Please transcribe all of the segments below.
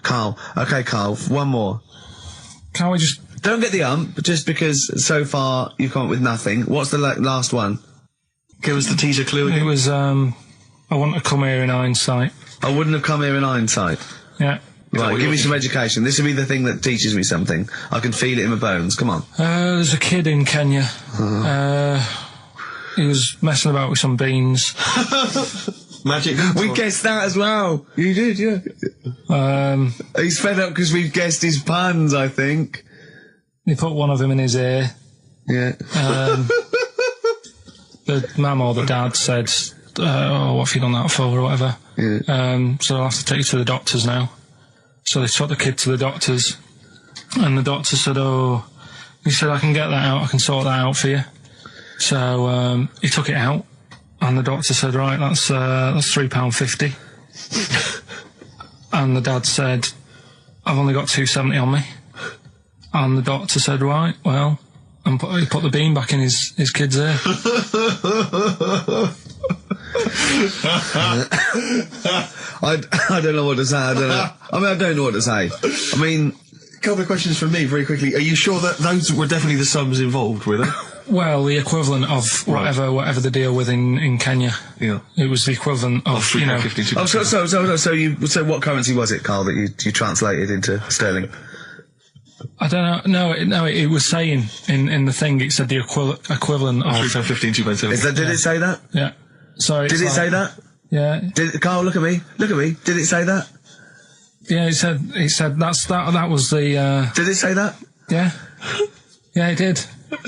Carl. Okay, Carl, one more. Can't we just... Don't get the just because so far you've come up with nothing. What's the last one? Give us the teaser clue again. It was, I wouldn't have come here in hindsight. I wouldn't have come here in hindsight. Yeah. Right, give me some education. This will be the thing that teaches me something. I can feel it in my bones. Come on. There's a kid in Kenya. He was messing about with some beans. Magic. We guessed that as well. You did, yeah. He's fed up because we've guessed his puns, I think. He put one of them in his ear. Yeah. The mum or the dad said, oh, what have you done that for, or whatever. Yeah. So I'll have to take you to the doctors now. So they took the kid to the doctors, and the doctor said, oh, he said, I can get that out, I can sort that out for you. So, he took it out, and the doctor said, right, that's £3.50. And the dad said, I've only got £2.70 on me. And the doctor said, right, well, and he put the bean back in his kid's ear. I don't know what to say. I don't know what to say. I mean, a couple of questions from me very quickly. Are you sure that those were definitely the sums involved, were they? Well, the equivalent of whatever the deal with in Kenya. Yeah. It was the equivalent of, you know. Oh, so what currency was it, Carl, that you translated into sterling? I don't know. No, it was saying in the thing, it said the equivalent of £3.15, £2.70. Did it say that? Yeah. So did it say that? Yeah. Carl, look at me. Did it say that? Yeah, it said that was the. Did it say that? Yeah. Yeah, it did.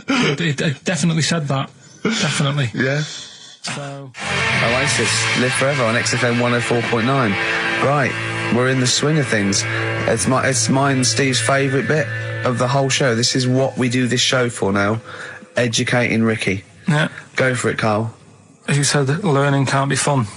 It definitely said that. Definitely. Yeah. So. Oasis, Live Forever on XFM 104.9. Right, we're in the swing of things. It's mine and Steve's favourite bit of the whole show. This is what we do this show for now. Educating Ricky. Yeah. Go for it, Carl. Who said that learning can't be fun?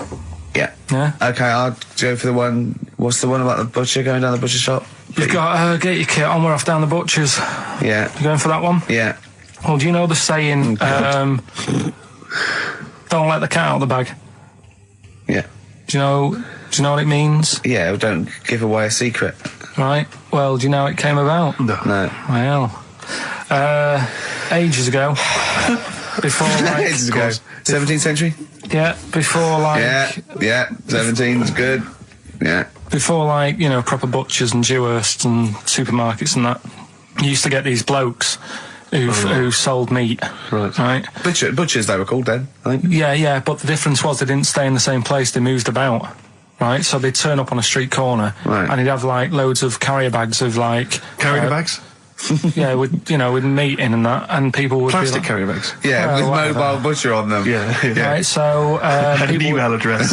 Yeah. Yeah. Okay, I'll go for the one. What's the one about the butcher going down the butcher shop? You've got get your kit on, we're off down the butcher's. Yeah. You going for that one? Yeah. Well, do you know the saying, don't let the cat out of the bag? Yeah. Do you know what it means? Yeah, don't give away a secret. Right. Well, do you know how it came about? No. Well, ages ago. Before, like... ages ago. 17th century? Yeah, before, like... Yeah, 17's good. Yeah. Before, like, you know, proper butchers and Dewhursts and supermarkets and that, you used to get these blokes who sold meat. Right. Butchers, they were called then, I think. Yeah, but the difference was they didn't stay in the same place, they moved about. Right, so they'd turn up on a street corner, and he'd have, like, loads of carrier bags of, like... Carrier bags? Yeah, with meat in and that, and people would plastic be like, carrier bags. Yeah, with mobile butcher on them. Yeah. Right, so and an email address.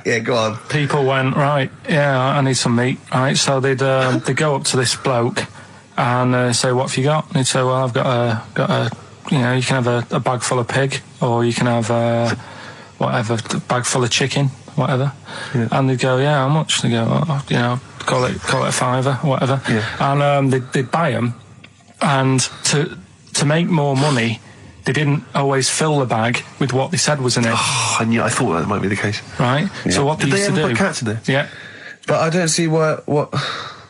Yeah, go on. People went, right, yeah, I need some meat. Right, so they'd go up to this bloke and say, what have you got? And he'd say, well, I've got a you know, you can have a bag full of pig, or you can have whatever, a bag full of chicken, whatever. Yeah. And they'd go, yeah, how much? They go, oh, you know, call it a fiver, whatever. Yeah. And they'd buy them, and to make more money, they didn't always fill the bag with what they said was in it. Oh, I thought that might be the case. Right. Yeah. So what did they ever put cats in there? Yeah. But I don't see what.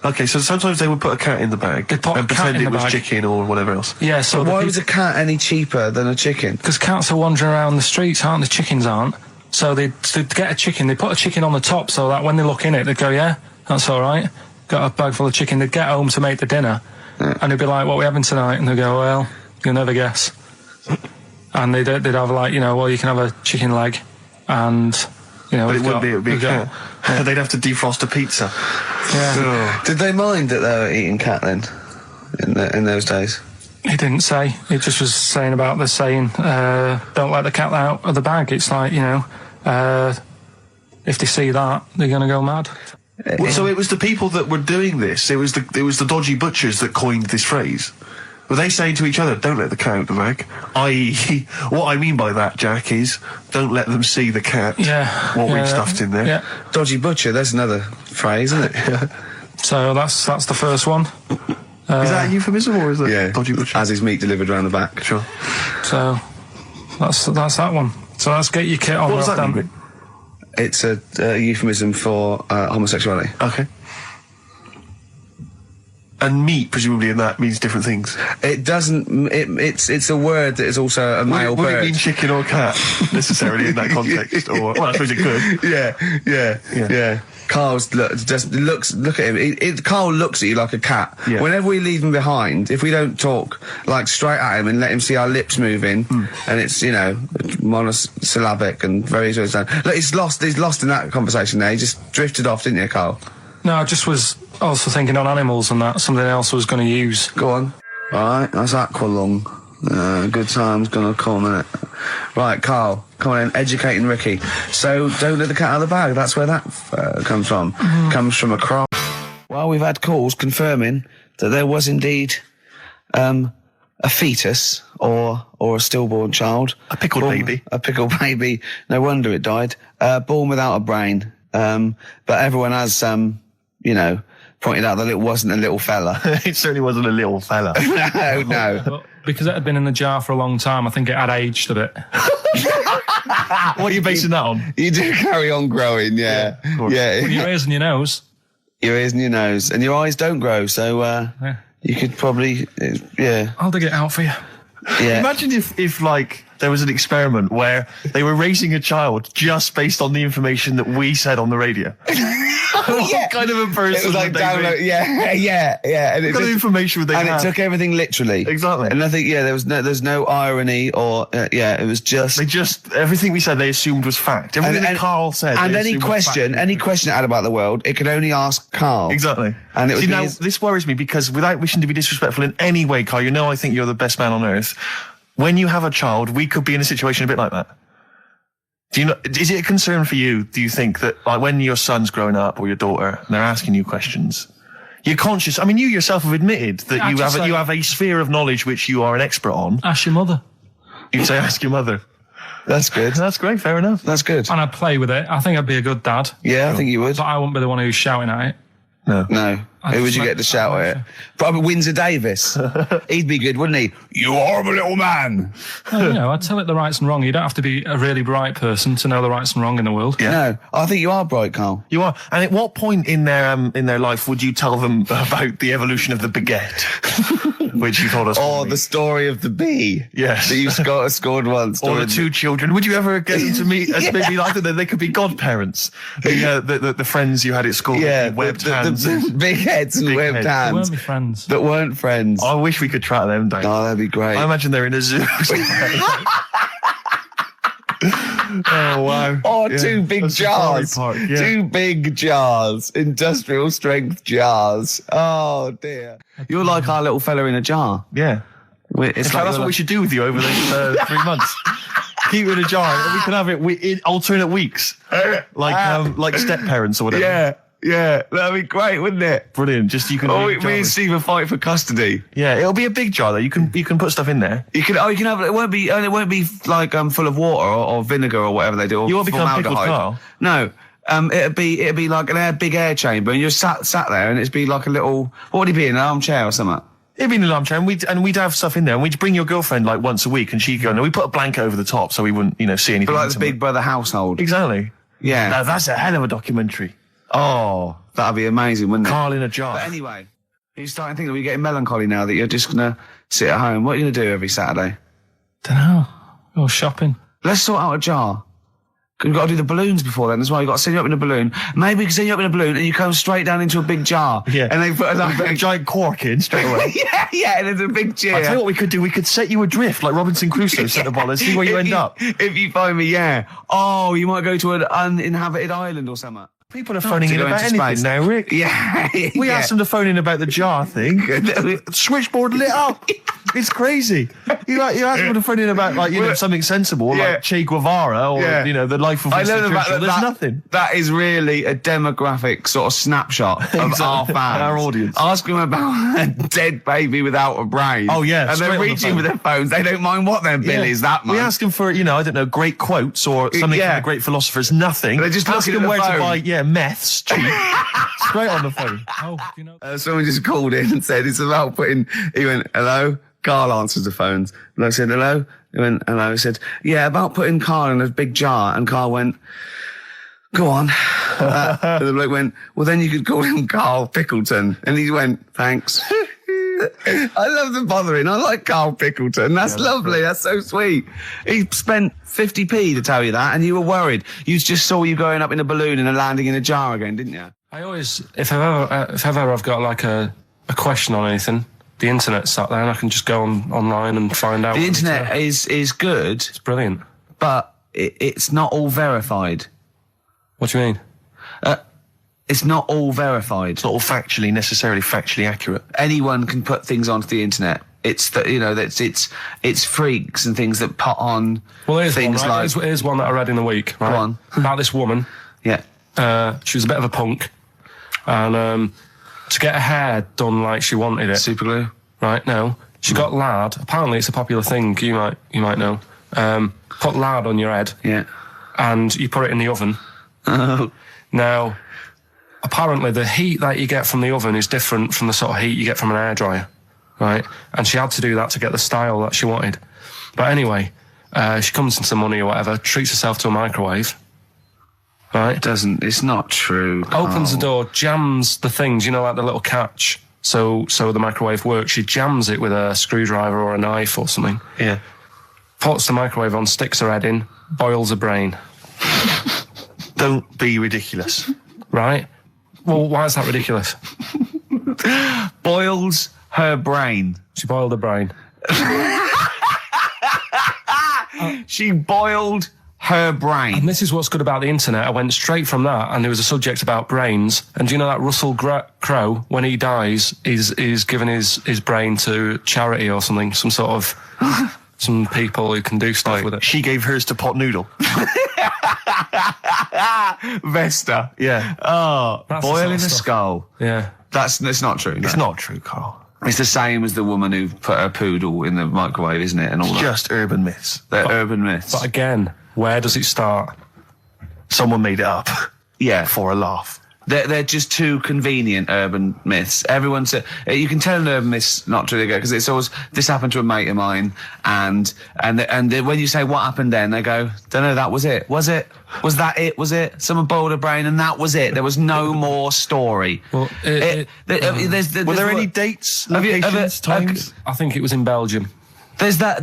Okay, so sometimes they would put a cat in the bag and pretend it was chicken or whatever else. Yeah. So why was a cat any cheaper than a chicken? Because cats are wandering around the streets, aren't they? Chickens aren't. So they'd get a chicken. They put a chicken on the top so that when they look in it, they'd go, yeah, that's all right. Got a bag full of chicken. They'd get home to make the dinner, and they'd be like, what are we having tonight? And they'd go, well, you'll never guess. And they'd have, like, you know, well, you can have a chicken leg, and, you know... But it would be a cat. Yeah. They'd have to defrost a pizza. Yeah. Did they mind that they were eating cat then, in those days? He didn't say. He just was saying about the saying, don't let the cat out of the bag. It's like, you know, if they see that, they're going to go mad. Well, so it was the people that were doing this, it was the dodgy butchers that coined this phrase. Were they saying to each other, don't let the cat out the bag? I.e., what I mean by that, Jack, is don't let them see the cat. Yeah. What we've stuffed in there. Yeah. Dodgy butcher, that's another phrase, isn't it? Yeah. So that's the first one. Is that a euphemism, or is that dodgy butcher? As his meat delivered around the back. Sure. So that's that one. So let's get your kit on. What does that mean? It's a euphemism for homosexuality. Okay. And meat, presumably, in that means different things. It doesn't. It's a word that is also a male Would bird. it mean chicken or cat necessarily in that context? Or well, I suppose it could. Yeah. Carl's look at him. Carl looks at you like a cat. Yeah. Whenever we leave him behind, if we don't talk like straight at him and let him see our lips moving, and it's monosyllabic and very look, he's lost in that conversation there. He just drifted off, didn't you, Carl? No, I just was also thinking on animals and that, something else I was going to use. Go on. Alright, that's aqualung. Good time's gonna come, innit? Right, Carl, come on in, educating Ricky. So, don't let the cat out of the bag, that's where that comes from. Comes from a cry. Well, we've had calls confirming that there was indeed a fetus or a stillborn child. A pickled baby. A pickled baby. No wonder it died. Born without a brain. But everyone has, pointed out that it wasn't a little fella. It certainly wasn't a little fella. No. But because it had been in the jar for a long time, I think it had aged a bit. What are you basing that on? You do carry on growing, yeah. Well, your ears and your nose. Your ears and your nose. And your eyes don't grow, so you could probably, I'll dig it out for you. Yeah. Imagine if like, there was an experiment where they were raising a child just based on the information that we said on the radio. What kind of a person It was like would they download, be? yeah. And What kind of information would they and have? it took everything literally. Exactly. And I think, there's no irony or, it was just... They just, everything we said they assumed was fact. Everything that Carl said. And they any assumed was question fact. it had about the world, it could only ask Carl. Exactly. And it was See, now, his- this worries me because without wishing to be disrespectful in any way, Carl, you know I think you're the best man on earth. When you have a child, we could be in a situation a bit like that. Do you know, is it a concern for you, do you think, that like when your son's growing up or your daughter and they're asking you questions, you're conscious, I mean, you yourself have admitted that you have a sphere of knowledge which you are an expert on. Ask your mother. You'd say ask your mother. That's good. That's great, fair enough. That's good. And I'd play with it. I think I'd be a good dad. Yeah, I think you would. But I wouldn't be the one who's shouting at it. No. Who would you get to shout at it? Probably Windsor Davis. He'd be good, wouldn't he? You horrible little man. Well, I'd tell it the rights and wrong. You don't have to be a really bright person to know the rights and wrong in the world. Yeah. No, I think you are bright, Carl. You are. And at what point in their life would you tell them about the evolution of the baguette, which you told us? Or the story of the bee. Yes. That you scored once. Or the two children. Would you ever get them to meet as maybe like that? They could be godparents. The friends you had at school. Yeah, webbed the hands. big heads and Big webbed heads. They hands. weren't my friends. That weren't friends. I wish we could track them down. Oh, that'd be great. I imagine they're in a zoo. Oh, wow. Or Yeah. two big A safari jars. park, yeah. Two big jars. Industrial strength jars. Oh, dear. You're like our little fella in a jar. Yeah. It's That's what we should do with you over the 3 months. Keep it in a jar. And we can have it in alternate weeks. Like step parents or whatever. Yeah. That'd be great, wouldn't it? Brilliant. Just you can. Oh, leave me and jars. Steve will fight for custody. Yeah, it'll be a big jar though. You can put stuff in there. You can have it. Won't be like full of water or vinegar or whatever they do. Or You won't become pickled formaldehyde. Carl. No. It'd be like an big air chamber, and you're sat there, and it'd be like a little. What would it be, an armchair or something? It'd be in an armchair, and we'd have stuff in there, and we'd bring your girlfriend like once a week, and she'd go. No, we put a blanket over the top so we wouldn't, see anything. But like the intimate. Big Brother household. Exactly. Yeah. Now that's a hell of a documentary. Oh, that'd be amazing, wouldn't it? Carl in a jar. But anyway, you're starting to think that we're getting melancholy now that you're just gonna sit at home. What are you gonna do every Saturday? Dunno. Go shopping. Let's sort out a jar. We've got to do the balloons before then as well. You've got to send you up in a balloon. Maybe we can send you up in a balloon and you come straight down into a big jar. Yeah. And they put a giant cork in straight away. yeah, and there's a big cheer. I tell you what we could do. We could set you adrift like Robinson Crusoe set the ball and see where you end up. If you find me, yeah. Oh, you might go to an uninhabited island or something. People are phoning in go about into anything space. now, Rick. Yeah. We asked them to phone in about the jar thing. Switchboard lit up. It's crazy. You asked them to phone in about something sensible, Yeah. like Che Guevara or the life of I Winston know the fact Churchill. that There's nothing. That is really a demographic sort of snapshot of Exactly. our fans. Our audience. Ask them about a dead baby without a brain. Oh, yeah, And straight they're on the reaching phone. with their phones. They don't mind what their bill is that much. We ask them for, great quotes or something Yeah. from the great philosophers. Nothing. They're just ask looking them at the where phone. to buy, meths cheap. Straight on the phone. Oh, do you know? Someone just called in and said it's about he went, hello? Carl answers the phones. And I said, hello? He went, hello. He said, yeah, about putting Carl in a big jar. And Carl went, Go on. And the bloke went, well, then you could call him Karl Pilkington. And he went, thanks. I love the bothering. I like Karl Pilkington. That's lovely. That's so sweet. He spent 50p to tell you that, and you were worried. You just saw you going up in a balloon and then landing in a jar again, didn't you? I always, if ever I've got like a question on anything, the internet's sat there and I can just go online and find out. The internet is good. It's brilliant. But it's not all verified. What do you mean? It's not all verified. It's not all necessarily factually accurate. Anyone can put things onto the internet. It's it's freaks and things that put on things one, right? like... Here's one that I read in the week, right? Go on. About this woman. Yeah. She was a bit of a punk. And to get her hair done like she wanted it. Super glue? Right, no. She got lard. Apparently it's a popular thing, you might know. Put lard on your head. Yeah. And you put it in the oven. Oh. Now, apparently the heat that you get from the oven is different from the sort of heat you get from an hairdryer, right? And she had to do that to get the style that she wanted. But anyway, she comes into money or whatever, treats herself to a microwave, right? It's not true. Opens the door, jams the things, like the little catch, so the microwave works. She jams it with a screwdriver or a knife or something. Yeah. Puts the microwave on, sticks her head in, boils her brain. Don't be ridiculous. Right? Well, why is that ridiculous? Boils her brain. She boiled her brain. She boiled her brain. And this is what's good about the internet. I went straight from that, and there was a subject about brains. And do you know that Russell Crowe, when he dies, is giving his brain to charity or something, some sort of... some people who can do stuff with it. She gave hers to Pot Noodle. Vesta. Yeah. Oh, That's boiling the a sort of skull. Yeah. That's not true. No. It's not true, Carl. It's the same as the woman who put her poodle in the microwave, isn't it? And all that. Just urban myths. They're urban myths. But again, where does it start? Someone made it up. Yeah. For a laugh. They're just too convenient urban myths. Everyone said you can tell an urban myth's not true because it's always this happened to a mate of mine, and when you say what happened then, they go, don't know, that was it. Was it? Was that it? Was it? Someone boiled a brain and that was it. There was no more story. Well, Were there any dates, locations, times? I think it was in Belgium. There's that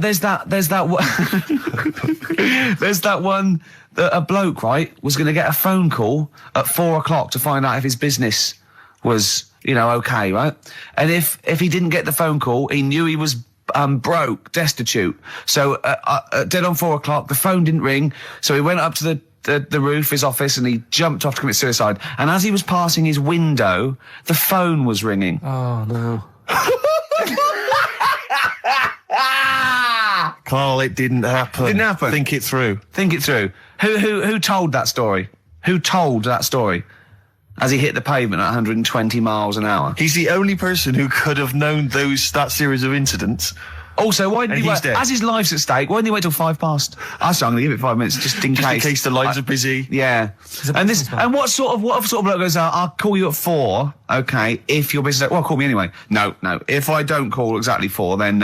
one that a bloke, right, was going to get a phone call at 4 o'clock to find out if his business was, okay, right? And if he didn't get the phone call, he knew he was broke, destitute. So dead on 4 o'clock, the phone didn't ring, so he went up to the roof, his office, and he jumped off to commit suicide. And as he was passing his window, the phone was ringing. Oh, no. Carl, it didn't happen. Didn't happen. Think it through. Think it through. Who told that story? Who told that story? As he hit the pavement at 120 miles an hour. He's the only person who could have known that series of incidents. Also, why didn't he wait? Dead. As his life's at stake, why didn't he wait till 5 past? I'm going to give it 5 minutes just in case. In case the lines are busy. Yeah. And what sort of bloke goes out? I'll call you at 4. Okay, if your business. Well, call me anyway. No. If I don't call exactly 4, then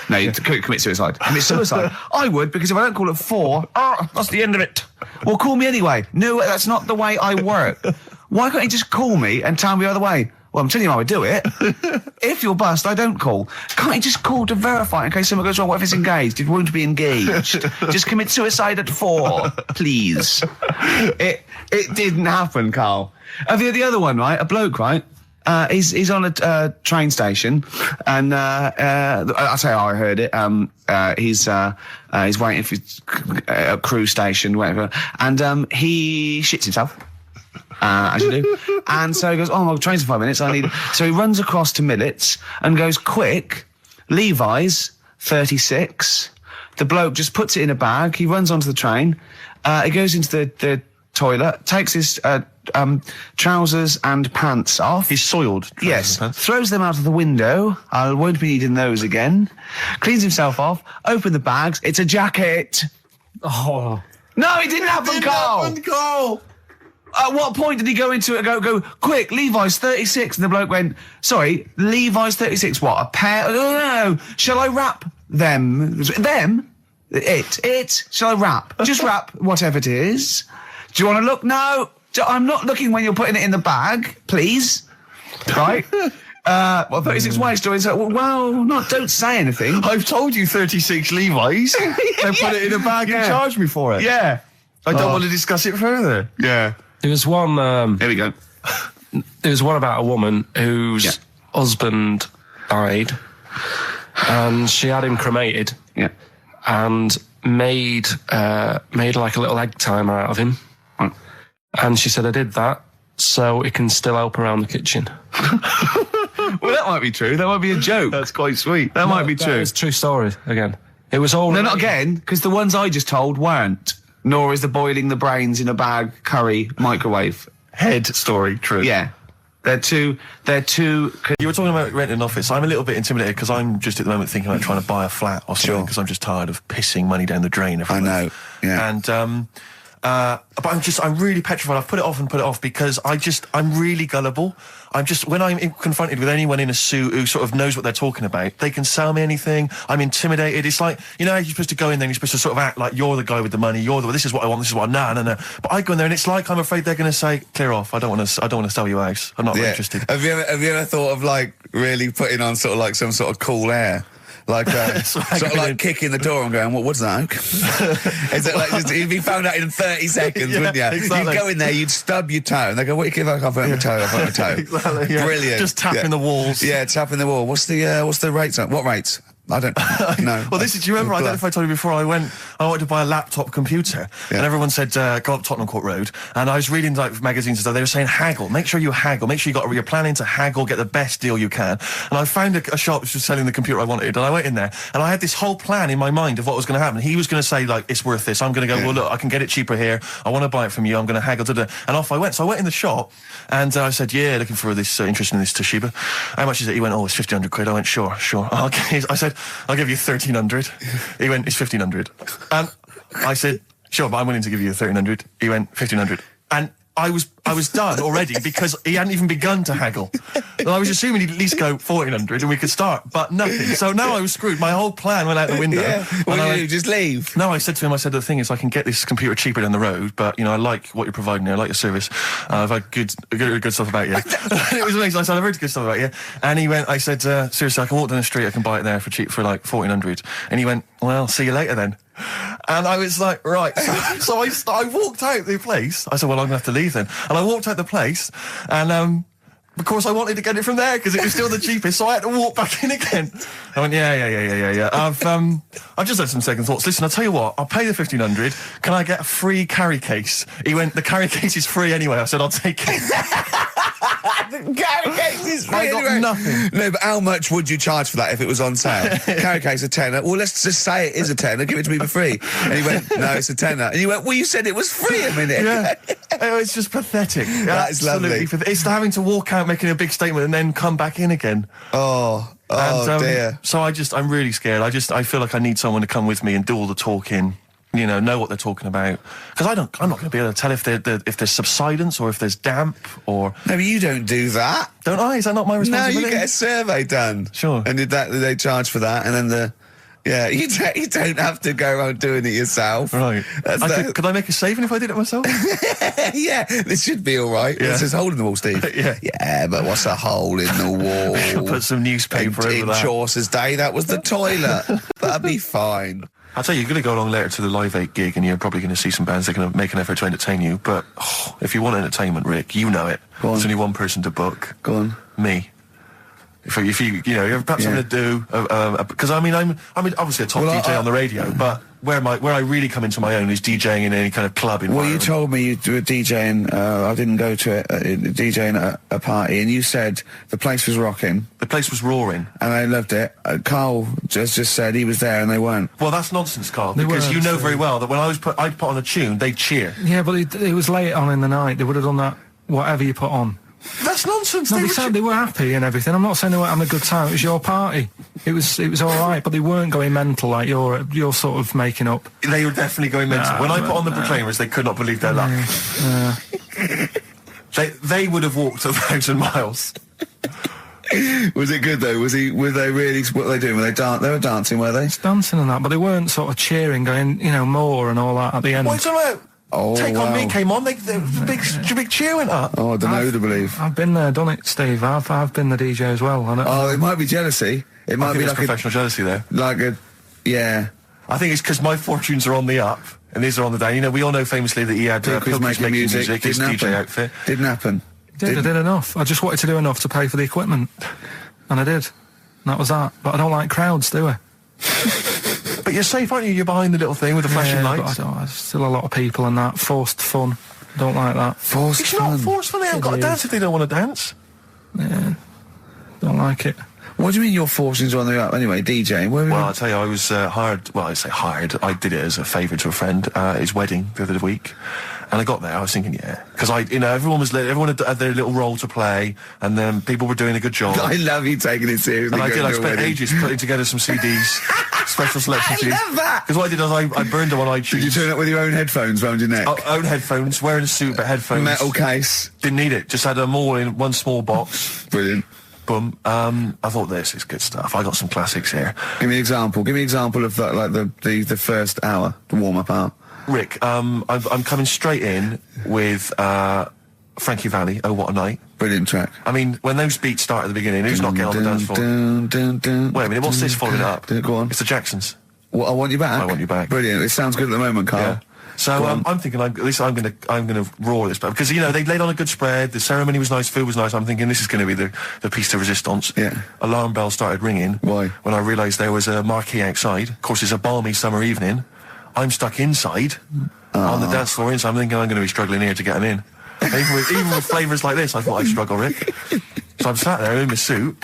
you commit suicide. Commit suicide. I would, because if I don't call at 4, that's the end of it. Well, call me anyway. No, that's not the way I work. Why can't you just call me and tell me the other way? Well, I'm telling you how I do it. If you're bust, I don't call. Can't you just call to verify in case something goes wrong? What if it's engaged? It won't be engaged. Just commit suicide at 4, please. It didn't happen, Carl. The other one, right? A bloke, right? He's on a train station, and I'll tell you how I heard it. He's waiting for a cruise station, whatever, and he shits himself. As you do. And so he goes, my train's in 5 minutes, so he runs across to Millets and goes, quick, Levi's 36. The bloke just puts it in a bag, he runs onto the train, he goes into the toilet, takes his trousers and pants off. He's soiled. Yes. Throws them out of the window. I won't be needing those again. Cleans himself off, open the bags, it's a jacket. Oh. No, it didn't happen, Carl. At what point did he go into it and go, quick, Levi's 36? And the bloke went, sorry, Levi's 36, what, a pair? No. Shall I wrap them? Them? It. Shall I wrap? Just wrap whatever it is. Do you want to look? No, I'm not looking when you're putting it in the bag, please. Right? Well, 36 ways story. So, don't say anything. I've told you 36 Levi's. And put it in a bag and charge me for it. Yeah. I don't want to discuss it further. Yeah. There was one. Here we go. There was one about a woman whose husband died, and she had him cremated. Yeah. And made like a little egg timer out of him. Mm. And she said, I did that so it can still help around the kitchen. Well, that might be true. That might be a joke. That's quite sweet. That might be true. It's a true story, again. It was all... No, not again, because the ones I just told weren't. Nor is the boiling the brains in a bag, curry, microwave. Head story, true. Yeah. They're two... You were talking about renting an office. I'm a little bit intimidated because I'm just at the moment thinking about trying to buy a flat or something because I'm just tired of pissing money down the drain every month. I know, yeah. And, but I'm really petrified. I've put it off because I'm really gullible. When I'm confronted with anyone in a suit who sort of knows what they're talking about, they can sell me anything. I'm intimidated. It's like, you know, you're supposed to go in there and you're supposed to sort of act like you're the guy with the money. This is what I want. This is what no. But I go in there and it's like I'm afraid they're going to say, clear off. I don't want to sell you a house. I'm not interested. Have you ever thought of like really putting on sort of like some sort of cool air? Like, sort of like kicking the door and going, what's that? Is it like, you'd be found out in 30 seconds, wouldn't you? Exactly. You'd go in there, you'd stub your toe, and they go, what do you give? I've got my toe, Exactly, yeah. Brilliant. Just tapping the walls. Yeah, tapping the wall. What's the rates? What rates? I don't know. Well, do you remember, I don't know if I told you before, I wanted to buy a laptop computer, and everyone said, go up Tottenham Court Road, and I was reading like magazines and stuff, they were saying haggle, make sure you haggle, make sure you're planning to haggle, get the best deal you can. And I found a shop which was selling the computer I wanted, and I went in there, and I had this whole plan in my mind of what was going to happen. He was going to say, like, it's worth this. I'm going to go, well, look, I can get it cheaper here, I want to buy it from you, I'm going to haggle, and off I went. So I went in the shop, and I said, yeah, looking for this, interested in this Toshiba. How much is it? He went, it's 1,500 quid. I went, sure. Okay. I said, I'll give you 1,300. He went, it's 1,500. And I said, sure, but I'm willing to give you 1,300. He went, 1,500. And I was done already because he hadn't even begun to haggle. And I was assuming he'd at least go 1,400 and we could start, but nothing. So now I was screwed. My whole plan went out the window. Yeah. What did you do? Just leave? No, I said to him, the thing is I can get this computer cheaper down the road, but, I like what you're providing here. I like your service. I've had good stuff about you. It was amazing. I said, I've heard good stuff about you. And he went, I said, seriously, I can walk down the street, I can buy it there for cheap for like 1,400. And he went, well, see you later then. And I was like, right. So I walked out the place. I said, well, I'm going to have to leave then. And I walked out the place, and of course I wanted to get it from there because it was still the cheapest, so I had to walk back in again. I went, yeah. I've just had some second thoughts. Listen, I'll tell you what, I'll pay the 1,500. Can I get a free carry case? He went, the carry case is free anyway. I said, I'll take it. The carry case is free. I got nothing. No, but how much would you charge for that if it was on sale? Carry case a tenner. Well, let's just say it is a tenner. Give it to me for free. And he went, no, it's a tenner. And you went, well, you said it was free a minute. Yeah. It's just pathetic. That is lovely. It's having to walk out making a big statement and then come back in again. Oh dear. So I'm really scared. I feel like I need someone to come with me and do all the talking. Know what they're talking about. Because I'm not going to be able to tell if there's subsidence or if there's damp or... No, but you don't do that. Don't I? Is that not my responsibility? No, you get a survey done. Sure. And they charge for that, and then you don't have to go around doing it yourself. Right. Could I make a saving if I did it myself? Yeah, this should be all right. Yeah. There's a hole in the wall, Steve. Yeah, but what's a hole in the wall? Put some newspaper over in that. Chaucer's day, that was the toilet. That'd be fine. I'll tell you, you're going to go along later to the Live 8 gig and you're probably going to see some bands that are going to make an effort to entertain you. But if you want entertainment, Rick, you know it. There's only one person to book. Go on. Me. If you have perhaps something to do, because I'm obviously a top DJ on the radio, but where I really come into my own is DJing in any kind of club environment. Well, you told me you were DJing, I didn't go to it, DJing at a party, and you said the place was rocking. The place was roaring. And I loved it. Carl just said he was there and they weren't. Well, that's nonsense, Carl, because you know very well that when I'd put on a tune, they'd cheer. Yeah, but it was late on in the night. They would have done that, whatever you put on. That's nonsense. No, they said they were happy and everything. I'm not saying they weren't having a good time. It was your party. It was all right, but they weren't going mental like you're sort of making up. They were definitely going mental. When I put on the Proclaimers, they could not believe their luck. They would have walked 1,000 miles. Was it good though? Were they really? What were they doing? They were dancing, were they? Dancing and that, but they weren't sort of cheering, going, more and all that at the end. What are you talking about? Oh, Take On Me wow. came on. Big cheer went up. Oh, I don't know who to believe. I've been there, done it, Steve. I've been the DJ as well. Oh, it might be jealousy. It might I think be it's like professional jealousy there. Yeah. I think it's because my fortunes are on the up and these are on the down. You know, we all know famously that he had Pilk was making music. his Didn't DJ happen. outfit. Didn't happen. I did enough. I just wanted to do enough to pay for the equipment. And I did. And that was that. But I don't like crowds, do I? But you're safe, aren't you? You're behind the little thing with the flashing lights. But there's still a lot of people and that. Forced fun. Don't like that. Forced It's fun. not forced fun. They haven't got to It dance is. if they don't want to dance. Yeah. Don't like it. What do you mean your fortunes are on the up? Anyway, DJing. Where were Well, you? I'll tell you, I was hired. Well, I say hired. I did it as a favour to a friend. His wedding the other week, and I got there. I was thinking, yeah, because everyone had their little role to play, and then people were doing a good job. I love you taking it seriously. And I did. going I to a spent wedding. ages putting together some CDs, special selection CDs. love that. Because what I did was I burned them on iTunes. Did you turn up with your own headphones round your neck? Own headphones, wearing a suit, but headphones. Metal case. Didn't need it. Just had them all in one small box. Brilliant. Boom. I thought this is good stuff. I got some classics here. Give me an example. Give me an example of the first hour, the warm-up hour. Rick, I'm coming straight in with Frankie Valli, Oh What a Night. Brilliant track. I mean, when those beats start at the beginning, who's not getting on the dance floor? Wait a minute, what's this following up? Go on. It's the Jacksons. What, I Want You Back? I Want You Back. Brilliant. It sounds good at the moment, Carl. Yeah. So I'm thinking, at least I'm gonna roar this back because they laid on a good spread. The ceremony was nice, food was nice. I'm thinking this is going to be the piece de resistance. Yeah. Alarm bell started ringing. Why? When I realised there was a marquee outside. Of course, it's a balmy summer evening. I'm stuck inside on the dance floor, so I'm thinking I'm going to be struggling here to get them in. Even with flavours like this, I thought I'd struggle, Rick. So I'm sat there in my suit.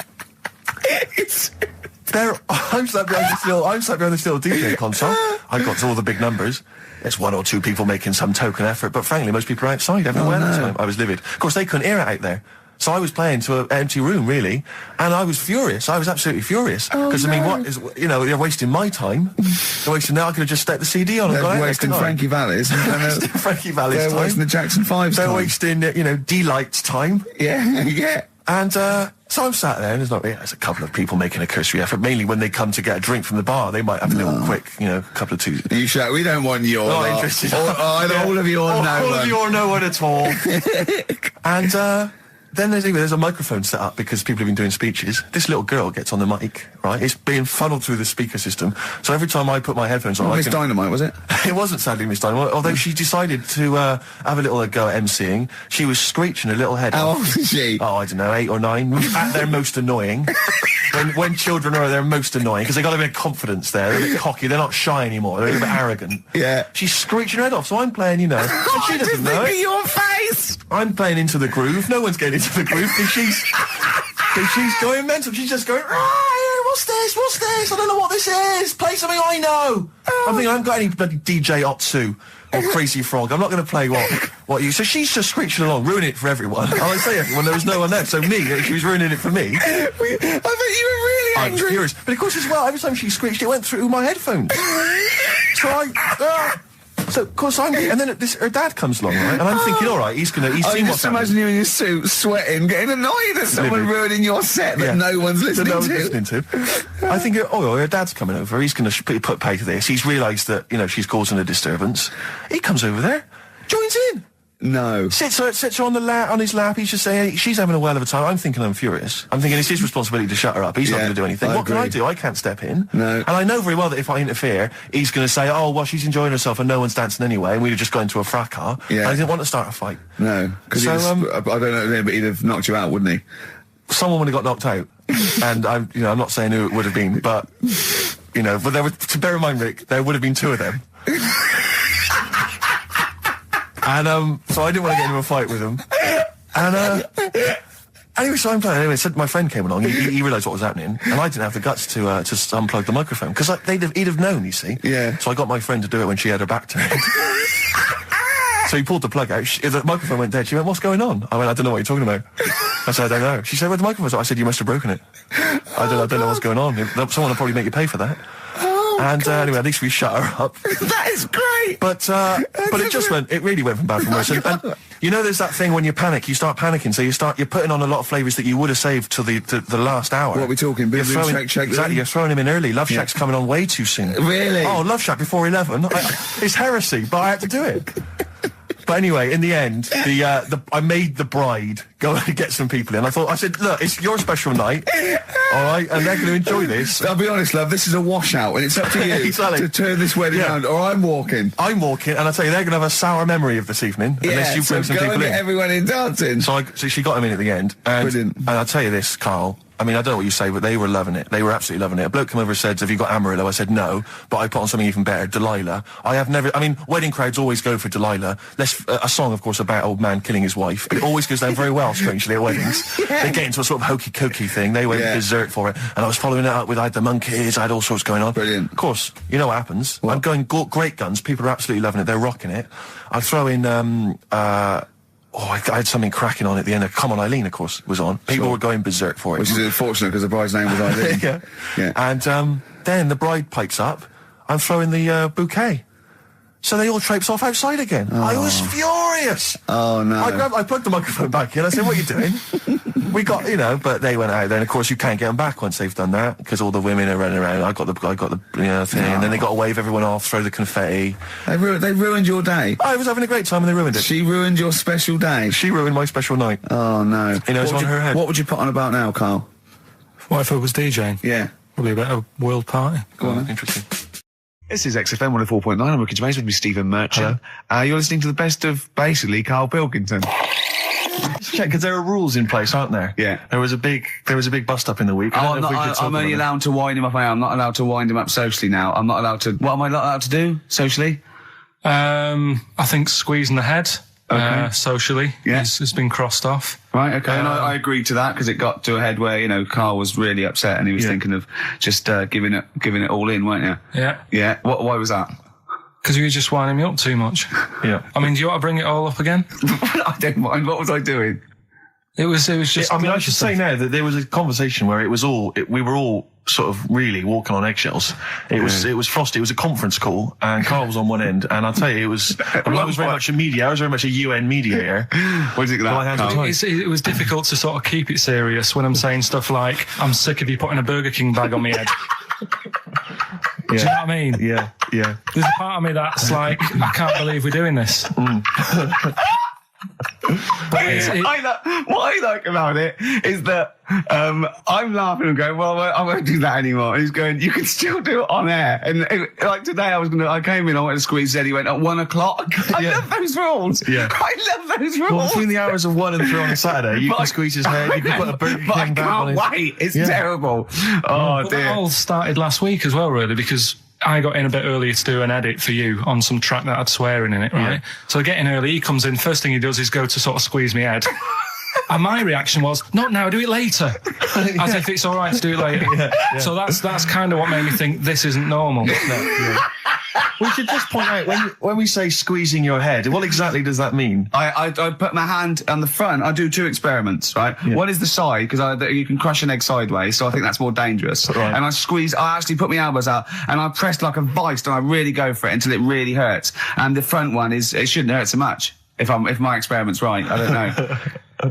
I'm sat behind this little DJ console. I've got all the big numbers. There's one or two people making some token effort, but frankly, most people are outside everywhere at the time. I was livid. Of course, they couldn't hear it out there. So I was playing to an empty room, really, and I was furious. I was absolutely furious. Because, they're wasting my time. They're wasting now. I could have just stuck the CD on and They're gone out. wasting Frankie Valli's. Frankie Valli's They're time. wasting the Jackson 5's They're time. wasting, D-Light's time. Yeah, yeah. And so I'm sat there, and there's a couple of people making a cursory effort. Mainly when they come to get a drink from the bar, they might have a little quick, couple of twos. You shout, we don't want your Not lot. interested. All of you or no All one. of you or no one at all. And then there's a microphone set up because people have been doing speeches. This little girl gets on the mic, right? It's being funneled through the speaker system. So every time I put my headphones on, Miss Dynamite, was it? It wasn't sadly Miss Dynamite, although she decided to have a little go at MCing. She was screeching her little head How off. old is she? Oh, I don't know, 8 or 9. At their most annoying. when children are at their most annoying, because they got a bit of confidence there. They're a bit cocky. They're not shy anymore. They're a bit arrogant. Yeah. She's screeching her head off, so I'm playing, and she doesn't know it. your face! I'm playing into the groove. No one's getting into the groove because she's going mental. She's just going, what's this? What's this? I don't know what this is. Play something I know. I think I haven't got any bloody DJ Otsu or Crazy Frog. I'm not going to play what you... So she's just screeching along, ruining it for everyone. I say everyone, there was no one there. So me, she was ruining it for me. I bet you were really I was angry. furious. But of course as well, every time she screeched, it went through my headphones. So of course and then her dad comes along, right? And I'm thinking, all right, he's I seen can what's just imagine you in your suit, sweating, getting annoyed at someone Livid. ruining your set that no one's listening no one's to. listening to. I think, her dad's coming over. He's going to put pay to this. He's realised that, she's causing a disturbance. He comes over there, joins in. No. Sits her on his lap. He's just saying, she's having a whale of a time. I'm thinking I'm furious. I'm thinking it's his responsibility to shut her up. He's not Yeah, going to do anything. I What can I agree. do? I can't step in. No. And I know very well that if I interfere, he's going to say, oh, well, she's enjoying herself and no one's dancing anyway, and we'd have just got into a fracas. Yeah. And I didn't want to start a fight. No. Because So, I don't know, but he'd have knocked you out, wouldn't he? Someone would have got knocked out. And I'm not saying who it would have been, but, but there were, to bear in mind, Rick, there would have been 2 of them. And so I didn't want to get into a fight with him. And anyway, so I'm playing. Anyway, so my friend came along. He realised what was happening, and I didn't have the guts to unplug the microphone because he'd have known. You see. Yeah. So I got my friend to do it when she had her back turned. So he pulled the plug out. The microphone went dead. She went, "What's going on?" I went, "I don't know what you're talking about." I said, "I don't know." She said, "Where's the microphone?" I said, "You must have broken it." I don't know what's going on. Someone will probably make you pay for that. Anyway, at least we shut her up. That is great! But it really went from bad from worse. And there's that thing when you panic, you start panicking, so you're putting on a lot of flavours that you would have saved till the last hour. What are we talking? Boom, boom, shake, shake, exactly, you're throwing him in early. Love Shack's coming on way too soon. Really? Oh, Love Shack before 11. It's heresy, but I had to do it. But anyway, in the end, I made the bride go and get some people in. I said, look, it's your special night, all right, and they're going to enjoy this. I'll be honest, love, this is a washout, and it's up to you Exactly. to turn this wedding around, or I'm walking. I'm walking, and I tell you, they're going to have a sour memory of this evening unless you bring some go people and in. get everyone in dancing. So she got him in at the end, Brilliant. And I'll tell you this, Carl. I mean, I don't know what you say, but they were loving it. They were absolutely loving it. A bloke came over and said, have you got Amarillo? I said, no, but I put on something even better, Delilah. Wedding crowds always go for Delilah. A song, of course, about old man killing his wife. It always goes down very well, strangely, at weddings. They get into a sort of hokey-cokey thing. They went berserk for it. And I was following it up with, I had the monkeys, I had all sorts going on. Brilliant. Of course, you know what happens. What? I'm going great guns. People are absolutely loving it. They're rocking it. I throw in, I had something cracking on at the end. Come On Eileen, of course, was on. People were going berserk for it. Which is unfortunate because the bride's name was Eileen. Yeah. And then the bride pipes up. I'm throwing the bouquet. So they all traipse off outside again. I was furious. Oh, no. I plugged the microphone back in. I said, what are you doing? We got, but they went out there. And, of course, you can't get them back once they've done that because all the women are running around. I got the thing. And then they got to wave everyone off, throw the confetti. They ruined your day. I was having a great time and they ruined it. She ruined your special day. She ruined my special night. Oh, no. It's on her head. What would you put on about now, Carl? What if I was DJing? Yeah. Probably about a world party. Go on, then. Interesting. This is XFM 104.9. I'm Ricky Gervais with me, Stephen Merchant. You're listening to the best of, basically, Karl Pilkington. Check, because there are rules in place, aren't there? Yeah. There was a big bust up in the week. I'm only allowed to wind him up. I'm not allowed to wind him up socially now. I'm not allowed to... What am I not allowed to do socially? I think squeezing the head, socially, Yeah. has been crossed off. Right, okay. And I agreed to that because it got to a head where, Carl was really upset and he was thinking of just giving it all in, weren't you? Yeah. Yeah. Why was that? Because you were just winding me up too much. Yeah. I mean, do you want to bring it all up again? I don't mind. What was I doing? It was just... I should say now that there was a conversation where we were all sort of really walking on eggshells. It was frosty. It was a conference call, and Carl was on one end. And I'll tell you, I was very much a media. I was very much a UN mediator. What do you think of that, Carl? It was difficult to sort of keep it serious when I'm saying stuff like, I'm sick of you putting a Burger King bag on my head. Do you know what I mean? Yeah. There's a part of me that's like, I can't believe we're doing this. What I like about it is that I'm laughing and going, well, I won't do that anymore. And he's going, you can still do it on air. And like today, I came in, I went to squeeze it. He went at 1 o'clock. I love those rules. Yeah. I love those rules. Well, between the hours of 1 and 3 on a Saturday, you can squeeze his head. You can put a Burger King I back on his... can't wait. It's terrible. Oh, But dear. that all started last week as well, really, because I got in a bit earlier to do an edit for you on some track that had swearing in it, right? Yeah. So I get in early, he comes in, first thing he does is go to sort of squeeze me head. And my reaction was, not now, do it later. As if it's all right to do it later. Yeah. So that's kind of what made me think this isn't normal. We should just point out, when we say squeezing your head, what exactly does that mean? I put my hand on the front. I do 2 experiments, right? Yeah. One is the side, because you can crush an egg sideways, so I think that's more dangerous. Right. And I actually put my elbows out, and I pressed like a vice, and I really go for it until it really hurts. And the front one it shouldn't hurt so much, if my experiment's right. I don't know.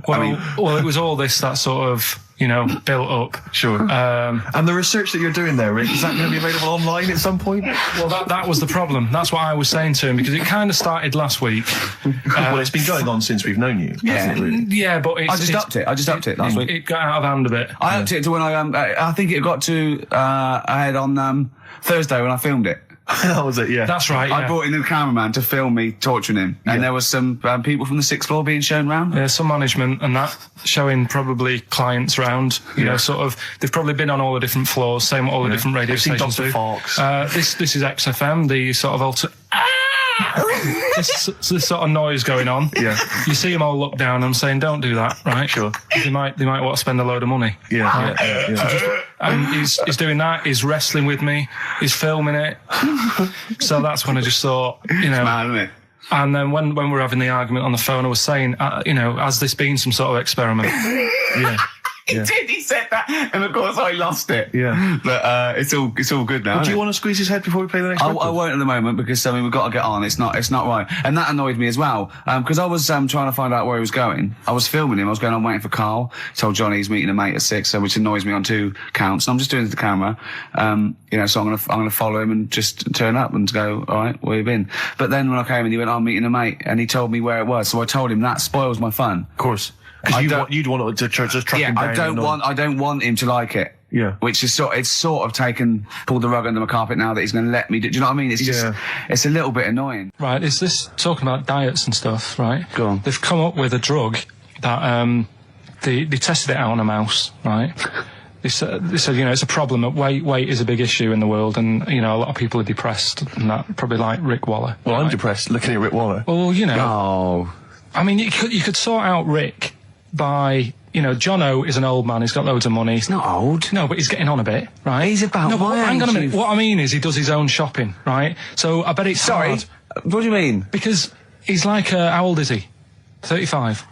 Well, it was all this that sort of, built up. Sure. And the research that you're doing there, Rick, is that going to be available online at some point? Well, that was the problem. That's what I was saying to him, because it kind of started last week. Well, it's been going on since we've known you. Yeah. Really? Yeah, but I just upped it last week. It got out of hand a bit. I upped it to when I think it got to ahead on Thursday when I filmed it. That was it, yeah. That's right, yeah. I brought in a cameraman to film me torturing him. And there was some people from the 6th floor being shown round. Yeah, some management and that, showing probably clients round, sort of, they've probably been on all the different floors, same what all the different radio stations Dr. do. Fox. This is XFM, the sort of this sort of noise going on. Yeah. You see them all look down. I'm saying, don't do that, right? Sure. They might want to spend a load of money. Yeah. And he's doing that. He's wrestling with me. He's filming it. So that's when I just thought, It's mad, isn't it? And then when we're having the argument on the phone, I was saying, has this been some sort of experiment? Yeah. He did. He said that, and of course I lost it. Yeah. But it's all good now. Well, do isn't you it? want to squeeze his head before we play the next I record? won't at the moment because I mean we've got to get on. It's not right, and that annoyed me as well because I was trying to find out where he was going. I was filming him. I was going on waiting for Carl. Told Johnny he's meeting a mate at 6, which annoys me on 2 counts. And I'm just doing it to the camera, So I'm gonna follow him and just turn up and go. All right, where you been? But then when I came in, he went, "I'm meeting a mate," and he told me where it was. So I told him that spoils my fun. Of course, because you'd want to just track him down. I don't want him to like it. Yeah. Which is pulled the rug under my carpet now that he's going to let me do. Do you know what I mean? It's just, it's a little bit annoying. Right, is this talking about diets and stuff, right? Go on. They've come up with a drug that, they tested it out on a mouse, right? They said, it's a problem that weight is a big issue in the world, and, a lot of people are depressed, and that probably like Rick Waller. Well, right? I'm depressed looking at Rick Waller. Well, Oh. I mean, you could sort out Rick by, Jono is an old man, he's got loads of money. He's not old. No, but he's getting on a bit, right? He's about my age. Hang on a minute. What I mean is he does his own shopping, right? So I bet it's hard. What do you mean? Because he's like, how old is he? 35.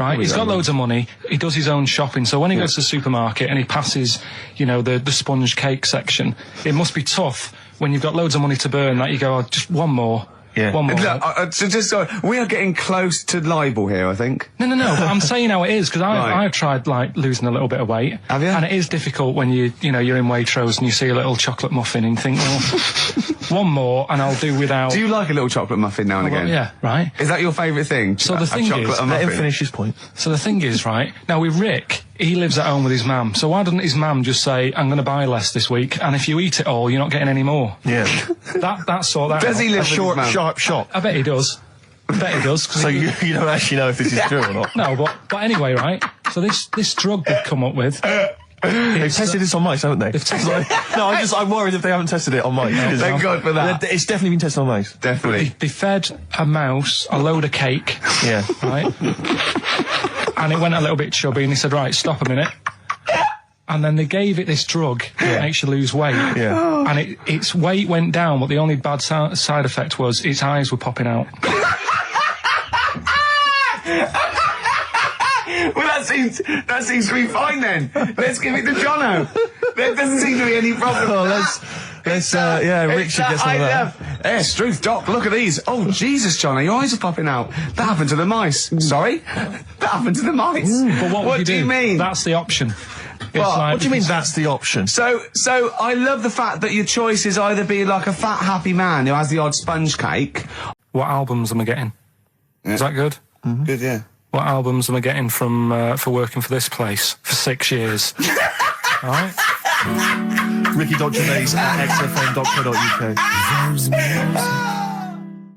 Right, he's got loads of money. He does his own shopping. So when he goes to the supermarket and he passes, the sponge cake section, it must be tough when you've got loads of money to burn that you go, just one more. Yeah. One more. Look, we are getting close to libel here, I think. No. But I'm saying how it is because I've tried losing a little bit of weight. Have you? And it is difficult when you're in Waitrose and you see a little chocolate muffin and you think, well, one more and I'll do without. Do you like a little chocolate muffin now and again? Well, yeah, right. Is that your favourite thing? So the thing is, let him finish his point. So the thing is, right now with Rick, he lives at home with his mum. So why doesn't his mum just say, "I'm going to buy less this week, and if you eat it all, you're not getting any more"? Yeah. Does he live with his mum? Sharp shop? I bet he does. So you don't actually know if this is true or not? No, but anyway, right? So this drug they've come up with. They've tested this on mice, haven't they? They've tested I'm worried if they haven't tested it on mice. Thank God for that. It's definitely been tested on mice. Definitely. They fed a mouse a load of cake. Yeah. Right? And it went a little bit chubby, and he said, "Right, stop a minute." And then they gave it this drug that makes you lose weight. Yeah. And its weight went down, but the only bad side effect was its eyes were popping out. Well, that seems to be fine then. Let's give it to Jono. There doesn't seem to be any problem. Oh, Rick should get some of that. Yes, truth, Doc, look at these. Oh, Jesus, Jono, your eyes are popping out. That happened to the mice. Sorry? That happened to the mice. But what do you mean? That's the option. What do you mean that's the option? So I love the fact that your choice is either be like a fat, happy man who has the odd sponge cake. What albums am I getting? Yeah. Is that good? Mm-hmm. Good, yeah. What albums am I getting from for working for this place for 6 years? All right. Ricky.Gervais at xfm.co.uk.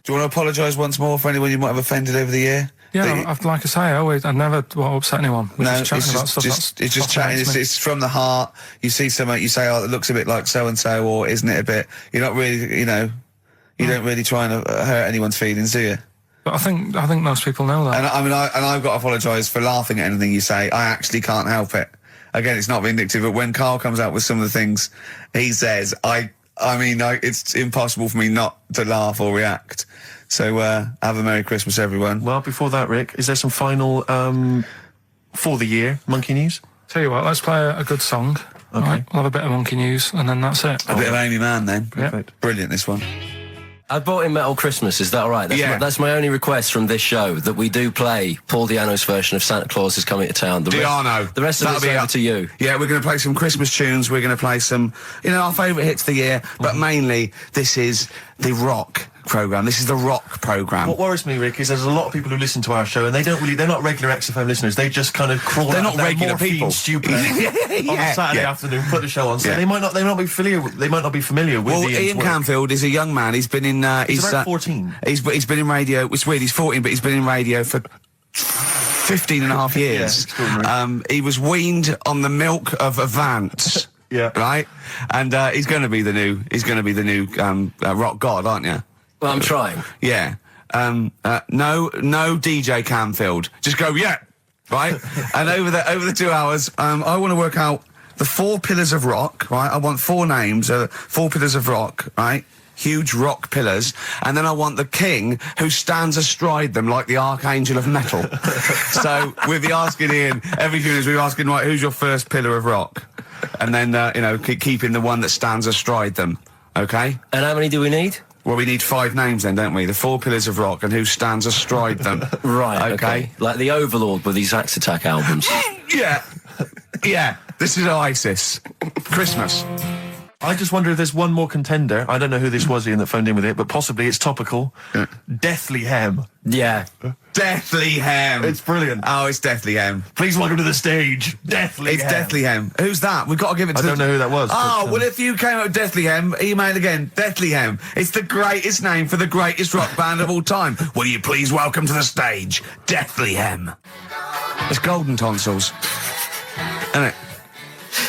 Do you want to apologise once more for anyone you might have offended over the year? Yeah, like I say, I never upset anyone. We're No, just chatting about stuff. It's just chatting. It's from the heart. You see something, you say, "Oh, it looks a bit like so and so," or "Isn't it a bit?" You're not really, you don't really try and hurt anyone's feelings, do you? But I think most people know that. And I've got to apologise for laughing at anything you say. I actually can't help it. Again, it's not vindictive, but when Carl comes out with some of the things he says, it's impossible for me not to laugh or react. So, have a Merry Christmas, everyone. Well, before that, Rick, is there some final, for the year, monkey news? Tell you what, let's play a good song. Okay. Right, we'll have a bit of monkey news, and then that's it. A bit of Amy Mann, then. Perfect. Brilliant, this one. I bought in Metal Christmas, is that all right? That's my only request from this show, that we do play Paul Di'Anno's version of Santa Claus is Coming to Town. The rest of it's over to you. Yeah, we're going to play some Christmas tunes, we're going to play some, our favourite hits of the year, but mainly, this is the rock programme. This is the rock programme. What worries me, Rick, is there's a lot of people who listen to our show and they're not regular XFM listeners. They just kind of crawl They're out not regular people. Stupid on a Saturday afternoon, put the show on. So they might not be familiar with Well, Ian work. Canfield is a young man. He's been in he's about 14. He's been in radio. It's weird, he's 14, but he's been in radio for 15 and a half years. He was weaned on the milk of Avant. Yeah. Right? And he's going to be the new rock god, aren't you? Well, I'm trying. Yeah. No DJ Canfield. Just go, yeah. Right? And over the 2 hours, I want to work out the 4 pillars of rock, right? I want 4 names, 4 pillars of rock, right? huge rock pillars, and then I want the king who stands astride them like the archangel of metal. So we'll be asking Ian, every few minutes we'll be asking, right, who's your first pillar of rock? And then, keeping the one that stands astride them, okay? And how many do we need? Well, we need 5 names then, don't we? The 4 pillars of rock and who stands astride them. Right, okay. Like the Overlord with these Axe Attack albums. Yeah. Yeah. This is ISIS. Christmas. I just wonder if there's one more contender. I don't know who this was, Ian, that phoned in with it, but possibly it's topical. Deathly Hem. Yeah. Deathly Hem. It's brilliant. Oh, it's Deathly Hem. Please welcome to the stage, Deathly Hem. It's Deathly Hem. Who's that? We've got to give it to I don't know who that was. Oh, but, well, if you came up with Deathly Hem, email again. Deathly Hem. It's the greatest name for the greatest rock band of all time. Will you please welcome to the stage, Deathly Hem. It's Golden Tonsils. Isn't it?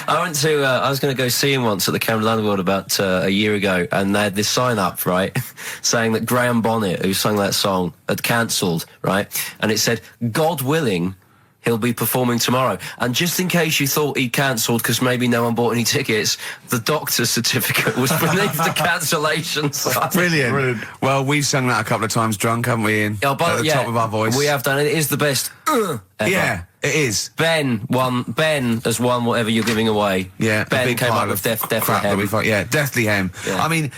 I was going to go see him once at the Camden Underworld about a year ago, and they had this sign up, right, saying that Graham Bonnet, who sung that song, had cancelled, right, and it said, God willing, he'll be performing tomorrow. And just in case you thought he'd cancelled because maybe no one bought any tickets, the doctor's certificate was beneath the cancellation sign. Brilliant. Well, we've sung that a couple of times drunk, haven't we, Ian? Oh, but, at the top of our voice. We have done it. It is the best ever. Yeah, it is. Ben has won whatever you're giving away. Yeah, Ben came up with Deathly Hem. Yeah, Deathly Hem. Yeah. I mean,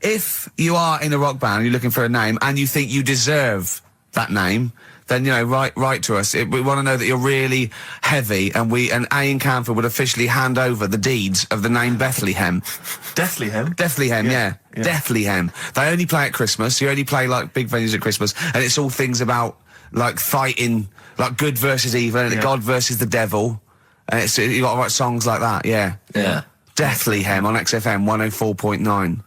if you are in a rock band, you're looking for a name, and you think you deserve that name, then, write to us. We want to know that you're really heavy, and Ian Camphor would officially hand over the deeds of the name Bethlehem. Deathly Hem? Deathly Hem, yeah. Deathly Hem. They only play at Christmas. You only play, like, big venues at Christmas, and it's all things about, like, fighting, like, good versus evil, and God versus the devil. And you got to write songs like that, yeah. Yeah. Deathly Hem on XFM 104.9.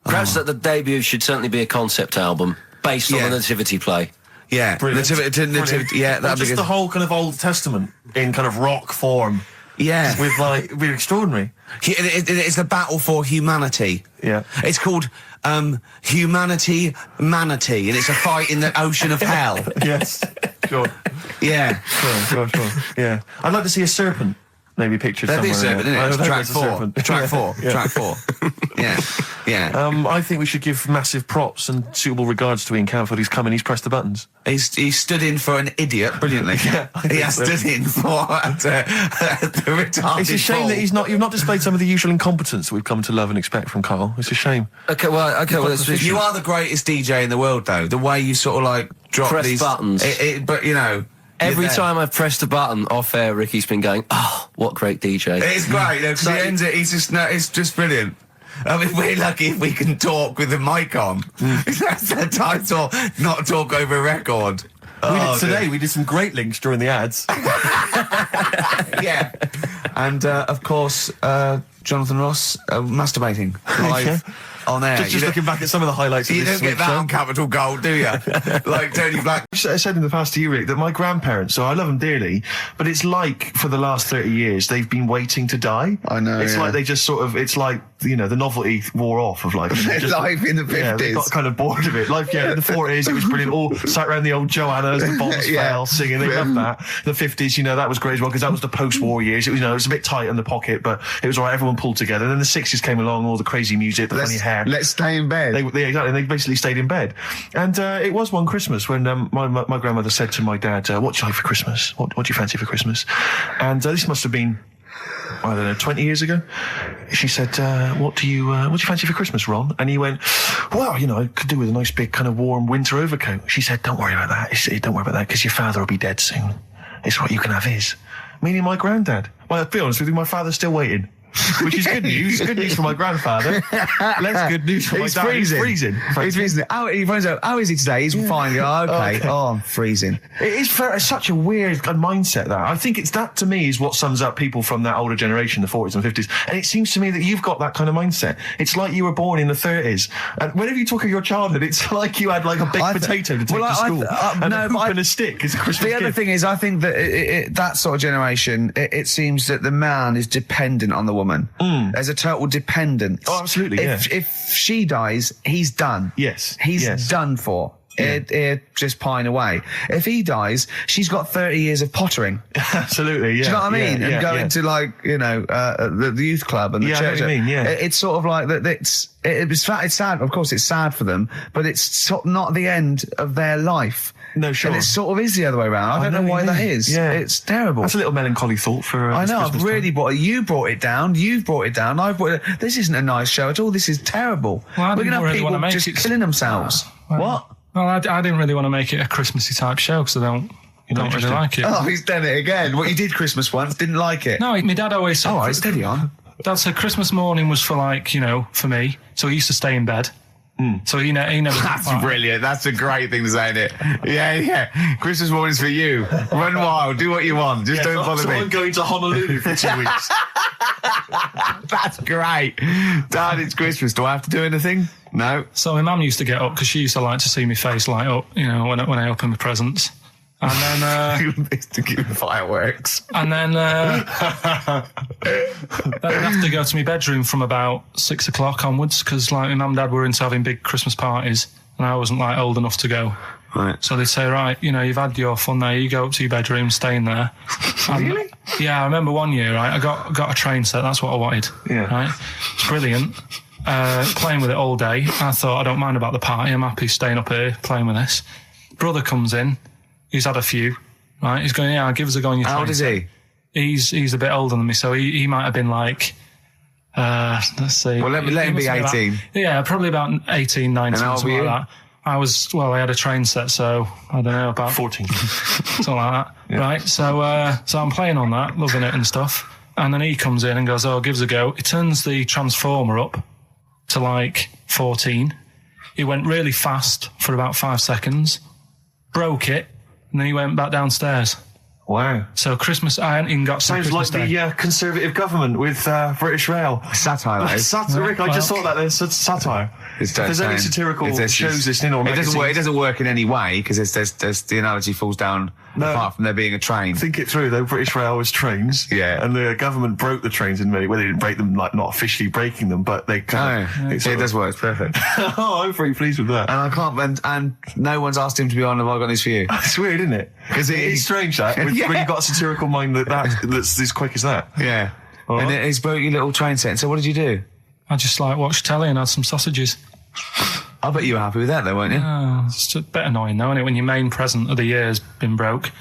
Perhaps that the debut should certainly be a concept album based on the Nativity play. Yeah, Nativity, yeah, that'd be just good. the whole kind of Old Testament in kind of rock form. Yeah, it'd be extraordinary. It's the battle for humanity. Yeah, it's called Humanity Manatee, and it's a fight in the ocean of hell. Yes, sure. Yeah, sure. Yeah, I'd like to see a serpent. Maybe pictured somewhere. That'd be a serpent, isn't it? Track 4. Track 4. Yeah. Track 4. Yeah. I think we should give massive props and suitable regards to Ian Camphor. He's come in, he's pressed the buttons. He stood in for an idiot brilliantly. He has stood in for the retarded. It's a shame that you've not displayed some of the usual incompetence that we've come to love and expect from Karl. It's a shame. Okay, well, you are the greatest DJ in the world, though. The way you sort of like drop press these buttons. But you know. Every time I've pressed a button off air, Ricky's been going, "Oh, what great DJ!" It's great because he ends it. It's just brilliant. I mean, we're lucky if we can talk with the mic on. That's the title. Not talk over a record. We did some great links during the ads. Yeah, and of course, Jonathan Ross masturbating live. On air. Just looking back at some of the highlights of this don't get that on Capital Gold, do you? Like Tony Black. I said in the past to you, Rick, that my grandparents, so I love them dearly, but it's like for the last 30 years they've been waiting to die. I know. It's like they just sort of, it's like, the novelty wore off of life. Life in the 50s. Yeah, they got kind of bored of it. Life, in the 40s, it was brilliant. All sat around the old Joannas, the bombs fell, singing. They loved that. The 50s, that was great as well, because that was the post-war years. It was, it was a bit tight in the pocket, but it was all right. Everyone pulled together. And then the 60s came along, all the crazy music, the funny hair. Let's stay in bed. Exactly. They basically stayed in bed. And it was one Christmas when my grandmother said to my dad, "What do you like for Christmas? What do you fancy for Christmas?" And this must have been, I don't know, 20 years ago. She said, what do you fancy for Christmas, Ron? And he went, "Well, I could do with a nice big kind of warm winter overcoat." She said, "Don't worry about that. Don't worry about that, because your father will be dead soon. It's what you can have his." Meaning my granddad. Well, I'll be honest with you, my father's still waiting. Which is good news. Good news for my grandfather. Less good news for my dad. He's freezing. He's freezing. He finds out, how is he today? He's fine. Oh, okay. Oh, I'm freezing. It is such a weird mindset, that. I think that, to me, is what sums up people from that older generation, the 40s and 50s. And it seems to me that you've got that kind of mindset. It's like you were born in the 30s. And whenever you talk of your childhood, it's like you had like a baked potato to take to school. And a hoop and a stick is a Christmas gift. The other thing is, I think that that sort of generation, it seems that the man is dependent on the woman. There's a total dependence. Oh, absolutely. If she dies, he's done. Yes. He's done for. He'd just pine away. If he dies, she's got 30 years of pottering. Absolutely, yeah. Do you know what I mean? Yeah, and going to, like, you know, the youth club and the Yeah, I church. know what you mean, yeah. It's sort of like that. It's sad. Of course, it's sad for them, but it's sort of not the end of their life. No, sure. And it sort of is the other way around. I don't know why that is. Yeah. It's terrible. That's a little melancholy thought for. I know. I've Christmas really time. you brought it down. You've brought it down. I've brought it. This isn't a nice show at all. This is terrible. Well, I We're didn't gonna have really people wanna make just it- killing themselves. What? Well, I didn't really want to make it a Christmassy type show because I don't really interested? like it. Oh, he's done it again. What, you did Christmas once, didn't like it? No, my dad always said. All right, steady on. Dad said Christmas morning was for, like, you know, for me. So he used to stay in bed. So he never. That's brilliant. That's a great thing to say, isn't it? Yeah. Christmas morning's for you. Run wild. Do what you want. Just don't bother so me. I'm going to Honolulu for 2 weeks. That's great. Dad, it's Christmas. Do I have to do anything? No. So my mum used to get up because she used to like to see my face light up, you know, when I open my presents. And then, to give fireworks. and then I'd have to go to my bedroom from about 6 o'clock onwards because, like, my mum and dad were into having big Christmas parties, and I wasn't, like, old enough to go. Right. So they'd say, right, you know, you've had your fun there. You go up to your bedroom, stay in there. Really? Yeah, I remember one year, right, I got a train set. That's what I wanted. Yeah. Right? It's brilliant. Playing with it all day. I thought, I don't mind about the party. I'm happy staying up here playing with this. Brother comes in. He's had a few. Right? He's going, yeah, give us a go on your How old train is set. he? He's a bit older than me, so he might have been like, let's see. Well, let him be must have 18. been yeah, probably about 18, 19, And how old something were like you? that. I had a train set, so I don't know, about 14. something like that. Right, so I'm playing on that, loving it and stuff. And then he comes in and goes, oh, gives a go. He turns the transformer up to like 14. He went really fast for about 5 seconds, broke it, and then he went back downstairs. Wow. So Christmas, I hadn't even got to Sounds Christmas like Day. the Conservative government with British Rail. Satire, that is. Satire, Rick, I just thought that there's satire. It's If there's any satirical shows listening or it doesn't work. It magazines, doesn't work in any way because there's the analogy falls down. No. Apart from there being a train. think it through though. British Rail was trains, Yeah. and the government broke the trains in many. Well, they didn't break them, like not officially breaking them, but they kind No, of. it does work. It's perfect. Oh, I'm very pleased with that. And I can't. And no one's asked him to be on. Have I got news for you? It's weird, isn't it? Because It's strange that when Yeah. you've got a satirical mind that's as quick as that. Yeah. All And right. he's broke your little train set. So what did you do? I just like watched telly and had some sausages. I bet you were happy with that, though, weren't you? Oh, it's a bit annoying though, isn't it, when your main present of the year has been broke.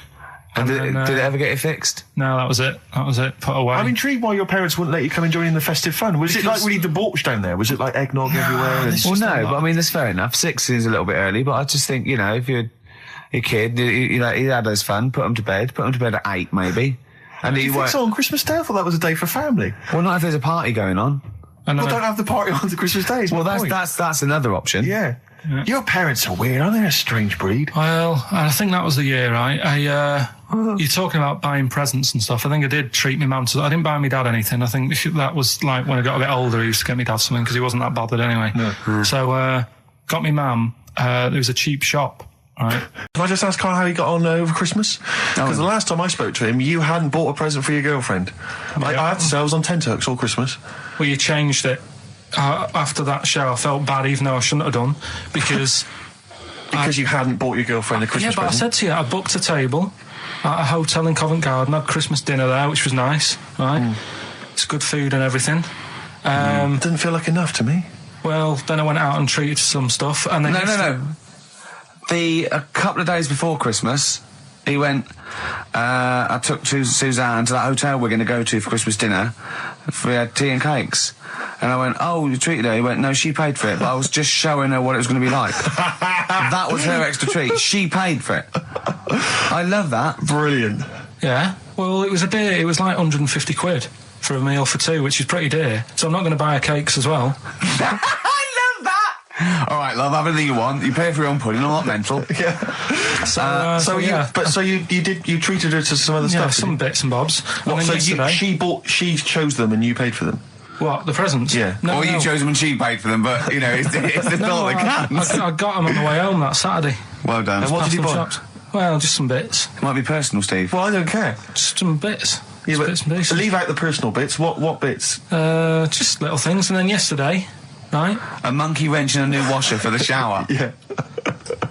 And then, did it ever get it fixed? No, that was it. Put away. I'm intrigued why your parents wouldn't let you come and join in the festive fun. Was it like really debauched down there? Was it like eggnog everywhere? And Well, no, but I mean, that's fair enough. 6 is a little bit early, but I just think, you know, if you're a kid, you know, he had his fun, put him to bed at 8, maybe. And do he you think won't. so on Christmas Day? I thought that was a day for family. Well, not if there's a party going on. and Well, then don't have the party on the Christmas Day. is Well, my point. that's another option. Yeah. Your parents are weird, aren't they? A strange breed. well, I think that was the year, right? You're talking about buying presents and stuff. I think I did treat my mum to. I didn't buy my dad anything. I think that was like when I got a bit older, he used to get me dad something because he wasn't that bothered anyway. So got me mum. There was a cheap shop, right? Can I just ask Carl how he got on over Christmas? Because the last time I spoke to him, you hadn't bought a present for your girlfriend. I have to say, I was on tenterhooks all Christmas. Well, you changed it. After that show, I felt bad, even though I shouldn't have done, because Because you hadn't bought your girlfriend a Christmas yeah, but I present. said to you, I booked a table at a hotel in Covent Garden, had Christmas dinner there, which was nice, right? It's good food and everything. Didn't feel like enough to me. Well, then I went out and treated some stuff, and then No. A couple of days before Christmas, he went. I took Suzanne to that hotel we're going to go to for Christmas dinner. We had tea and cakes, and I went, "Oh, you treated her?" He went, "No, she paid for it, but I was just showing her what it was going to be like." That was her extra treat. She paid for it. I love that. Brilliant. Yeah. Well, it was a dear. It was like 150 quid for a meal for two, which is pretty dear. So I'm not going to buy her cakes as well. I love that. All right, love, have anything you want. You pay for your own pudding. I'm not mental. So yeah. You treated her to some other Yeah, stuff. some bits and bobs. And then So yesterday, she chose them and you paid for them. what, the presents? Yeah. No, Or no. you chose them and she paid for them, but you know it's the No, thought that counts. I got them on the way home that Saturday. Well done. And what Past did you some buy? shops. Well, just some bits. It might be personal, Steve. Well, I don't care. Just some bits. Yeah, Just but bits and pieces. leave out the personal bits. What bits? Just little things. And then yesterday, right? A monkey wrench and a new washer for the shower. Yeah.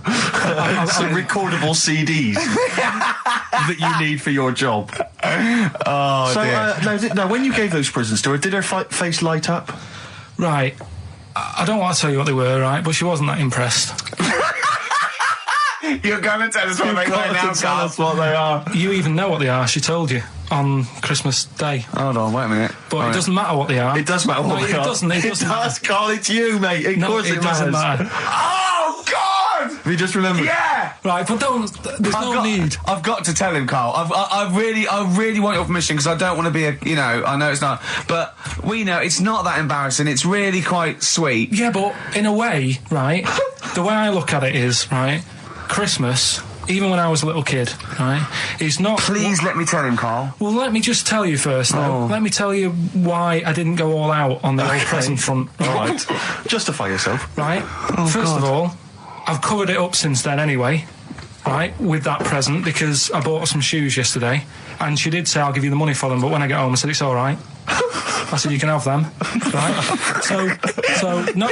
Some recordable CDs that you need for your job. Oh, So, dear. now, when you gave those presents to her, did her face light up? Right. I don't want to tell you what they were, right? But she wasn't that impressed. You're going to tell us what they were now, Tell Carl. us what they are. You even know what they are. She told you on Christmas Day. Hold on, wait a minute. But it doesn't matter what they are. It does matter what No, they are. it doesn't. It doesn't does, Carl. It's you, mate. Of No, course it doesn't matters. matter. Oh, God! Have you just remembered? Yeah! Right, but there's no need. I've got to tell him, Carl. I really want your permission because I don't want to be I know it's not, but we know it's not that embarrassing. It's really quite sweet. Yeah, but in a way, right, the way I look at it is, right, Christmas, even when I was a little kid, right, is not... Please let me tell him, Carl. Well, let me just tell you first, though. Oh. Let me tell you why I didn't go all out on the old present front. All right. Justify yourself. Right? First of all, I've covered it up since then anyway, right, with that present, because I bought her some shoes yesterday, and she did say, I'll give you the money for them, but when I get home, I said, it's all right. I said, you can have them, right? So not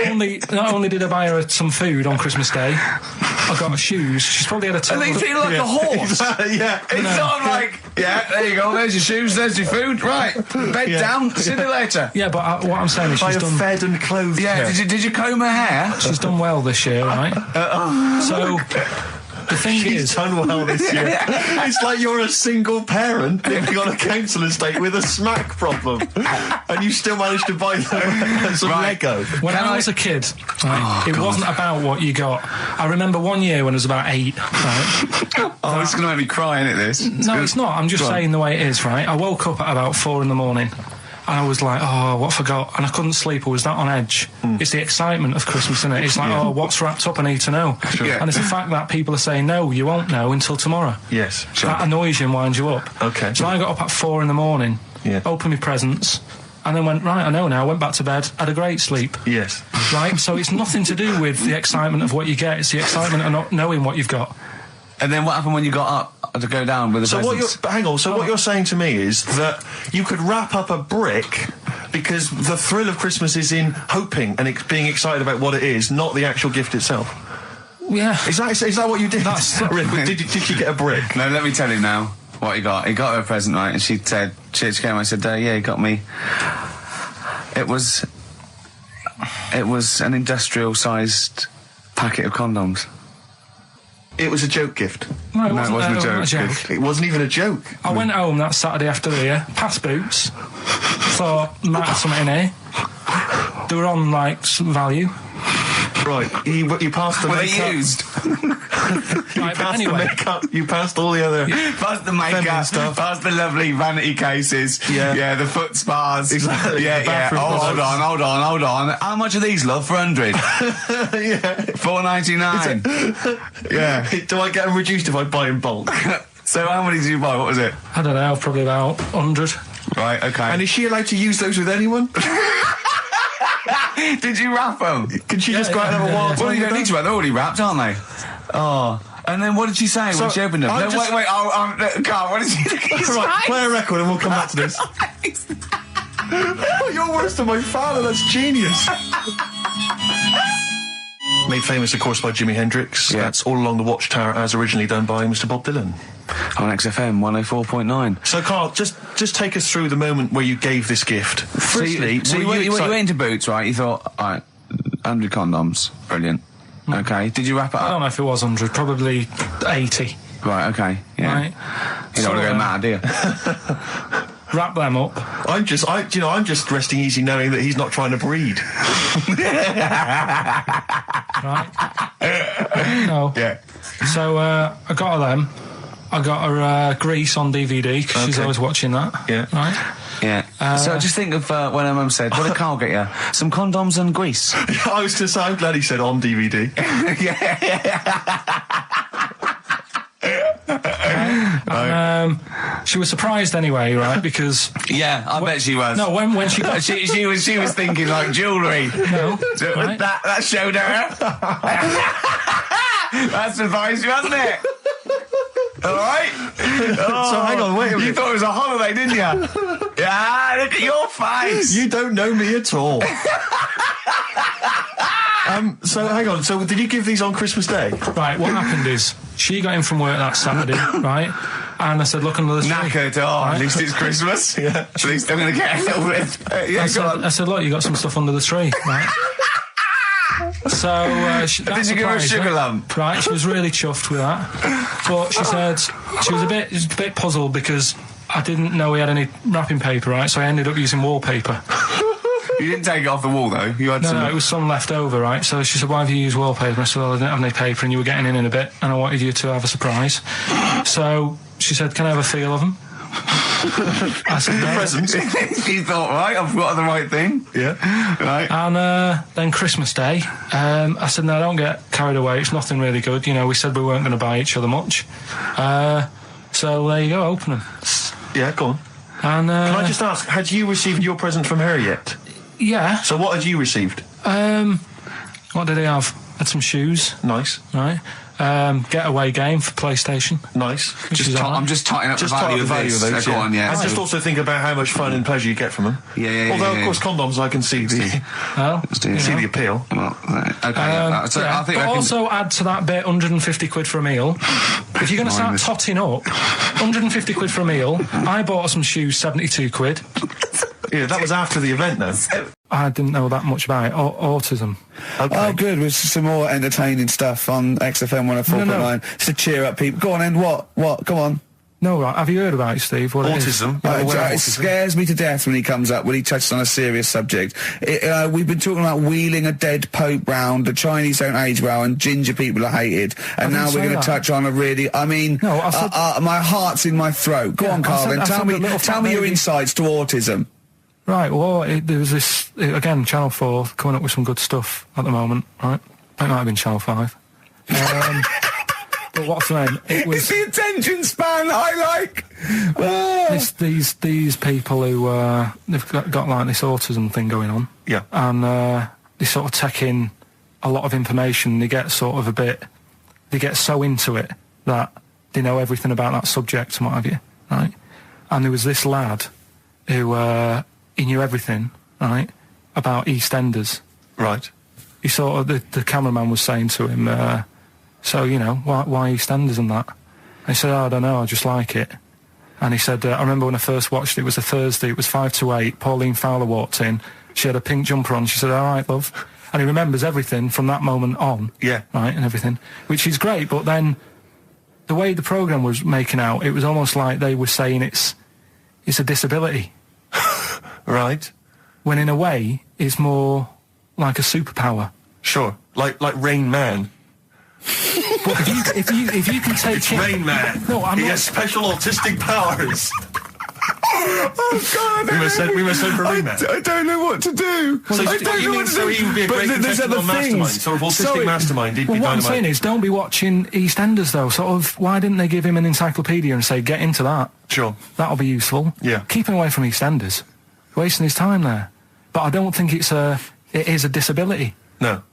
only did I buy her some food on Christmas Day, I got her shoes. She's probably had a And they feel like a horse. Yeah. It's sort of like, yeah, there you go, there's your shoes, there's your food, right, bed down, see you later. Yeah, but what I'm saying is I she's have done... fed and clothed Yeah, her. did you comb her hair? She's done well this year, right? So the thing She's is, done well this year. It's like you're a single parent living on a council estate with a smack problem, and you still managed to buy them some Right. Lego. when Can I I- was a kid, right, it wasn't about what you got. I remember one year when I was about 8, right? Oh, this is going to make me cry, isn't it, this? No, it's not. I'm just saying the way it is, right? I woke up at about 4 in the morning. And I was like, oh, what have I got? And I couldn't sleep. I was that on edge. It's the excitement of Christmas, isn't it? It's like, oh, what's wrapped up? I need to know. Yeah. And it's the fact that people are saying, no, you won't know until tomorrow. Yes. That annoys you and winds you up. Okay. So I got up at 4 in the morning, Yeah. opened my presents, and then went, right, I know now, went back to bed, had a great sleep. Yes. Right? So it's nothing to do with the excitement of what you get. It's the excitement of not knowing what you've got. And then what happened when you got up to go down with the So presents? hang on. So what you're saying to me is that you could wrap up a brick because the thrill of Christmas is in hoping and being excited about what it is, not the actual gift itself. Yeah. Is that what you did? That's- did you get a brick? No, let me tell him now what he got. He got her a present, right? And she said, she came and said, yeah, he got me. It was an industrial-sized packet of condoms. It was a joke gift. No, it No, wasn't, it wasn't a a joke. joke. It wasn't even a joke. I went home that Saturday after the year, past Boots, thought, might have something in here. They were on, like, some value. Right. You passed the Were they makeup. used? Right, but Passed the anyway, makeup. You passed all the other. Past the Feminine makeup, stuff. past the lovely vanity cases, Yeah. the foot spas, Exactly, yeah, the yeah. bathroom Oh, hold products. on. How much are these, love? For 100, Yeah. $4.99. Yeah. Do I get them reduced if I buy in bulk? So how many did you buy? What was it? I don't know, probably about 100. Right. Okay. And is she allowed to use those with anyone? Did you wrap them? Can she just go out and have a wild time? Well, you don't with need to wrap. They're already wrapped, aren't they? Oh. And then what did she say So, when she opened them? I'm No, just- wait. Carl, what did she say? Right, play a record and we'll come back to this. Oh, you're worse than my father, that's genius. Made famous, of course, by Jimi Hendrix. Yeah. That's All Along the Watchtower, as originally done by Mr. Bob Dylan. On XFM 104.9. So, Carl, just take us through the moment where you gave this gift. Firstly, So you were went excited- into Boots, right? You thought, all right, 100 condoms, brilliant. Okay, did you wrap it I don't up? know if it was 100, probably 80. Right, okay, yeah. Right. You don't want to So, go mad, do you? Wrap them up. I'm just resting easy knowing that he's not trying to breed. Right? No. Yeah. So I got her them. I got her Grease on DVD because she's Okay. always watching that. Yeah. Right? Yeah. So just think of when her mum said, what did Carl get you? Some condoms and grease. I was going to say, I'm glad he said on DVD. She was surprised anyway, right? Because Yeah, I bet she was. no, when she got she was thinking like jewellery. no, So right? that showed her. That surprised you, hasn't it? All right. So hang on, wait a minute. You thought it was a holiday, didn't you? Yeah, look at your face. You don't know me at all. So hang on. So did you give these on Christmas Day? Right, what happened is, she got in from work that Saturday, right? And I said, look under the tree. Knackered. Oh, Right? at least it's Christmas. Yeah. At least I'm going to get a little bit. Yeah, go on. I said, look, you got some stuff under the tree, right? So, Did you give her a sugar lump? Right, she was really chuffed with that. But she said she was a bit puzzled because I didn't know we had any wrapping paper, right? So I ended up using wallpaper. You didn't take it off the wall, though. You had some. No, it was some left over, right? So she said, why have you used wallpaper? I said, well, I didn't have any paper and you were getting in a bit and I wanted you to have a surprise. So she said, can I have a feel of them? I said, no. Presents. You thought, right, I've got the right thing. Yeah. Right. And then Christmas Day, I said, no, don't get carried away. It's nothing really good. You know, we said we weren't going to buy each other much. So there you go, open them. Yeah, go on. And Can I just ask, had you received your present from her yet? yeah. So what had you received? What did he have? Had some shoes, Nice. right? Getaway game for PlayStation. Nice. Which is all right. I'm just totting up Just the talk value the value of this. those. Go on, yeah. And So- just also think about how much fun and pleasure you get from them. Yeah. Although, of course, condoms, I can see the Well, do it. see you know. the appeal. Well, okay. Yeah, so yeah, I think but I can. also add to that bit 150 quid for a meal. If you're going to start Minus. totting up, 150 quid for a meal. I bought some shoes, 72 quid. Yeah, that was after the event, though. I didn't know that much about it. Autism. Okay. Oh, good. With some more entertaining stuff on XFM 104.9 No. just to cheer up people. Go on, then. What? Come on. No, right. Have you heard about it, Steve? What it is? Autism. You're aware of It autism? scares me to death when he comes up, when he touches on a serious subject. We've been talking about wheeling a dead pope round, the Chinese don't age well, and ginger people are hated. And now didn't we're say going to that. touch on a really, I mean, No, I said- my heart's in my throat. Go Yeah, on, I Carl, said- then I tell said me, the little tell me your baby- insights to autism. Right, well, there was this, again, Channel 4 coming up with some good stuff at the moment, right? It might have been Channel 5. But what's the name? It It's was the attention span I like. Ah. these people who, they've got like this autism thing going on. Yeah. And they sort of take in a lot of information. They get sort of they get so into it that they know everything about that subject and what have you, right? And there was this lad who, he knew everything, right, about EastEnders. Right. He sort of, the cameraman was saying to him, so, you know, why EastEnders and that? And he said, oh, I don't know, I just like it. And he said, I remember when I first watched it was a Thursday, it was 5 to 8, Pauline Fowler walked in, she had a pink jumper on, she said, all right, love. And he remembers everything from that moment on. Yeah. Right, and everything, which is great, but then the way the programme was making out, it was almost like they were saying it's a disability. Right. When in a way, it's more like a superpower. Sure. Like Rain Man. But if you can take It's it, Rain Man. No, I'm he not- has special autistic powers. Oh, God, we must send for Rain Man. I don't know what to do. So I what don't you know mean, what to so do. he would be a But great there's contestant other on Mastermind, things. sort of autistic Sorry. Mastermind, he'd well, be what I'm dynamite. saying is, don't be watching EastEnders though. Sort of, why didn't they give him an encyclopedia and say, get into that? Sure. That'll be useful. Yeah. Keep him away from EastEnders. Wasting his time there. But I don't think it is a disability. No.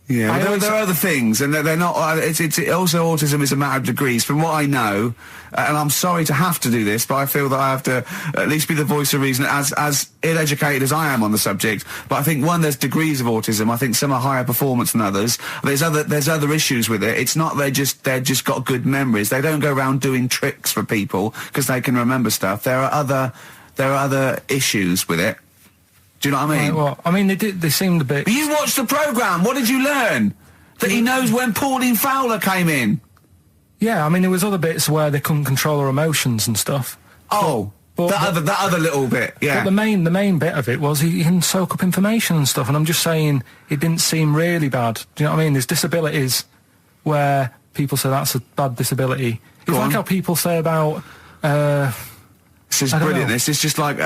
Yeah, I but always- there are other things, and they're not. It's also autism is a matter of degrees. From what I know, and I'm sorry to have to do this, but I feel that I have to at least be the voice of reason, as ill-educated as I am on the subject. But I think there's degrees of autism. I think some are higher performance than others. There's other issues with it. It's not they're just got good memories. They don't go around doing tricks for people because they can remember stuff. There are other issues with it. Do you know what I mean? Right, well, I mean, they seemed a bit... But you watched the programme. What did you learn? That he knows when Pauline Fowler came in. Yeah, I mean, there was other bits where they couldn't control their emotions and stuff. Oh, that other little bit, yeah. But the main bit of it was he can soak up information and stuff, and I'm just saying it didn't seem really bad. Do you know what I mean? There's disabilities where people say that's a bad disability. It's like how people say about... This is I don't brilliant. know. This is just like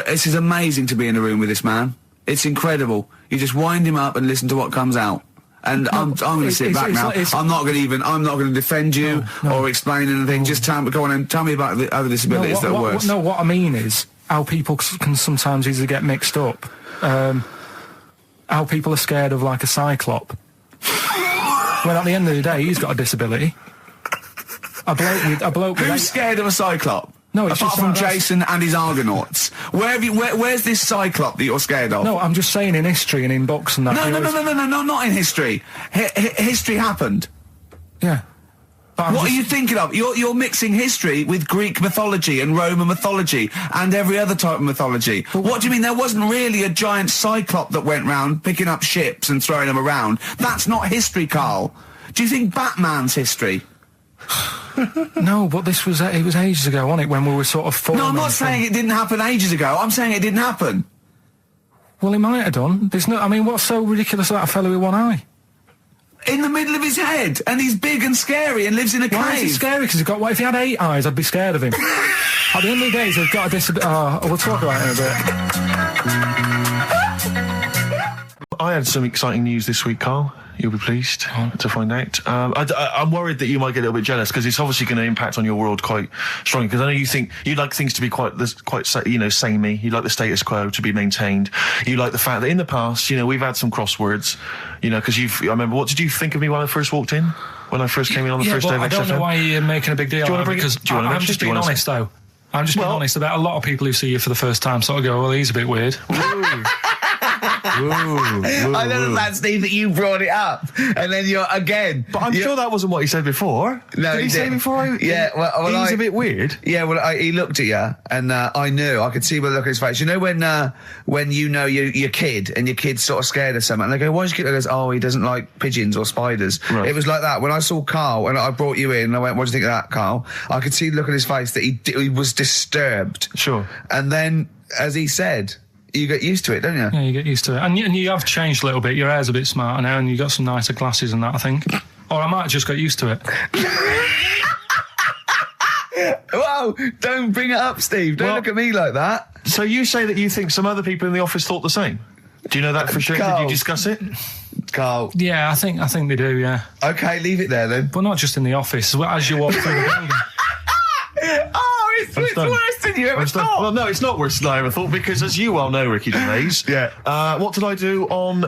this is amazing to be in a room with this man. It's incredible. You just wind him up and listen to what comes out. And I'm going to sit back now. I'm not going to defend you or explain anything. Just go on and tell me about the other disabilities that are worse. No, what I mean is how people can sometimes easily get mixed up. How people are scared of like a cyclop. When at the end of the day, he's got a disability. A bloke with Who's scared of a cyclop? No, it's apart just from like that's- Jason and his Argonauts. Where's this cyclop that you're scared of? No, I'm just saying in history and in books and that. No, not in history. History happened. Yeah. What are you thinking of? You're mixing history with Greek mythology and Roman mythology and every other type of mythology. What do you mean there wasn't really a giant cyclop that went round picking up ships and throwing them around? That's not history, Carl. Do you think Batman's history? No, but it was ages ago, wasn't it, when we were sort of forming. No, I'm not saying it didn't happen ages ago. I'm saying it didn't happen. Well, it might have done. What's so ridiculous about a fellow with one eye? In the middle of his head, and he's big and scary and lives in a cave. Why is he scary? Because what if he had 8 eyes? I'd be scared of him. At the end of the day, he's got a disability. We'll talk about it in a bit. I had some exciting news this week, Carl. You'll be pleased to find out. I'm worried that you might get a little bit jealous because it's obviously going to impact on your world quite strongly. Because I know you think you like things to be quite samey. You like the status quo to be maintained. You like the fact that in the past, we've had some crosswords. Because I remember. What did you think of me when I first walked in? When I first came in on the first day of XFM? I don't know why you're making a big deal. Do you want to bring it? I'm just being honest, though. I'm just being honest about a lot of people who see you for the first time sort of go, well, he's a bit weird. I know that, Steve, that you brought it up, and then you're again. But I'm sure that wasn't what he said before. No, did he say before? He's a bit weird. Yeah, he looked at you, and I knew. I could see by the look on his face. You know when your kid and your kid's sort of scared of something, and they go, "Why's your kid?" He goes, "Oh, he doesn't like pigeons or spiders." Right. It was like that when I saw Carl, and I brought you in, and I went, "What do you think of that, Carl?" I could see the look on his face that he was disturbed. Sure. And then, as he said, you get used to it, don't you? Yeah, you get used to it. And you have changed a little bit. Your hair's a bit smarter now, and you got some nicer glasses and that, I think. Or I might have just got used to it. Whoa, don't bring it up, Steve. Don't look at me like that. So you say that you think some other people in the office thought the same? Do you know that for sure? Carl. Did you discuss it? Carl. Yeah, I think they do, yeah. Okay, leave it there then. But not just in the office, as you walk through the building. Oh, it's worse than you ever thought. Well, no, it's not worse than I ever thought, because as you well know, Ricky Gervais, what did I do on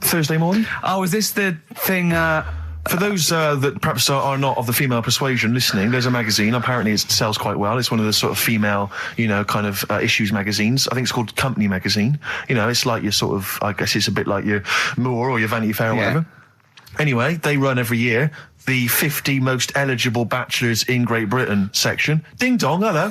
Thursday morning? Oh, is this the thing... For those that perhaps are not of the female persuasion listening, there's a magazine. Apparently it sells quite well. It's one of the sort of female, kind of issues magazines. I think it's called Company Magazine. It's like your sort of, I guess it's a bit like your Moore or your Vanity Fair or whatever. Anyway, they run every year the 50 most eligible bachelors in Great Britain section. Ding dong, hello.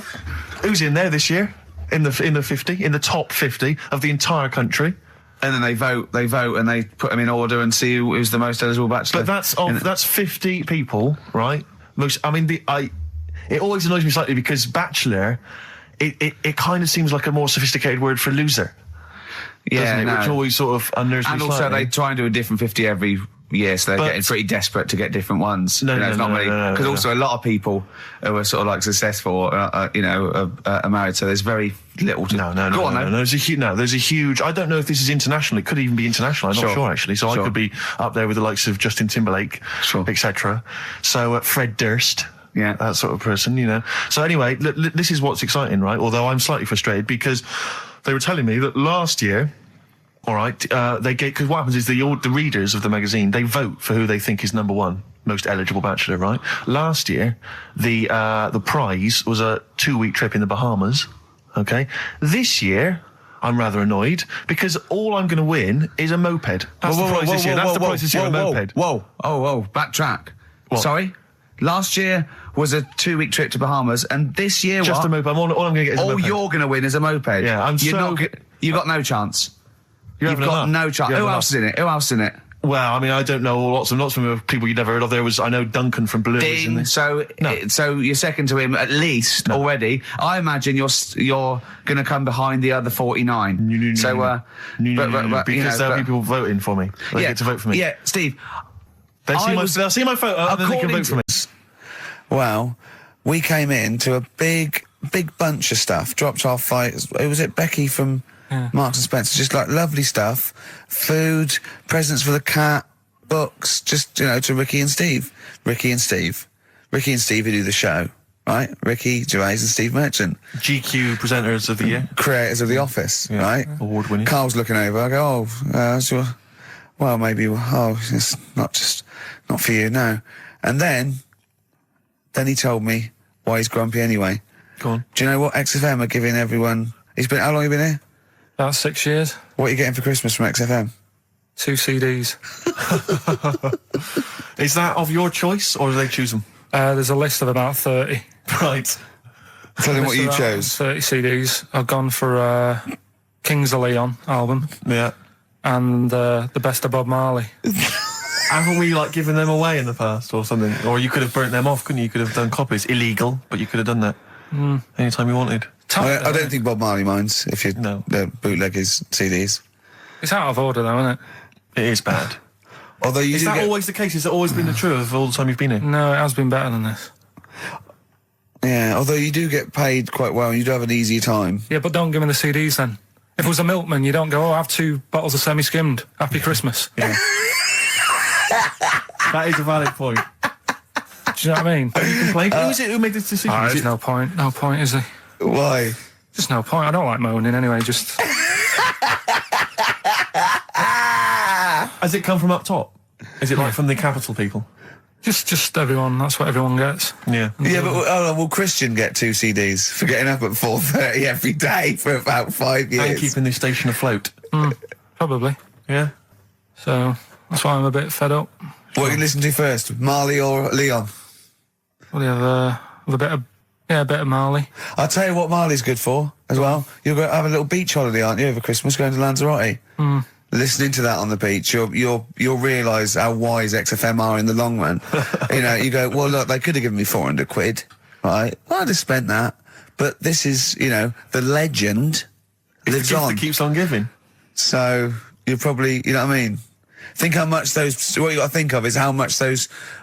Who's in there this year? In the 50, in the top 50 of the entire country. And then they vote, and they put them in order and see who's the most eligible bachelor. But that's 50 people, right? It always annoys me slightly because bachelor, it kind of seems like a more sophisticated word for loser. Yeah, doesn't it? Which always sort of unnerves me slightly. And also they try and do a different 50 every year, so they're getting pretty desperate to get different ones. Because also a lot of people who are sort of like successful, are married, so there's very little to... No, there's a huge... I don't know if this is international. It could even be international. I'm not sure, actually. So I could be up there with the likes of Justin Timberlake, etc. So Fred Durst... Yeah, that sort of person, So anyway, this is what's exciting, right? Although I'm slightly frustrated because they were telling me that last year... All right, because what happens is the readers of the magazine, they vote for who they think is number one most eligible bachelor, right? Last year, the prize was a 2-week trip in the Bahamas. Okay, this year I'm rather annoyed because all I'm going to win is a moped. That's the prize this year. That's the prize this year, a moped. Whoa, backtrack. What? Sorry. Last year was a 2-week trip to Bahamas, and this year just a moped. All I'm going to get is a moped. All you're going to win is a moped. Yeah, you got no chance. You've got no chance. Who else is in it? Well, I mean, I don't know lots of people you'd never heard of. I know Duncan from Blue. Ding. So you're second to him at least already. I imagine you're going to come behind the other 49. Because there'll be people voting for me. They get to vote for me. Yeah, Steve. They'll see my photo and then they can vote for me. Well, we came in to a big bunch of stuff. Dropped off was it Becky from Marks and Spencer? Just like lovely stuff, food, presents for the cat, books. Just to Ricky and Steve who do the show, right? Ricky Gervais and Steve Merchant, GQ presenters of the year, creators of The Office, right? Award winning. Carl's looking over. I go, well, maybe. It's not for you, no. And then he told me why he's grumpy anyway. Go on. Do you know what XFM are giving everyone? How long have you been here? About 6 years. What are you getting for Christmas from XFM? 2 CDs. Is that of your choice, or do they choose them? There's a list of about 30. Right. Tell them what you List of about chose. 30 CDs. I've gone for Kings of Leon album Yeah. and the best of Bob Marley. Haven't we, like, given them away in the past or something? Or you could have burnt them off, couldn't you? You could have done copies. Illegal, but you could have done that anytime you wanted. I don't think Bob Marley minds if you No. bootleg his CDs. It's out of order, though, isn't it? It is bad. Although you Is do that get- always the case? Has it always been the truth of all the time you've been here? No, it has been better than this. Yeah, although you do get paid quite well and you do have an easier time. Yeah, but don't give me the CDs then. If it was a milkman, you don't go, oh, I have 2 bottles of semi-skimmed. Happy Christmas. Yeah. That is a valid point. Do you know what I mean? You complained. Who is it who made this decision? Oh, Is there's it- no point. No point, is there? Why? Just no point. I don't like moaning anyway, just... Has it come from up top? Is it like from the capital people? Just everyone. That's what everyone gets. Yeah. Yeah, but will Christian get 2 CDs for getting up at 4:30 every day for about 5 years? And keeping this station afloat. Probably. Yeah. So that's why I'm a bit fed up. What you listen to first, Marley or Leon? Well, you have a bit of Marley. I'll tell you what Marley's good for as well. You're going to have a little beach holiday, aren't you, over Christmas, going to Lanzarote? Listening to that on the beach, you'll realise how wise XFM are in the long run. You know, you go, well, look, they could have given me 400 quid, right? Well, I'd have spent that. But this is, you know, the legend lives Gift on. that keeps on giving. So you're probably, you know what I mean? Think how much what you got to think of is how much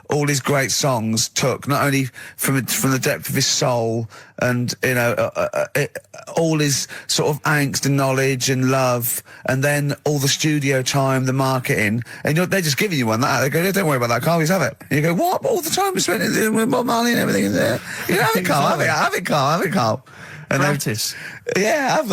all his great songs took, not only from the depth of his soul and, you know, all his sort of angst and knowledge and love, and then all the studio time, the marketing, and they're just giving you one like that. They go, don't worry about that, Carl, just have it. And you go, what? But all the time we spent it with Bob Marley and everything is there. You know, have it, Carl, have it, Carl. And Gratis. yeah, have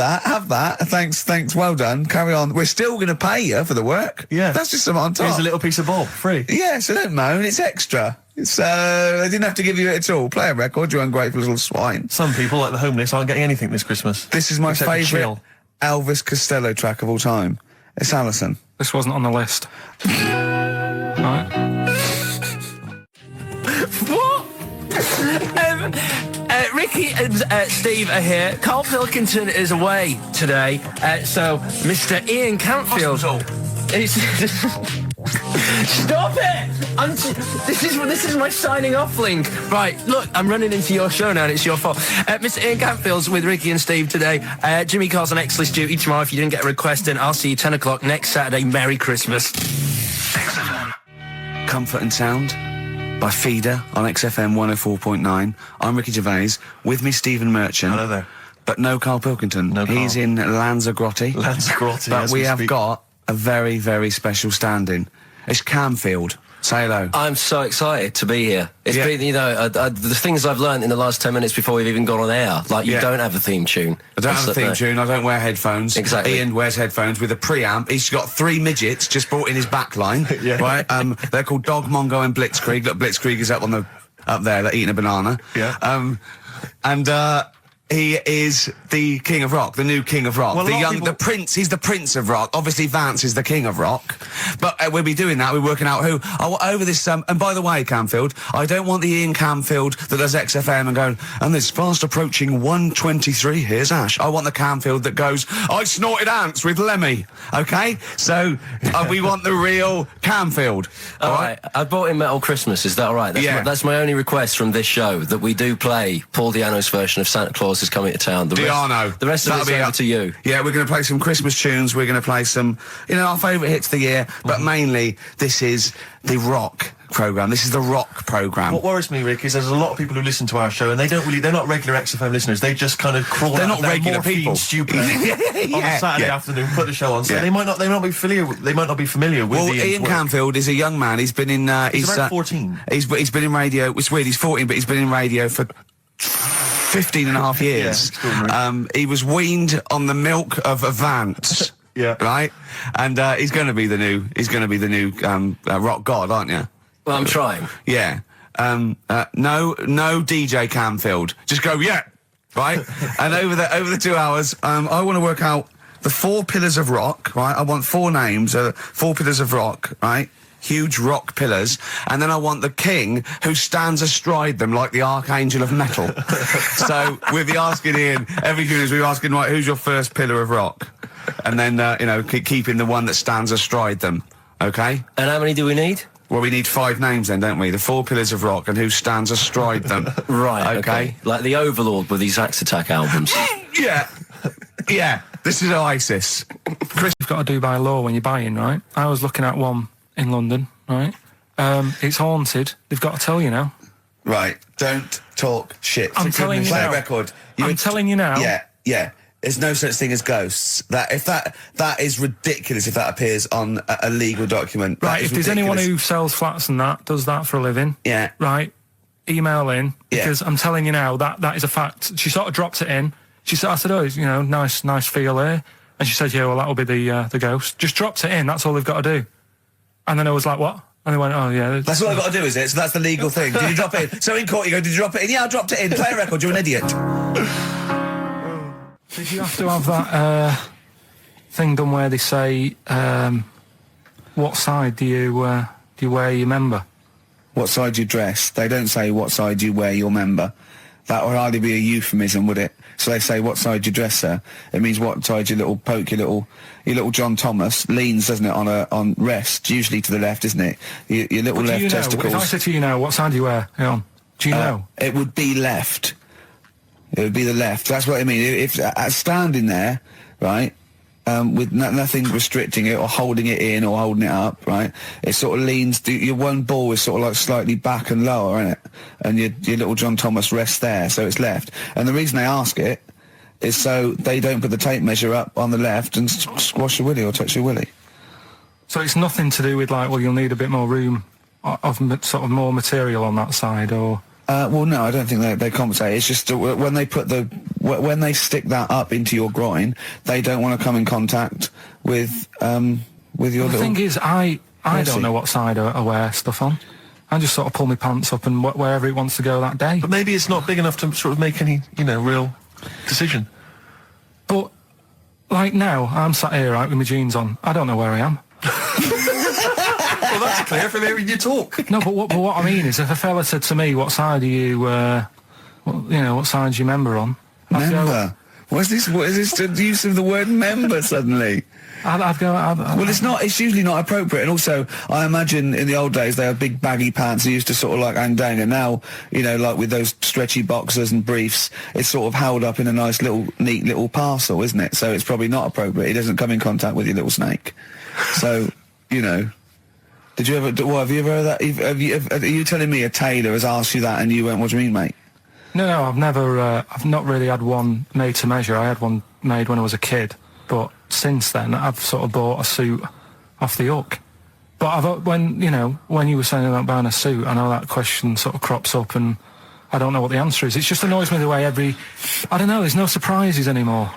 that. Thanks, well done. Carry on. We're still going to pay you for the work. Yeah. That's just something on top. Here's a little piece of Bob, free. Yeah, so don't moan, it's extra. So they didn't have to give you it at all. Play a record, you ungrateful little swine. Some people, like the homeless, aren't getting anything this Christmas. This is my Except to favourite chill. Elvis Costello track of all time. It's Alison. This wasn't on the list. Right. What? Ricky and Steve are here. Karl Pilkington is away today, so Mr. Ian Campfield. Stop it! This is my signing off link. Right, look, I'm running into your show now and it's your fault. Mr. Ian Campfield's with Ricky and Steve today. Jimmy Carr's on X-List duty tomorrow. If you didn't get a request in, I'll see you 10 o'clock next Saturday. Merry Christmas. XFM. Comfort and Sound by Feeder on XFM 104.9. I'm Ricky Gervais. With me, Stephen Merchant. Hello there. But no Karl Pilkington. No Karl. He's in Lanzarote. Lanzarote, But as we we have speak. got a very, very special stand-in. It's Camfield. Say hello. I'm so excited to be here. It's Yeah. been, you know, the things I've learned in the last 10 minutes before we've even gone on air. Like, you Yeah. don't have a theme tune. I don't have a That's theme the- tune, I don't wear headphones. Exactly. Ian wears headphones with a preamp. He's got 3 midgets just brought in his backline. Yeah. Right? They're called Dog, Mongo and Blitzkrieg. Look, Blitzkrieg is up there, they're eating a banana. Yeah. He is the king of rock, the new king of rock. Well, a lot of The prince, he's the prince of rock. Obviously, Vance is the king of rock. But we'll be doing that, we're working out who. Over this, and by the way, Camfield, I don't want the Ian Camfield that does XFM and going, and this fast approaching 123, here's Ash. I want the Camfield that goes, I snorted ants with Lemmy. Okay? So, we want the real Camfield. All right. I bought in Metal Christmas. Is that all right? Yeah. That's my only request from this show, that we do play Paul Di'Anno's version of Santa Claus is Coming to Town. The rest of That'll it's be over up to you. Yeah, we're going to play some Christmas tunes. We're going to play some, our favourite hits of the year. But mainly, this is the rock programme. This is the rock programme. What worries me, Rick, is there's a lot of people who listen to our show and they're not regular XFM listeners. They just kind of crawl They're out not of their regular morphine people. stupid on a Saturday afternoon, put the show on. So Yeah. they might not be familiar with Well, the Ian Camfield is a young man. He's been in... He's around 14. He's been in radio... It's weird, he's 14, but he's been in radio for 15 and a half years. Yeah, extraordinary. He was weaned on the milk of a Vance. Yeah. Right? And he's going to be the new rock god, aren't you? Well, I'm trying. Yeah. No DJ Camfield. Just go, yeah. right? And over the 2 hours, I want to work out the 4 pillars of rock, right? I want 4 names, 4 pillars of rock, right? Huge rock pillars. And then I want the king who stands astride them like the archangel of metal. So we'll be asking Ian, every few minutes we're asking, right, who's your first pillar of rock? And then, keeping the one that stands astride them, okay? And how many do we need? Well, we need 5 names then, don't we? The 4 pillars of rock and who stands astride them. Right, okay. Like the Overlord with his Axe Attack albums. Yeah. This is Oasis. Chris, you've got to do by law when you're buying, right? I was looking at one in London, right? It's haunted. They've got to tell you now. Right. Don't talk shit. I'm telling you now. Play a record. I'm telling you now. Yeah. There's no such thing as ghosts. That is ridiculous if that appears on a legal document. Right, if there's anyone who sells flats and that, does that for a living. Yeah. Right, email in, because I'm telling you now, that is a fact. She sort of dropped it in. I said, oh, nice feel here. And she said, yeah, well, that'll be the ghost. Just dropped it in, that's all they've got to do. And then I was like, what? And they went, oh, yeah. That's all I've got to do, is it? So that's the legal thing. Did you drop it in? So in court you go, did you drop it in? Yeah, I dropped it in. Play a record, you're an idiot. Did you have to have that thing done where they say, what side do you wear your member? What side you dress? They don't say what side you wear your member. That would hardly be a euphemism, would it? So they say what side you dress, sir. It means what side your little John Thomas leans, doesn't it, on rest, usually to the left, isn't it? Your little left testicles. If I said to you now, what side do you wear? Hang on. Do you know? It would be left. It would be the left. That's what I mean. If standing there, right, with nothing restricting it or holding it in or holding it up, right, it sort of leans. Your one ball is sort of like slightly back and lower, isn't it? And your little John Thomas rests there, so it's left. And the reason they ask it is so they don't put the tape measure up on the left and squash your willy or touch your willy. So it's nothing to do with like, well, you'll need a bit more room of sort of more material on that side, or. Well, no, I don't think they compensate. It's just when they when they stick that up into your groin, they don't want to come in contact with your little. The thing is, I don't know what side I wear stuff on. I just sort of pull my pants up and wherever it wants to go that day. But maybe it's not big enough to sort of make any, real decision. But like now, I'm sat here right with my jeans on. I don't know where I am. Well, that's clear from hearing you talk. No, but what I mean is, if a fella said to me, "What side are you? What side's your member on?" Member. What is this? The use of the word member suddenly? I'd go. Well, it's not. It's usually not appropriate. And also, I imagine in the old days they had big baggy pants. They used to sort of like hang down. And now, like with those stretchy boxers and briefs, it's sort of held up in a nice neat little parcel, isn't it? So it's probably not appropriate. It doesn't come in contact with your little snake. So, Did you ever? What have you ever heard that? Are you telling me a tailor has asked you that and you went, "What do you mean, mate?" No, I've never. I've not really had one made to measure. I had one made when I was a kid, but since then I've sort of bought a suit off the hook. But when you were saying about buying a suit, I know that question sort of crops up, and I don't know what the answer is. It just annoys me the way I don't know. There's no surprises anymore.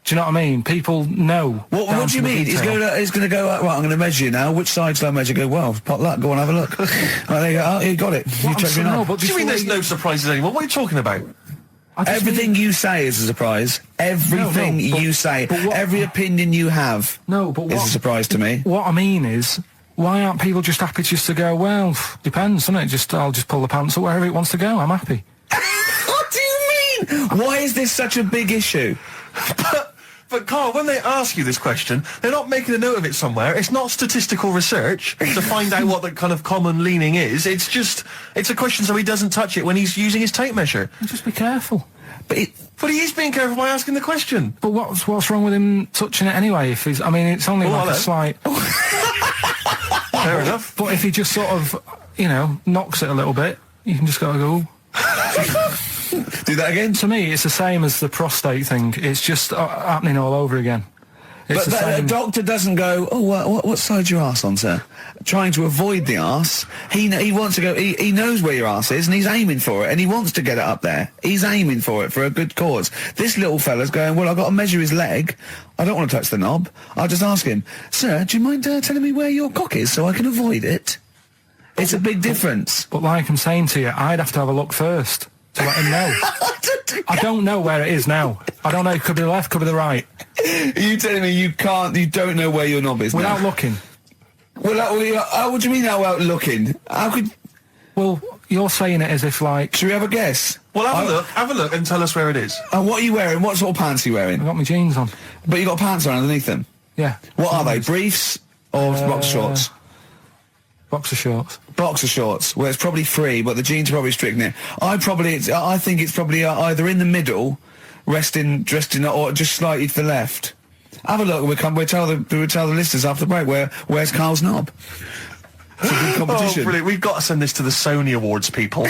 Do you know what I mean? People know. What do you mean? He's going to go, right, I'm going to measure you now. Which side should I measure? Go, well, pot luck, go on, have a look. Right, there you go. Oh, you got it. You check me out. What do you mean there's no surprises anymore? What are you talking about? Everything you say is a surprise. Everything you say, every opinion you have is a surprise to me. What I mean is, why aren't people just happy just to go, well, depends, doesn't it? I'll just pull the pants up wherever it wants to go. I'm happy. What do you mean? Why is this such a big issue? But Carl, when they ask you this question, they're not making a note of it somewhere. It's not statistical research to find out what the kind of common leaning is. It's a question so he doesn't touch it when he's using his tape measure. Just be careful. But he is being careful by asking the question. But what's wrong with him touching it anyway? If he's, it's only a slight. Fair enough. But if he just sort of, knocks it a little bit, you can just go. Do that again? To me, it's the same as the prostate thing. It's just happening all over again. But a doctor doesn't go, what side's your arse on, sir? Trying to avoid the arse. He wants to go, he knows where your arse is and he's aiming for it and he wants to get it up there. He's aiming for it for a good cause. This little fella's going, well, I've got to measure his leg. I don't want to touch the knob. I'll just ask him, sir, do you mind telling me where your cock is so I can avoid it? It's a big difference. But like I'm saying to you, I'd have to have a look first. to let him know. I don't know where it is now. I don't know. It could be the left, could be the right. Are you telling me you don't know where your knob is Without now? looking. Well, what do you mean without looking? How could... Well, you're saying it as if, like... Should we have a guess? Well, have a look and tell us where it is. What are you wearing? What sort of pants are you wearing? I've got my jeans on. But you got pants on underneath them? Yeah. What are they? Briefs or boxer shorts? Boxer shorts. Boxer shorts. Well, it's probably free, but the jeans are probably strict in it. I think it's probably either in the middle, dressed in, or just slightly to the left. Have a look. We'll tell the listeners after the break where's Carl's knob. It's a good competition. Oh, brilliant! We've got to send this to the Sony Awards people.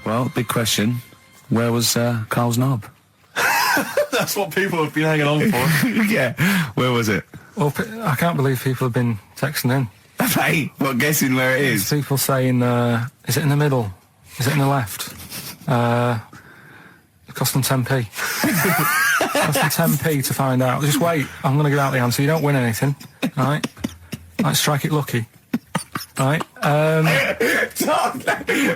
Well, big question. Where was Carl's knob? That's what people have been hanging on for. Yeah. Where was it? Well, I can't believe people have been texting in. Hey, what, guessing where it is? People saying, is it in the middle? Is it in the left? It cost them 10p. It cost them 10p to find out. Just wait, I'm going to give out the answer. You don't win anything, right? Like, strike it lucky. Right?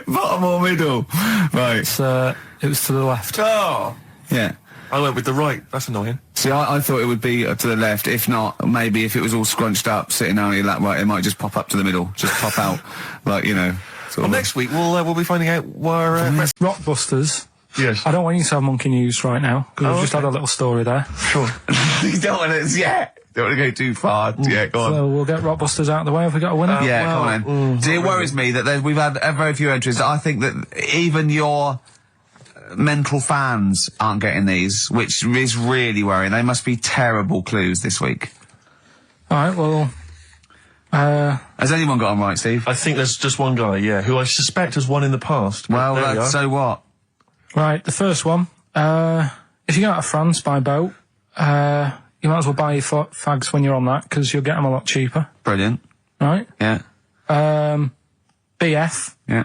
Bottom or middle? Right. It was to the left. Oh! Yeah. I went with the right. That's annoying. See, I thought it would be to the left. If not, maybe if it was all scrunched up, sitting down on your lap, right, it might just pop up to the middle. Just pop out, like, you know. Well, next week we'll be finding out where... Rockbusters. Yes. I don't want you to have monkey news right now, because we've just had a little story there. Sure. You don't want to, don't want to go too far. Yeah, go on. So we'll get Rockbusters out of the way. Have we got a winner? Yeah, come on then. See, it worries me that we've had very few entries. I think that even your mental fans aren't getting these, which is really worrying. They must be terrible clues this week. All right, well... Has anyone got them right, Steve? I think there's just one guy, yeah, who I suspect has won in the past. Well, so what? Right, the first one. If you go out of France by boat, you might as well buy your fags when you're on that, because you'll get them a lot cheaper. Brilliant. Right? Yeah. BF. Yeah.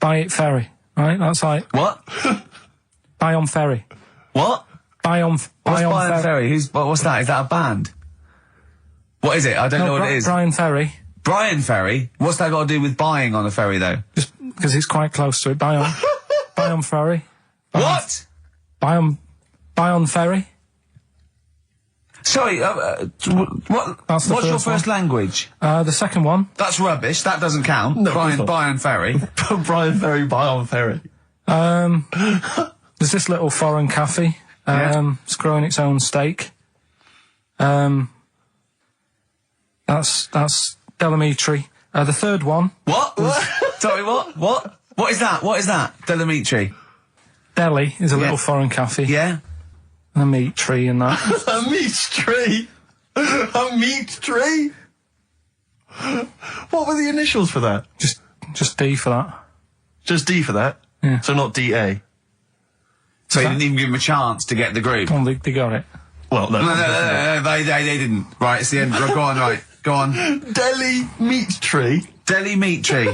Buy it ferry. Right? That's like... What? Buy on ferry. What? Buy on Ferry? What's that? Is that a band? What is it? I don't know what it is. Brian Ferry. Brian Ferry? What's that got to do with buying on a ferry, though? Just because it's quite close to it. Buy on. Buy on ferry. What? Buy on ferry. Sorry, what's your first language? The second one. That's rubbish. That doesn't count. No, Brian Ferry. Brian Ferry, buy on ferry. There's this little foreign cafe. It's growing its own steak. That's Delamitri. The third one. What? Sorry, what? What is that? What is that? Delamitri. Delhi is a little foreign cafe. Yeah? And a meat tree and that. A meat tree? A meat tree? What were the initials for that? Just D for that. Just D for that? Yeah. So not DA? So you didn't even give them a chance to get the group? Well, they got it. Well, no. No, they didn't. Right, it's the end. Go on, right. Go on. Delhi meat tree? Delhi meat tree.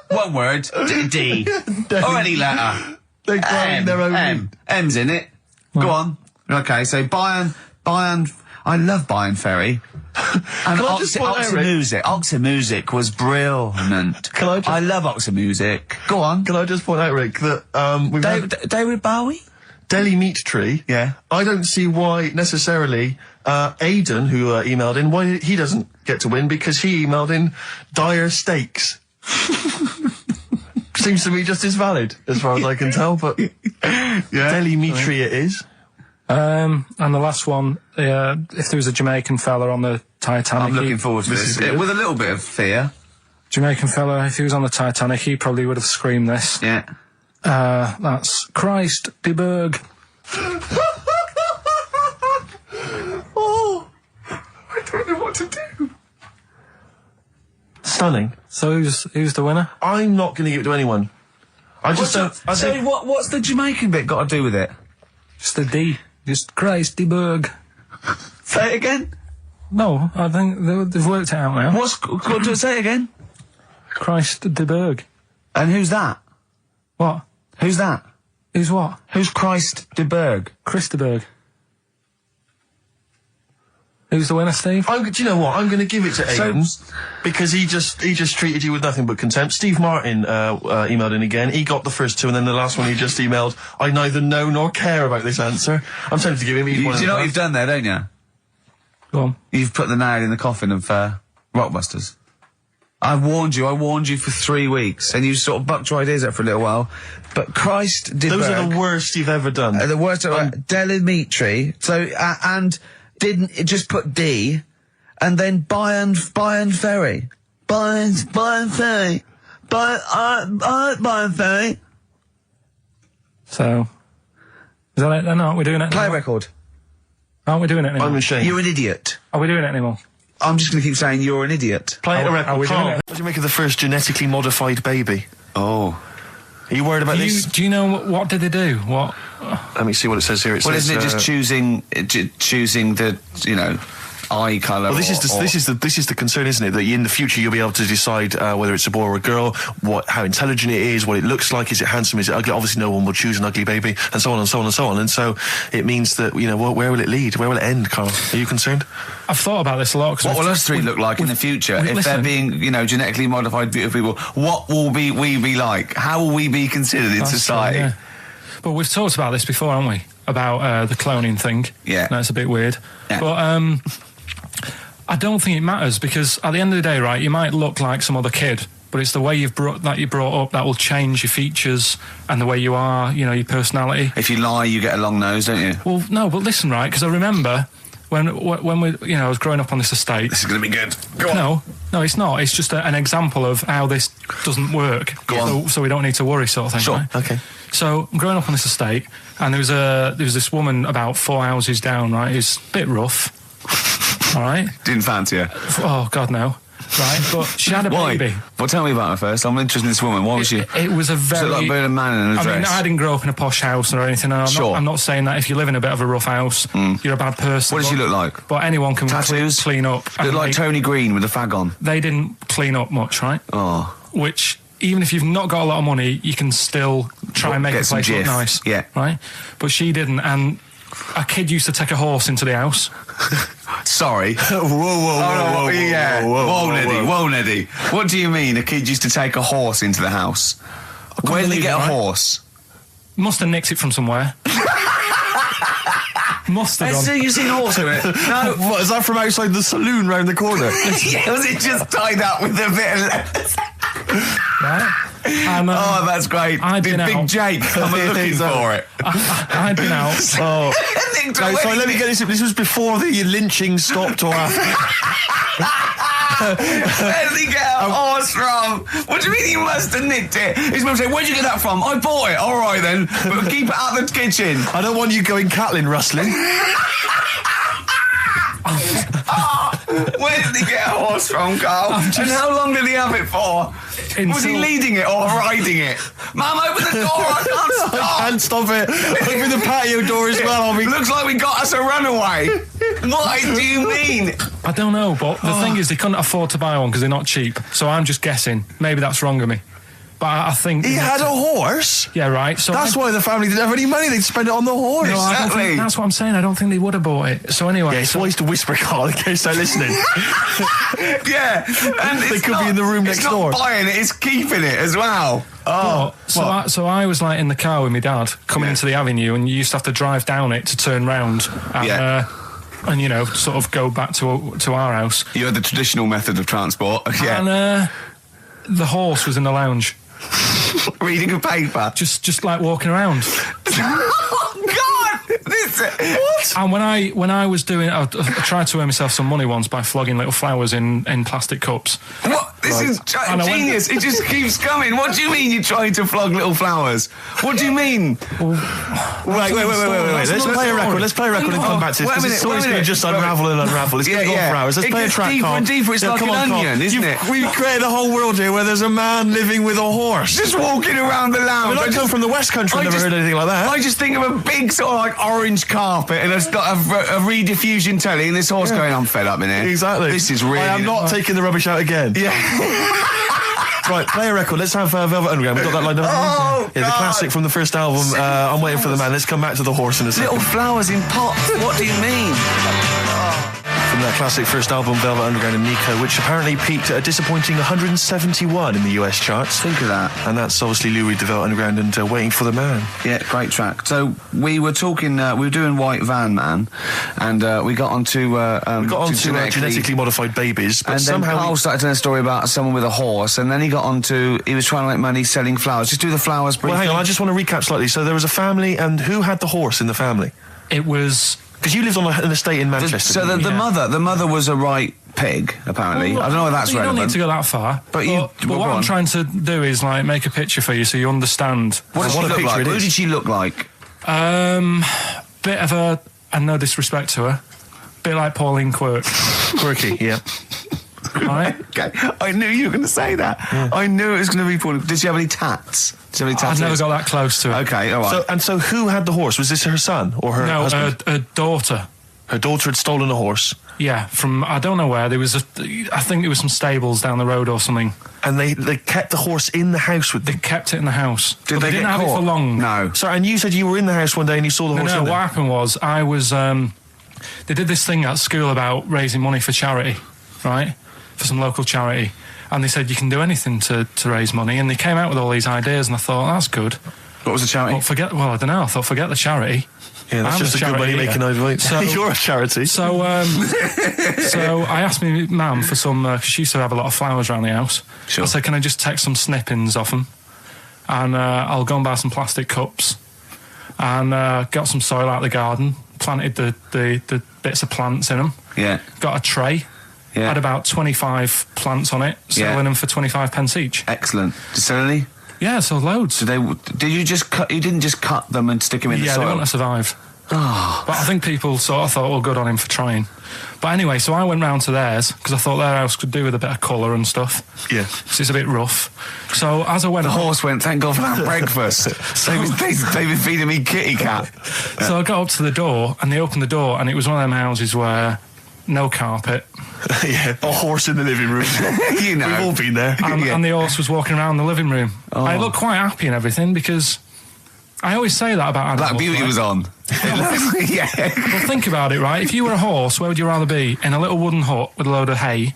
One word. D. Or any letter. They're growing their own meat. M's in it. Go on. Okay, so Bayern, I love Bayern Ferry. And Oxymusic was brilliant. I love Oxymusic. Go on. Can I just point out, Rick, that we've had David Bowie? Delhi meat tree. Yeah. I don't see why necessarily Aidan, who emailed in, why he doesn't get to win, because he emailed in dire steaks. Seems to me just as valid, as far as I can tell, but Delhi meat tree it is. And the last one, if there was a Jamaican fella on the Titanic... I'm looking forward to this. With a little bit of fear. Jamaican fella, if he was on the Titanic, he probably would have screamed this. Yeah. That's Christ de Berg. Oh, I don't know what to do. Stunning. So who's the winner? I'm not going to give it to anyone. I just don't... Sorry, what's the Jamaican bit got to do with it? Just the D. Just Christ de Berg. Say it again? No, I think they've worked it out now. Say it again? Christ de Berg. And who's that? What? Who's that? Who's what? Who's Christ de Berg? Chris de Berg. Who's the winner, Steve? Do you know what? I'm going to give it to Ames because he just treated you with nothing but contempt. Steve Martin emailed in again. He got the first two, and then the last one he just emailed. I neither know nor care about this answer. I'm tempted to give him. Do you know what you've done there, don't you? Go on. You've put the nail in the coffin of Rockbusters. I warned you for 3 weeks, and you sort of bucked your ideas up for a little while. But Christ did those are the worst you've ever done. The worst. Delimitri. So and. Didn't it just put D, and then Bayern Ferry. Bayern Ferry. Bayern Ferry. So, is that it then? Aren't we doing it Play anymore? record. Aren't we doing it anymore? I'm ashamed. You're an idiot. Are we doing it anymore? I'm just going to keep saying you're an idiot. Play a record. Are we doing Carl, it? what do you make of the first genetically modified baby? Oh. Are you worried about this? Do you know what did they do? What? Let me see what it says here. Well, isn't it just choosing the, eye colour? Well, this is the concern, isn't it? That in the future you'll be able to decide whether it's a boy or a girl, how intelligent it is, what it looks like, is it handsome, is it ugly? Obviously, no one will choose an ugly baby, and so on and so on and so on. And so it means that where will it lead? Where will it end, Carl? Are you concerned? I've thought about this a lot. What will us three look like in the future if they're being, genetically modified, beautiful people? What will we be like? How will we be considered in society? Yeah. But we've talked about this before, haven't we? About the cloning thing. Yeah. That's a bit weird. Yeah. But I don't think it matters, because at the end of the day, right, you might look like some other kid, but it's the way you're brought up that will change your features and the way you are, your personality. If you lie, you get a long nose, don't you? Well, no, but listen, right, because I remember when we, I was growing up on this estate. This is going to be good. Go on. No, it's not. It's just an example of how this doesn't work. Go on. So we don't need to worry, sort of thing. Sure. Right? Okay. So I'm growing up on this estate, and there was this woman about 4 houses down, right, who's a bit rough. All right. Didn't fancy her. Oh God, no. Right, but she had a baby. Well, tell me about her first. I'm interested in this woman. Why was she? It was a very. Like being a man in a dress. I mean, I didn't grow up in a posh house or anything. And I'm not saying that if you live in a bit of a rough house, you're a bad person. What does she look like? But anyone can Tattoos? clean up. Look like Tony Green with a fag on. They didn't clean up much, right? Oh. Which, even if you've not got a lot of money, you can still try and make the place look nice. Yeah. Right? But she didn't, and a kid used to take a horse into the house. Sorry. Whoa, Neddy. What do you mean a kid used to take a horse into the house? Where did he get a horse? Must have nicked it from somewhere. Must have gone. You seen a horse in it? No. What, is that from outside the saloon round the corner? Yeah, was it just tied up with a bit of lettuce? Right? And, oh, that's great. Did Big Jake come looking for it? I'd been out. Oh. So let me get this. This was before the lynching stopped or after? Where did he get a horse from? What do you mean he must have nicked it? His mum said, where'd you get that from? I bought it. All right then, but keep it out of the kitchen. I don't want you going Catlin rustling. Where did he get a horse from, Carl? And how long did he have it for? Was he leading it or riding it? Mum, open the door, I can't stop. I can't stop it. Open the patio door as well. Looks like we got us a runaway. What do you mean? I don't know, but the thing is, they couldn't afford to buy one because they're not cheap. So I'm just guessing. Maybe that's wrong of me. But I think... He had a horse? Yeah, right. So that's why the family didn't have any money. They'd spend it on the horse. No, exactly. That's what I'm saying. I don't think they would have bought it. So anyway... Yeah, it's always to whisper, Carl, in case they're listening. Yeah. And they could be in the room next door. It's not buying it, it's keeping it as well. Oh. So I was like in the car with my dad coming into the avenue, and you used to have to drive down it to turn round. And, and sort of go back to our house. You had the traditional method of transport. Yeah. And the horse was in the lounge. Reading a paper. Just like walking around. Oh, God! What? And when I was doing, I tried to earn myself some money once by flogging little flowers in plastic cups. What? This is genius. It just keeps coming. What do you mean you're trying to flog little flowers? What do you mean? Wait. Let's play a record. Let's play a record and come back to this. This story's going to just unravel and unravel. It's going to go on for hours. Let's play a track, Carl. Deeper and deeper. It's like an onion, isn't it? We've created a whole world here where there's a man living with a horse. Just walking around the lounge. I come from the West Country. I've never heard anything like that. I just think of a big sort of like orange carpet and it's got a rediffusion telly and this horse going, I'm fed up in here. Exactly. This is really... I am not taking the rubbish out again. Yeah. Right, play a record. Let's have Velvet Underground. We've got that lined up. Oh, yeah, the classic from the first album, I'm Waiting for the Man. Let's come back to the horse in a second. Little flowers in pots. What do you mean? From from that classic first album, Velvet Underground and Nico, which apparently peaked at a disappointing 171 in the US charts. Think of that. And that's obviously Lou Reed, the Velvet Underground, and Waiting for the Man. Yeah, great track. So we were talking, we were doing White Van Man, and we got onto genetically modified babies, but and then somehow Carl started telling a story about someone with a horse, and then he got onto, he was trying to make money selling flowers. Just do the flowers briefly. Well, hang on, I just want to recap slightly. So there was a family, and who had the horse in the family? It was... Because you lived on an estate in Manchester. So the mother was a right pig, apparently. Well, I don't know if that's you relevant. don't need to go that far. But what I'm trying to do is like make a picture for you so you understand. What did she look like? Who did she look like? Bit of a, and no disrespect to her, bit like Pauline Quirky, yeah. Right? Okay. I knew you were going to say that. Yeah. I knew it was going to be Pauline. Did she have any tats? I've never got that close to it. Okay, all right. So who had the horse? Was this her son or her husband? No, her daughter. Her daughter had stolen a horse. Yeah, from I don't know where. There was I think there was some stables down the road or something. And they kept the horse in the house with them. They kept it in the house. Did they didn't get have caught? it for long. No. Sorry, and you said you were in the house one day and you saw the horse. No, what happened was I was. They did this thing at school about raising money for charity, right? For some local charity. And they said you can do anything to raise money, and they came out with all these ideas, and I thought that's good. What was the charity? Well, I don't know. I thought forget the charity. Yeah, that's just a good way of making overweight. So you're a charity. So I asked my mum for some, because she used to have a lot of flowers around the house. Sure. I said, can I just take some snippings off them, and I'll go and buy some plastic cups, and got some soil out of the garden, planted the bits of plants in them. Yeah. Got a tray. Yeah. Had about 25 plants on it, selling them for 25 pence each. Excellent. Did you sell any? Yeah, sold loads. Did you just cut? You didn't just cut them and stick them in the soil? Yeah, they wouldn't have survived. But I think people sort of thought, good on him for trying. But anyway, so I went round to theirs because I thought their house could do with a bit of colour and stuff. Yeah. Because it's a bit rough. So as I went... The horse went, thank God for that breakfast. They've been feeding me kitty cat. So I got up to the door, and they opened the door, and it was one of them houses where no carpet. Yeah, a horse in the living room. You know. We've all been there. And the horse was walking around the living room. Oh. I looked quite happy and everything because I always say that about animals. Black Beauty was on. Yeah. Well, think about it, right? If you were a horse, where would you rather be? In a little wooden hut with a load of hay,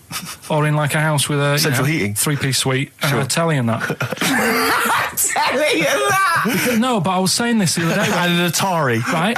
or in like a house with a central heating, 3-piece suite, and a telly and that? Telly and that? No, but I was saying this the other day. And an Atari, right?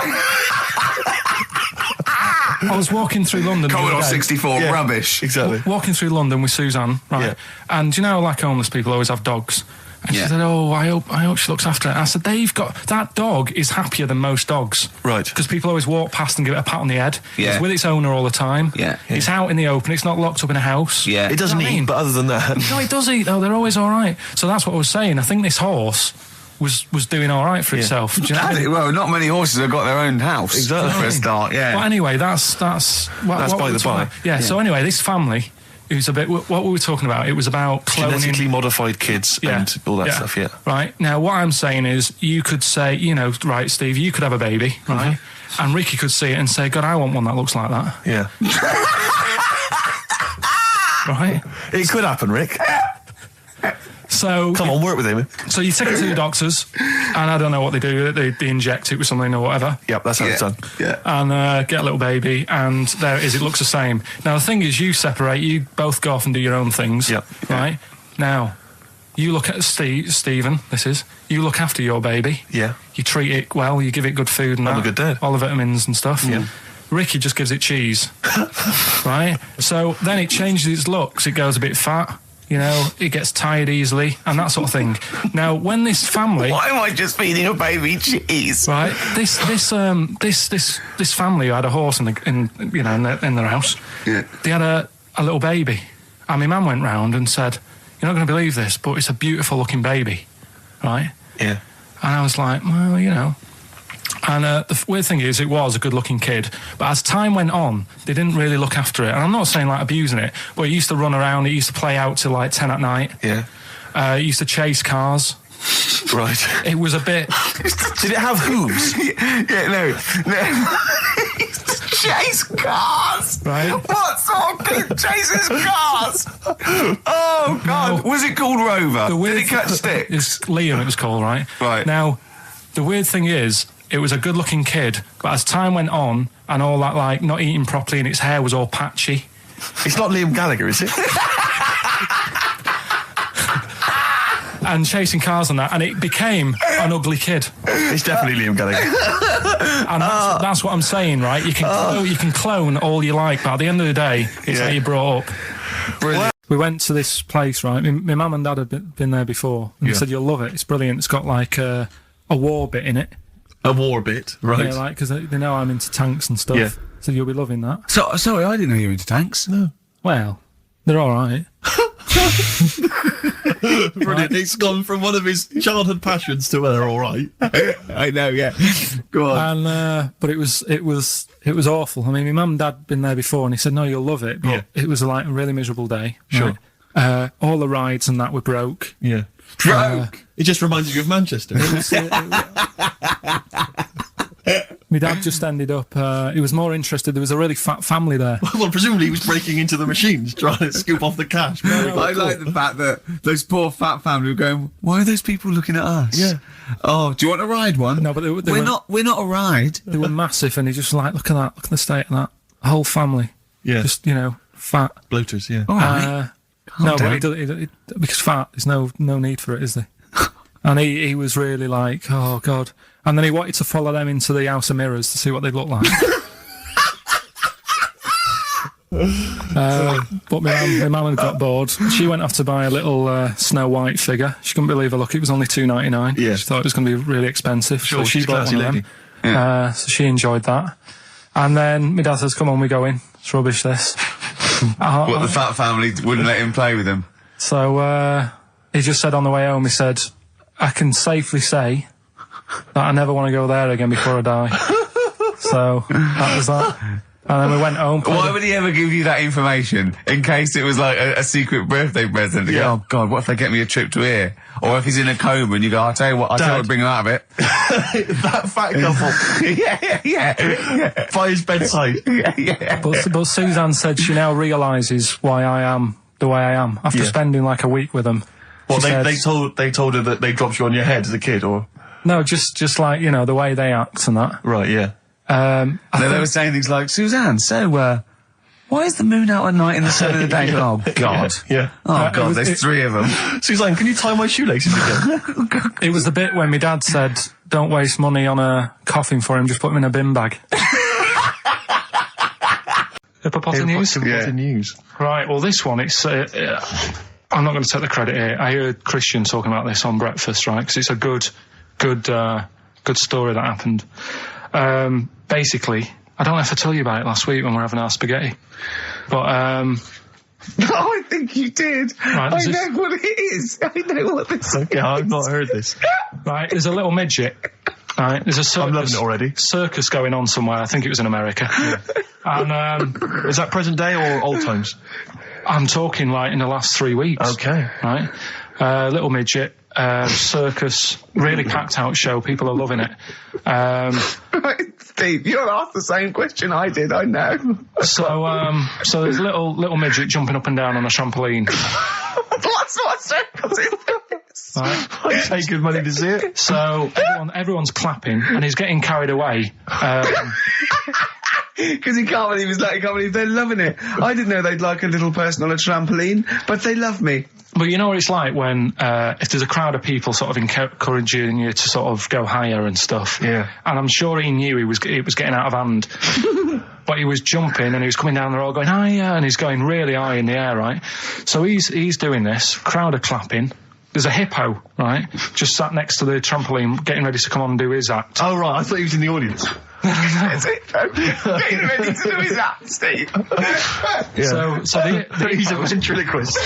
I was walking through London. Commodore 64, rubbish. Exactly. Walking through London with Suzanne, right? Yeah. And you know, like homeless people always have dogs. And she said, I hope she looks after it. And I said, that dog is happier than most dogs. Right. Because people always walk past and give it a pat on the head. Yeah. It's with its owner all the time. Yeah. It's out in the open. It's not locked up in a house. Yeah. It doesn't eat, but other than that... No, it does eat, though. They're always all right. So that's what I was saying. I think this horse was doing all right for itself. Do you know what I mean? Well, not many horses have got their own house. Exactly. For a start, yeah. Well, anyway, that's by the by. Yeah, so anyway, this family, it was a bit... What were we talking about? It was about cloning... Genetically modified kids and all that stuff, yeah. Right. Now, what I'm saying is you could say, right, Steve, you could have a baby, right? And Ricky could see it and say, God, I want one that looks like that. Yeah. Right? It could happen, Rick. So come on, work with him. So you take it to the doctors, and I don't know what they do. They inject it with something or whatever. Yep, that's how it's done. Yeah. And get a little baby, and there it is. It looks the same. Now the thing is, you separate. You both go off and do your own things. Yep. Right. Now, you look at Stephen. You look after your baby. Yeah. You treat it well. You give it good food and I'm a good dad. all the vitamins and stuff. Yeah. Ricky just gives it cheese. Right. So then it changes its looks. It goes a bit fat. It gets tired easily and that sort of thing. Now, when this family... Why am I just feeding a baby cheese? Right, this family who had a horse in their house. Yeah. They had a little baby, and my mum went round and said, "You're not going to believe this, but it's a beautiful looking baby," right? Yeah. And I was like, well, And the weird thing is, it was a good-looking kid, but as time went on, they didn't really look after it. And I'm not saying like abusing it, but it used to run around. It used to play out till like 10 at night. Yeah. It used to chase cars. Right. It was a bit... Did it have hooves? Yeah, no. Chase cars. Right. What sort of kid chases cars? Oh God! Was it called Rover? Did it catch sticks? It's Liam. It was called, right? Right. Now, the weird thing is, it was a good-looking kid, but as time went on, and all that, like, not eating properly and its hair was all patchy. It's not Liam Gallagher, is it? And chasing cars and that, and it became an ugly kid. It's definitely Liam Gallagher. And that's what I'm saying, right? You can clone all you like, but at the end of the day, it's how you brought up. Brilliant. We went to this place, right? My mum and dad had been there before, and they said, you'll love it, it's brilliant. It's got like a war bit in it. A war bit, right? Yeah, like, because they know I'm into tanks and stuff. Yeah. So you'll be loving that. So, sorry, I didn't know you were into tanks. No. Well, they're alright. Brilliant. It's gone from one of his childhood passions to they're all right. I know, yeah. Go on. And but it was awful. I mean, my mum and dad had been there before, and he said, "No, you'll love it." But it was like a really miserable day. Sure. Right? All the rides and that were broke. Yeah. Broke. It just reminds you of Manchester. My dad just ended up. He was more interested. There was a really fat family there. Well, presumably he was breaking into the machines, trying to scoop off the cash. I like the fact that those poor fat family were going, why are those people looking at us? Yeah. Oh, do you want to ride one? No, but we're not a ride. They were massive, and he just like, look at that, look at the state of that whole family. Yeah. Just fat. Bloaters, yeah. All right. No, but because fat, there's no need for it, is there? And he was really like, oh God. And then he wanted to follow them into the House of Mirrors to see what they look like. But my mum had got bored. She went off to buy a little Snow White figure. She couldn't believe her luck. It was only $2.99. Yeah. She thought it was going to be really expensive. Sure, so she bought one of them. Yeah. So she enjoyed that. And then my dad says, come on, we go in. It's rubbish, this. What, the fat family wouldn't let him play with them? So he just said on the way home, he said, I can safely say that I never want to go there again before I die. So that was that. And then we went home. Why would he ever give you that information? In case it was like a secret birthday present. To go, oh God, what if they get me a trip to here? Or if he's in a coma and you go, I'll tell you what, I'll bring him out of it. That fat couple. yeah. By his bedside. Yeah. But Suzanne said she now realises why I am the way I am after spending like a week with them. Well, they told her that they dropped you on your head as a kid, or no, just like the way they act and that. right, yeah. They were saying things like, Suzanne, so why is the moon out at night and the sun in the day? Oh God. Yeah. Oh God, there's three of them. Suzanne, can you tie my shoelaces again? It was the bit when my dad said, "Don't waste money on a coffin for him. Just put him in a bin bag." News. Right, well, this one, it's... I'm not going to take the credit here. I heard Christian talking about this on Breakfast, right, because it's a good story that happened. Basically, I don't know if I told you about it last week when we were having our spaghetti, but... I think you did. Right, I know what it is. I know what this is. Okay, I've not heard this. Right, there's a little midget. Right, there's a circus. I'm loving it already. Circus going on somewhere. I think it was in America. And is that present day or old times? I'm talking like in the last 3 weeks. Okay. Right, little midget. Circus, really packed out show. People are loving it. Right, Steve, you asked the same question I did. I know. So there's a little midget jumping up and down on a trampoline. What circus is this? Right. I'd pay good money to see it. So everyone's clapping, and he's getting carried away. Because he can't believe they're loving it. I didn't know they'd like a little person on a trampoline, but they love me. But you know what it's like when, if there's a crowd of people sort of encouraging you to sort of go higher and stuff. Yeah. And I'm sure he knew it was getting out of hand. But he was jumping and he was coming down the road going higher, and he's going really high in the air, right? So he's doing this, crowd are clapping. There's a hippo, right, just sat next to the trampoline getting ready to come on and do his act. Oh, right, I thought he was in the audience. That's it. Getting ready to do his act, Steve. Yeah. So he's a ventriloquist.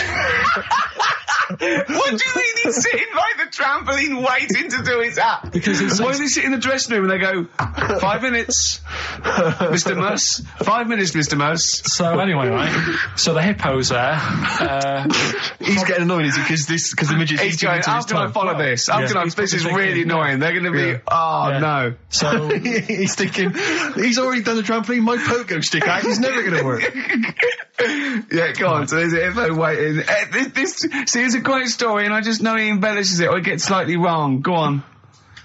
What do you mean he's sitting by the trampoline waiting to do his act? Because why does he sit in the dressing room and they go, 5 minutes, Mr. Mouse, 5 minutes, Mr. Mouse. So anyway, right, so the hippo's there. He's getting annoyed, is he? Because the midget's He's going, how can I follow this? This is really annoying. They're going to be, no. So he's thinking, he's already done the trampoline, my pogo stick act is never going to work. Yeah, go on. So there's a hippo waiting. See, it's a great story, and I just know he embellishes it or it gets slightly wrong. Go on.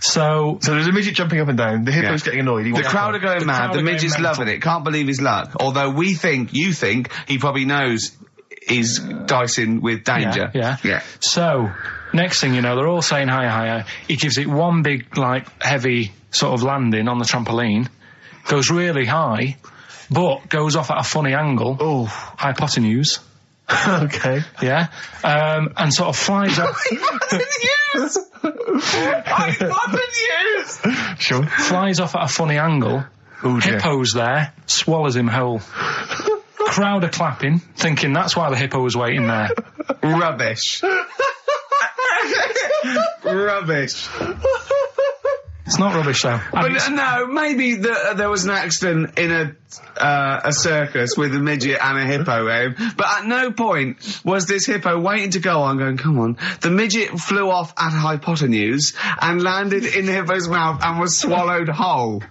So there's a midget jumping up and down. The hippo's getting annoyed. The crowd are going mad. crowd The are going midget's mental. loving it. Can't believe his luck. Although you think he probably knows he's dicing with danger. Yeah. So, next thing you know, they're all saying hi. He gives it one big, like, heavy sort of landing on the trampoline, goes really high, but goes off at a funny angle. Oh. Hypotenuse. Okay. Yeah. And sort of flies up. Sure. Flies off at a funny angle. Oh, dear. Hippo's there, swallows him whole. Crowd are clapping, thinking that's why the hippo was waiting there. Rubbish. Rubbish. It's not rubbish though. But no, maybe there was an accident in a circus with a midget and a hippo, but at no point was this hippo waiting to go on, going, come on. The midget flew off at hypotenuse and landed in the hippo's mouth and was swallowed whole.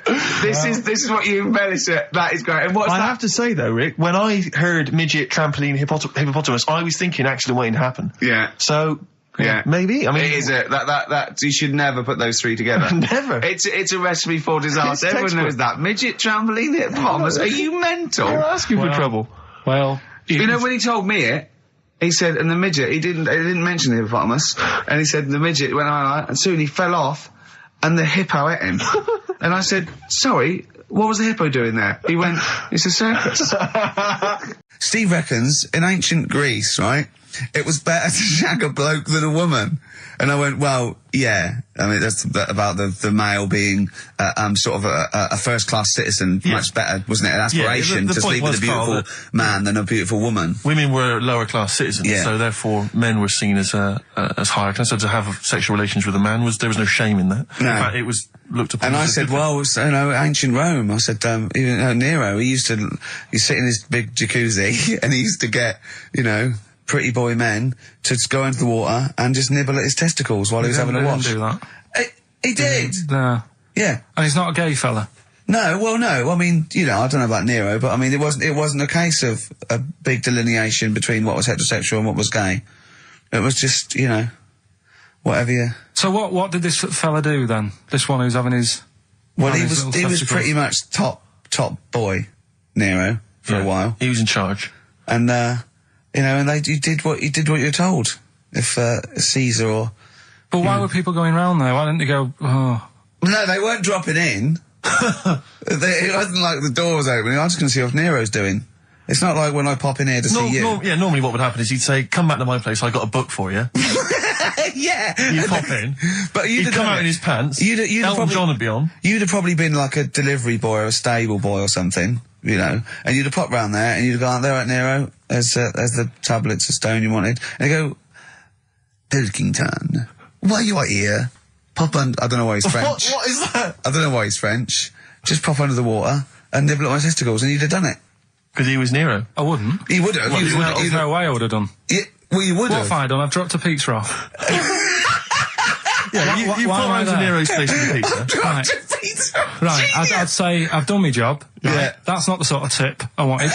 This is what you embellish it. That is great. And what's I that? have to say though, Rick, when I heard midget, trampoline, hippopotamus, I was thinking accident waiting to happen. Yeah. So, Yeah. maybe. I mean, it is that you should never put those three together. Never. It's a recipe for disaster. It's Everyone knows that. Midget, trampoline, hippopotamus. Are you mental? You're asking for trouble. Well, You know, when he told me it, he said, and the midget, he didn't mention the hippopotamus, and he said the midget went on, and soon he fell off, and the hippo ate him. And I said, sorry, what was the hippo doing there? He went, it's a circus. Steve reckons, in ancient Greece, right, it was better to shag a bloke than a woman. And I went, well, yeah. I mean, that's about the male being sort of a first-class citizen. Yeah. Much better, wasn't it? An aspiration the to point sleep with a was, Carl, beautiful man than a beautiful woman. Women were lower class citizens, Yeah. so therefore men were seen as higher class. So to have sexual relations with a man there was no shame in that. No. In fact, it was looked upon. And I as said, well, you know, ancient Rome. I said, even Nero, he'd sit in his big jacuzzi and he used to get, you know, pretty boy men to just go into the water and just nibble at his testicles while he was having a wash. do that. He did. No. Yeah. And he's not a gay fella. No, well, no. I mean, you know, I don't know about Nero, but I mean, it wasn't a case of a big delineation between what was heterosexual and what was gay. It was just, you know, whatever you... So what did this fella do then? This one who's having his... Well, he having was his little testicles? pretty much top boy, Nero, for a while. He was in charge. And, you know, and you did what you were told. If, Caesar or... But why were people going round there? Why didn't they go, oh... No, they weren't dropping in. It wasn't like the door was opening. I was just going to see what Nero's doing. It's not like when I pop in here to see you. Normally what would happen is he'd say, come back to my place, I got a book for you. Yeah. You pop in. But he'd come out in his pants. Elton John would be on. You'd have probably been like a delivery boy or a stable boy or something, you know, and you'd have popped round there and you'd have gone, there, right, Nero, there's the tablets of stone you wanted. And they go, Pilkington, why you are here? Pop under, I don't know why he's French. What is that? I don't know why he's French. Just pop under the water and nibble at my testicles and you'd have done it. Because he was Nero. I wouldn't. He would have. There's no way I would have done. Yeah, well, you would What have. have I done? I've dropped a pizza off. Yeah, you why pop am I round to there? Nero's place with the pizza. Right. Right, I'd say I've done my job. Right? Yeah. That's not the sort of tip I wanted.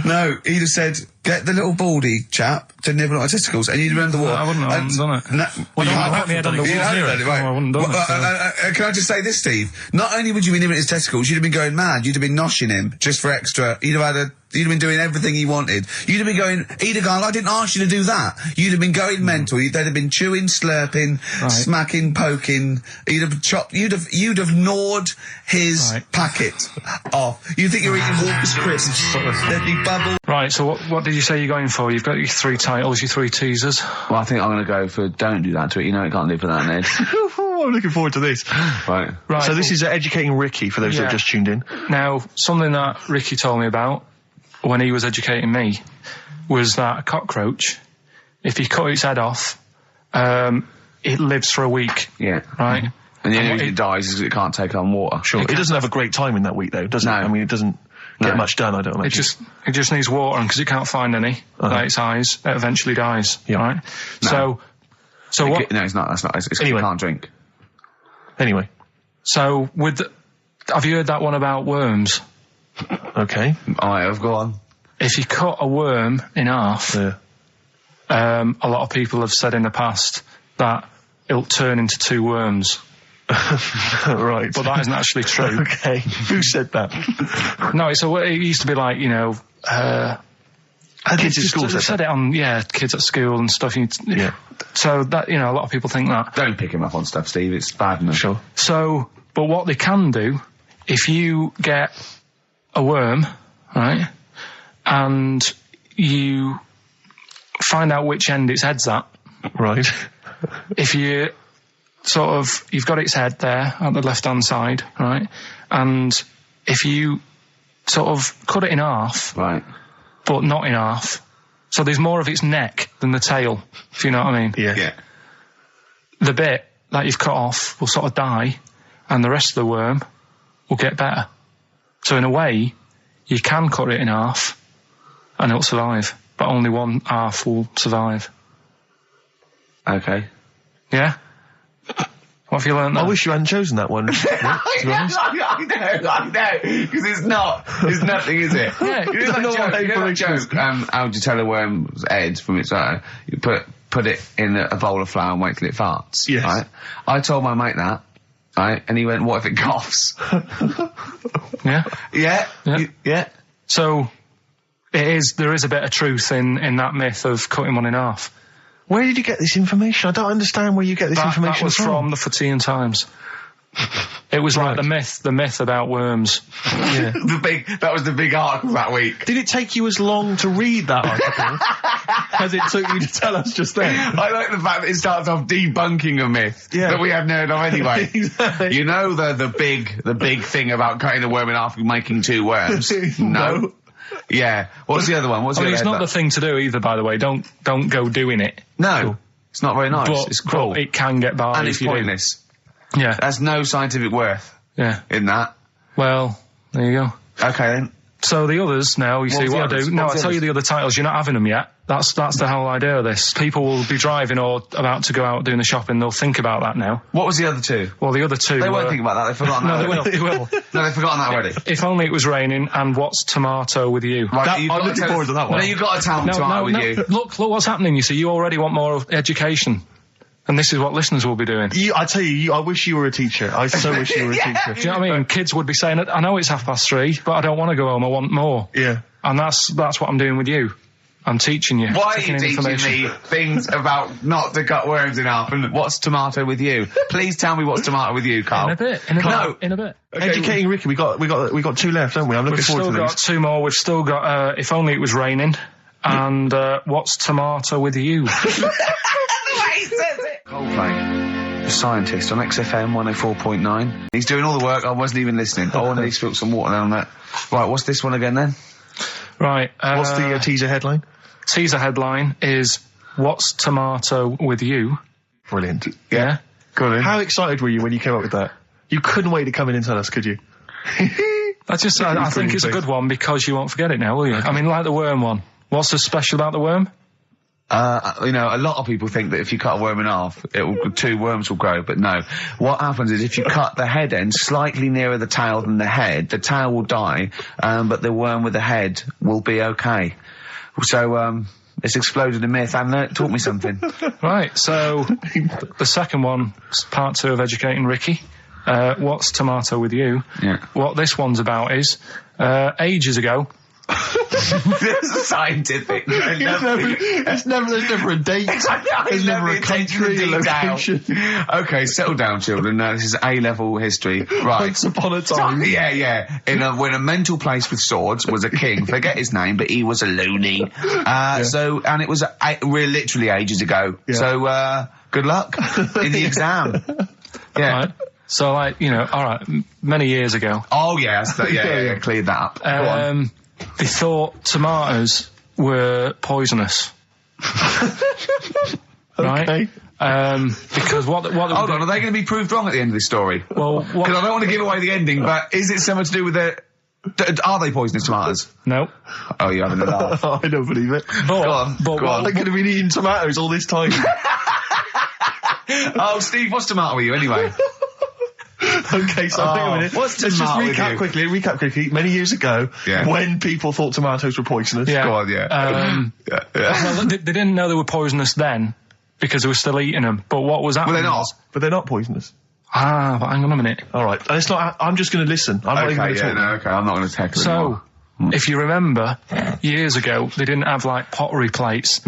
No, he'd have said, get the little baldy chap to nibble at my testicles, and you'd have run the water. I wouldn't have done it. No, Well, you you haven't. haven't me head on the You wall. haven't done it, right. No, I wouldn't have done Well, it, so. can I just say this, Steve? Not only would you be nibbling at his testicles, you'd have been going mad. You'd have been noshing him just for extra. You'd have been doing everything he wanted. You'd have been going, he'd have gone, I didn't ask you to do that. You'd have been going mental. They'd have been chewing, slurping, Right. smacking, poking. You'd have chopped, you'd have gnawed his Right. packet off. You think you're eating Walker's crisps. There'd be bubble. Right, so what did you say you're going for? You've got your 3 titles, your 3 teasers. Well, I think I'm going to go for don't do that to it. You know it can't live for that, Ned. I'm looking forward to this. Right. Right. So this is educating Ricky, for those that Yeah. have just tuned in. Now, something that Ricky told me about when he was educating me was that a cockroach, if you cut its head off, it lives for a week. Yeah. Right? And the only what reason it dies is it can't take on water. Sure. It doesn't have a great time in that week, though, does it? No. I mean, it doesn't get much done, I don't imagine. It just needs water, and because it can't find any, like its eyes, it eventually dies. Yeah. Right? No. So what? No, it's not. That's not. It's Anyway. you can't drink. Anyway. So have you heard that one about worms? Okay. I have gone. If you cut a worm in half, Yeah. a lot of people have said in the past that it'll turn into 2 worms. Right. But that isn't actually true. Okay. Who said that? No, it used to be like, Kids at school said it on, kids at school and stuff. Yeah. So that, a lot of people think that. Don't pick him up on stuff, Steve. It's bad enough. Sure. So, but what they can do, if you get a worm, right, and you find out which end its head's at. Right. If you you've got its head there at the left-hand side, right, and if you sort of cut it in half. Right. But not in half. So there's more of its neck than the tail, if you know what I mean. Yeah. The bit that you've cut off will sort of die, and the rest of the worm will get better. So in a way, you can cut it in half, and it'll survive, but only one half will survive. Okay. Yeah? What have you learned there? I wish you hadn't chosen that one. I know, because it's nothing, is it? Yeah. You know that joke, how would you tell a worm's head from its eye? You put it in a bowl of flour and wait till it farts. Yes. Right? I told my mate that, right? And he went, what if it coughs? Yeah? Yeah. Yeah. So, there is a bit of truth in that myth of cutting one in half. Where did you get this information? I don't understand where you get this information That was from the Fortean Times. It was like the myth about worms. Yeah. That was the big article that week. Did it take you as long to read that article as it took you to tell us just then? I like the fact that it starts off debunking a myth that we hadn't heard of anyway. Exactly. You know the big thing about cutting a worm in half and making 2 worms? No. Yeah. What's the other one? It's not the thing to do either, by the way. Don't go doing it. No. It's not very nice. But, it's cruel. But it can get by. And it's pointless. Yeah. There's no scientific worth in that. Well, there you go. Okay then. So the others now, you see what I do. No, I'll tell you the other titles. You're not having them yet. That's the whole idea of this. People will be driving or about to go out doing the shopping. They'll think about that now. What was the other 2? Well, the other 2 They won't think about that. They've forgotten that. No, they will. No, they've forgotten that already. If only it was raining, and what's tomato with you? Right, I'm looking forward to that one. No, you've got to tell me tomato with you. Look what's happening. You see, you already want more education. And this is what listeners will be doing. I tell you, I wish you were a teacher. I so wish you were a teacher. Do you know what I mean? Kids would be saying, I know it's 3:30, but I don't want to go home, I want more. Yeah. And that's what I'm doing with you. I'm teaching you. Why are you teaching me things about not to cut worms in half and what's tomato with you? Please tell me what's tomato with you, Carl. In a bit. Okay. Educating Ricky, we got 2 left, don't we? I'm looking forward to We've still got 2 more. We've still got, if only it was raining. And, what's tomato with you? Coldplay, the scientist on XFM 104.9. He's doing all the work. I wasn't even listening. I wanted to spill some water down that. Right, what's this one again then? Right. What's the teaser headline? Teaser headline is, what's tomato with you? Brilliant. Yeah? Go on. How excited were you when you came up with that? You couldn't wait to come in and tell us, could you? I think it's a good one because you won't forget it now, will you? I mean, like the worm one. What's so special about the worm? A lot of people think that if you cut a worm in half, 2 worms will grow, but no. What happens is if you cut the head end slightly nearer the tail than the tail will die, but the worm with the head will be okay. So, it's exploded a myth. And taught me something. Right, so the second one, part 2 of Educating Ricky. What's tomato with you? Yeah. What this one's about is, ages ago, It's scientific. There's never a date. There's never a country, a location. Okay, settle down, children. This is A-level history. Right. Once upon a time. Yeah. When a mental place with swords was a king. Forget his name, but he was a loony. So, and it was literally ages ago. Yeah. So, good luck in the exam. Yeah. Right. So, alright, many years ago. Oh, yeah, cleared that up. Go on. They thought tomatoes were poisonous. Right? Okay. Because what hold on, are they going to be proved wrong at the end of this story? Well, because I don't want to give away the ending, but is it something to do with are they poisonous tomatoes? No. Oh, you're having a laugh. I don't believe it. Go on. They could have been eating tomatoes all this time. Oh, Steve, what's tomato with you anyway? Okay, so hang on a minute. What's Let's just tomato recap quickly. Many years ago, when people thought tomatoes were poisonous. Yeah. Go on, Well, they didn't know they were poisonous then, because they were still eating them. But what was happening? Well, they're not. was- But they're not poisonous. but hang on a minute. All right. And it's not. I'm just going to listen. I'm not even going to talk. I'm not going to tackle So, if you remember, years ago, they didn't have, like, pottery plates.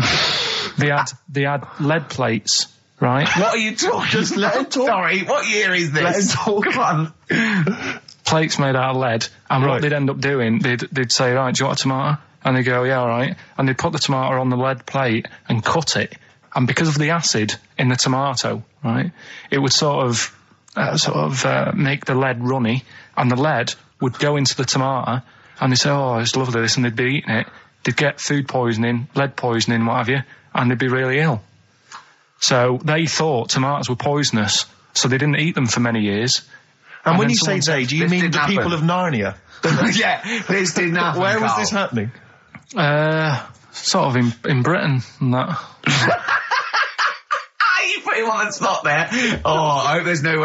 they had lead plates, right? What are you talking? Just let him talk. Sorry, what year is this? Let him talk. Come on. Plates made out of lead, and Right. what they'd end up doing, they'd say, right, do you want a tomato? And they go, yeah, all right. And they'd put the tomato on the lead plate and cut it, and because of the acid in the tomato, right, it would sort of make the lead runny, and the lead would go into the tomato, and they'd say, oh, it's lovely this, and they'd be eating it. They'd get food poisoning, lead poisoning, what have you, and they'd be really ill. So they thought tomatoes were poisonous, so they didn't eat them for many years. And when then you say someone they, said, do you this mean didn't the people happen. of Narnia? Yeah, this didn't happen. Where was Carl. this happening? sort of in Britain and that. You put him on the spot there. Oh, I hope there's no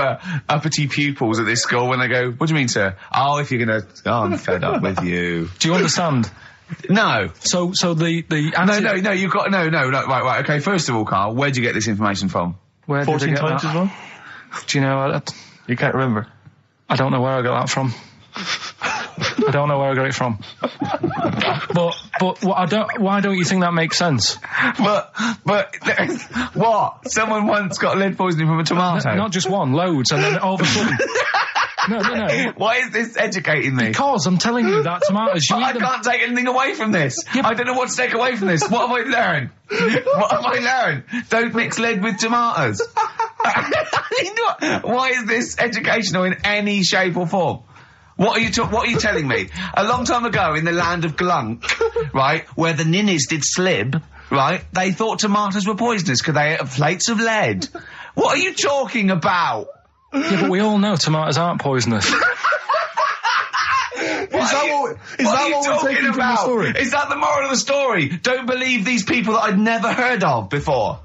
uppity pupils at this school when they go, what do you mean, sir? Oh, if you're going to... Oh, I'm fed up with you. Do you understand? No. So the No, you've got... No, right, okay, first of all, Carl, where'd you get this information from? Where did I 14 get times that? as well? Do you know? You can't remember. I don't know where I got that from. I don't know where I got it from. But why don't you think that makes sense? But what? Someone once got lead poisoning from a tomato. Not just one, loads, and then all of a sudden. No. Why is this educating me? Because I'm telling you that tomatoes. I can't take anything away from this. I don't know what to take away from this. What have I learned? What have I learned? Don't mix lead with tomatoes. Why is this educational in any shape or form? What are you telling me? A long time ago in the land of Glunk, right, where the ninnies did slib, right, they thought tomatoes were poisonous because they ate plates of lead. What are you talking about? Yeah, but we all know tomatoes aren't poisonous. Is that what we're taking from the story? Is that the moral of the story? Don't believe these people that I'd never heard of before.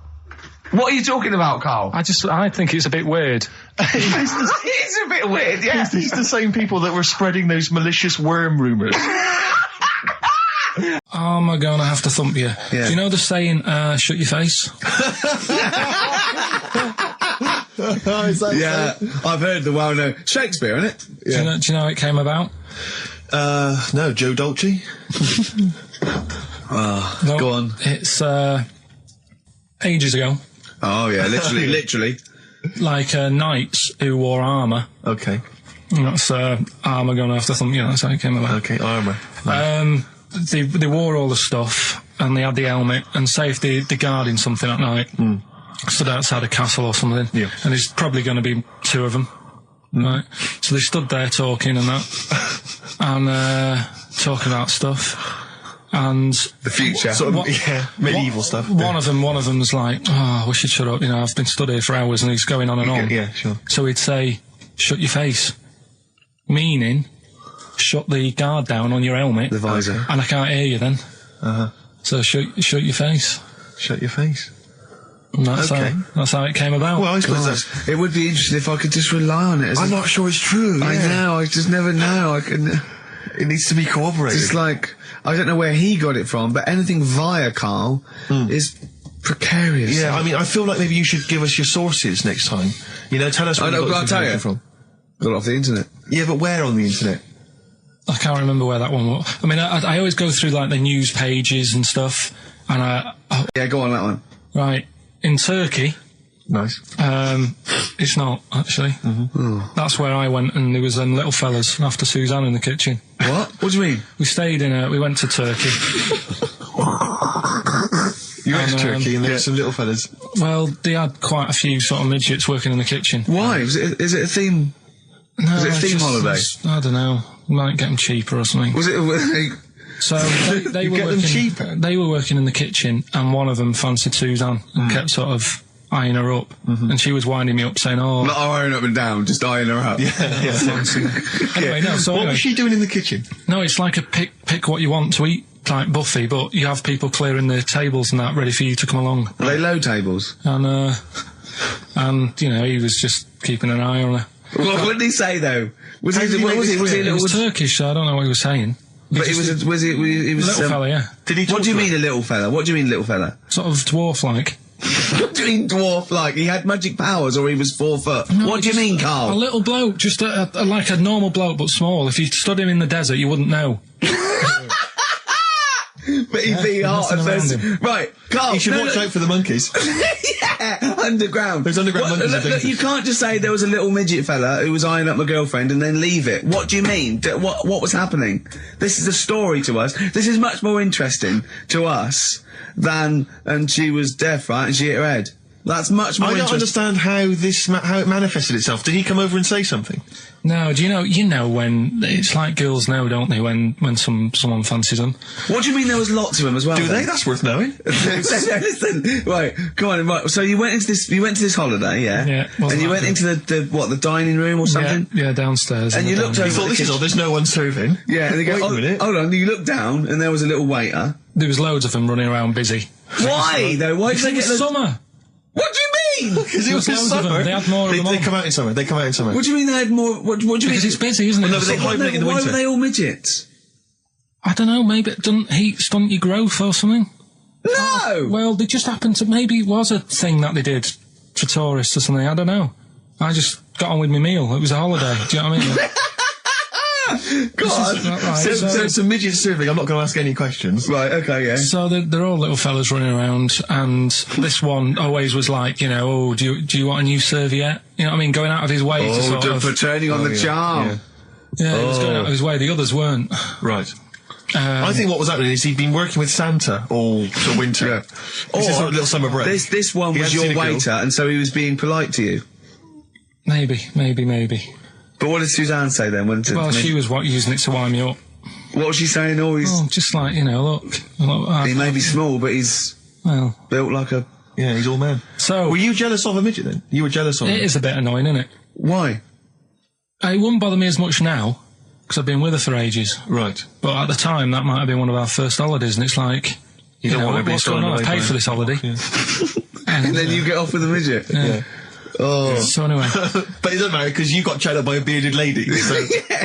What are you talking about, Carl? I think it's a bit weird. It's a bit weird, yeah. These the same people that were spreading those malicious worm rumours. Oh my God, I have to thump you. Yeah. Do you know the saying, shut your face? Yeah, I've heard the well-known Shakespeare, innit? Yeah. Do you know how it came about? No, Joe Dolce. Well, Go on. It's, ages ago. Oh yeah, literally. Like, knights who wore armour. Okay. And that's, armour gonna have to thump you, that's how it came about. Okay, armour. They wore all the stuff, and they had the helmet, and say if they're guarding something at night, stood outside a castle or something, Yeah. and there's probably going to be two of them, right? So they stood there talking and that, and talking about stuff, and The future. Sort of, medieval stuff. one of them's like, oh, we should shut up, I've been stood here for hours, and he's going on and on. Yeah, sure. So he'd say, shut your face, meaning shut the guard down on your helmet, The visor. and I can't hear you then. So shut your face. Shut your face. And that's Okay. that's how it came about. Well, I suppose that's... It would be interesting if I could just rely on it. As I'm not sure it's true. I yeah. know, I just never know. I can... It needs to be corroborated. It's like, I don't know where he got it from, but anything via Carl is precarious. Yeah, I mean, I feel like maybe you should give us your sources next time. Tell us where you got I'll this tell you. information from. Got it off the internet. Yeah, but where on the internet? I can't remember where that one was. I mean, I always go through like the news pages and stuff, and Yeah, go on, that one. right, in Turkey, Nice. it's not, actually. That's where I went, and there was them little fellas after Suzanne in the kitchen. What? What do you mean? We went to Turkey. You went to And, Turkey and there were some little fellas. Well, they had quite a few sort of midgets working in the kitchen. Why? Is it a theme? No, Was it a it's theme just- holiday? I don't know. Might get them cheaper or something. Was it... So they You were get them working, cheaper? They were working in the kitchen, and one of them fancied Suzanne and kept sort of eyeing her up, and she was winding me up saying, "Oh, Not iron up and down, just eyeing her up. anyway, no." So What anyway, was she doing in the kitchen? no, it's like a pick what you want to eat type buffet, but you have people clearing the tables and that ready for you to come along, Are they low tables? and he was just keeping an eye on her. What did he say though? Was he? did What he was make he? Was he a It little? was Turkish, so I don't know what he was saying. But he was. He was Little fella, yeah, Did he talk What do you to her? mean a little fella? What do you mean little fella? sort of dwarf-like. What do you mean dwarf-like? He had magic powers, or he was 4 foot? No, What do you mean, A Carl? little bloke, just like a normal bloke, but small. If you stood him in the desert, you wouldn't know. But he'd be hot and nothing says, around right, Carl. You should watch out for the monkeys. Yeah, underground. There's underground monkeys Look, are you can't just say there was a little midget fella who was eyeing up my girlfriend and then leave it. What do you mean? What was happening? This is a story to us. This is much more interesting to us than, and she was deaf, right, and she hit her head. That's much more I don't interesting. understand how it manifested itself. Did he come over and say something? No, do you know when it's like girls know, don't they? When someone fancies them. What do you mean there was lots of them as well? Do then? they? That's worth knowing. Listen, right, come on, right. So you went into this holiday, yeah? Yeah, And you went into the dining room or something? Yeah, downstairs. And you looked You over thought, this is all, there's no one serving. Yeah, and they go, Wait a oh, minute. hold on, you looked down and there was a little waiter. There was loads of them running around busy. Why though? Why did they It get was the... summer. What do you mean? Because it was There was loads of summer. them. They had more of them They on. come out in summer. They come out in summer. What do you mean they had more? What do you mean? Because it's busy, isn't it? Well, no, but they hibernate in the Why winter. were they all midgets? I don't know, maybe it doesn't heat stunt your growth or something. No! Well, they just happened to, maybe it was a thing that they did for tourists or something, I don't know. I just got on with my meal. It was a holiday, do you know what I mean? God. Right, So it's a midget serving. I'm not going to ask any questions. Right, okay, yeah. So they're all little fellas running around, and this one always was like, you know, oh, do you want a new serviette? You know what I mean? Going out of his way to sort of... for turning on the yeah, charm. Yeah, he was going out of his way. The others weren't. Right. I think what was happening is he'd been working with Santa all the winter. Yeah. This is sort of little summer break. This one He was hadn't seen your a girl. waiter, and so he was being polite to you. Maybe. But what did Suzanne say then? Well, she was using it to wind me up. What was she saying? Oh, he's... Oh, just like, you know, look. He may be small, but he's Well, built like a... Yeah, he's all man. so... Were you jealous of a midget then? You were jealous of him? It is a bit annoying, isn't it? Why? It wouldn't bother me as much now, because I've been with her for ages. Right. But at the time, that might have been one of our first holidays, and it's like, you don't know, want to be what's going thrown on? away I've paid by for it. this holiday. Yeah. And then you get off with a midget? Yeah. Oh. So anyway, But it doesn't matter because you got chatted up by a bearded lady. So.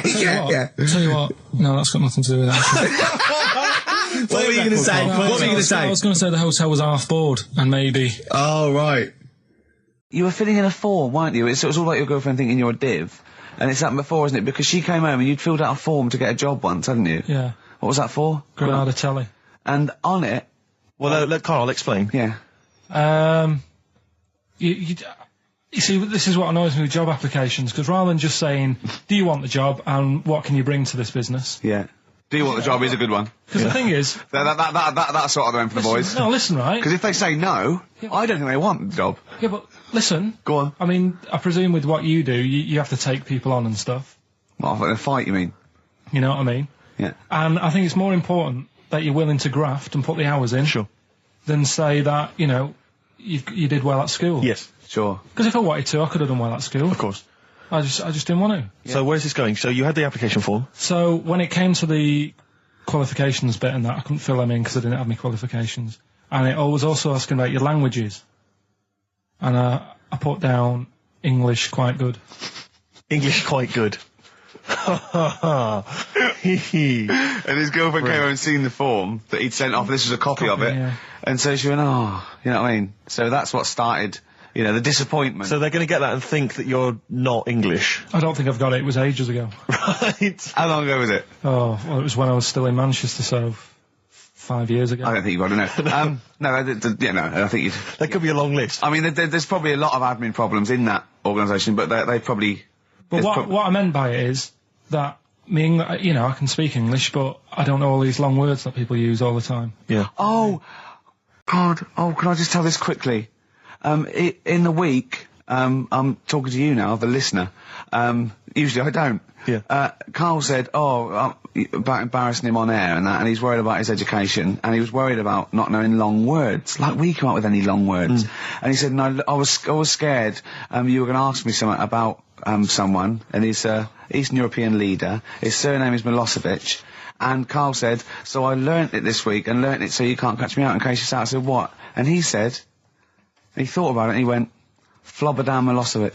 yeah. tell you what, no, that's got nothing to do with that. What were you going to say? What were you going to say? I was going to say the hotel was half board, and maybe... Oh, right. You were filling in a form, weren't you? It was all like your girlfriend thinking you're a div. And it's happened before, isn't it? Because she came home and you'd filled out a form to get a job once, hadn't you? Yeah. What was that for? Granada telly. And on it, Well, let Carl explain. yeah. You see, this is what annoys me with job applications, because rather than just saying, do you want the job and what can you bring to this business? Yeah. Do you want the job is a good one. Because the thing is... That's sort of the one for the boys. No, listen, right? Because if they say no, I don't think they want the job. Yeah, but listen. Go on. I mean, I presume with what you do, you have to take people on and stuff. What, in a fight, you mean? You know what I mean? Yeah. And I think it's more important that you're willing to graft and put the hours in. Sure. Than say that, you know, you did well at school. Yes. Sure. Because if I wanted to, I could have done well at school. Of course. I just didn't want to. So where's this going? So you had the application form. So when it came to the qualifications bit and that, I couldn't fill them in because I didn't have any qualifications. And it was also asking about your languages. And I put down English quite good. English quite good. And his girlfriend came over and seen the form that he'd sent off. This was a copy of it. Yeah. And so she went, oh, you know what I mean? So that's what started, you know, the disappointment. So they're going to get that and think that you're not English. I don't think I've got it. It was ages ago. Right. How long ago was it? Oh, well, it was when I was still in Manchester, so 5 years ago. I don't think you've got to know. No, I think you'd... That could be a long list. I mean, there's probably a lot of admin problems in that organisation, but they probably... But what I meant by it is that you know, I can speak English, but I don't know all these long words that people use all the time. Yeah. Oh, God. Oh, can I just tell this quickly? In the week, I'm talking to you now, the listener. Usually I don't. Yeah. Carl said, about embarrassing him on air and that, and he's worried about his education, and he was worried about not knowing long words. Like, we come up with any long words. And he said, no, I was scared, you were going to ask me something about, someone, and he's Eastern European leader. His surname is Milosevic. And Carl said, so I learnt it this week, and learnt it so you can't catch me out in case you start. I said, what? And he said, he thought about it, and he went, Flobodan Milosevic.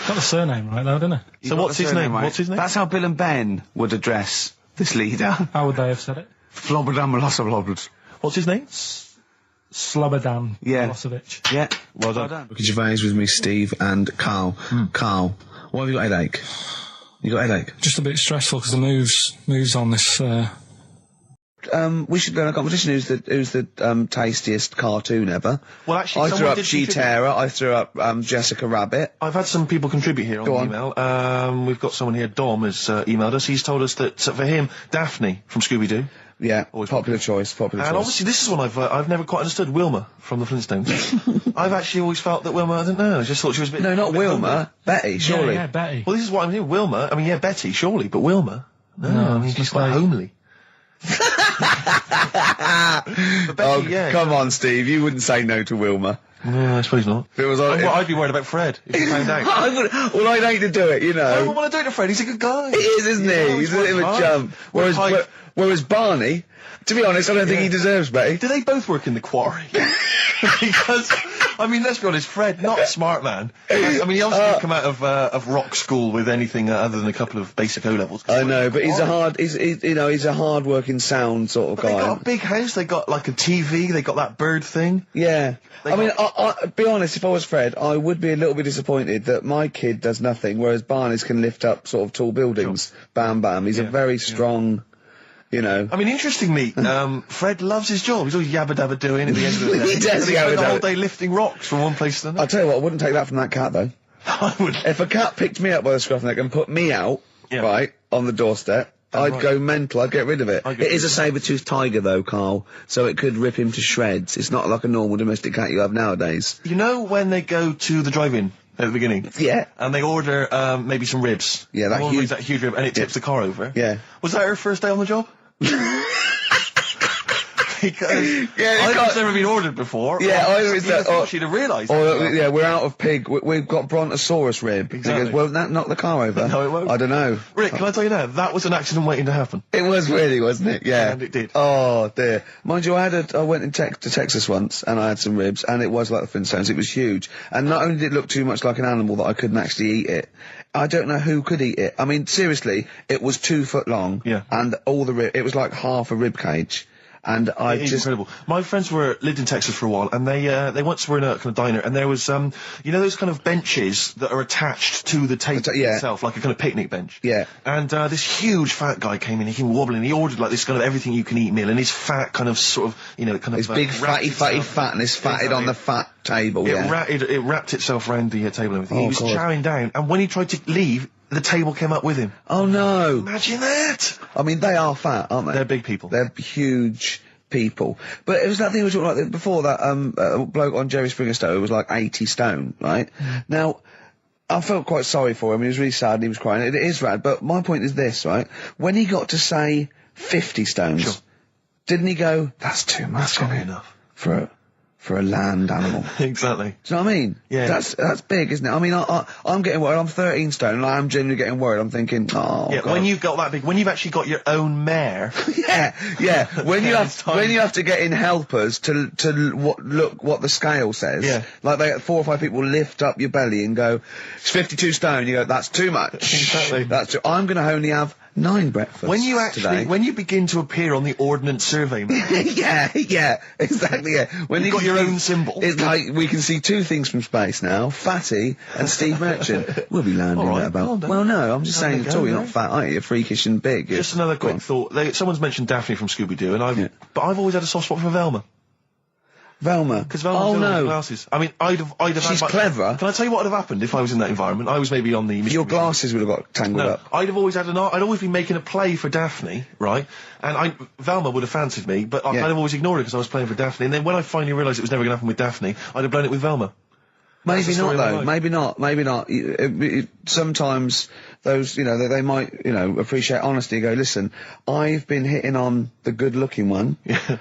Got the surname right, though, didn't he? So what's his name? Right? What's his name? That's how Bill and Ben would address this leader. How would they have said it? Flobodan Milosevic. What's his name? Slobodan Yeah. Milosevic. Yeah. Well done. Look at Gervais with me, Steve and Carl. Carl, why have you got a headache? You got a headache? Just a bit stressful because the moves on this. We should go in a competition. Who's the tastiest cartoon ever? Well, actually, I threw someone up did G contribute. Terror. I threw up Jessica Rabbit. I've had some people contribute here on Go the on. email. We've got someone here, Dom, has emailed us. He's told us that for him, Daphne from Scooby-Doo. Yeah, Always popular choice. Popular And choice. obviously this is one I've never quite understood, Wilma from the Flintstones. I've actually always felt that Wilma, I don't know, I just thought she was a bit... No, not a bit Wilma. homely. Betty, surely. Yeah, Betty. Well, this is what I'm hearing, Wilma, I mean, yeah, Betty, surely, but Wilma? No, I mean, it's she's just quite like- homely. But Betty, yeah. Come on, Steve. You wouldn't say no to Wilma. No, I suppose not. If it was on, I'd be worried about Fred, if he found out. well, I'd hate to do it, you I know. don't want to do it to Fred, he's a good guy. He is, isn't he? He's a bit of a chump. Whereas Barney, to be honest, I don't think he deserves Betty. Do they both work in the quarry? Because, I mean, let's be honest, Fred, not a smart man. I mean, he obviously didn't come out of rock school with anything other than a couple of basic O-levels. I know, but he's a hard-working, sound sort of But guy. they got a big house, they got like a TV, they got that bird thing. Yeah. They I mean, got- be honest, if I was Fred, I would be a little bit disappointed that my kid does nothing, whereas Barney's can lift up sort of tall buildings. Bam, bam. He's a very strong, you know. I mean, interestingly, Fred loves his job. He's always yabba dabba doing at the end of the day. He does And he spent the yabba whole dabba. day lifting rocks from one place to I'll another. tell you what, I wouldn't take that from that cat, though. I would. If a cat picked me up by the scruff neck and put me out, Yeah. right, on the doorstep, I'd right. go mental. I'd get rid of it. I'd get It is rid a saber-toothed tiger, though, Carl, so it could rip him to shreds. It's not like a normal domestic cat you have nowadays. You know when they go to the drive-in at the beginning? Yeah. And they order maybe some ribs. Yeah, that The woman huge- makes that huge rib, and it tips the car over. Yeah. Was that her first day on the job? Because Yeah, I've got- never been ordered before. Yeah, or either it's even that, thought or- she'd have realised. Or, yeah, we're out of pig. We've got brontosaurus rib. Exactly. He goes, well, that knock the car over. No, it won't. I don't know. Rick, can I tell you now? That was an accident waiting to happen. It was really, wasn't it? Yeah. And it did. Oh, dear. Mind you, I went to Texas once, and I had some ribs, and it was like the Flintstones. It was huge. And not only did it look too much like an animal that I couldn't actually eat it, I don't know who could eat it. I mean, seriously, it was 2 foot long. Yeah. And all the rib, it was like half a rib cage. And I It's just... incredible. My friends lived in Texas for a while, and they once were in a kind of diner, and there was you know those kind of benches that are attached to the table Yeah. itself, like a kind of picnic bench. Yeah. And this huge fat guy came in. He came wobbling. He ordered like this kind of everything you can eat meal, and his fat kind of sort of kind of It's big, wrapped fatty itself- fatness, fatted Exactly. on the fat table, yeah. It wrapped itself around the table and everything. Oh, He was God. chowing down, and when he tried to leave, the table came up with him. Oh, no. Imagine that! I mean, they are fat, aren't they? They're big people. They're huge people. But it was that thing we were talking about before, that bloke on Jerry Springer Show who was like 80 stone, right? Now, I felt quite sorry for him. He was really sad and he was crying. It is rad, but my point is this, right? When he got to say 50 stones, Sure. didn't he go, that's too much, That's gotta be isn't it, enough. for a land animal? Exactly. Do you know what I mean? Yeah. That's big, isn't it? I mean, I'm getting worried. I'm 13 stone, and I'm genuinely getting worried. I'm thinking, oh, Yeah, God. when you've got that big, when you've actually got your own mare. Yeah. When you Yeah, have it's time. when you have to get in helpers to look what the scale says. Yeah. Like 4 or 5 people lift up your belly and go, it's 52 stone. You go, that's too much. Exactly. That's too. I'm going to only have 9 breakfasts When you actually, today. when you begin to appear on the Ordnance Survey map, yeah, exactly. Yeah. When You've got your own symbol. It's like we can see 2 things from space now: Fatty and Steve Merchant. We'll be landing All right, at about. well done. no, I'm just Have saying a at go, all. You're yeah. not fat, are you? You're freakish and big. just another Go on. quick thought. Someone's mentioned Daphne from Scooby-Doo, and Yeah. but I've always had a soft spot for Velma. Velma. Because Velma Oh was no. glasses. I mean, I'd have She's had my- clever. Can I tell you what would have happened if I was in that environment? I was maybe on the... Your glasses would have got tangled No, up. I'd have always had I'd always been making a play for Daphne, right? And Velma would have fancied me, but I'd Yeah. have always ignored it because I was playing for Daphne. And then when I finally realised it was never going to happen with Daphne, I'd have blown it with Velma. That's Maybe the not story of my though. life. Maybe not. Sometimes those, they might, appreciate honesty. And go, listen, I've been hitting on the good-looking one. Yeah.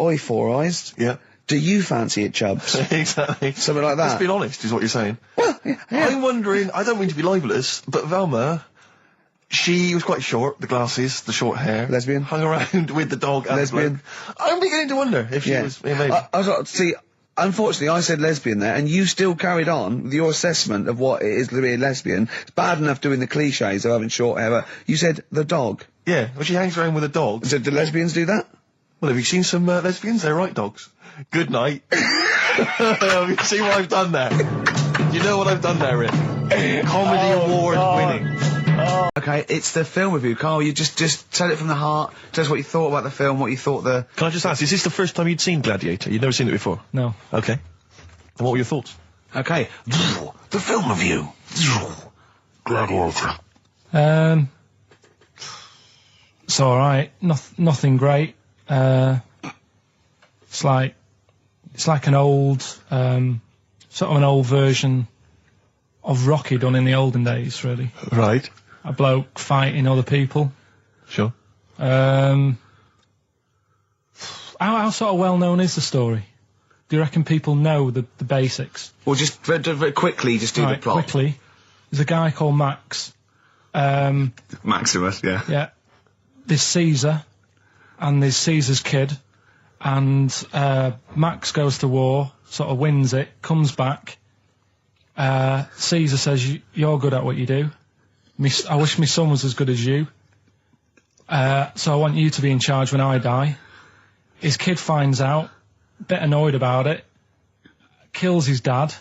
Oi, Four Eyes. Yeah. Do you fancy it, Chubbs? Exactly. Something like that. Let's be honest, is what you're saying. Well, yeah. I'm wondering, I don't mean to be libelous, but Velma, she was quite short, the glasses, the short hair. Lesbian? Hung around with the dog and Lesbian? the bloke. I'm beginning to wonder if she Yeah. was... Yeah, maybe. I was like, see, unfortunately, I said lesbian there, and you still carried on with your assessment of what it is to be a lesbian. It's bad enough doing the cliches of having short hair, but you said the dog. Yeah, well, she hangs around with a dog. So do lesbians do that? Well, have you seen some lesbians? They're right dogs. Good night. Have you seen what I've done there? You know what I've done there, Rick? Comedy award winning. Okay, it's the film review. Carl, you just tell it from the heart. Tell us what you thought about the film, what you thought the... Can I just ask, is this the first time you'd seen Gladiator? You'd never seen it before? No. Okay. And what were your thoughts? Okay. The film review. Gladiator. It's alright. Nothing great. It's like an old, sort of an old version of Rocky done in the olden days, really. Right. A bloke fighting other people. Sure. How sort of well known is the story? Do you reckon people know the basics? Well, just very quickly, just do the plot. Quickly. There's a guy called Max. Maximus, yeah. Yeah. There's Caesar, and there's Caesar's kid, and Max goes to war, sort of wins it, comes back. Caesar says, "You're good at what you do. I wish my son was as good as you. So I want you to be in charge when I die." His kid finds out, a bit annoyed about it, kills his dad,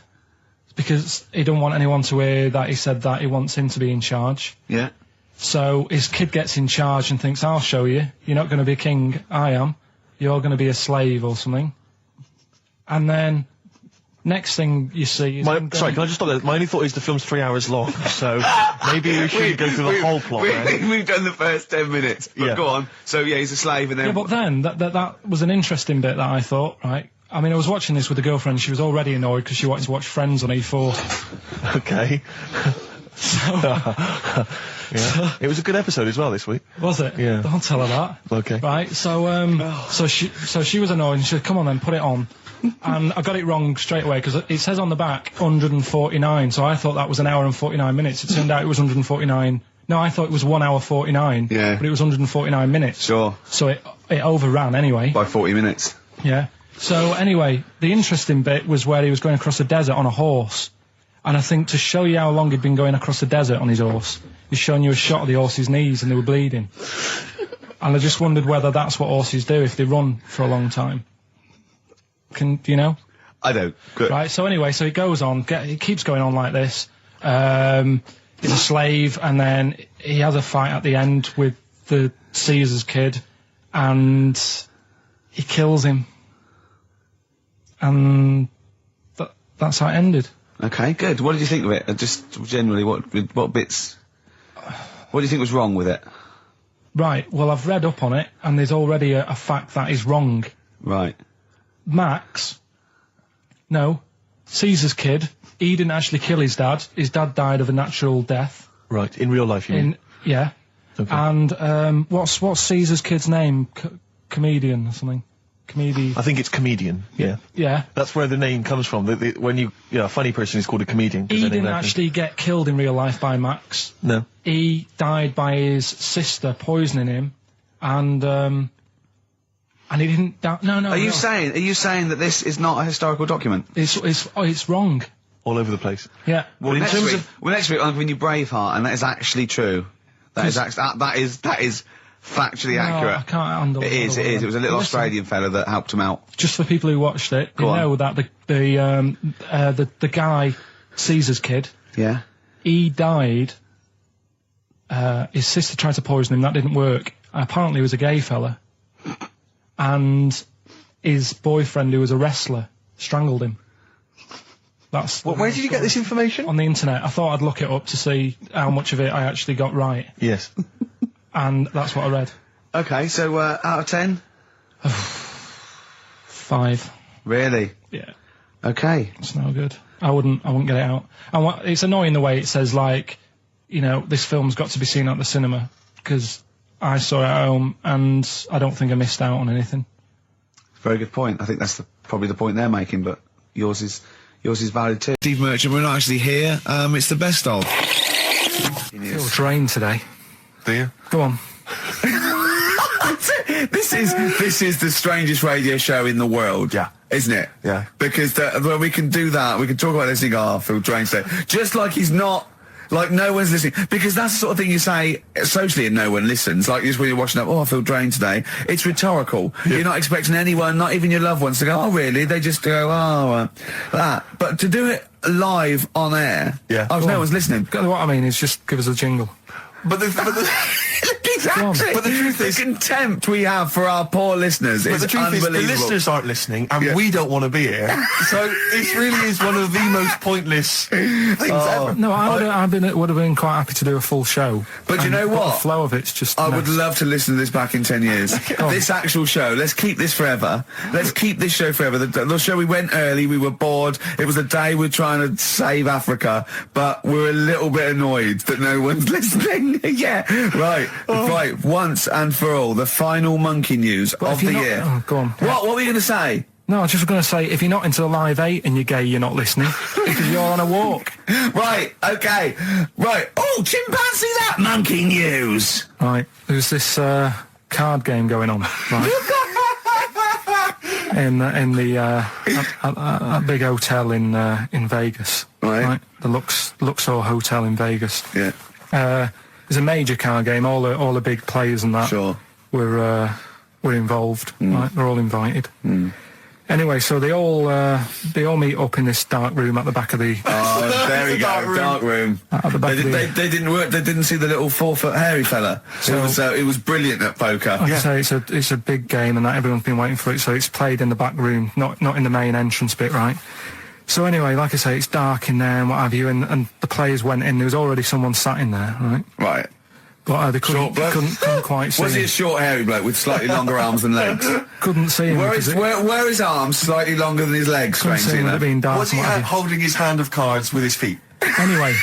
because he don't want anyone to hear that he said that he wants him to be in charge. Yeah. So his kid gets in charge and thinks, "I'll show you. You're not going to be a king, I am. You're going to be a slave or something." And then, next thing you see is... Sorry, can I just stop there? My only thought is the film's 3 hours long, so maybe we shouldn't go through the whole plot, man. We've done the first 10 minutes, but Yeah. go on. So, yeah, he's a slave and then... Yeah, but then, that was an interesting bit that I thought, right? I mean, I was watching this with a girlfriend, she was already annoyed because she wanted to watch Friends on E4. Okay. Yeah. It was a good episode as well this week. Was it? Yeah. Don't tell her that. Okay. Right, so she was annoyed and she said, "Come on then, put it on." And I got it wrong straight away because it says on the back 149, so I thought that was an hour and 49 minutes. It turned out it was 149. No, I thought it was 1 hour 49. Yeah. But it was 149 minutes. Sure. So it overran anyway. By 40 minutes. Yeah. So anyway, the interesting bit was where he was going across the desert on a horse. And I think to show you how long he'd been going across the desert on his horse, he's showing you a shot of the horse's knees and they were bleeding. And I just wondered whether that's what horses do if they run for a long time. Do you know? I don't. Good. Right, so anyway, so he goes on, he keeps going on like this. He's a slave, and then he has a fight at the end with the Caesar's kid, and he kills him. And that's how it ended. Okay, good. What did you think of it? Just generally, what bits... What do you think was wrong with it? Right, well, I've read up on it, and there's already a fact that is wrong. Right. Caesar's kid, he didn't actually kill his dad. His dad died of a natural death. Right, in real life, you mean? Yeah. Okay. And what's Caesar's kid's name? Comedian or something? I think it's comedian, yeah. Yeah. That's where the name comes from. When a funny person is called a comedian. He didn't actually get killed in real life by Max. No. He died by his sister poisoning him, and he didn't die. No. Are you saying that this is not a historical document? It's wrong. All over the place. Yeah. Well, in next terms week, of... next week I'm giving you Braveheart, and that is actually true. That is factually accurate. I can't handle it. It is. It was a little Australian fella that helped him out. Just for people who watched it, you know that the guy, Caesar's kid, Yeah. he died. His sister tried to poison him. That didn't work. Apparently, he was a gay fella, and his boyfriend, who was a wrestler, strangled him. Where did you get this information? On the internet. I thought I'd look it up to see how much of it I actually got right. Yes. And that's what I read. Okay, so out of 10? 5. Really? Yeah. Okay. It's no good. I wouldn't get it out. And it's annoying the way it says, like, this film's got to be seen at the cinema, because I saw it at home and I don't think I missed out on anything. Very good point. I think that's probably the point they're making, but yours is valid too. Steve Merchant, we're not actually here. It's the best of. Feel drained today. Do you? Go on. This is the strangest radio show in the world. Yeah. Isn't it? Yeah. Because when we can do that, we can talk about this and go, I feel drained today. Just like he's not Like, no one's listening. Because that's the sort of thing you say socially and no one listens. Like, just when you're watching up, oh, I feel drained today. It's rhetorical. Yeah. You're not expecting anyone, not even your loved ones, to go, oh, really? They just go, oh, that. But to do it live on air, no one's listening. What I mean is just give us a jingle. But exactly. But the truth is, the contempt we have for our poor listeners is unbelievable. The listeners aren't listening, and we don't want to be here. So it really is one of the most pointless things ever. No, would have been quite happy to do a full show. But you know what? The flow of it's just. I would love to listen to this back in 10 years. This actual show. Let's keep this forever. Let's keep this show forever. The show, we went early. We were bored. It was a day we're trying to save Africa, but we're a little bit annoyed that no one's listening. Right. Right, once and for all, the final monkey news of the year. Oh, go on. What were you going to say? No, I was just going to say, if you're not into the Live 8 and you're gay, you're not listening, because you're on a walk. Right, okay. Right. Oh, chimpanzee, that monkey news. Right, there's this card game going on, right? in the big hotel in Vegas. Right. The Luxor Hotel in Vegas. Yeah. It's a major card game. All the big players and that were involved. Right, they're all invited. Anyway, so they all meet up in this dark room at the back of the. Oh, there we go, dark room. At the back they didn't work. They didn't see the little 4-foot hairy fella. So it was brilliant at poker. Like I say, it's a big game, and that everyone's been waiting for it. So it's played in the back room, not in the main entrance bit, right? So anyway, like I say, it's dark in there and what have you, and the players went in. There was already someone sat in there, right? Right. But they couldn't quite see Was he a short, hairy bloke with slightly longer arms than legs? Couldn't see him. Where are his arms slightly longer than his legs, strangely enough? Was he holding his hand of cards with his feet? Anyway.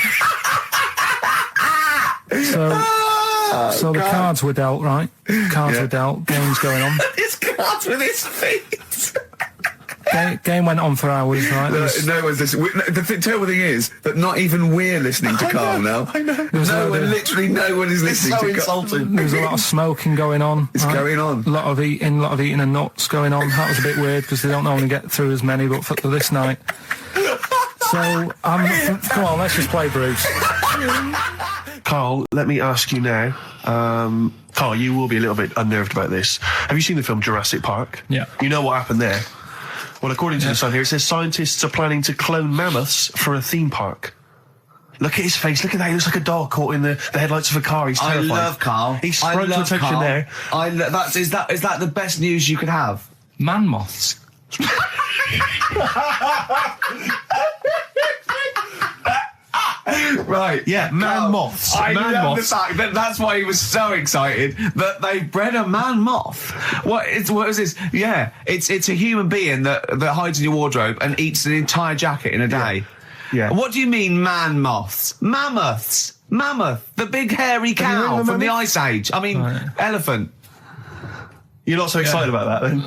So the cards were dealt, right? Cards were dealt, game's going on. His cards with his feet! Game went on for hours, right? No one's listening. The terrible thing is that not even we're listening to Karl now. I know. Literally no one is listening to Karl. There was a lot of smoking going on. It's going on. A lot of eating and nuts going on. That was a bit weird because they don't normally get through as many, but for this night. So, come on, let's just play Bruce. Karl, let me ask you now. Karl, you will be a little bit unnerved about this. Have you seen the film Jurassic Park? Yeah. You know what happened there? Well, according to the Sun here, it says scientists are planning to clone mammoths for a theme park. Look at his face. Look at that. He looks like a dog caught in the headlights of a car. He's terrified. I love Karl. He sprung to attention Karl. there. Is that the best news you could have? Man-moths. Right. Yeah, man-moths. I love the fact that that's why he was so excited that they bred a man-moth. What is this? Yeah, it's a human being that hides in your wardrobe and eats an entire jacket in a day. Yeah. What do you mean man-moths? Mammoths. Mammoth, the big hairy cow from the Ice Age. I mean, elephant. You're not so excited about that, then?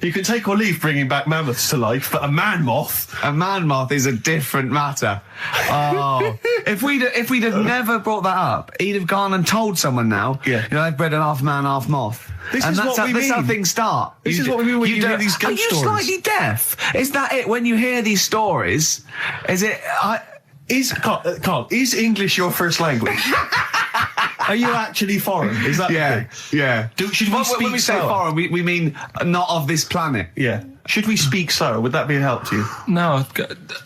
You can take or leave bringing back mammoths to life, but a man-moth... A man-moth is a different matter. Oh. If we'd have never brought that up, he'd have gone and told someone now, they've bred an half-man, half-moth. That's how things start. This is what we mean when you hear these ghost stories. Are you slightly deaf? Is that it? When you hear these stories, is it... Karl, is English your first language? Are you actually foreign? Is that the thing? Yeah. Should we speak when we say sour? foreign, we mean not of this planet. Yeah. Should we speak sour? Would that be a help to you? No,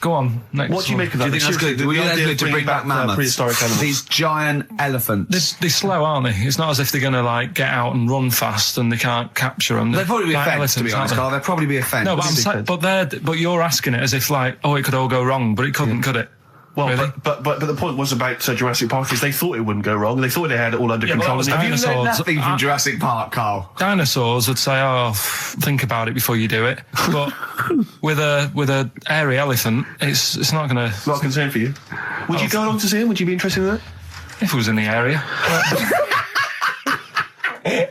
go on. Next what do you make of that? Do you think that's good? Would you like to bring back mammoths? Prehistoric animals. These giant elephants. They're slow, aren't they? It's not as if they're going to get out and run fast and they can't capture them. They'd probably be a fence, to be honest, Karl. They'd probably be a fence. No, but you're asking it as if it could all go wrong, but it couldn't, could it? Well, really? but the point was about Jurassic Park is they thought it wouldn't go wrong. They thought they had it all under control. Have you learned nothing from Jurassic Park, Karl? Dinosaurs would say, think about it before you do it. But with a hairy elephant, it's not going to... Not a concern for you. Would you go along to see him? Would you be interested in that? If it was in the area.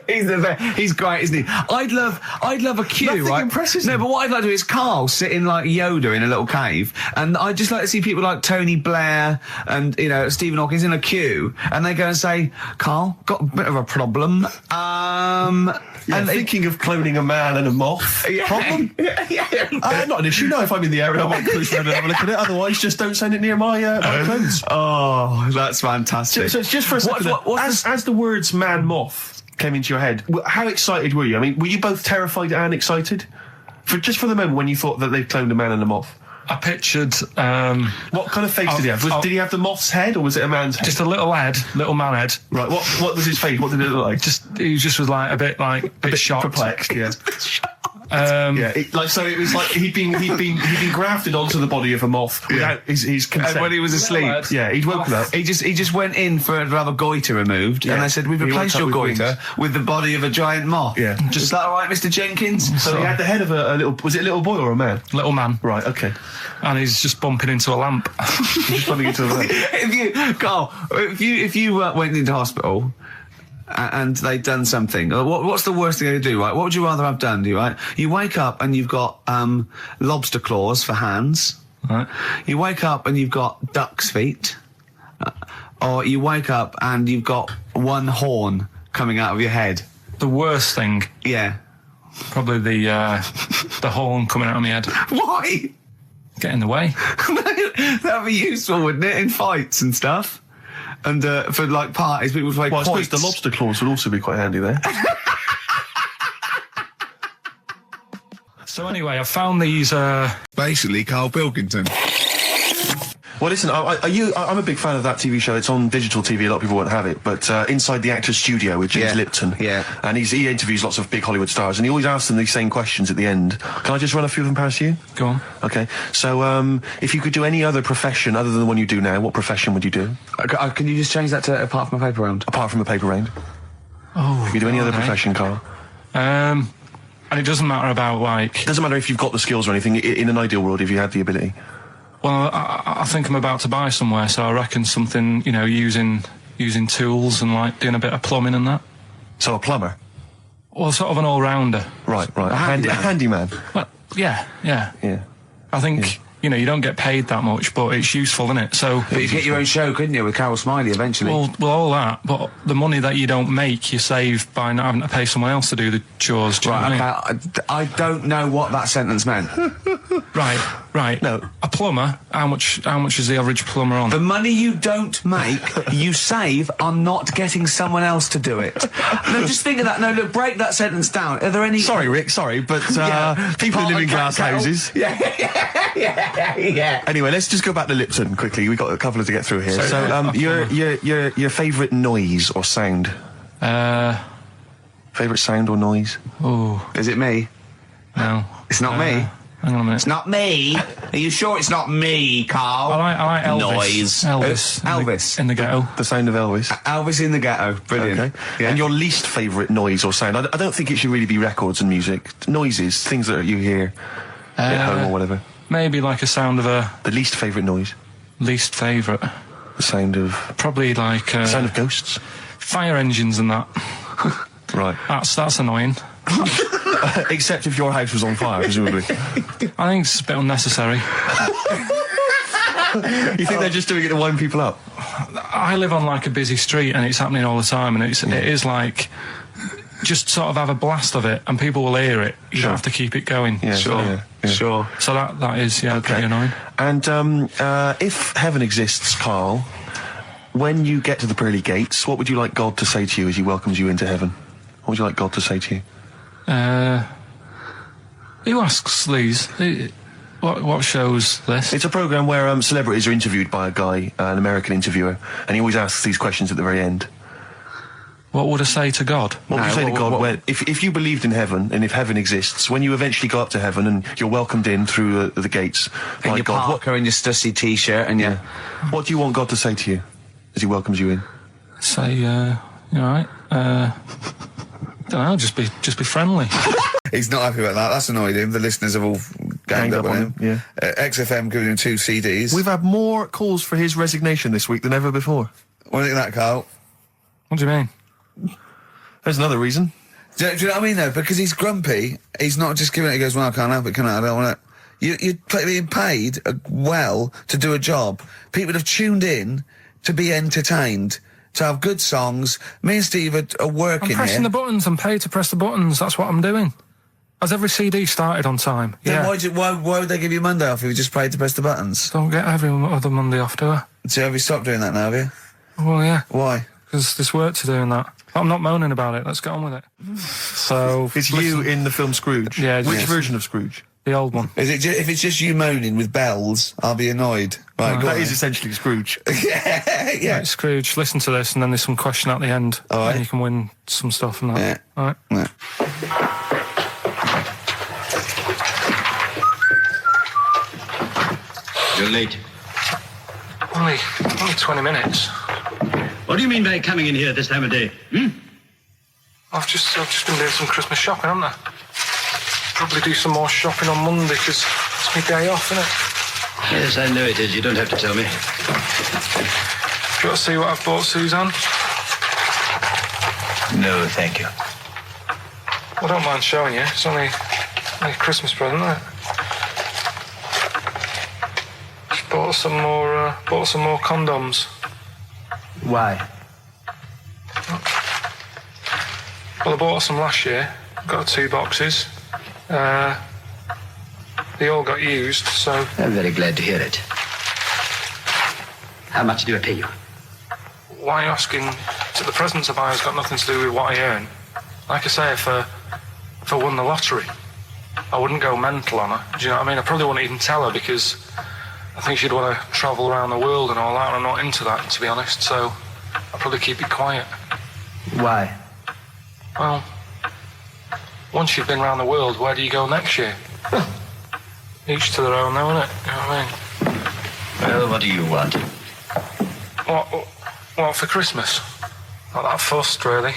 He's great, isn't he? I'd love a queue, Nothing right? impresses No, him. but what I'd like to do is Karl sitting like Yoda in a little cave, and I'd just like to see people like Tony Blair and Stephen Hawkins in a queue, and they go and say, "Karl, got a bit of a problem. and thinking of cloning a man and a moth. Problem? Not an issue. No, if I'm in the area, I might cruise around and have a look at it. Otherwise, just don't send it near my clothes. Oh, that's fantastic. So it's just for a second. As the words man-moth came into your head, how excited were you? I mean, were you both terrified and excited? Just for the moment when you thought that they'd cloned a man and a moth? I pictured... what kind of face did he have? Did he have the moth's head, or was it a man's head? Just a little man head. Right, what was his face? What did it look like? He just was like a bit shocked. Perplexed, yeah. It was like he'd been grafted onto the body of a moth without his consent. And when he was asleep, he'd woken up. He just went in to have a goiter removed, and they said, "We've replaced your goiter with the body of a giant moth." Yeah, is that all right, Mr. Jenkins? So he had the head of a little. Was it a little boy or a man? Little man. Right. Okay. And he's just bumping into a lamp. He's just bumping into a lamp. If you went into hospital and they'd done something, what's the worst thing they do, right? What would you rather have done, right? You wake up and you've got lobster claws for hands. Right. You wake up and you've got duck's feet. Or you wake up and you've got one horn coming out of your head. The worst thing? Yeah. Probably the horn coming out of my head. Why? Get in the way. That'd be useful, wouldn't it, in fights and stuff? And for like parties, people would play Well, I quoits. suppose the lobster claws would also be quite handy there. So anyway, I found these... Basically, Karl Pilkington. Well, listen, I'm a big fan of that TV show. It's on digital TV. A lot of people won't have it, but Inside the Actor's Studio with James Lipton. Yeah. And he interviews lots of big Hollywood stars, and he always asks them these same questions at the end. Can I just run a few of them past you? Go on. Okay. So, if you could do any other profession other than the one you do now, what profession would you do? Can you just change that to apart from a paper round? Apart from a paper round. Oh, If you do any other profession, Carl. And it doesn't matter about, like... Doesn't matter if you've got the skills or anything. In an ideal world, if you had the ability. Well, I think I'm about to buy somewhere, so I reckon something, using tools and, like, doing a bit of plumbing and that. So a plumber? Well, sort of an all-rounder. Right. A handyman. Well, yeah. Yeah. I think, you don't get paid that much, but it's useful, isn't it? So... But you get your own show, couldn't you, with Carol Smiley eventually? Well, all that, but the money that you don't make, you save by not having to pay someone else to do the chores. Do you know what I mean? I don't know what that sentence meant. Right. No. A plumber, how much is the average plumber on? The money you don't make, you save on not getting someone else to do it. No, just think of that. No, look, break that sentence down. Are there any... Sorry, Rick, but people who live in glass houses... Yeah. Anyway, let's just go back to Lipton quickly. We've got a couple to get through here. So, your favourite noise or sound? Favourite sound or noise? Oh. Is it me? No. It's not me. Hang on a minute. It's not me. Are you sure it's not me, Carl? I like Elvis. Noise. Elvis. In the ghetto. The sound of Elvis. Elvis in the ghetto. Brilliant. Okay. Yeah. And your least favourite noise or sound? I don't think it should really be records and music. Noises, things that you hear at home or whatever. Maybe like a sound of a... The least favourite noise? Least favourite? The sound of... Probably like... the sound of ghosts? Fire engines and that. Right. That's annoying. Except if your house was on fire, presumably. I think it's a bit unnecessary. You think they're just doing it to wind people up? I live on like a busy street and it's happening all the time, and it is like... Just sort of have a blast of it, and people will hear it. You don't have to keep it going. Yeah, sure. So that is pretty annoying. And if heaven exists, Carl, when you get to the pearly gates, what would you like God to say to you as he welcomes you into heaven? What would you like God to say to you? Who asks these? What show's this? It's a programme where celebrities are interviewed by a guy, an American interviewer, and he always asks these questions at the very end. What would I say to God? What would you say to God if you believed in heaven, and if heaven exists, when you eventually go up to heaven and you're welcomed in through the gates in by your God? parka and your stussy t-shirt and your... What do you want God to say to you as he welcomes you in? Say, you alright? Don't know, just be friendly. He's not happy about that. That's annoyed him. The listeners have all ganged up on him. Yeah. XFM giving him 2 CDs. We've had more calls for his resignation this week than ever before. What do you think of that, Carl? What do you mean? There's another reason. Do you know what I mean, though? Because he's grumpy. He's not just giving it. He goes, well, I can't help it, can I? I don't want it. You're being paid well to do a job. People have tuned in to be entertained, to have good songs. Me and Steve are working I'm pressing here. the buttons. I'm paid to press the buttons. That's what I'm doing. Has every CD started on time? Then Yeah. why would they give you Monday off if you just paid to press the buttons? Don't get every other Monday off, do I? So have you stopped doing that now, have you? Well, yeah. Why? Because there's work to do in that. But I'm not moaning about it. Let's get on with it. So It's you in the film Scrooge. Yeah, Which yes. version of Scrooge? the old one. Is it if it's just you moaning with bells, I'll be annoyed. Right, go That on is then. essentially Scrooge. yeah. Right, Scrooge, listen to this, and then there's some question at the end, All right. and you can win some stuff and that. Yeah. All right. Yeah. You're late. Only 20 minutes. What do you mean by coming in here this time of day? I've just been doing some Christmas shopping, haven't I? Probably do some more shopping on Monday because it's my day off, isn't it? Yes, I know it is. You don't have to tell me. You got to see what I've bought Suzanne? No, thank you. I don't mind showing you. It's only a Christmas present, isn't it? Just bought some more condoms. Why? Well, I bought some last year. Got 2 boxes. They all got used, so... I'm very glad to hear it. How much do I pay you? Why are you asking? The presents I buy has got nothing to do with what I earn. Like I say, if I won the lottery, I wouldn't go mental on her. Do you know what I mean? I probably wouldn't even tell her because I think she'd want to travel around the world and all that, and I'm not into that, to be honest, so I'd probably keep it quiet. Why? Well, once you've been around the world, where do you go next year? Each to their own, though, innit? You know what I mean? Well, what do you want? What for Christmas? Not that fussed, really.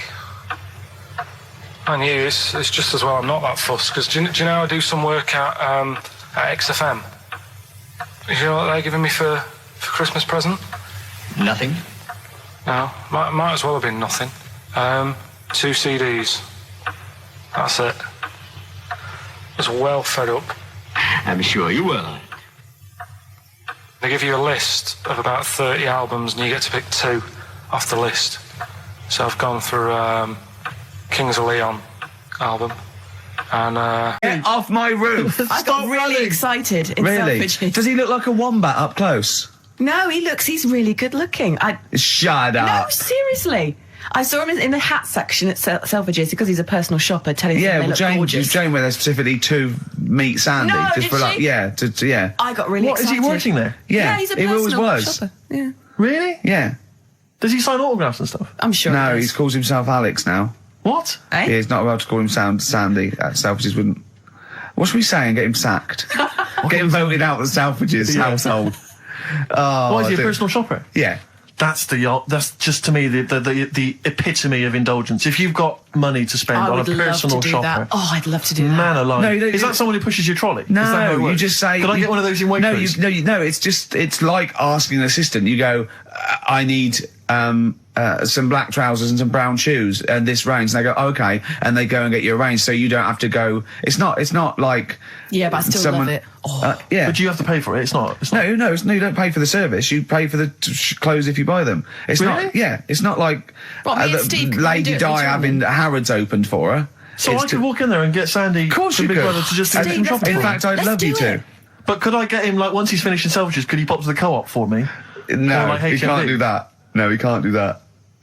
And you, it's just as well I'm not that fussed, because do you know I do some work at XFM? You know what they're giving me for Christmas present? Nothing? No, might as well have been nothing. 2 CDs. That's it. I was well fed up. I'm sure you will. They give you a list of about 30 albums and you get to pick 2 off the list. So I've gone through Kings of Leon album and Get off my roof! I got really excited in Really? Selfridges. Does he look like a wombat up close? No, he's really good looking. Shut No, up. seriously. I saw him in the hat section at Selfridges because he's a personal shopper telling Yeah, them well, they look gorgeous. Jane went there specifically to meet Sandy. No, just did for like, she? yeah, yeah. I got really What, is excited. he working there? Yeah, he's a he always personal was. shopper. Yeah, Really? Yeah. Does he sign autographs and stuff? I'm sure. No, he he calls himself Alex now. What? Eh? Yeah, he's not allowed to call him Sandy. Selfridges wouldn't. What should we say and get him sacked? Get him voted out of the Selfridges Yeah. household. Oh, Why is he a dude. personal shopper? Yeah. That's just to me the epitome of indulgence. If you've got money to spend I on a would love to personal do shopper, that. Oh, I'd love to do that. man alive. No, you don't- is that someone who pushes your trolley? Is that how No, it you works? just say. Could I get one of those in Waitrose? No, it's like asking an assistant. You go, I need some black trousers and some brown shoes and this range, and they go, okay, and they go and get you a range, so you don't have to go. It's not like. Yeah, but I still someone, love it. Oh. Yeah. But you have to pay for it. It's not. No, you don't pay for the service. You pay for the clothes if you buy them. It's Really? not. Yeah, it's not like Well, me and Steve, could we Lady do it Di later on having then? Harrods opened for her. So It's I could walk in there and get Sandy, Of course from you Big could. Brother, to just do Steve, some let's shopping. do In it. fact, I'd Let's love you do to. it. But could I get him, like, once he's finished in Selfridges, could he pop to the co-op for me? No, Or like he can't HMV? do that. No, he can't do that.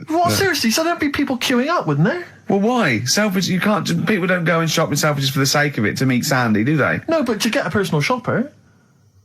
What, seriously? So there'd be people queuing up, wouldn't there? Well, why? Selfridges, you can't. People don't go and shop in Selfridges for the sake of it to meet Sandy, do they? No, but to get a personal shopper,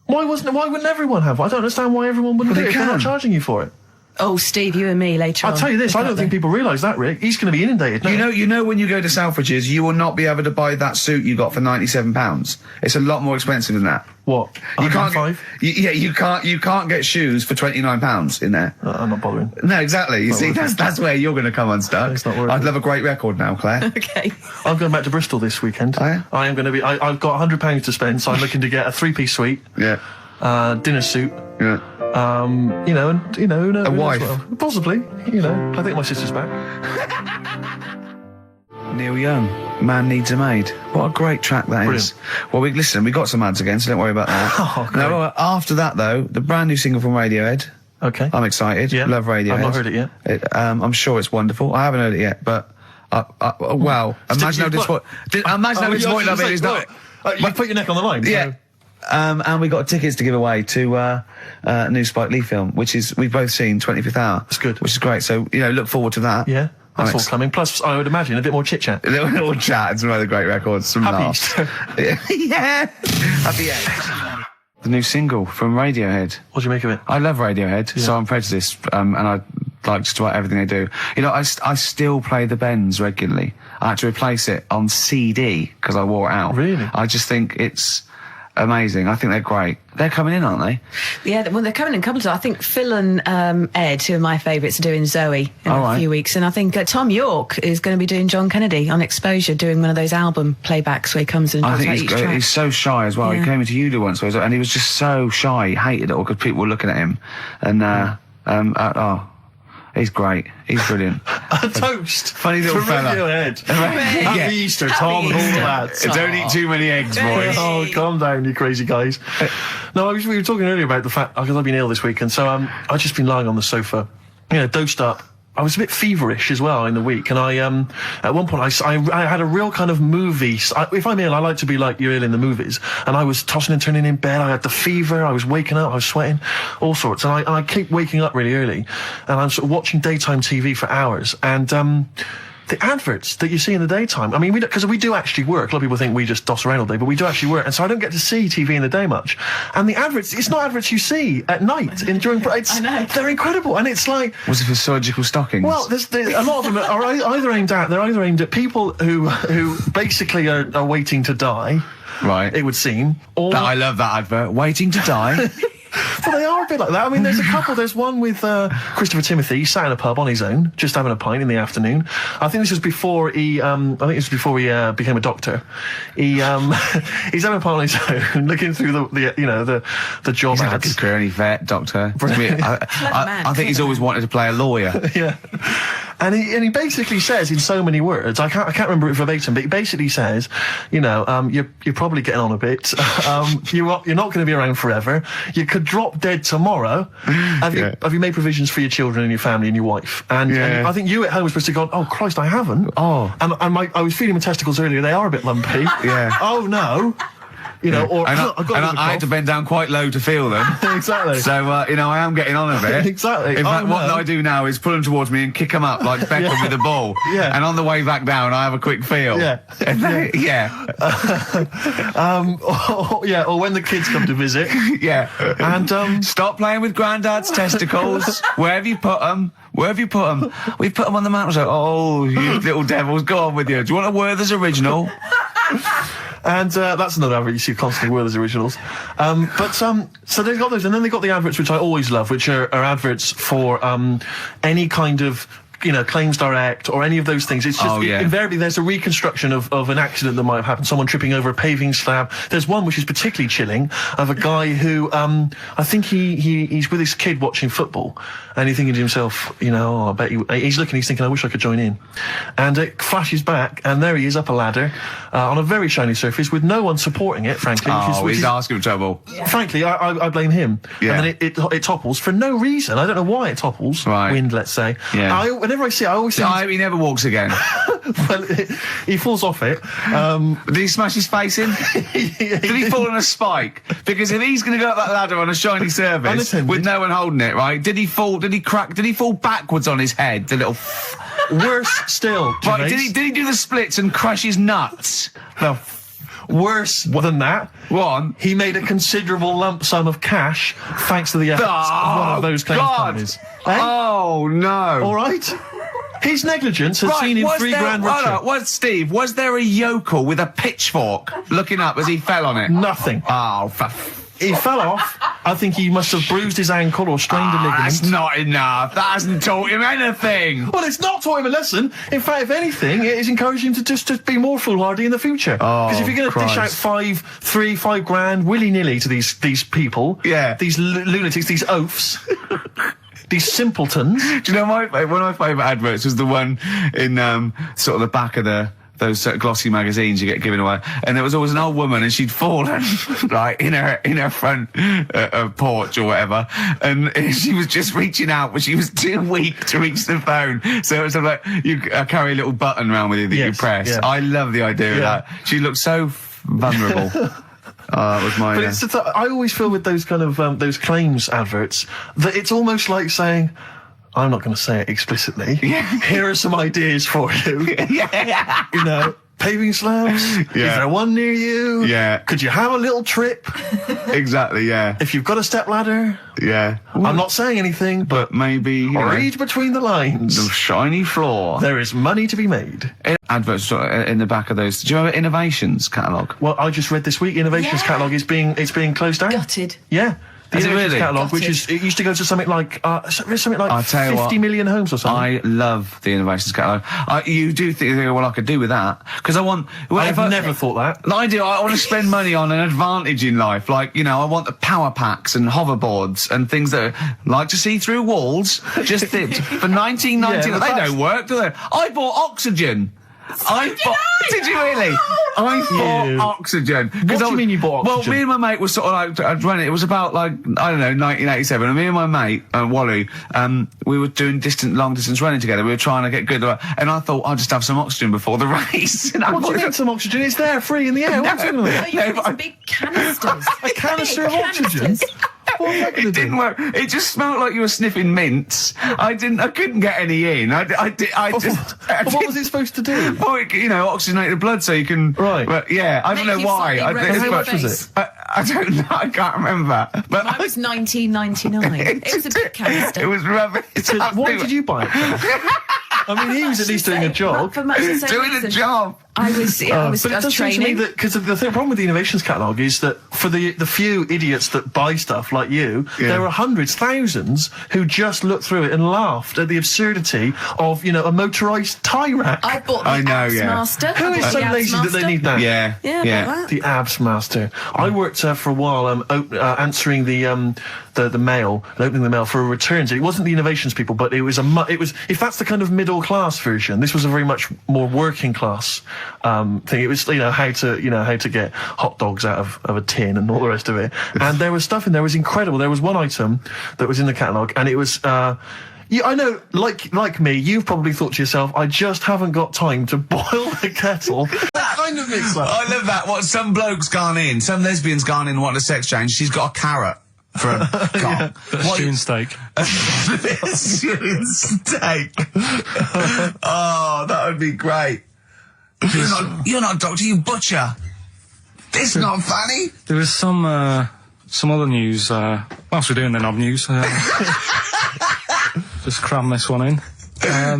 why wouldn't everyone have one? I don't understand why everyone wouldn't Well, do it they if they're not can. charging you for it. Oh, Steve, you and me later on. I'll tell you this, Look I don't up think there. people realise that, Rick. He's going to be inundated. now. You know, when you go to Selfridges, you will not be able to buy that suit you got for £97. It's a lot more expensive than that. What? You can't. $105? You can't get shoes for £29 in there. I'm not bothering. No, exactly. You see, worth it. that's where you're going to come unstuck. It's not worth I'd it. love a great record now, Claire. Okay. I'm going back to Bristol this weekend. Oh, yeah? I am going to be. I've got £100 to spend, so I'm looking to get a 3-piece suite, Yeah, dinner suit. yeah. Who knows? A wife. as well. Possibly. I think my sister's back. Neil Young, Man Needs a Maid. What a great track that is. Well, we got some ads again, so don't worry about that. Oh, great. No, after that though, the brand new single from Radiohead, Okay. I'm excited. Yeah. Love Radiohead. I've not heard it yet. I'm sure it's wonderful. I haven't heard it yet, but wow. Imagine how disappointed I've been. It's not. You put your neck on the line. Yeah. So. And we got tickets to give away to a new Spike Lee film, which is we've both seen 25th Hour. That's good. Which is great. So look forward to that. Yeah. That's all coming. Plus, I would imagine a bit more chit chat. A little chat and some other great records. Some Happy laughs. Easter. Yeah. Happy Easter. The new single from Radiohead. What do you make of it? I love Radiohead, so I'm prejudiced, and I like just about everything they do. I still play the Bends regularly. I had to replace it on CD because I wore it out. Really? I just think it's amazing. I think they're great. They're coming in, aren't they? Yeah, well, they're coming in a couple of times. I think Phil and Ed, who are my favourites, are doing Zoe in a few weeks. And I think Tom York is going to be doing John Kennedy on Exposure, doing one of those album playbacks where he comes and talks about each track. He's so shy as well. Yeah. He came into Udo once, and he was just so shy. He hated it all because people were looking at him. And, he's great. He's brilliant. A toast. Funny little to fella. Radiohead. Yeah. Happy Easter, Tom, and all that. Don't eat too many eggs, boys. Oh, calm down, you crazy guys. No, we were talking earlier about the fact, because I've been ill this week, and so I've just been lying on the sofa, dosed up. I was a bit feverish as well in the week, and I at one point I had a real kind of movie. If I'm ill, I like to be like you're ill in the movies, and I was tossing and turning in bed. I had the fever. I was waking up. I was sweating, all sorts, and I keep waking up really early, and I'm sort of watching daytime TV for hours, and the adverts that you see in the daytime. I mean, because we do actually work. A lot of people think we just doss around all day, but we do actually work, and so I don't get to see TV in the day much. And the adverts, it's not adverts you see at night during. I know. They're incredible, and it's like. Was it for surgical stockings? Well, a lot of them are either aimed at people who basically are waiting to die. Right. It would seem. Or I love that advert. Waiting to die. Well, they are a bit like that. I mean, there's a couple. There's one with Christopher Timothy. He sat in a pub on his own, just having a pint in the afternoon. I think this was before he. Became a doctor. He's having a pint on his own, looking through the job He's had a ads. good career, any vet, doctor. I think he's always wanted to play a lawyer. Yeah. And he basically says in so many words, I can't remember it verbatim, but he basically says, you're probably getting on a bit. You're not going to be around forever. You could drop dead tomorrow. Have you made provisions for your children and your family and your wife? And I think you at home were supposed to go, oh Christ, I haven't. Oh. And I was feeling my testicles earlier. They are a bit lumpy. Yeah. Oh no. Or I had to bend down quite low to feel them. Exactly. So, I am getting on a bit. Exactly. In fact, Oh, what no. I do now is pull them towards me and kick them up like Beckham with the ball. Yeah. And on the way back down, I have a quick feel. Yeah. Yeah. Or when the kids come to visit. Yeah. And Stop playing with Grandad's testicles. Where have you put them? Where have you put them? We've put them on the mountain. Oh, you little devils, go on with you. Do you want a Werther's original? And that's another advert you see constantly with as originals. So they've got those, and then they've got the adverts which I always love, which are adverts for any kind of Claims Direct or any of those things. It's just invariably there's a reconstruction of an accident that might have happened. Someone tripping over a paving slab. There's one which is particularly chilling of a guy who I think he's with his kid watching football, and he's thinking to himself, I bet he's looking, he's thinking, I wish I could join in. And it flashes back, and there he is up a ladder on a very shiny surface with no one supporting it, frankly. He's asking for trouble. Frankly, I blame him. Yeah. And then it topples for no reason. I don't know why it topples. Right. Wind, let's say. Yeah. Whenever I see it, I always think... I hope he never walks again. Well, he falls off it. Did he smash his face in? Did he fall on a spike? Because if he's going to go up that ladder on a shiny surface Unattended. with no one holding it, right? Did he fall? Did he crack? Did he fall backwards on his head? The little. Worse still, Gervais. Right? Did he do the splits and crush his nuts? No. Worse than that, One. he made a considerable lump sum of cash thanks to the efforts of one of those claims companies. Eh? Oh no! All right. His negligence has seen him $3,000 richer. Steve, was there a yokel with a pitchfork looking up as he fell on it? Nothing. Oh, He fell off. I think he must have bruised his ankle or strained a ligament. that's not enough. That hasn't taught him anything. Well, it's not taught him a lesson. In fact, if anything, it has encouraged him to be more foolhardy in the future. Because if you're going to dish out $5 willy-nilly to these people, these lunatics, these oafs, these simpletons. Do you know one of my favourite adverts was the one in sort of the back of the those glossy magazines you get given away, and there was always an old woman, and she'd fallen like in her front porch or whatever, and she was just reaching out, but she was too weak to reach the phone. So it was like you carry a little button around with you that you press. Yeah. I love the idea of that. She looked so vulnerable. It was my. But it's I always feel with those kind of those claims adverts that it's almost like saying, I'm not going to say it explicitly. Here are some ideas for you. You know, paving slabs. Is there one near you? Could you have a little trip? Exactly. If you've got a step ladder. I'm not saying anything, but maybe read between the lines. The shiny floor. There is money to be made. Adverts in the back of those. Do you remember Innovations catalogue? Well, I just read this week Innovations catalogue is being closed down. Gutted. Yeah. The Is it Innovations really? catalogue, which is it used to go to something like 50 million homes or something. I love the Innovations catalogue. You do think, well, I could do with that because I want. I've never thought that. I do. I want to spend money on an advantage in life, like I want the power packs and hoverboards and things that are like to see through walls. Just for 1990, they don't work, do they? I bought oxygen. Did you really? I bought oxygen. What do you mean you bought oxygen? Well, me and my mate were sort of like running. It was about like 1987, and me and my mate Wally, we were doing long distance running together. We were trying to get good, and I thought I'd just have some oxygen before the race. And what do you mean some oxygen? It's there, free in the air. What's going on? You had some big canisters. A canister of oxygen. It didn't work. It just smelled like you were sniffing mints. I couldn't get any in. What was it supposed to do? Well, oxygenate the blood so you can. Right. But I don't know why. How much was it? I don't know. I can't remember. But Mine was 1999. It was a big canister. It was rubbish. Why did you buy it? I mean, he was at least doing a job. For much the same Doing reason. a job. I was But it does seem to me training. that because the problem with the Innovations catalogue is that for the few idiots that buy stuff like you, there are hundreds, thousands who just looked through it and laughed at the absurdity of a motorised tie rack. I bought the Abs Master. Who is so lazy that they need that? Yeah. The Abs Master. I worked for a while answering the mail and opening the mail for a returns. It wasn't the Innovations people, but it was if that's the kind of middle class version, this was a very much more working class thing. It was how to get hot dogs out of a tin and all the rest of it. And there was stuff in there. It was incredible. There was one item that was in the catalogue, and it was. I know, like me, you've probably thought to yourself, I just haven't got time to boil the kettle. That kind of mix up. I love that. What some bloke's gone in, some lesbian's gone in and wanted a sex change. She's got a carrot for a cock. Stewing steak. Stewing steak. Oh, that would be great. You're not a doctor, you butcher. This is not funny. There was some other news, whilst we're doing the knob news, just cram this one in.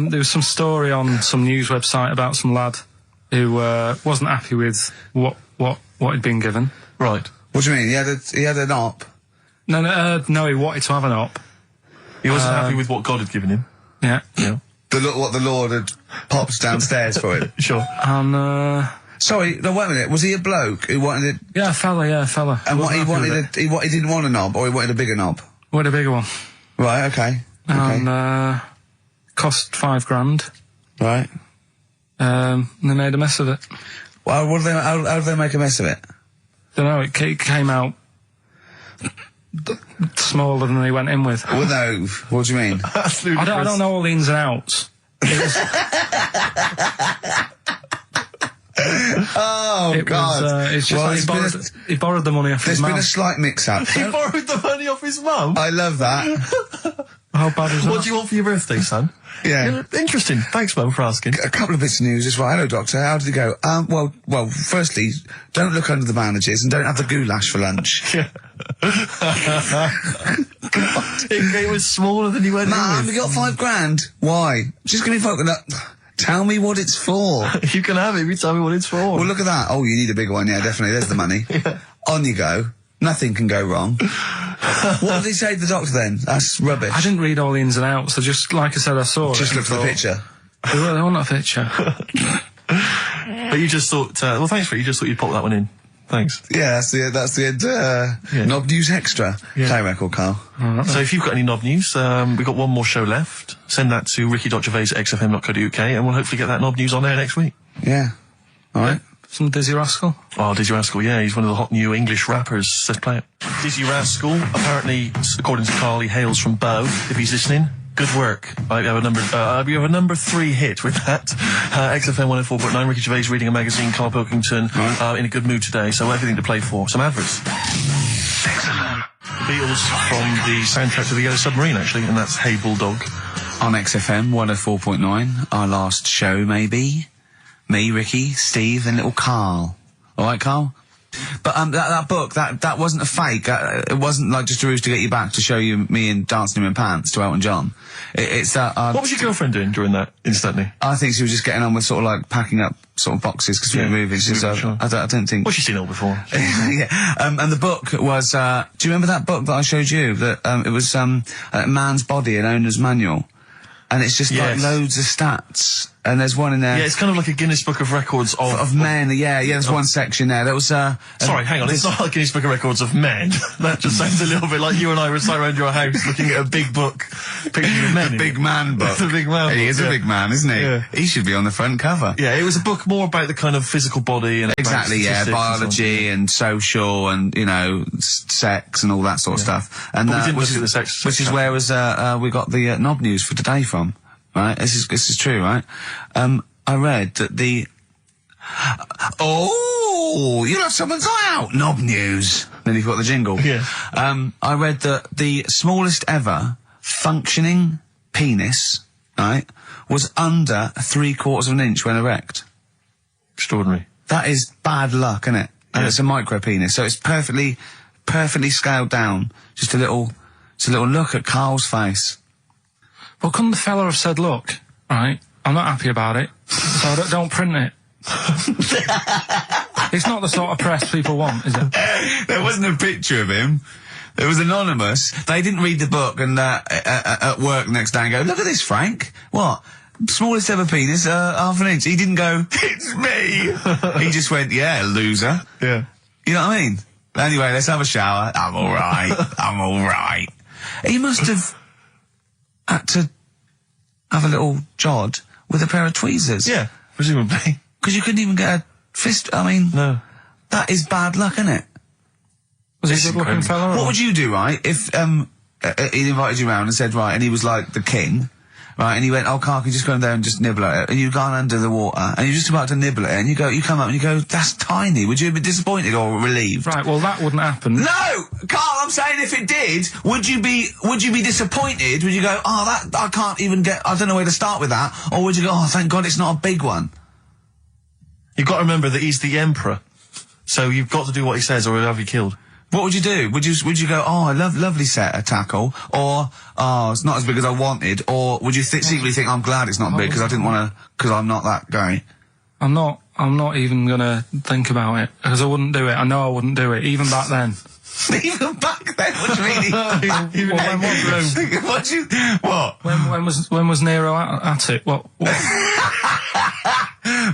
There was some story on some news website about some lad who wasn't happy with what he'd been given. Right. What do you mean? He had an op? No, he wanted to have an op. He wasn't happy with what God had given him. Yeah. What the Lord had popped downstairs for him. Sure. And sorry, no, wait a minute. Was he a bloke who wanted it? Yeah, a fella. And what he wanted, he didn't want a knob, or he wanted a bigger knob? Wanted a bigger one. Right. Okay. And cost $5,000. Right. And they made a mess of it. Well, how did they make a mess of it? Don't know. It came out smaller than they went in with. Well, no. What do you mean? I don't know all the ins and outs. God. It's just he borrowed the money off his mum. There's been a slight mix-up. He borrowed the money off his mum? I love that. How bad is that? What do you want for your birthday, son? Yeah. Interesting. Thanks, Mum, for asking. A couple of bits of news as well. Hello, Doctor. How did it go? Well, firstly, don't look under the bandages and don't have the goulash for lunch. It was smaller than you went in Mum, with. you got $5,000. Why? She's going to be fucking up. Tell me what it's for. You can have it if you tell me what it's for. Well, look at that. Oh, you need a bigger one. Yeah, definitely. There's the money. On you go. Nothing can go wrong. What did he say to the doctor then? That's rubbish. I didn't read all the ins and outs. So just like I said, I saw Just it. look at the picture. They want a picture. But you just thought, well, thanks for it. You just thought you'd pop that one in. Thanks. Yeah, that's the end. Knob News Extra. Play record, Carl. So if you've got any knob news, we've got one more show left. Send that to ricky.gervais@xfm.co.uk and we'll hopefully get that knob news on air next week. Yeah. Alright? Some Dizzy Rascal. Oh, Dizzy Rascal, yeah, he's one of the hot new English rappers. Let's play it. Dizzy Rascal, apparently, according to Carl, he hails from Bow, if he's listening. Good work. You have a number 3 hit with that. XFM 104.9, Ricky Gervais reading a magazine, Karl Pilkington, in a good mood today, so everything to play for. Some adverts. Excellent. The Beatles from the soundtrack to The Yellow Submarine, actually, and that's Hey Bulldog. On XFM 104.9, our last show, maybe. Me, Ricky, Steve, and little Carl. Alright, Carl? But that book, that wasn't a fake. It wasn't like just a ruse to get you back to show you me and dancing in my pants to Elton John. It's that. What was your girlfriend doing during that, instantly? I think she was just getting on with sort of like packing up sort of boxes because we were moving. So sure. I don't think. Well, she's seen it all before. Yeah. And the book was. Do you remember that book that I showed you? That it was Man's Body, an Owner's Manual, and it's just like loads of stats. And there's one in there. Yeah, it's kind of like a Guinness Book of Records of men. Yeah, there's one section there. That was. Sorry, hang on. It's not like Guinness Book of Records of men. That just sounds a little bit like you and I were sat around your house looking at a big book, pictures of men. The Big Man book. The Big Man book. He is a big man, isn't he? Yeah. He should be on the front cover. Yeah, it was a book more about the kind of physical body and exactly, biology and social and sex and all that sort of stuff. And but we didn't look at the sex, which is where we got the knob news for today from. Right, this is true, right? I read that you let someone's eye out. Knob news. Then you've got the jingle. Yeah. I read that the smallest ever functioning penis, right, was under 3/4 of an inch when erect. Extraordinary. That is bad luck, isn't it? And it's a micro penis, so it's perfectly scaled down. Just a little look at Carl's face. Well, couldn't the fella have said, look, right, I'm not happy about it, so don't print it. It's not the sort of press people want, is it? There wasn't a picture of him. It was anonymous. They didn't read the book and at work next day and go, look at this, Frank. What? Smallest ever penis, half an inch. He didn't go, it's me. He just went, yeah, loser. Yeah. You know what I mean? Anyway, let's have a shower. I'm alright. He must have had to have a little jod with a pair of tweezers. Yeah, presumably. Because you couldn't even get a fist. I mean, no. That is bad luck, isn't it? Was he a good-looking fella? What would you do, right, if he invited you round and said, right, and he was like the king, right, and he went, oh, Carl, can you just go in there and just nibble at it? And you've gone under the water, and you're just about to nibble at it, and you come up and you go, that's tiny. Would you be disappointed or relieved? Right, well, that wouldn't happen. No! Carl, I'm saying if it did, would you be disappointed? Would you go, oh, I can't even I don't know where to start with that? Or would you go, oh, thank God it's not a big one? You've got to remember that he's the emperor. So you've got to do what he says or he'll have you killed. What would you do? Would you go, oh, I lovely set of tackle, or, oh, it's not as big as I wanted, or would you secretly think, I'm glad it's not big because I didn't want to, because I'm not that guy? I'm not even gonna think about it, because I wouldn't do it. I know I wouldn't do it, even back then. Even back then? What do you mean? When was Nero at it? What?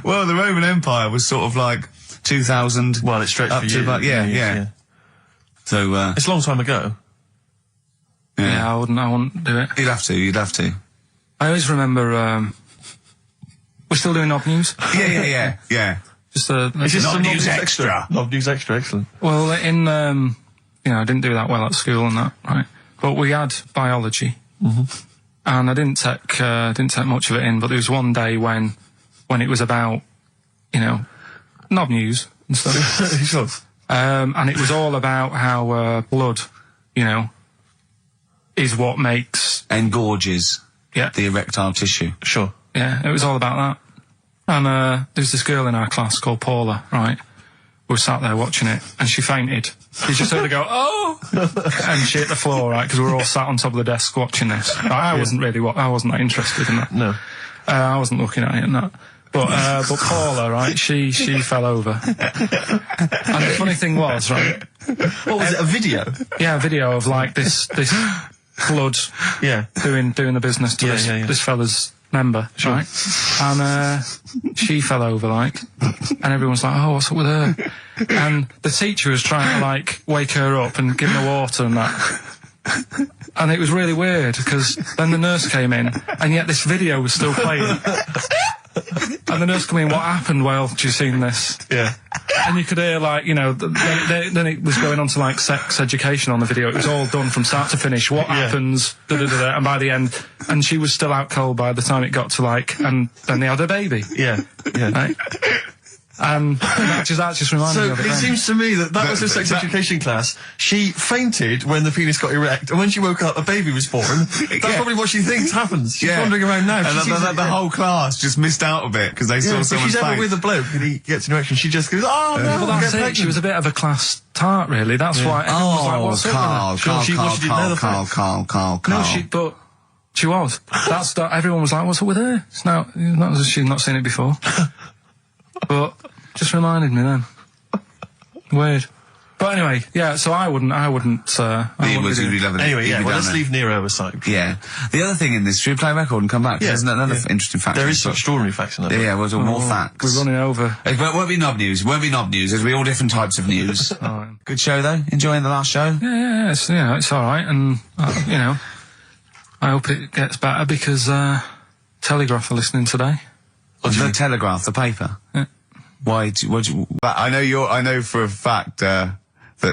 Well, the Roman Empire was sort of like 2000. Well, it stretched up for to years. about, yeah. So, it's a long time ago. Yeah, I wouldn't do it. You'd have to. I always remember, we're still doing Knob News? Yeah. Just it's just Knob News Extra. Knob News Extra, excellent. Well, I didn't do that well at school and that, right? But we had biology. Mm-hmm. And I didn't take much of it in, but there was one day when it was about, Knob News and stuff. And it was all about how blood, is what makes... engorges the erectile tissue. Sure. Yeah, it was all about that. And there's this girl in our class called Paula, right? We were sat there watching it, and she fainted. You just heard her go, oh! And she hit the floor, right? Because we were all sat on top of the desk watching this. I wasn't that interested in that. No. I wasn't looking at it and that. But Paula, right, she fell over. And the funny thing was, right... What was it, a video? Yeah, a video of, like, this blood doing the business to this fella's member, right? And she fell over, like, and everyone's like, oh, what's up with her? And the teacher was trying to, like, wake her up and give her water and that. And it was really weird, because then the nurse came in, and yet this video was still playing. And the nurse come in, what happened? Well, do you seen this? Yeah. And you could hear, like, you know, then it was going on to, like, sex education on the video. It was all done from start to finish. What happens? Da-da-da-da. And by the end, and she was still out cold by the time it got to, like, and then they had a baby. Yeah. Yeah. Right? That just reminded me of it. So it seems to me that was her sex education class. She fainted when the penis got erect, and when she woke up, a baby was born. That's probably what she thinks happens. She's wandering around now. And the whole class just missed out a bit because they saw someone's If she's ever face. with a bloke and he gets an erection, she just goes, "Oh no!" Well, that's it. She was a bit of a class tart, really. That's why everyone was like, "What's up with her?" Carl. No, she was. Everyone was like, "What's up with her?" It's not as if she'd not seen it before. But just reminded me then. Weird. But anyway, yeah. So I wouldn't. Anyway, yeah. Well, let's leave Nero aside. Yeah. The other thing in this, should we play a record and come back? Yeah. There's another interesting fact. There is some extraordinary facts in that. Yeah, we'll do more facts. We're running over. It won't be knob news. There'll be all different types of news. Good show though. Enjoying the last show. Yeah. It's all right, and you know, I hope it gets better because Telegraph are listening today. The Telegraph, the paper. Yeah. Why? I know for a fact that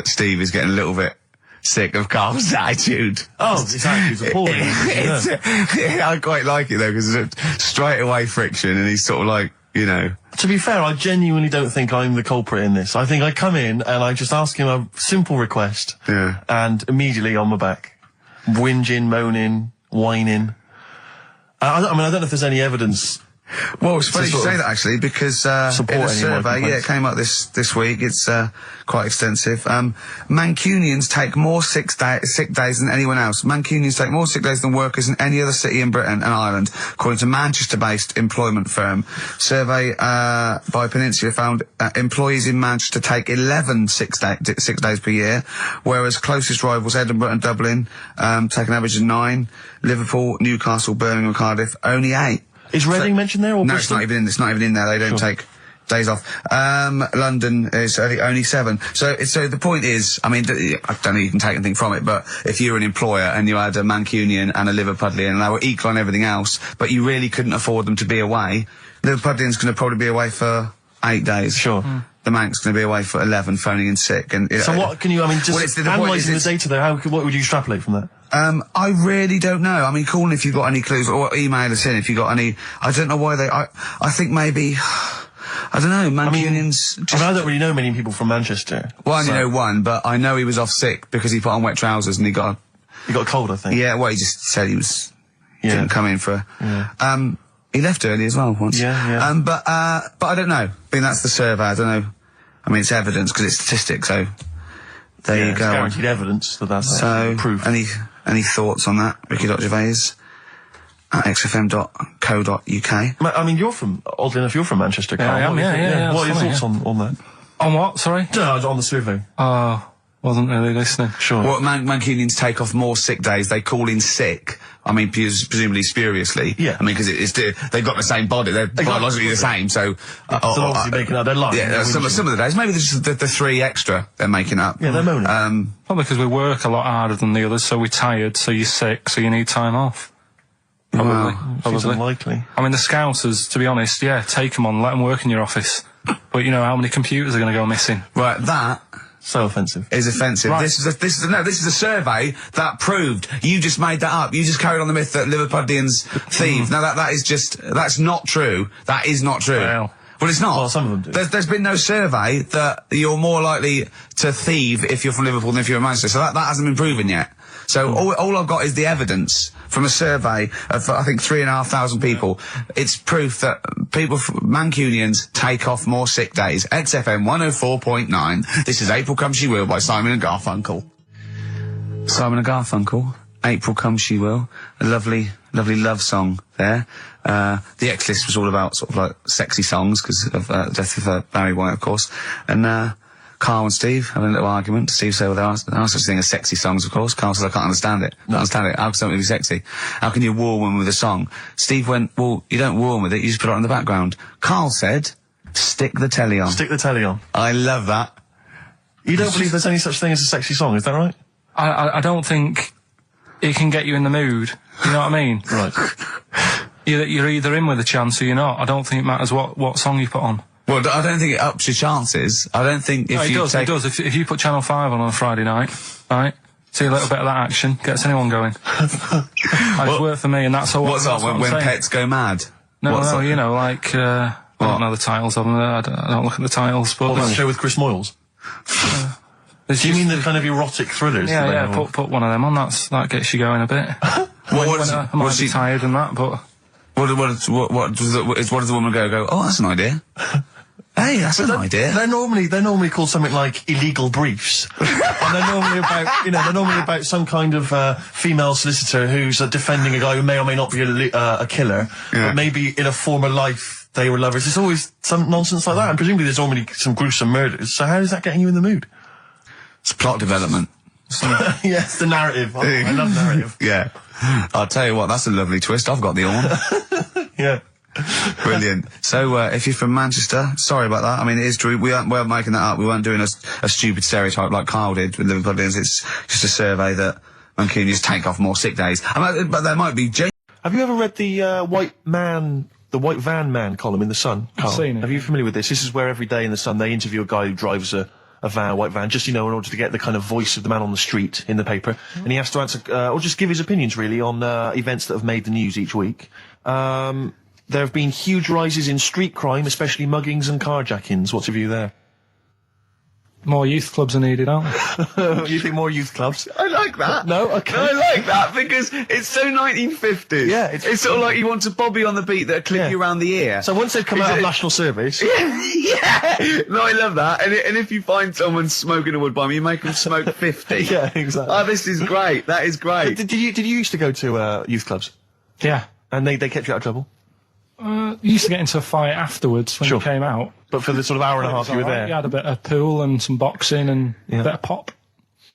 Steve is getting a little bit sick of Carl's attitude. Oh, his attitude's appalling. I quite like it though because it's straight away friction, and he's sort of like, you know. To be fair, I genuinely don't think I'm the culprit in this. I think I come in and I just ask him a simple request, and immediately on my back, whinging, moaning, whining. I don't know if there's any evidence. Well, it's funny you say that actually, because in a survey, it came up this week. It's quite extensive. Mancunians take more sick days than anyone else. Mancunians take more sick days than workers in any other city in Britain and Ireland, according to Manchester-based employment firm. Survey by Peninsula found employees in Manchester take 11 sick days per year, whereas closest rivals Edinburgh and Dublin take an average of 9. Liverpool, Newcastle, Birmingham, and Cardiff only 8. Is Reading mentioned there? Or no, Bristol? it's not even in there. They don't take days off. London is only 7. So the point is, I mean, I don't know you can take anything from it, but if you were an employer and you had a Mancunian and a Liverpudlian and they were equal on everything else, but you really couldn't afford them to be away, Liverpudlian's going to probably be away for 8 days. Sure. The Manc's going to be away for 11, phoning in sick. And so what can you? I mean, just analysing the data there. What would you extrapolate from that? I really don't know. I mean, call in if you've got any clues, or email us in if you've got any. I don't know why I think maybe. I don't know. Mancunians. I don't really know many people from Manchester. Well, I only know one, but I know he was off sick because he put on wet trousers and he got a cold, I think. Yeah. Well, he just said he was didn't come in for. He left early as well once. Yeah. But I don't know. I mean, that's the survey. I don't know. I mean, it's evidence because it's statistics. So there you go. It's guaranteed evidence that's proof. Any thoughts on that, Ricky.Gervais at xfm.co.uk? I mean, oddly enough, you're from Manchester, Carl. Yeah, I am, yeah. What are your thoughts on that? On what, sorry? No, on the survey. Wasn't really listening. Sure. Well, Mancunians take off more sick days. They call in sick. I mean, presumably spuriously. Yeah. I mean, because they've got the same body. They're biologically the same, so... they're obviously making up. They're lying. Yeah, some of the days. Maybe there's just the 3 extra they're making up. Yeah, they're moaning. Probably because we work a lot harder than the others, so we're tired, so you're sick, so you need time off. Probably. Seems unlikely. I mean, the Scousers, to be honest, take them on, let them work in your office. But you know how many computers are going to go missing? Right, that... So offensive. Is offensive. Right. This is a survey that proved. You just made that up. You just carried on the myth that Liverpudlians thieve. Now that's not true. That is not true. Well, it's not. Well, some of them do. There's been no survey that you're more likely to thieve if you're from Liverpool than if you're in Manchester. So that hasn't been proven yet. So all I've got is the evidence from a survey of, I think, 3,500 people. It's proof that Mancunians take off more sick days. XFM 104.9. This is April Come She Will by Simon and Garfunkel. Simon and Garfunkel, April Come She Will. A lovely love song there. The X-List was all about sort of like sexy songs because of death of Barry White, of course. And Carl and Steve having a little argument. Steve said, well, there are such thing as sexy songs, of course. Carl says, I can't understand it. How can something be sexy? How can you woo a woman with a song? Steve went, well, you don't woo them with it, you just put it on the background. Carl said, stick the telly on. Stick the telly on. I love that. You don't believe there's any such thing as a sexy song, is that right? I don't think it can get you in the mood. You know what I mean? Right. you're either in with a chance or you're not. I don't think it matters what song you put on. Well, I don't think it ups your chances. I don't think if No, it does. If you put Channel 5 on a Friday night, right? See a little bit of that action, gets anyone going. It's worked for me, and that's all. What's up when pets go mad? No, you know, like I don't know the titles of them. I don't look at the titles. But What about the show with Chris Moyles? Do you mean the kind of erotic thrillers? Yeah. Put one of them on. That gets you going a bit. I might be tired and that, but What does the woman go? Oh, that's an idea. Hey, that's an idea. They're normally called something like illegal briefs, and they're normally about some kind of female solicitor who's defending a guy who may or may not be a killer, but maybe in a former life they were lovers. It's always some nonsense like that, and presumably there's normally some gruesome murders. So how is that getting you in the mood? It's plot development. Yes, the narrative. I love narrative. Yeah. I'll tell you what, that's a lovely twist. I've got the horn. Yeah. Brilliant. So, if you're from Manchester, sorry about that. I mean, it is true. We weren't making that up. We weren't doing a stupid stereotype like Karl did with Liverpoolians. It's just a survey that Mancunians take off more sick days. But there might be... Have you ever read the White Van Man column in The Sun, Karl? I've seen it. Are you familiar with this? This is where every day in The Sun they interview a guy who drives a white van, just, in order to get the kind of voice of the man on the street in the paper. And he has to answer, or just give his opinions, really, on events that have made the news each week. There have been huge rises in street crime, especially muggings and carjackings. What's your view there? more youth clubs are needed, aren't there? You think more youth clubs? I like that. No? Okay. I like that because it's so 1950s. Yeah, it's sort of like you want a bobby on the beat that'll clip you around the ear. So once they've come out of national service... Yeah! No, I love that. And if you find someone smoking a wood bomb, you make them smoke 50. Yeah, exactly. Oh, this is great. That is great. Did you used to go to youth clubs? Yeah. And they kept you out of trouble? You used to get into a fight afterwards when you came out. But for the sort of hour and a half you were there? You had a bit of pool and some boxing and a bit of pop.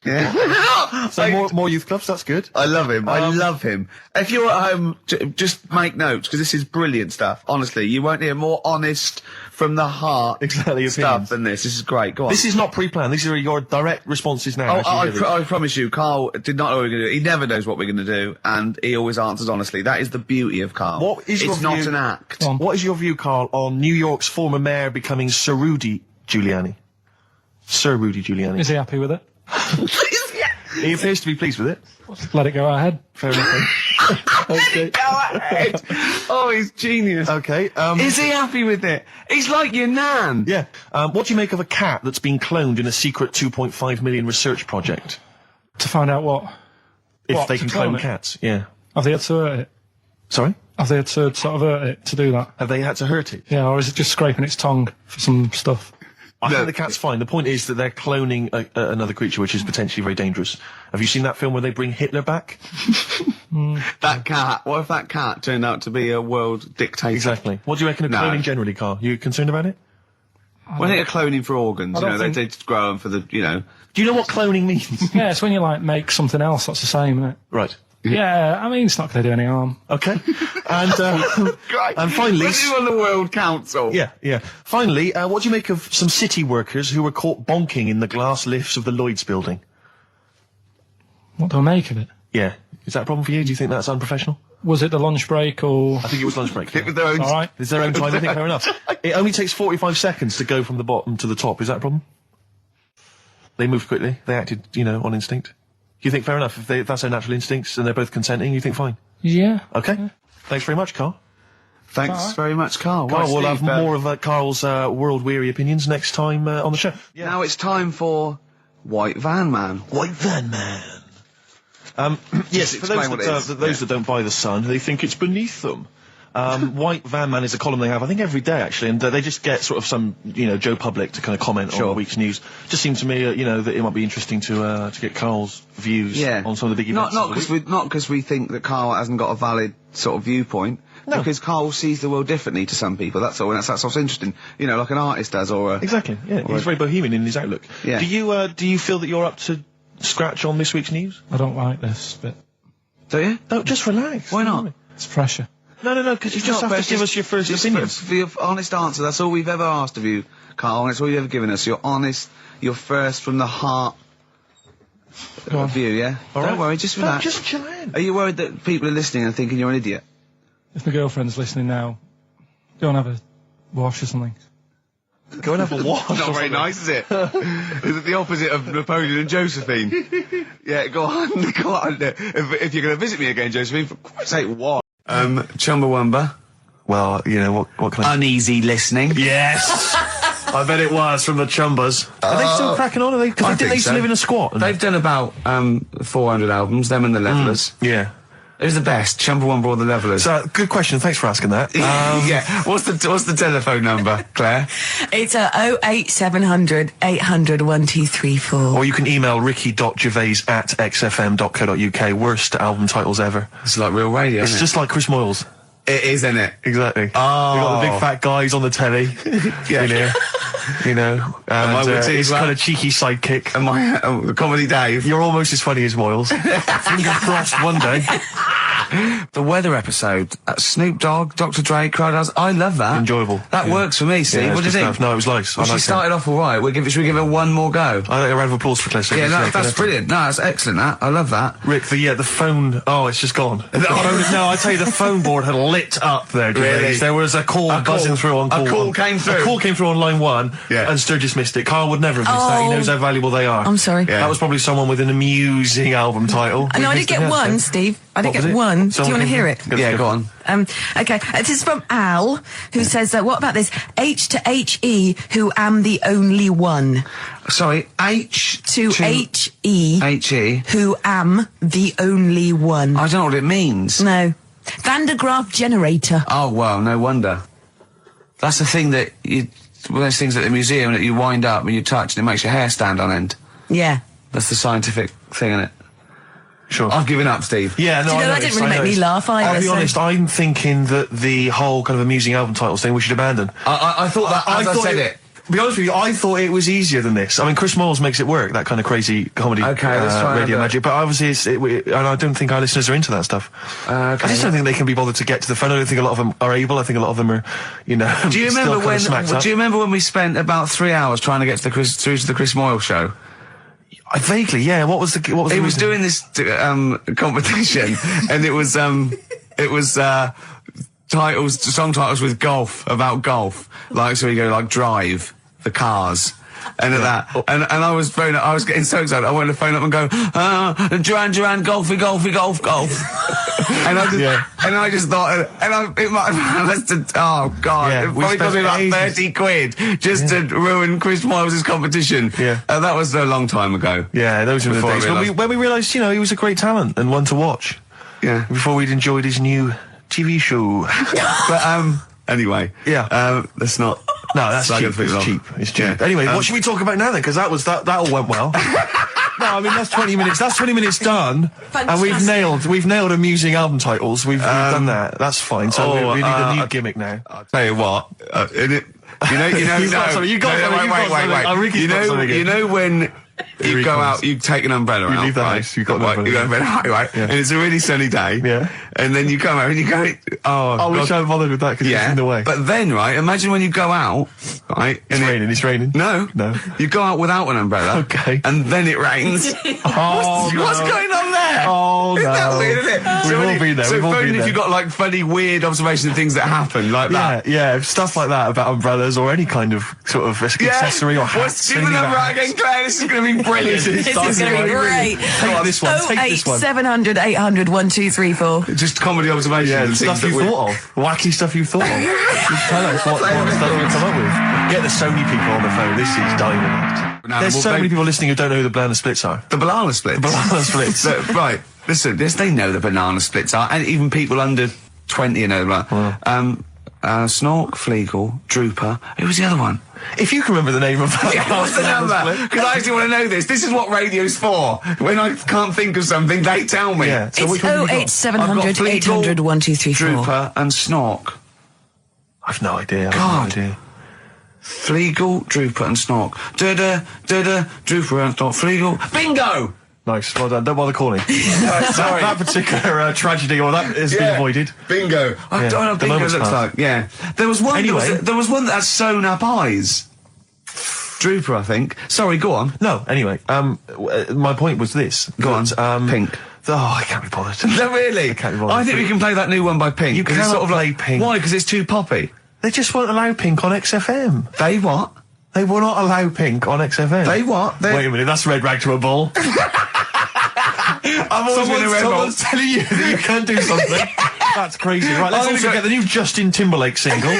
Yeah. So more youth clubs, that's good. I love him. I love him. If you're at home, just make notes, because this is brilliant stuff. Honestly, you won't hear more honest, from the heart stuff than this. This is great. Go on. This is not pre-planned. These are your direct responses now. I promise you, Karl did not know what we're going to do. He never knows what we're going to do, and he always answers honestly. That is the beauty of Karl. It's not an act. What is your view, Karl, on New York's former mayor becoming Sir Rudy Giuliani? Sir Rudy Giuliani. Is he happy with it? He appears to be pleased with it. Let it go ahead. Fair enough. Okay. Go ahead. Oh, he's genius. Okay. Is he happy with it? He's like your nan. Yeah. What do you make of a cat that's been cloned in a secret 2.5 million research project? To find out what? If they can clone cats, yeah. Have they had to hurt it? Sorry? Have they had to sort of hurt it to do that? Have they had to hurt it? Yeah, or is it just scraping its tongue for some stuff? I think the cat's fine. The point is that they're cloning another creature, which is potentially very dangerous. Have you seen that film where they bring Hitler back? That cat. What if that cat turned out to be a world dictator? Exactly. What do you reckon of cloning generally, Karl? You concerned about it? When they're cloning for organs, they just grow them for the, Do you know what cloning means? Yeah, it's when you, make something else that's the same, isn't it? Right. Yeah, I mean, it's not going to do any harm. Okay. And Great. and finally... When you on the World Council. Yeah. Finally, what do you make of some city workers who were caught bonking in the glass lifts of the Lloyd's building? What do I make of it? Yeah. Is that a problem for you? Do you think that's unprofessional? Was it the lunch break or...? I think it was lunch break. It was their own... All right. It's their own time, I think, fair enough. It only takes 45 seconds to go from the bottom to the top. Is that a problem? They moved quickly. They acted, on instinct. Do you think fair enough? If that's their natural instincts and they're both consenting, you think fine? Yeah. Okay. Yeah. Thanks very much, Karl. Thanks very much, Karl. Karl, we'll have more of Karl's world-weary opinions next time on the show. Yeah. Now it's time for White Van Man. White Van Man. Yes, for those that don't buy The Sun, they think it's beneath them. White Van Man is a column they have, I think, every day, actually, and they just get sort of some, Joe Public to kind of comment on the week's news. Just seemed to me, that it might be interesting to get Karl's views on some of the big events. Not because we think that Karl hasn't got a valid sort of viewpoint. No. Because Karl sees the world differently to some people, that's all, and that's what's interesting. Like an artist does, or a... Exactly, yeah. He's very bohemian in his outlook. Yeah. Do you feel that you're up to scratch on this week's news? I don't like this bit. Do you? No, just relax. Why not? It's pressure. No, because you just have to give us your first opinion. For your honest answer, that's all we've ever asked of you, Karl, and it's all you've ever given us. Your honest, your first from the heart view, yeah? All right. Don't worry, just relax. Just chill in. Are you worried that people are listening and thinking you're an idiot? if my girlfriend's listening now, go and have a wash or something. Go and have a wash. Not very nice, is it? Is it the opposite of Napoleon and Josephine? Yeah, go on. If you're going to visit me again, Josephine, for Christ's sake, what? Chumbawamba. Well, you know, what can I... Uneasy listening. Yes! I bet it was from the Chumbas. Are they still cracking on? Are they? Because they used to live in a squat. They've done about 400 albums, them and the Levelers. Yeah. Who's the best, Chumbawamba or the Levelers? So, good question. Thanks for asking that. Yeah. What's the telephone number, Claire? It's 08700 800 1234. Or you can email ricky.gervais@xfm.co.uk. Worst album titles ever. It's like real radio, It's isn't just like Chris Moyles. it? It is, isn't it? Exactly. Oh. We've got the big fat guys on the telly. Yeah. You know. And I would say his as well. kind of cheeky sidekick. And my Comedy Dave. You're almost as funny as Moyles. Fingers crossed one day. The weather episode, Snoop Dogg, Dr. Dre, Crowdhouse, I love that. Enjoyable. That works for me, Steve. Yeah, What do you think? No, it was nice. Well, she started off all right. Should we give her one more go? I think a round of applause for Claire. Yeah, that's brilliant. No, that's excellent, that. I love that. Rick, the phone... Oh, it's just gone. The phone, no, I tell you, the phone board had lit up there, Gervais. Really? There was a call buzzing through on call. A call came through? A call came through on line 1, Yeah. and Sturgis missed it. Carl would never have missed that. He knows how valuable they are. I'm sorry. Yeah. That was probably someone with an amusing album title. No, I did get one, Steve. I did get one. Do you want to hear it? Yeah, go on. Okay, this is from Al, who says, what about this? H to H-E, who am the only one. Sorry, H To H-E, H-E. who am the only one. I don't know what it means. No. Van de Graaff generator. Oh, well, no wonder. That's the thing that one of those things at the museum that you wind up and you touch and it makes your hair stand on end. Yeah. That's the scientific thing, isn't it? Sure. I've given up, Steve. Yeah, no, Do you know, I that didn't really make me laugh either. I'll be so- honest, I'm thinking that the whole kind of amusing album titles thing we should abandon. I thought that as I said it. To be honest with you, I thought it was easier than this. I mean, Chris Moyles makes it work, that kind of crazy comedy, Okay, let's try radio another. magic, but obviously and I don't think our listeners are into that stuff. I just don't think they can be bothered to get to the phone. I don't think a lot of them are able. I think a lot of them are, you know, Do you remember still kind of smacked up. Do you remember when we spent about 3 hours trying to get to through to the Chris Moyle show? Vaguely, yeah. What was the He was reason? doing this competition, and it was song titles with golf, about golf. Like, so you go like Drive, the cars. And at that, and I was getting so excited. I wanted to phone up and go, Duran, golfy, golf. and I just thought, it might have, oh God, Yeah, it probably cost me about 30 quid just to ruin Chris Moyles' competition. Yeah. That was a long time ago. Yeah, those were the Before I days realised- when we realised, you know, he was a great talent and one to watch. Yeah. Before we'd enjoyed his new TV show. But, anyway. Yeah. Let's not. No, that's Slag cheap. other people It's off. cheap. It's cheap. Yeah. Anyway, what should we talk about now then? Because that all went well. No, I mean that's 20 minutes. That's 20 minutes done, and we've nailed amusing album titles. We've done that. That's fine. So we need a new gimmick now. I'll tell you what. Wait. You know when you go out, you take an umbrella out. You leave the right? house, you've got an Right, you go umbrella. to bed, right? Yeah. And it's a really sunny day. Yeah. And then you come out and you go, I wish I hadn't bothered with that because it's in the way. But then, right, imagine when you go out, right? It's raining. It's raining. No. No. You go out without an umbrella. Okay. And then it rains. Oh, What's going on there? Oh, Isn't that no. weird, isn't it? We've all when been there, So we've all phone been if there. you've got like funny, weird observations of things that happen like that. Yeah, stuff like that about umbrellas or any kind of sort of accessory or hat. What's the number again, Claire? This is going to be brilliant. This is going to be great. Take this one. Take this one. 08700 800 1234. Just comedy observations Yeah, and stuff things you that we... thought of. Wacky stuff you thought of. Just tell us what stuff you come up with. Get the Sony people on the phone. This is dynamite. There's so many people listening who don't know who the banana splits are. The banana splits. The banana splits. Right. Listen, yes, they know the banana splits are, and even people under 20 know that. Snork, Fleagle, Drooper. Who was the other one? If you can remember the name of that. Yeah, what's the number? Because I actually want to know this. This is what radio's for. When I can't think of something, they tell me. Yeah. So It's which one have you got? 08700 800 1234. Drooper and Snork. I've no idea. God. Fleagle, Drooper and Snork. Drooper and Snork. Fleagle. Bingo! Nice. Well done. Don't bother calling. Sorry. That particular tragedy or that has been avoided. Bingo. I don't know what The bingo moment's looks passed. like. Yeah. There was one. Anyway. There was one that had sewn up eyes. Drooper, I think. Sorry, go on. No, anyway, my point was this. Go on. that, Pink. I can't be bothered. No, really? I can't be bothered. I think we can play that new one by Pink. You 'cause it's cannot play Pink. Why? Because it's too poppy. They just won't allow Pink on XFM. They what? They will not allow Pink on XFM. They what? Wait a minute, that's red rag to a bull. I've always been a rebel. Someone's telling you that you can't do something. That's crazy. Right, let's also get the new Justin Timberlake single.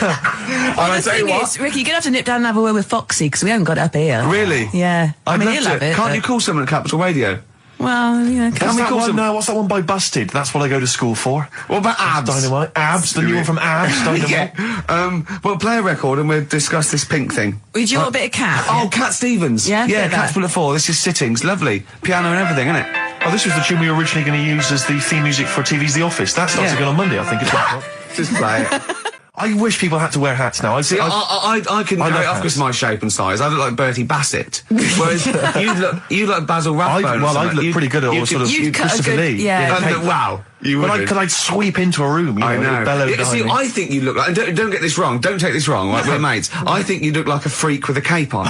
Well, the thing is, Ricky, you're going to have to nip down and have a word with Foxy, because we haven't got it up here. Really? Yeah. I mean, he'll have it. Can't you call someone at Capital Radio? Well, you know, What's that one? No, what's that one by Busted? That's what I go to school for. What about Abs? Dynamite. Abs, the new one from Abs. Dynamite. Yeah. Well, play a record and we'll discuss this Pink thing. Would you want a bit of Cat? Oh, Cat Stevens. Yeah? Yeah, Cat's Bullet 4. This is Sittings. Lovely. Piano and everything, isn't it? Oh, this was the tune we were originally going to use as the theme music for TV's The Office. That starts again on Monday, I think. It's Just play it. I wish people had to wear hats now. See, I can carry it off because of my shape and size. I look like Bertie Bassett. Whereas you look Basil Rathbone. I'd look pretty good at all sort of Christopher Lee. Yeah. Wow. You would. But I'd sweep into a room, you know, I know. bellow See, I think you look like, and don't get this wrong, don't take this wrong, right, we're mates. I think you look like a freak with a cape on.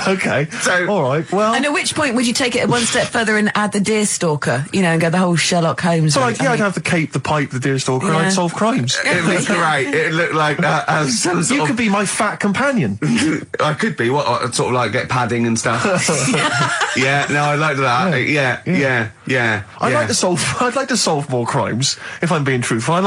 Okay. So, alright, well. And at which point would you take it one step further and add the deerstalker, you know, and go the whole Sherlock Holmes So, route? I'd have the cape, the pipe, the deerstalker, and I'd solve crimes. It looked great. It looked like some sort You could be my fat companion. I could be. What, sort of like get padding and stuff. Yeah, no, I like that. Yeah. I'd like to solve more crimes, if I'm being truthful. I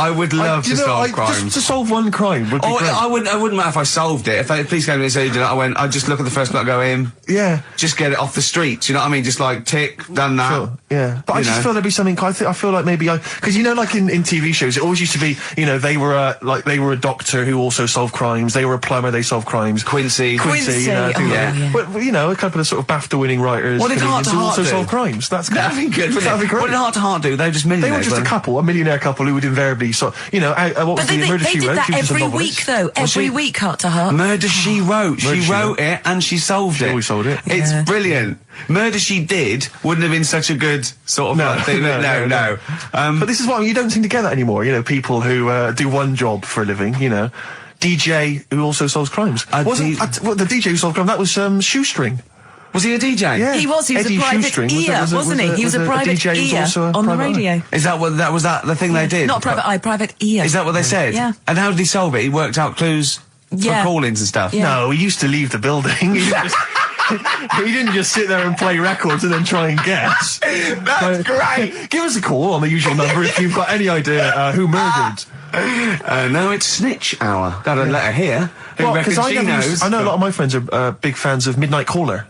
would love to solve crimes. Just to solve one crime would be great. I wouldn't matter if I solved it. If they police came to me and said, I'd just look at the first one, go in. Yeah. Just get it off the streets, you know what I mean? Just like, tick, done that. Sure, yeah. But I just feel there'd be something, I feel like maybe because you know, like in TV shows, it always used to be, you know, they were a doctor who also solved crimes, they were a plumber, they solved crimes. Quincy, you know, But, you know, a couple of sort of BAFTA-winning writers. What did Heart to who Heart also do? solve crimes. That'd be good. That'd be great. What did Heart to Heart do? They were just millionaires. They were just a couple, a millionaire couple who would invariably, what was the Murder She Wrote? They did that every week, though. Every week, Heart to Heart. Murder She Wrote. She wrote it and she solved it. She always solved it. It's brilliant. Murder She Did wouldn't have been such a good sort of thing. No. But this is what you don't seem to get that anymore. You know, people who do one job for a living. You know, DJ who also solves crimes. The DJ who solved crime, that was Shoestring. Was he a DJ? Yeah. He was a private ear, wasn't he? He was a private ear on the radio. Is that what was the thing they did? Not private eye, private ear. Is that what they said? Yeah. And how did he solve it? He worked out clues for call-ins and stuff. Yeah. No, he used to leave the building. He didn't just sit there and play records and then try and guess. That's great. Give us a call on the usual number if you've got any idea who murdered. No, it's Snitch Hour. Got a letter here. Who reckons she knows? I know a lot of my friends are big fans of Midnight Caller.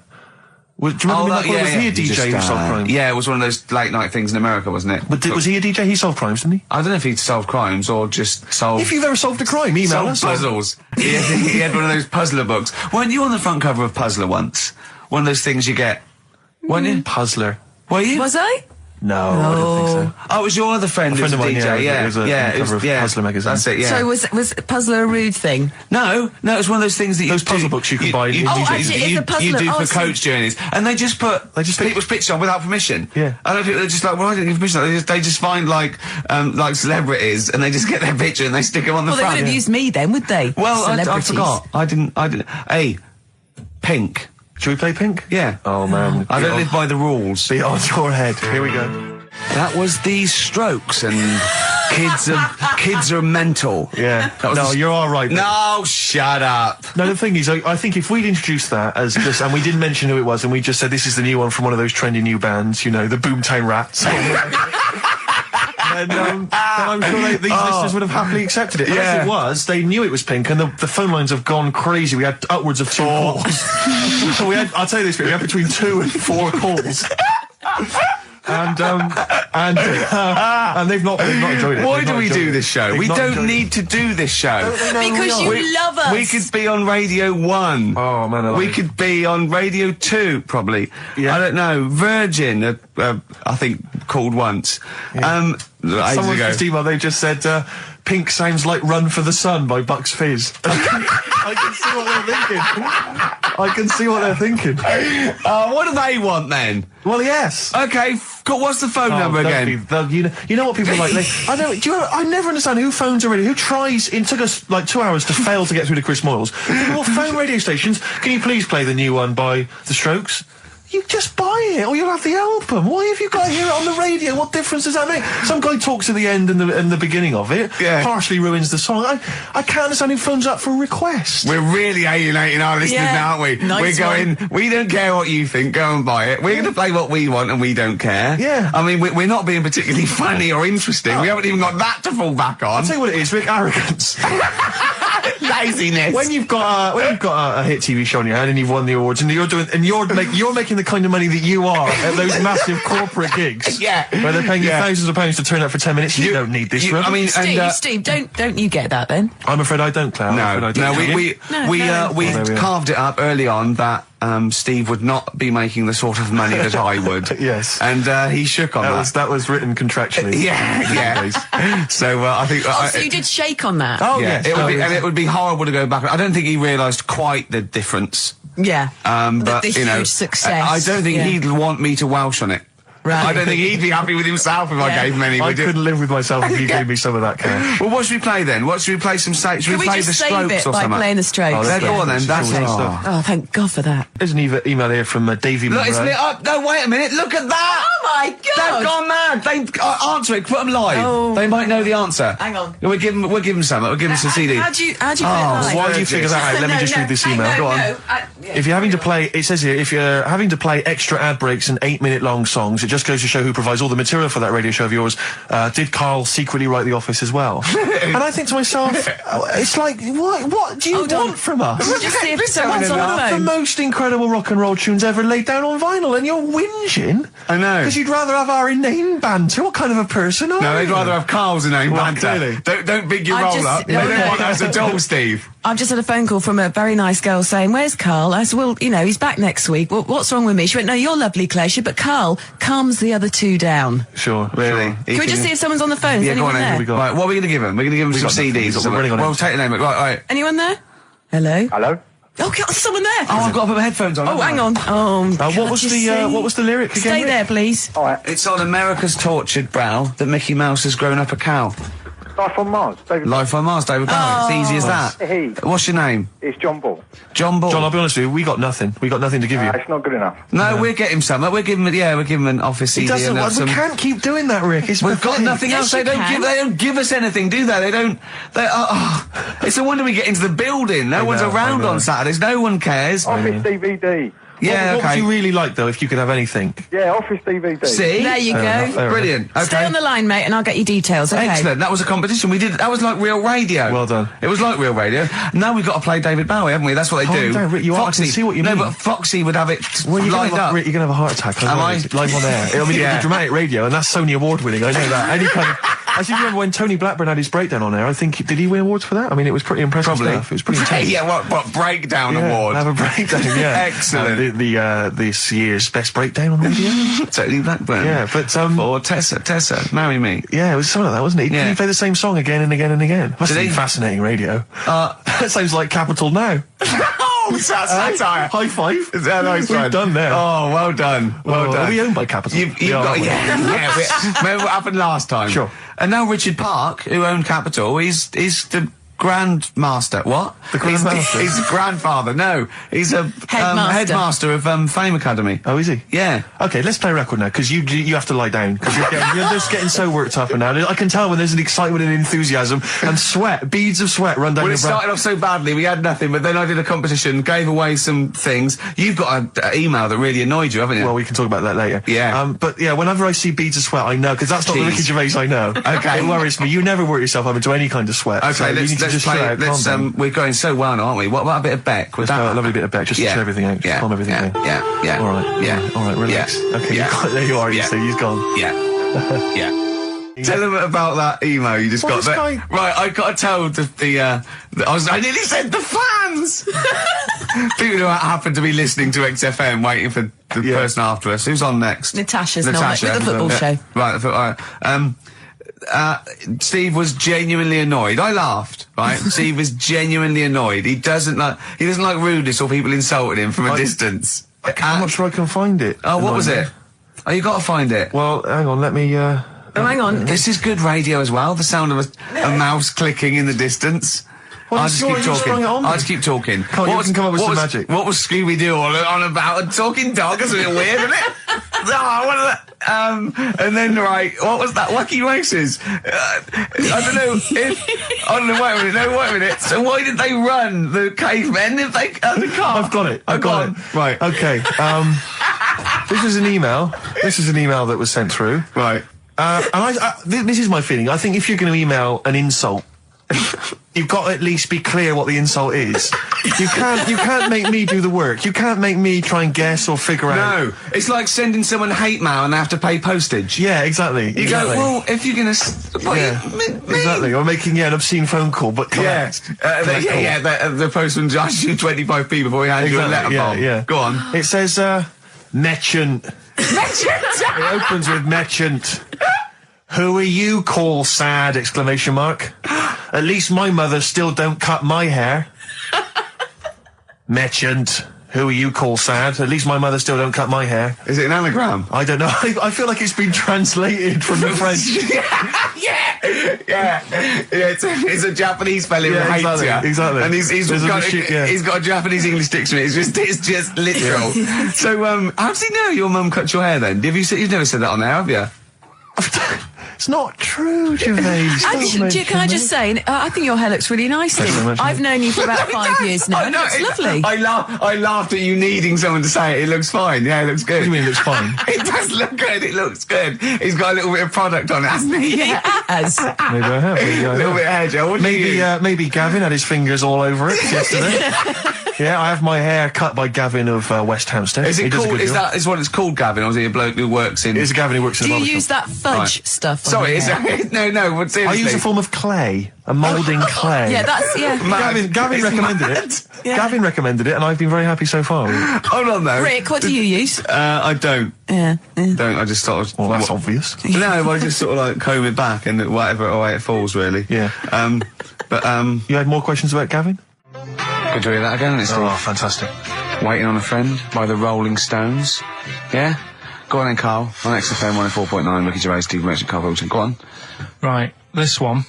Do you remember Midnight Caller? Was he a DJ who solved crimes? Yeah, it was one of those late night things in America, wasn't it? But was he a DJ? He solved crimes, didn't he? I don't know if he solved crimes or just solved... If you've ever solved a crime, email us. Puzzles. He had one of those puzzler books. Weren't you on the front cover of Puzzler once? One of those things you get. Weren't you? Puzzler. Were you? Was I? No, I don't think so. Oh, it was your other friend who was a mine, DJ, it was Puzzler magazine. That's it, yeah. So was Puzzler a rude thing? No, it was one of those things that those puzzle books you can buy. Actually, it's a puzzler. You do for coach journeys, and they just put people's pictures on without permission. Yeah, I don't think they're just like, well, I didn't give permission. They just find like celebrities, and they just get their picture and they stick them on the front. Well, they would have used me then, would they? Well, I forgot. I didn't. Hey, Pink. Should we play Pink? Yeah. Oh man, I don't live by the rules. Be on your head. Here we go. That was the Strokes, and kids are mental. Yeah. No, you're all right. No, shut up. No, the thing is, I think if we'd introduced that as just, and we didn't mention who it was, and we just said this is the new one from one of those trendy new bands, you know, the Boomtown Rats. then I'm sure these listeners would have happily accepted it. As it was, they knew it was Pink, and the phone lines have gone crazy. We had upwards of 2 calls. So I'll tell you this, we had between 2 and 4 calls. And they've not enjoyed it. Why do we do this show? We don't need to do this show. Because you love us. We could be on Radio 1. Oh, man, we could be on Radio 2, probably. Yeah. I don't know. Virgin, I think, called once. Yeah. Someone just emailed, they just said, Pink sounds like Run for the Sun by Bucks Fizz. I can see what they're thinking. What do they want then? Well, yes. Okay, what's the phone number again? You know what people are like? I never understand who phones a radio. Who tries? It took us like 2 hours to fail to get through to Chris Moyles. People will phone radio stations. Can you please play the new one by The Strokes? You just buy it, or you'll have the album. Why have you got to hear it on the radio? What difference does that make? Some guy talks at the end and the beginning of it, partially ruins the song. I can't understand who phones up for a request. We're really alienating our listeners now, aren't we? Nice We don't care what you think, go and buy it. We're going to play what we want and we don't care. Yeah. I mean, we're not being particularly funny or interesting. We haven't even got that to fall back on. I'll tell you what it is, Rick, arrogance. Laziness. When you've got a hit TV show on your hand and you've won the awards and you're making the kind of money that you are at those massive corporate gigs, where they're paying you thousands of pounds to turn up for 10 minutes. You don't need this. I mean, Steve, don't you get that then? I'm afraid I don't, Claire. We carved it up early on that Steve would not be making the sort of money that I would. Yes. And he shook on that. That was written contractually. Yeah. So I think. So you did shake on that? Oh, yeah. yes. It would be horrible to go back. I don't think he realised quite the difference. Yeah. But the huge success. I don't think he'd want me to Welsh on it. Right. I don't think he'd be happy with himself if I gave him any. I couldn't live with myself if you gave me some of that cash. Well, what should we play then? Should we play some Should we play the Strokes or something? Playing the Strokes. Go on then. That's it. Oh, thank God for that. There's an email here from Davey Look, Monroe. it's lit up. No, wait a minute. Look at that. Oh my God. They've gone mad. They answer it. Put them live. Oh. They might know the answer. Hang on. We'll give them some. We'll give them some CDs. How'd you put it live? Why do you figure that out? Let me just read this email. Go on. If you're having to play, it says here, if you're having to play extra ad breaks and 8-minute long songs, it just goes to show who provides all the material for that radio show of yours. Did Carl secretly write The Office as well? And I think to myself, it's like, what do you want from us? Just see if someone's on the The phone. most incredible rock and roll tunes ever laid down on vinyl, and you're whinging. I know. Because you'd rather have our inane banter. What kind of a person are you? No, they'd rather have Carl's inane banter. Clearly. Don't big your roll up. They don't want us at all, Steve. I've just had a phone call from a very nice girl saying, "Where's Carl?" I said, "Well, he's back next week. Well, what's wrong with me?" She went, "No, you're lovely, Claire, but Carl calms the other two down." Sure. Really? Can we just see if someone's on the phone? Is Yeah, go anyone on there? then. Right, what are we going to give them? We're going to give them some CDs. We're running on Well, it. take the name. Right. Anyone there? Hello? Hello? Oh, God, someone there. Oh, I've got to put my headphones on. Oh, hang on. Oh, what was the lyric again? Stay there, please. All right. It's on America's tortured brow that Mickey Mouse has grown up a cow. Life on Mars. David. Life on Mars, David Bowie. It's easy as that. Hey. What's your name? It's John Ball. John Ball. John, I'll be honest with you, we got nothing. We got nothing to give you. It's not good enough. No, we'll get him some. We'll give him an office CD. Doesn't, and we can't keep doing that, Rick. It's We've got pathetic. nothing else. Yes, They you don't give us anything, do they? It's a wonder we get into the building. No one's around on Saturdays. No one cares. Office DVD. Yeah, What would you really like, though, if you could have anything? Yeah, Office DVD. See? There you go. enough, fair Brilliant. Okay. Stay on the line, mate, and I'll get you details, okay? Excellent. That was a competition. That was like real radio. Well done. It was like real radio. Now we've got to play David Bowie, haven't we? That's what they Calm do. down, Rick, I can see what you mean. No, but Foxy would have it lined up. Rick, you're going to have a heart attack. Am I? Live on air. I mean, Yeah. it's dramatic radio, and that's Sony Award winning. I know that. Any kind of... I seem to remember when Tony Blackburn had his breakdown on air. I think, did he win awards for that? I mean, it was pretty impressive Probably. stuff. It was pretty intense. Yeah, what breakdown award? Have a breakdown, yeah. Excellent. This year's best breakdown on radio. Tony Blackburn. Yeah, but Or Tessa, marry me. yeah, it was something like that, wasn't it? Yeah. He played the same song again and again and again. Must Did be he? fascinating radio. That sounds like Capital Now. Oh, satire. High five. Is that nice We've one? done there. Oh, well done. Well done. Are we owned by Capital? You've We are, got, aren't we? yeah. Remember what happened last time? Sure. And now Richard Park, who owned Capital, is the Grandmaster. What? The Grandmaster? He's a grandfather. No, he's a headmaster of Fame Academy. Oh, is he? Yeah. Okay, let's play a record now, because you have to lie down, because you're just getting so worked up and now. I can tell when there's an excitement and enthusiasm and sweat, beads of sweat run down Well, your it brow. started off so badly, we had nothing, but then I did a competition, gave away some things. You've got an email that really annoyed you, haven't you? Well, we can talk about that later. Yeah. But yeah, whenever I see beads of sweat, I know, because that's not the Jeez. Ricky Gervais I know. Okay. It worries me. You never work yourself up into any kind of sweat. Okay, so you let's need to just play. chill out, calm down. We're going so well now, aren't we? What about a bit of Beck? Let's play a lovely bit of Beck, just to chill everything out, just calm everything down. Yeah. All right. Yeah. All right, relax. Yeah. Okay, Yeah. there you are, Yeah. so he's gone. Yeah. Yeah. Tell them about that email you just Well, got. this There. guy- Right, I got to tell I nearly said the fans! People who happen to be listening to XFM waiting for the person after us. Who's on next? Natasha's not with the football show. Right, all right. Steve was genuinely annoyed. I laughed, right? Steve was genuinely annoyed. He doesn't like rudeness or people insulting him from a distance. I'm not sure I can find it. Oh, what was it? Oh, you got to find it. Well, hang on, let me, Oh, hang on. This is good radio as well. The sound of a mouse clicking in the distance. Well, I'll just keep you sprung talking. it on I'll me. just keep talking. Come on, you can come up with some magic. What was Scooby-Doo all on about? A talking dog? That's a bit weird, isn't it? What is that? And then, right, what was that? Wacky Races. I don't know if... wait a minute. So why did they run, the cavemen, if they... the car? I've got it. Right. Okay. This is an email. This is an email that was sent through. Right. And this is my feeling. I think if you're going to email an insult, you've got to at least be clear what the insult is. You can't make me do the work. You can't make me try and guess or figure out. No, it's like sending someone hate mail and they have to pay postage. Yeah, exactly. You go, well, if you're going to... Exactly. Or making an obscene phone call, but collect. The postman charges you 25p before he hands you a letter bomb. Yeah. Go on. It says, merchant. It opens with merchant. Who are you, call sad, exclamation mark. At least my mother still don't cut my hair. Merchant. Who are you, call sad? At least my mother still don't cut my hair. Is it an anagram? I don't know. I feel like it's been translated from the French. It's a Japanese fella who hates you. Exactly. And he's got a Japanese English dictionary. It's just literal. So, how does he know your mum cuts your hair then? You've never said that on there, have you? It's not true, Gervais. Can I just say, I think your hair looks really nice, Steve. so much, I've known you for about 5 years now, and it's lovely. I laughed at you needing someone to say it. It looks fine. Yeah, it looks good. What do you mean it looks fine? It does look good. It looks good. He's got a little bit of product on it, hasn't he? Yeah, it has. Maybe I have. A little bit of hair gel. Maybe Gavin had his fingers all over it yesterday. Yeah, I have my hair cut by Gavin of West Hampstead. Is it called? Is what it's called, Gavin? Or is he a bloke who works in? It's a Gavin who works in Do the you barber use shop. that fudge stuff? On Sorry, your hair? no. But I seriously, use a form of clay, a moulding clay. Yeah, that's Gavin recommended it. Yeah. Gavin recommended it, and I've been very happy so far. Hold on though. Rick, what do you use? I don't. Yeah. Don't. I just sort of. Well, that's obvious. No, I just sort of like comb it back and whatever way it falls, really. Yeah. You had more questions about Gavin? Good to hear that again, isn't it? Oh, fantastic. Waiting on a Friend by the Rolling Stones. Yeah? Go on then, Carl. On XFM 104.9, Ricky Gervais, Steve Merchant, Karl Pilkington. Go on. Right, this one.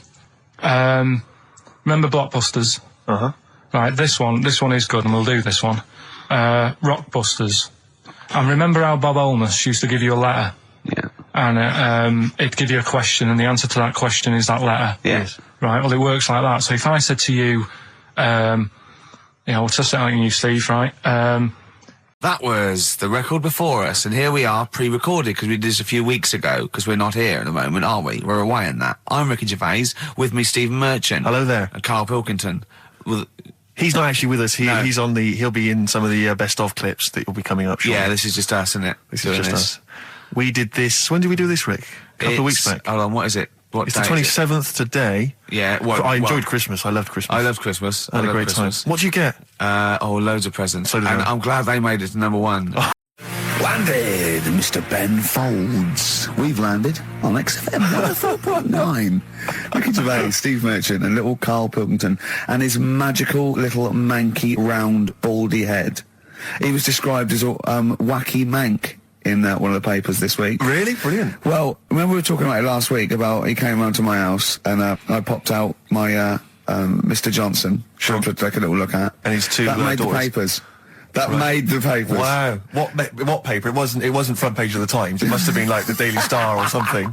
Remember Blockbusters? Uh-huh. Right, this one is good, and we'll do this one. Rockbusters. And remember how Bob Olmus used to give you a letter? Yeah. And it'd give you a question, and the answer to that question is that letter? Yes. Right, well, it works like that. So if I said to you, we'll test it out on you, Steve, right? That was the record before us, and here we are, pre-recorded, because we did this a few weeks ago, because we're not here at the moment, are we? We're away in that. I'm Ricky Gervais, with me Stephen Merchant. Hello there. And Karl Pilkington. He's not actually with us. No. He'll be in some of the best of clips that will be coming up shortly. Yeah, this is just us, isn't it? This is just us. We did this. When did we do this, Rick? A couple of weeks back. Hold on, what is it? It's the 27th today. Yeah. I enjoyed Christmas. I loved Christmas. I loved Christmas. I had a great time. What'd you get? Loads of presents. So did and I. I'm glad they made it to number one. Oh. Landed, Mr. Ben Folds. We've landed on XFM 104.9. Ricky Gervais, Steve Merchant, and little Karl Pilkington, and his magical little manky, round, baldy head. He was described as wacky mank in one of the papers this week. Really? Brilliant. Well, remember we were talking about it last week about he came round to my house and I popped out my Mr. Johnson to take a little look at. And his two that made daughters. the papers. That made the papers. Wow. What paper? It wasn't front page of the Times. It must have been like the Daily Star or something.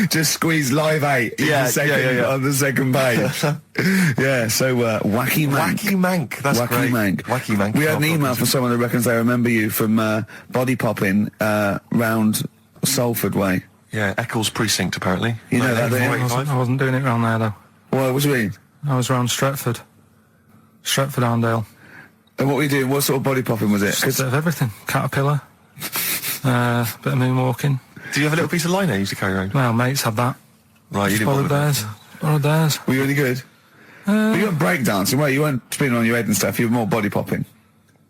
Just squeeze Live 8 on the second page. Yeah, so wacky mank. Wacky mank. That's wacky great. Mank. Wacky mank. We had an email from someone who reckons they remember you from body popping round Salford way. Yeah, Eccles Precinct, apparently. You know that, don't you? I wasn't doing it round there, though. What do you mean? I was round Stretford. Arndale. And what were you doing? What sort of body popping was it? Just a bit of everything. Caterpillar. Bit of moonwalking. Do you have a little piece of line you used to carry around? Well, mates had that. Right, you didn't Borrowed theirs. Borrowed theirs. Were you any good? You weren't breakdancing, well, you weren't spinning on your head and stuff, you were more body popping.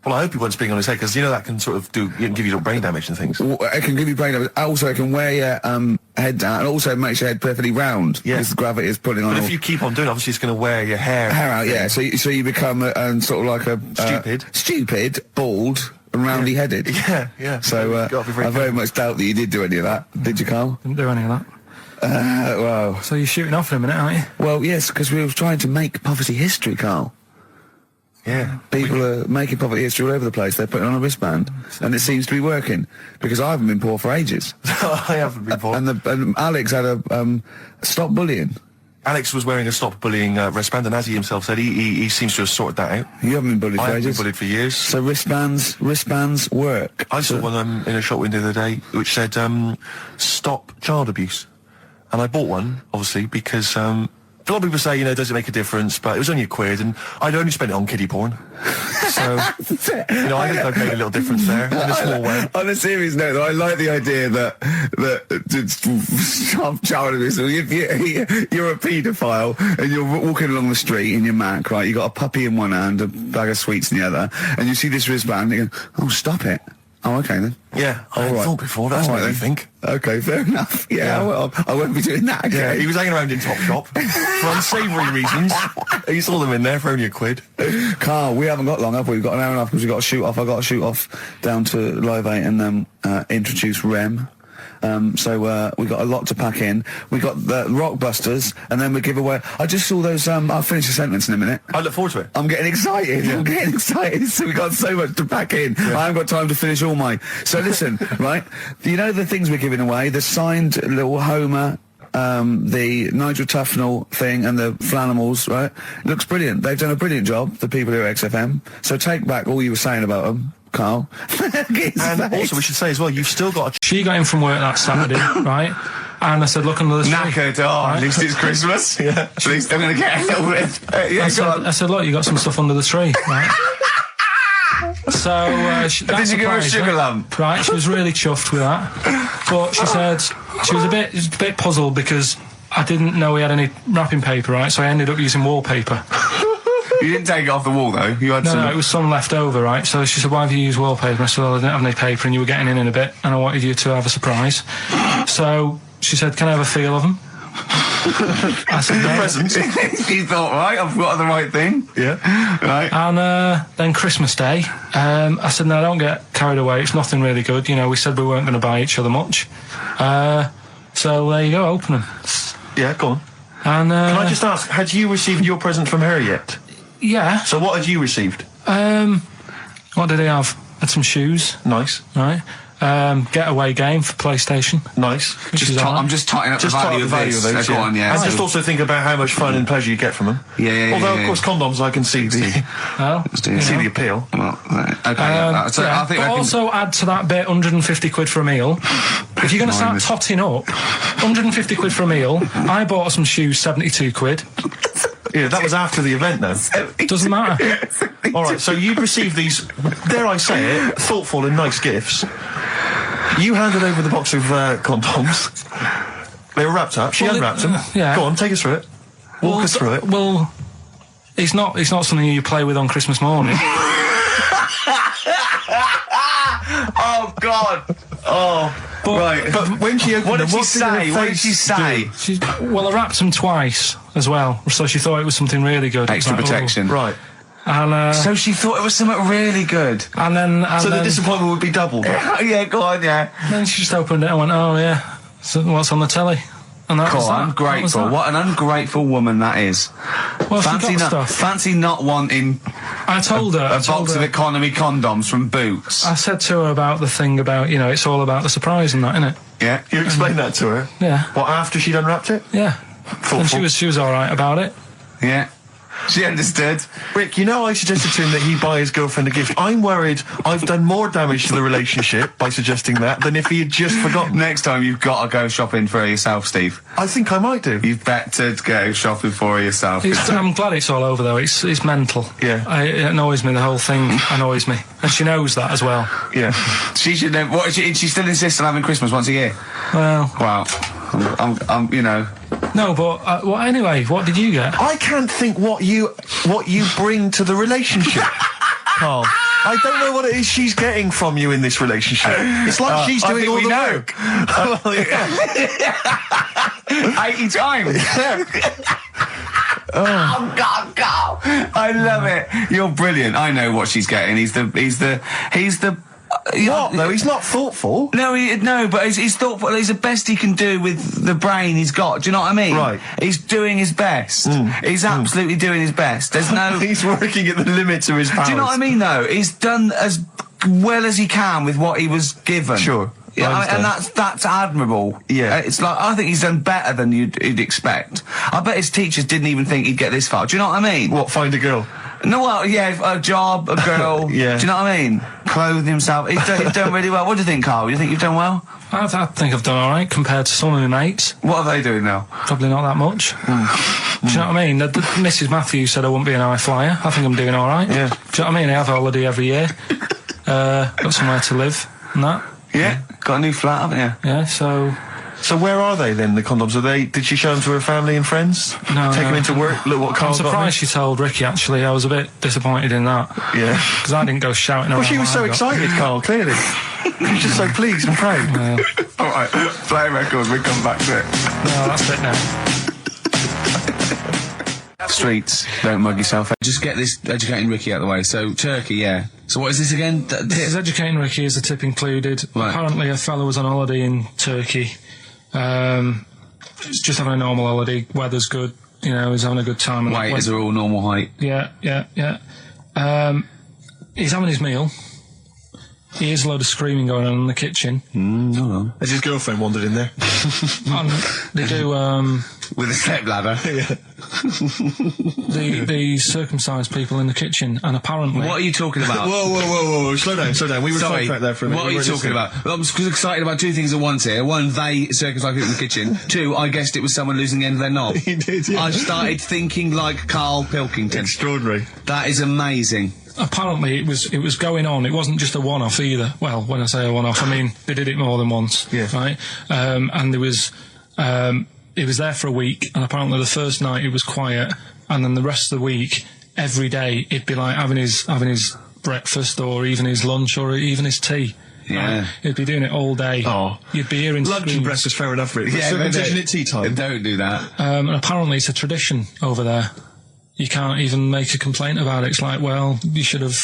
Well, I hope he wasn't spinning on his head, because you know that can sort of give you little brain damage and things. It can give you brain damage. Also, it can wear your head down, and also it makes your head perfectly round. Yeah. Because the gravity is pulling on. But if you keep on doing it, obviously it's going to wear your hair out, yeah. So you become sort of like a stupid, bald, and roundy headed. Yeah. So I very much doubt that you did do any of that. Did you, Karl? Didn't do any of that. Wow. So you're shooting off in a minute, aren't you? Well, yes, because we were trying to make poverty history, Carl. Yeah. People are making poverty history all over the place. They're putting on a wristband, and it seems to be working, because I haven't been poor for ages. I haven't been poor. And Alex had a stop bullying. Alex was wearing a stop bullying wristband, and as he himself said, he seems to have sorted that out. You haven't been bullied I for haven't been ages. bullied for years. So wristbands work. I saw one in a shop window the other day which said, stop child abuse. And I bought one, obviously, because a lot of people say, you know, does it make a difference? But it was only £1, and I'd only spent it on kiddie porn. So, you know, I think I've made a little difference there, in a small way. On a serious note, though, I like the idea that child abuse. If you're a paedophile and you're walking along the street in your Mac, right? You got a puppy in one hand, a bag of sweets in the other, and you see this wristband, and you go, "Oh, stop it." Oh, okay then. Yeah, I All hadn't right. thought before. That's All what right I then. think. Okay, fair enough. Yeah, Yeah. well, I won't be doing that Yeah, again. he was hanging around in Topshop for unsavoury reasons. You saw them in there for only £1. Carl, we haven't got long, have we? We've got an hour and a half because we've got to shoot off. I've got to shoot off down to Live 8 and then introduce Rem. So we got a lot to pack in. We got the Rockbusters, and then we give away. I just saw those. I'll finish the sentence in a minute. I look forward to it. I'm getting excited. Yeah. I'm getting excited. So we got so much to pack in. I haven't got time to finish all my. So listen, right? You know the things we're giving away: the signed little Homer, the Nigel Tufnell thing, and the Flanimals. Right? Looks brilliant. They've done a brilliant job. The people here at XFM. So take back all you were saying about them, Carl. And also, we should say as well, you've still got a She got in from work that Saturday, right? And I said, look under the tree. knackered. Oh, at least it's Christmas. Yeah. At least I'm going to get a little bit. Yeah, I said, look, you got some stuff under the tree, right? So Did you give her a sugar lump? Right, she was really chuffed with that. But she said she was a bit puzzled because I didn't know we had any wrapping paper, right? So I ended up using wallpaper. You didn't take it off the wall though. You had some. No, it was some left over, right? So she said, why have you used wallpaper? I said, well, I didn't have any paper and you were getting in a bit and I wanted you to have a surprise. So she said, can I have a feel of them? I said, no. present. You thought, right, I've got the right thing. Yeah. Right. And then Christmas Day, I said, no, don't get carried away. It's nothing really good. You know, we said we weren't going to buy each other much. So there you go, open them. Yeah, go on. And Can I just ask, had you received your present from her yet? yeah. So what had you received? What did he have? Had some shoes, Nice. right? Getaway game for PlayStation. Nice. Which is all right. I'm just totting up Just the part value of the value of this. those, Go on, yeah. And So- just also think about how much fun and pleasure you get from them. Yeah. Although, of course, condoms, I can see the Well, do see it. the appeal. Well, right, okay. Yeah, so yeah, I think but I can. also add to that bit 150 quid for a meal. If you're going to start Minus. totting up, 150 quid for a meal. I bought some shoes, 72 quid. Yeah, that was after the event, though. Doesn't matter. All right, so you'd received these, dare I say it, thoughtful and nice gifts. You handed over the box of condoms. They were wrapped up. She Well, unwrapped them. yeah. Go on, take us through it. Walk us through it. Well, it's not something you play with on Christmas morning. Oh God! Oh, But, right. But when she opened What did them, she did her say? What did face she say? well, I wrapped them twice as well, so she thought it was something really good. It was Extra like, oh. protection. Right. And So she thought it was something really good. and then So the disappointment would be doubled. Yeah, go on, yeah. then she just opened it and went, oh yeah, so what's on the telly? And that was Cool, that. ungrateful. That was What an ungrateful woman that is. that. Well, she got stuff. Fancy not wanting I told her. a I told box of her- economy condoms from Boots. I said to her about the thing about, you know, it's all about the surprise and that, innit? Yeah. You explained that to her? Yeah. What, after she'd unwrapped it? Yeah. Thoughtful. And she was all right about it. Yeah. She understood. Rick, you know I suggested to him that he buy his girlfriend a gift. I'm worried I've done more damage to the relationship by suggesting that than if he had just forgotten. Next time you've got to go shopping for her yourself, Steve. I think I might do. You've better go shopping for her yourself. I'm glad it's all over though. It's mental. Yeah. It annoys me. The whole thing annoys me, and she knows that as well. Yeah. She should know. What? She still insists on having Christmas once a year. Well, Wow. I'm you know. no, but well, anyway, what did you get? I can't think what you bring to the relationship, Carl. I don't know what it is she's getting from you in this relationship. It's like she's I doing think all we the know. work. Well, yeah. 80 times. Oh God! I love it. You're brilliant. I know what she's getting. He's the What? No, he's not thoughtful. No, but he's thoughtful. He's the best he can do with the brain he's got. Do you know what I mean? Right. He's doing his best. He's absolutely doing his best. There's no... He's working at the limits of his powers. Do you know what I mean, though? He's done as well as he can with what he was given. Sure. Yeah, and that's admirable. Yeah. It's like, I think he's done better than you'd expect. I bet his teachers didn't even think he'd get this far. Do you know what I mean? What, find a girl? No, well, yeah, a job, a girl. Yeah. Do you know what I mean? Clothe himself. He's done really well. What do you think, Carl? You think you've done well? I think I've done all right compared to some of my mates. What are they doing now? Probably not that much. Do you know what I mean? Mrs. Matthews said I wouldn't be an high flyer. I think I'm doing all right. Yeah. Do you know what I mean? I have a holiday every year. Got somewhere to live and that. Yeah. Got a new flat, haven't you? Yeah, so... So where are they then, the condoms? Did she show them to her family and friends? No. Take them into work? Look what I'm Carl's got. surprised she told Ricky, actually. I was a bit disappointed in that. Yeah. Because I didn't go shouting around. Well, she was what so I got. excited, Carl, clearly. She was just so pleased and proud. Well, All right, play a record. We come back to it. no, that's it now. Streets, don't mug yourself. Just get this educating Ricky out of the way. So, Turkey, yeah. So what is this again? This is educating Ricky, is the tip included. Right. Apparently a fellow was on holiday in Turkey. Just having a normal holiday, weather's good, you know, he's having a good time. Weight is all normal height. Yeah. He's having his meal. He hears a load of screaming going on in the kitchen. No. Has his girlfriend wandered in there? And they do, With a step ladder. Yeah. they circumcise people in the kitchen, and apparently... What are you talking about? Whoa. Slow down. We were Sorry, sidetracked there for a minute. what are you talking about? Well, I'm excited about two things at once here. One, they circumcise people in the kitchen. Two, I guessed it was someone losing the end of their knob. He did, yeah. I started thinking like Karl Pilkington. Extraordinary. That is amazing. Apparently it was going on. It wasn't just a one-off either. Well, when I say a one-off, I mean they did it more than once. Yeah. Right. And there was it was there for a week, and apparently the first night it was quiet, and then the rest of the week, every day it'd be like having his breakfast, or even his lunch, or even his tea. Yeah. He'd be doing it all day. Oh. You'd be hearing Lunch and screams. breakfast, fair enough, really. Yeah, Circumcision but at tea time. Don't do that. And apparently it's a tradition over there. You can't even make a complaint about it. It's like, well, you should have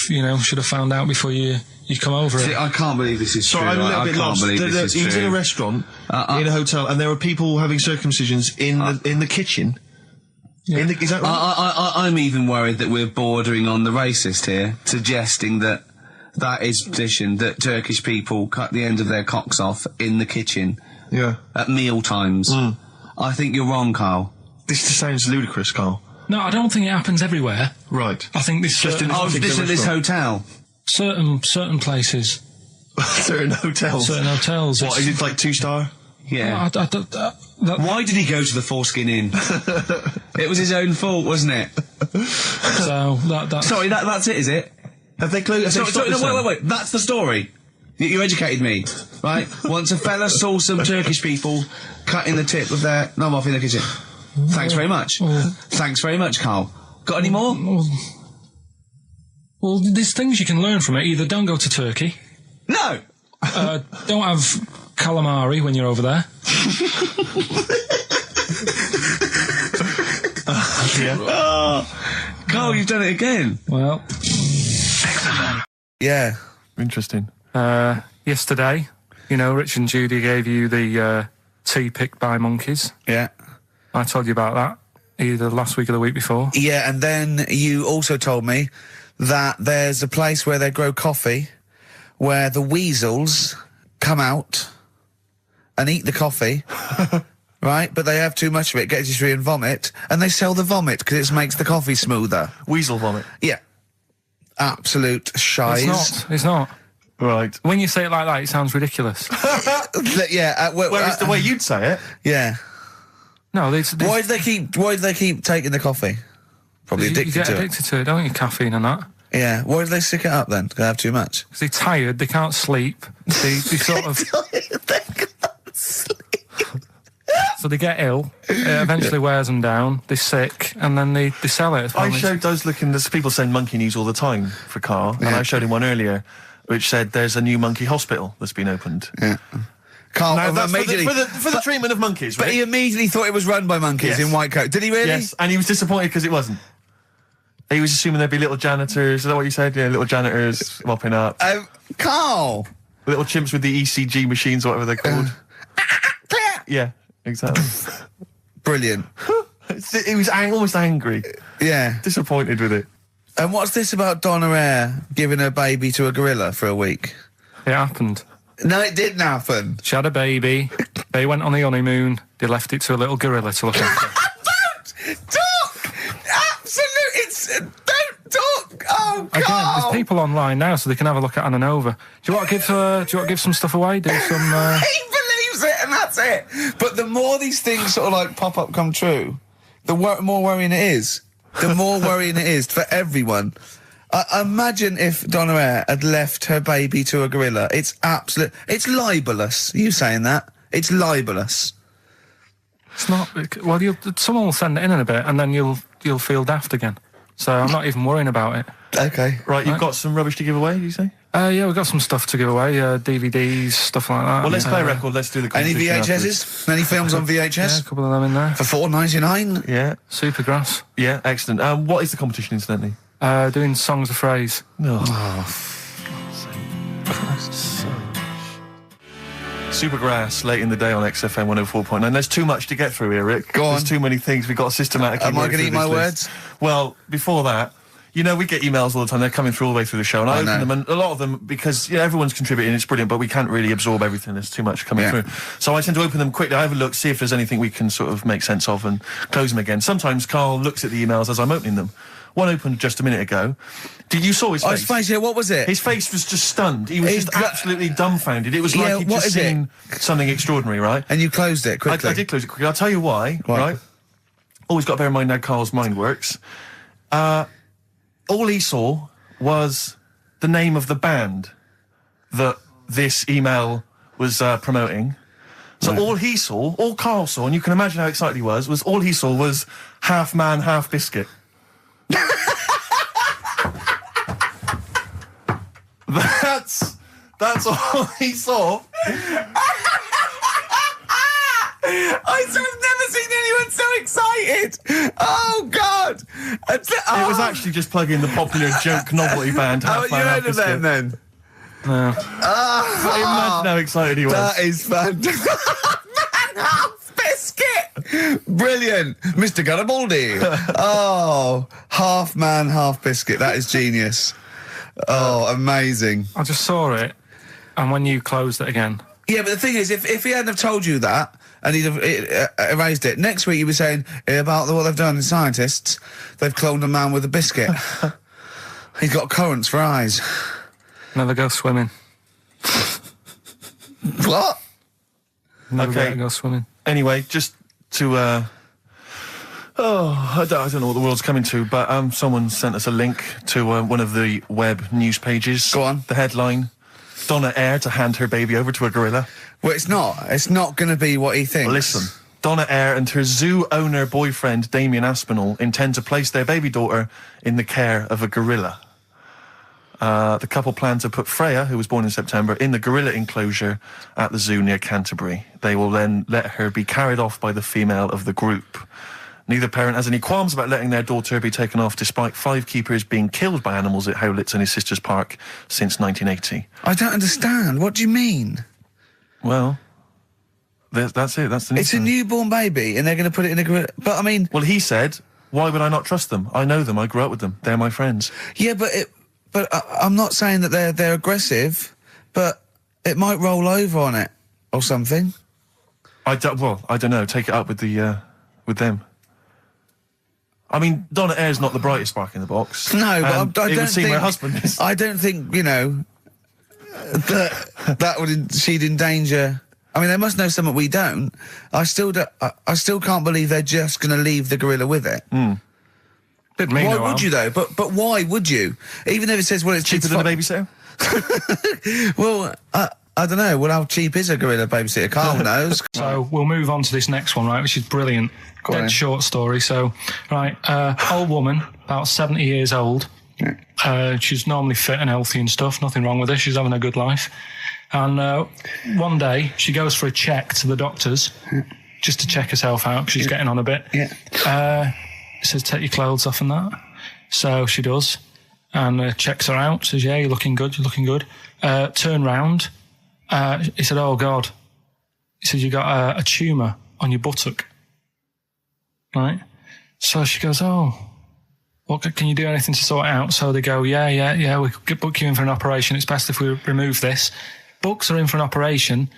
found out before you come over See, it. I can't believe this is So true. I'm a little I bit can't lost. believe this is He was true. in a restaurant, in a hotel, and there were people having circumcisions in the kitchen. Yeah. Is that right? I'm even worried that we're bordering on the racist here, suggesting that is tradition, that Turkish people cut the end of their cocks off in the kitchen Yeah. at meal times. I think you're wrong, Carl. This just sounds ludicrous, Carl. No, I don't think it happens everywhere. Right. I think this Just in Oh, particular this at this restaurant. hotel. certain places, Certain hotels. certain hotels. What, is it like 2-star? Yeah. That, Why did he go to the Foreskin Inn? It was his own fault, wasn't it? so that's Sorry, that's it, is it? Have they closed? Sorry, no, wait. That's the story. You educated me, right? Once a fella saw some Turkish people cutting the tip of their knob off in the kitchen. Thanks very much. Thanks very much, Carl. Got any more? Well, there's things you can learn from it. Either don't go to Turkey, No! don't have calamari when you're over there. Carl, you've done it again. Well, Yeah. Interesting. yesterday, Rich and Judy gave you the tea picked by monkeys. Yeah. I told you about that either last week or the week before. Yeah, and then you also told me that there's a place where they grow coffee where the weasels come out and eat the coffee, right? But they have too much of it, get dysentery and vomit, and they sell the vomit because it makes the coffee smoother. Weasel vomit. Yeah. Absolute shies. It's not. Right. When you say it like that, it sounds ridiculous. Yeah. Whereas the way you'd say it. Yeah. No, Why do they keep taking the coffee? Probably you addicted get to it. addicted to it, don't you? Caffeine and that. Yeah. Why do they stick it up then? Because they have too much. Because they're tired, they can't sleep. They sort of. So they get ill. It eventually wears them down. They're sick, and then they sell it. I showed those there's people send monkey news all the time for Carl, and I showed him one earlier which said there's a new monkey hospital that's been opened. Yeah. Carl, Now, that's immediately, for the treatment of monkeys, but right? he immediately thought it was run by monkeys Yes. in white coat. Did he really? Yes, and he was disappointed because it wasn't. He was assuming there'd be little janitors. Is that what you said? Yeah, little janitors mopping up. Carl! Little chimps with the ECG machines, or whatever they're called. Yeah, exactly. Brilliant. He was almost angry. Yeah. Disappointed with it. And what's this about Donna Air giving her baby to a gorilla for a week? It happened. No, it didn't happen. She had a baby. They went on the honeymoon. They left it to a little gorilla to look after. Don't talk! Absolutely, don't talk! Oh, Again, God! there's people online now, so they can have a look at Anna Nova. Do you want to give some stuff away? Do some. He believes it, and that's it. But the more these things sort of like pop up, come true, the more worrying it is. The more worrying it is for everyone. Imagine if Donna Air had left her baby to a gorilla. It's libelous. You saying that? It's libelous. It's not. Well, someone will send it in a bit, and then you'll feel daft again. So I'm not even worrying about it. Okay. Right, you've got some rubbish to give away, you say? Yeah, we've got some stuff to give away, DVDs, stuff like that. Well, let's play a record. Let's do the Any competition VHSs? Any films on VHS? Yeah, a couple of them in there. For $4.99? Yeah. Supergrass. Yeah, excellent. What is the competition, incidentally? Doing songs of phrase. No. Supergrass, late in the day on XFM 104.9. There's too much to get through here, Rick. Go on. There's too many things. We've got systematically. Am I going to eat my list. words? Well, before that, you know, we get emails all the time. They're coming through all the way through the show, and I open them, and a lot of them, because everyone's contributing, it's brilliant, but we can't really absorb everything. There's too much coming through. So I tend to open them quickly. I have a look, see if there's anything we can sort of make sense of, and close them again. Sometimes Carl looks at the emails as I'm opening them. One opened just a minute ago. You saw his face? His face, yeah, what was it? His face was just stunned. He was just absolutely dumbfounded. It was like he'd what just is seen something extraordinary, right? And you closed it quickly? I did close it quickly. I'll tell you why, right? Always got to bear in mind how Carl's mind works. All he saw was the name of the band that this email was promoting. So all he saw, all Carl saw, and you can imagine how excited he was all he saw was Half Man, Half Biscuit. That's all he saw. I've never seen anyone so excited. Oh, God. It was actually just plugging the popular joke novelty band. How Man, you Half heard of them, Biscuit. then? No. Imagine how excited he was. That is fantastic. Man, half biscuit. Brilliant. Mr. Garibaldi. Oh, half man, half biscuit. That is genius. Oh, amazing. I just saw it, and when you closed it again. Yeah, but the thing is, if he hadn't have told you that, and he'd have erased it, next week he'd be saying about what they've done, the scientists, they've cloned a man with a biscuit. He's got currants for eyes. Never go swimming. What? Never go swimming. Anyway, just to I don't know what the world's coming to, but someone sent us a link to one of the web news pages. Go on. The headline: Donna Air to hand her baby over to a gorilla. Well, it's not. It's not going to be what he thinks. Listen. Donna Air and her zoo owner boyfriend Damien Aspinall intend to place their baby daughter in the care of a gorilla. The couple plan to put Freya, who was born in September, in the gorilla enclosure at the zoo near Canterbury. They will then let her be carried off by the female of the group. Neither parent has any qualms about letting their daughter be taken off, despite 5 keepers being killed by animals at Howlett's and his sister's park since 1980. I don't understand. What do you mean? Well, that's it. That's the news. It's a newborn baby, and they're going to put it in a gorilla. But I mean, well, he said, "Why would I not trust them? I know them. I grew up with them. They're my friends." yeah, but I'm not saying that they're aggressive, but it might roll over on it or something. I don't know. Take it up with with them. I mean, Donna Air's not the brightest spark in the box. No, but I it don't would seem think her husband is. I don't think that would she'd endanger. I mean, they must know something we don't. I still can't believe they're just going to leave the gorilla with it. Didn't mean Why no would harm. you though? But why would you? Even if it says, well, it's Cheaper than a babysitter? Well, I don't know. Well, how cheap is a gorilla babysitter? Carl knows. So we'll move on to this next one, right, which is brilliant. Go on Dead then. short story. So, right, old woman, about 70 years old. She's normally fit and healthy and stuff. Nothing wrong with her. She's having a good life. And one day, she goes for a check to the doctors, just to check herself out, because she's getting on a bit. Yeah. It says, take your clothes off and that. So she does, and checks her out, says, yeah, you're looking good, turn round. He said, oh, God. He said, you got a tumour on your buttock. Right? So she goes, oh, well, can you do anything to sort it out? So they go, yeah, we could book you in for an operation. It's best if we remove this. Books are in for an operation.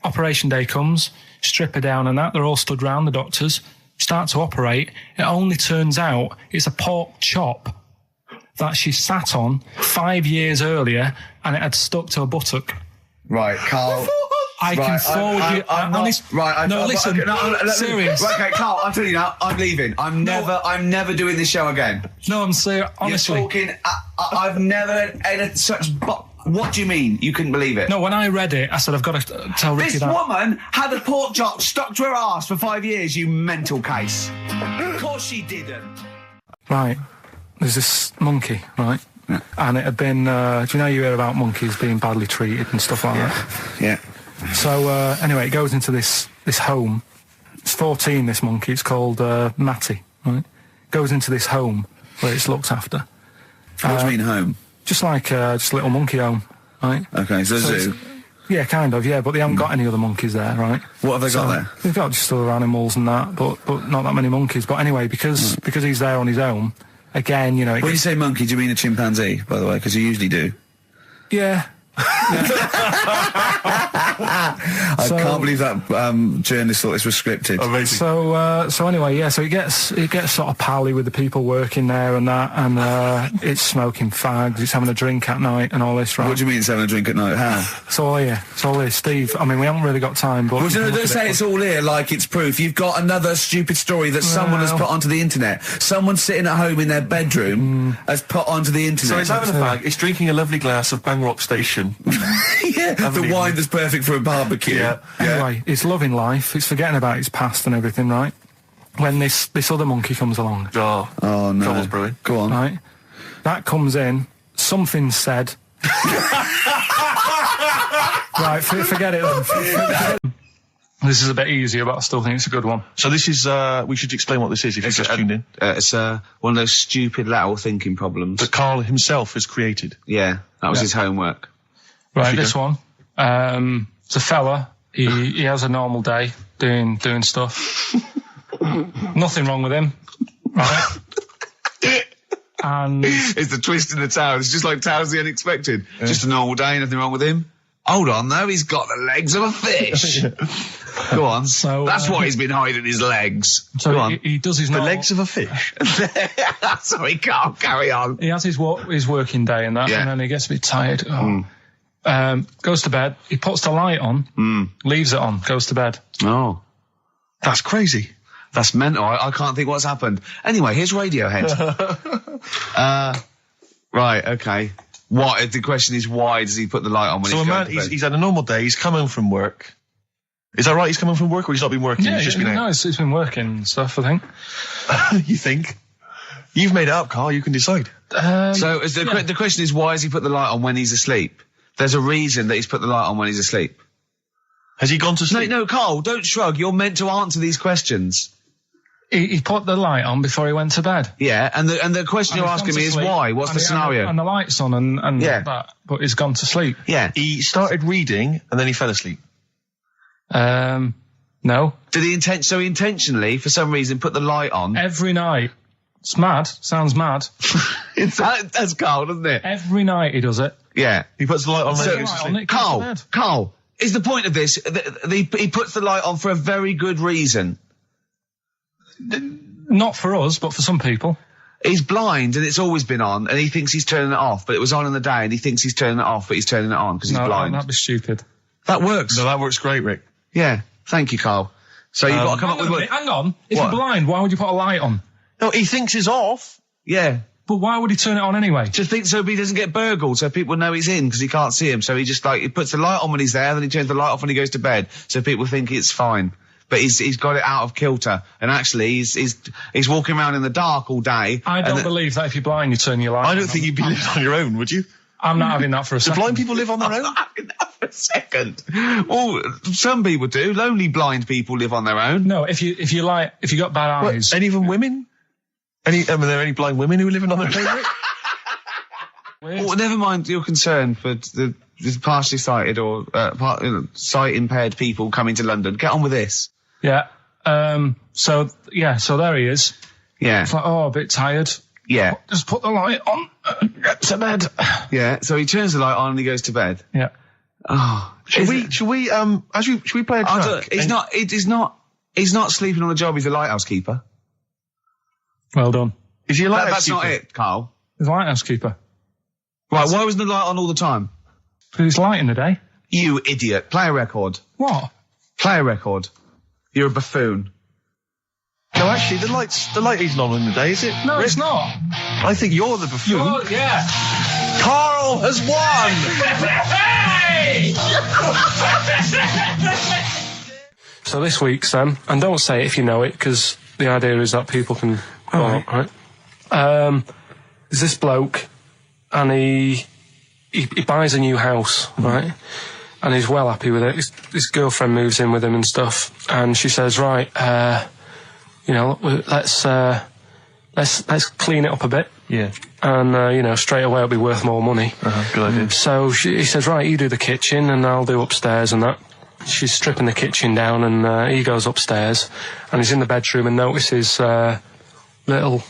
Operation day comes, strip her down and that. They're all stood round, the doctors. Start to operate. It only turns out it's a pork chop that she sat on 5 years earlier, and it had stuck to her buttock. Right, Carl. I can forward you. Serious. Right, okay, Carl, I'm telling you now, I'm leaving. I'm never doing this show again. No, I'm serious. Honestly. You're talking, I've never had such... What do you mean? You couldn't believe it? No, when I read it, I said, I've got to tell Ricky that. This woman had a pork chop stuck to her arse for 5 years, you mental case. Of course she didn't. Right. There's this monkey, right? Yeah. And it had been, do you know you hear about monkeys being badly treated and stuff like that? Yeah. So, anyway, it goes into this home. It's 14, this monkey. It's called Matty, right? Goes into this home where it's looked after. What do you mean, home? Just like just a little monkey home, right? Okay, so zoo. Yeah, kind of, yeah, but they haven't got any other monkeys there, right? What have they got there? They've got just other animals and that, but not that many monkeys. But anyway, because he's there on his own, again, you know... When you say monkey, do you mean a chimpanzee, by the way? Because you usually do. Yeah. I can't believe that journalist thought this was scripted. Amazing. So anyway, yeah. So he gets sort of pally with the people working there and that, and it's smoking fags. It's having a drink at night and all this. Right? What do you mean it's having a drink at night? How? It's all here. It's all here, Steve. I mean, we haven't really got time, but well, don't say it's all here like it's proof. You've got another stupid story that someone has put onto the internet. Someone sitting at home in their bedroom has put onto the internet. So he's having a fag. He's drinking a lovely glass of Bang Rock Station. Yeah, the wine that's perfect for a barbecue. Yeah. Anyway, it's loving life. It's forgetting about its past and everything, right? When this other monkey comes along. Oh no. Trouble's brewing. Go on. Right? That comes in. Something's said. Right, forget it then. This is a bit easier, but I still think it's a good one. So this is, we should explain what this is if you've just tuned in. It's one of those stupid lateral thinking problems. That Karl himself has created. Yeah, that was his homework. Right, this one. It's a fella. He has a normal day doing stuff. Nothing wrong with him, right? And it's the twist in the tale. It's just like Tales the Unexpected. Yeah. Just a normal day, nothing wrong with him. Hold on, though, he's got the legs of a fish. Go on. So that's why he's been hiding his legs. So Go on. He does his the legs of a fish. So he can't carry on. He has his working day and that, and then he gets a bit tired. Goes to bed. He puts the light on, leaves it on, goes to bed. Oh, that's crazy. That's mental. I can't think what's happened. Anyway, here's Radiohead. Right, okay. What? The question is, why does he put the light on when he's going to bed? He's had a normal day. He's come home from work. Is that right? He's come home from work, or he's not been working? Yeah, he's just been out? No, it's been working and stuff, I think. You think? You've made it up, Karl. You can decide. So the question is, why has he put the light on when he's asleep? There's a reason that he's put the light on when he's asleep. Has he gone to sleep? No, Karl, don't shrug. You're meant to answer these questions. He put the light on before he went to bed. Yeah, and the question you're asking me is why? What's the scenario? And the light's on and that, but he's gone to sleep. Yeah. He started reading and then he fell asleep. No. Did he intentionally, for some reason, put the light on? Every night. It's mad. Sounds mad. That's Karl, doesn't it? Every night he does it. Yeah. He puts the light on when he goes to sleep. Karl, is the point of this, he puts the light on for a very good reason. Not for us, but for some people. He's blind and it's always been on, and he thinks he's turning it off, but it was on in the day, and he thinks he's turning it off, but he's turning it on because he's blind. No, that'd be stupid. That works. No, that works great, Rick. Yeah. Thank you, Karl. So you've got to come up with... Hang on. If you're blind, why would you put a light on? No, he thinks it's off. Yeah. But why would he turn it on anyway? Just think so he doesn't get burgled, so people know he's in because he can't see him. So he just he puts the light on when he's there, then he turns the light off when he goes to bed, so people think it's fine. But he's got it out of kilter, and actually he's walking around in the dark all day. I don't believe that if you're blind you turn your light on. I don't think you'd be living on your own, would you? I'm not having that for a second. Do blind people live on their own? I'm not having that for a second. Well, some people do. Lonely blind people live on their own. No, if you got bad eyes. What, any of them women? Are there any blind women who are living on their own? Well, never mind your concern for the partially sighted or sight impaired people coming to London. Get on with this. Yeah. So there he is. Yeah. It's like, a bit tired. Yeah. Just put the light on and get to bed. Yeah. So he turns the light on and he goes to bed. Yeah. Oh. Should we play a track? He's not sleeping on the job. He's a lighthouse keeper. Well done. Is he a lighthouse That's keeper? not it, Carl. He's a lighthouse keeper. Right. Why wasn't the light on all the time? Because it's light in the day. You idiot. Play a record. What? Play a record. You're a buffoon. No, actually, the light isn't on in the day, is it? No, it's not. I think you're the buffoon. Yeah. Carl has won! So this week's and don't say it if you know it, because the idea is that people can follow, right? There's this bloke, and he buys a new house, right? And he's well happy with it. His girlfriend moves in with him and stuff, and she says, right, let's clean it up a bit. Yeah. And, straight away it'll be worth more money. Good idea. So he says, right, you do the kitchen and I'll do upstairs and that. She's stripping the kitchen down and he goes upstairs and he's in the bedroom and notices little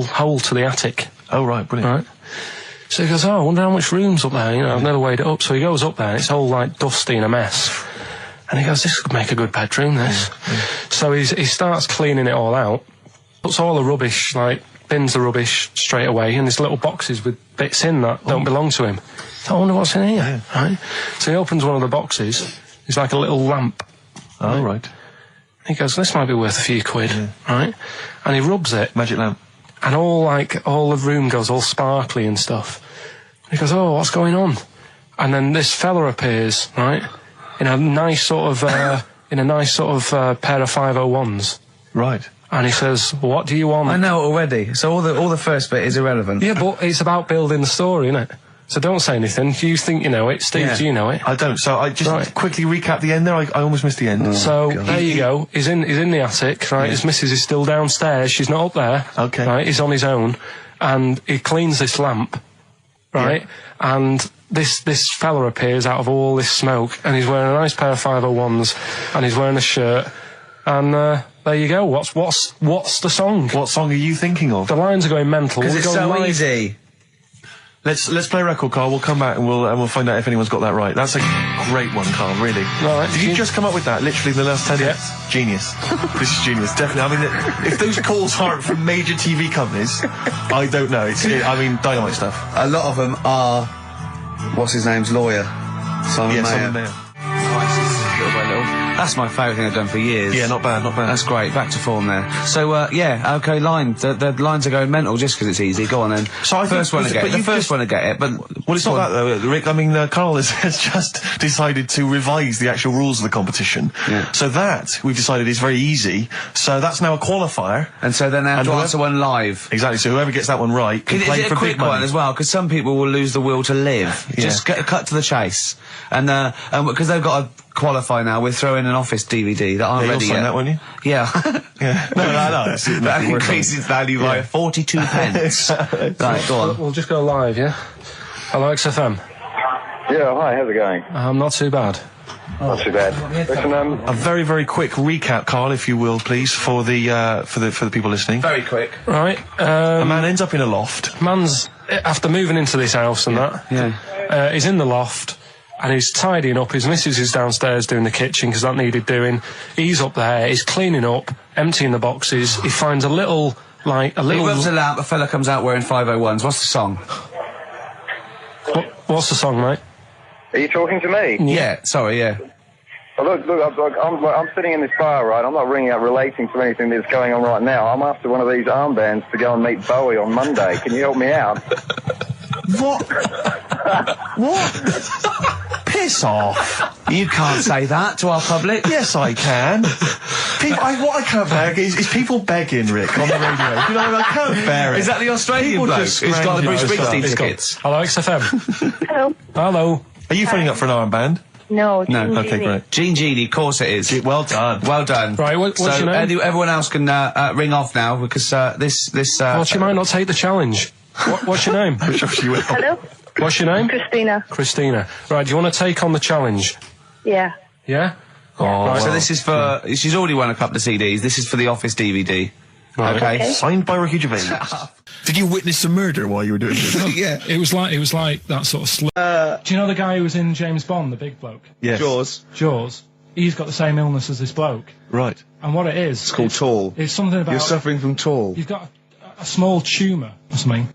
hole to the attic. Oh, right, brilliant. Right. So he goes, I wonder how much room's up there. I've never weighed it up. So he goes up there and it's all like dusty and a mess. And he goes, this could make a good bedroom, this. Yeah. So he starts cleaning it all out, puts all the rubbish, bins the rubbish straight away, and there's little boxes with bits in that don't belong to him. So I wonder what's in here, right? So he opens one of the boxes, it's like a little lamp. Oh, right. He goes, this might be worth a few quid, right? And he rubs it. Magic lamp. And all the room goes all sparkly and stuff. And he goes, oh, what's going on? And then this fella appears, right? In a nice sort of pair of 501s. Right. And he says, what do you want? I know it already. So all the first bit is irrelevant. Yeah, but it's about building the story, isn't it? So don't say anything. You think you know it. Steve, do you know it? I don't. So I just quickly recap the end there. I almost missed the end. So there you go. He's in the attic, right? His missus is still downstairs. She's not up there. Okay. Right? He's on his own. And he cleans this lamp, right? Yeah. And this fella appears out of all this smoke, and he's wearing a nice pair of 501s, and he's wearing a shirt, and there you go. What's the song? What song are you thinking of? The lines are going mental. Because it's so easy. Let's play a record, Carl. We'll come back and we'll find out if anyone's got that right. That's a great one, Carl. Really. Right. Did you just come up with that? Literally in the last 10 minutes. Genius. This is genius. Definitely. I mean, if those calls aren't from major TV companies, I don't know. Dynamite stuff. A lot of them are. What's his name's lawyer? Simon Mayer. Simon Mayer. Little by little. That's my favourite thing I've done for years. Yeah, not bad. That's great. Back to form there. So, okay, line. The lines are going mental just because it's easy. Go on then. So I first one to get it. The first one to get it, but... Well, it's not that, though, Rick. I mean, Carl has just decided to revise the actual rules of the competition. Yeah. So that, we've decided, is very easy. So that's now a qualifier. And so then they have to answer one live. Exactly. So whoever gets that one right can play for big money. Is it a quick one as well? Because some people will lose the will to live. Yeah. Just cut to the chase. And because they've got to qualify now, we're throwing an Office DVD that aren't ready yet. You'll sign that, won't you? Yeah. Yeah. No. That increases value by 42 pence. Right, go on. We'll just go live, yeah? Hello, XFM. Yeah, hi, how's it going? Not too bad. Not too bad. Listen, a very, very quick recap, Carl, if you will, please, for the people listening. Very quick. Right. A man ends up in a loft. Man's, after moving into this house and he's in the loft. And he's tidying up. His missus is downstairs doing the kitchen because that needed doing. He's up there. He's cleaning up, emptying the boxes. He finds a little. He rubs a lamp. A fella comes out wearing 501s. What's the song? What's the song, mate? are you talking to me? Yeah, sorry, yeah. Look, I'm sitting in this bar, right? I'm not ringing up relating to anything that's going on right now. I'm after one of these armbands to go and meet Bowie on Monday. Can you help me out? What? What? Piss off. You can't say that to our public. Yes, I can. What I can't bear is people begging, Rick, on the radio. You know, I can't bear it. Is that the Australian bloke who's got the Bruce Springsteen tickets? Hello, XFM. Hello. Hello. Are you phoning up for an armband? No. No. Okay, great. Gene Genie, of course it is. Well done. Well done. Right, what's so your name? Everyone else can ring off now because this. Well, she might not take the challenge. What's your name? Hello? What's your name? Christina. Right, do you want to take on the challenge? Yeah. Yeah? Oh, Right. so this is for. She's already won a couple of CDs. This is for the Office DVD. Right. Okay. Signed by Ricky Gervais. Did you witness a murder while you were doing this? Yeah. It was like that sort of do you know the guy who was in James Bond, the big bloke? Yes. Jaws. He's got the same illness as this bloke. Right. And what it is... It's called tall. It's something about... You're suffering from tall. You've got a small tumour or something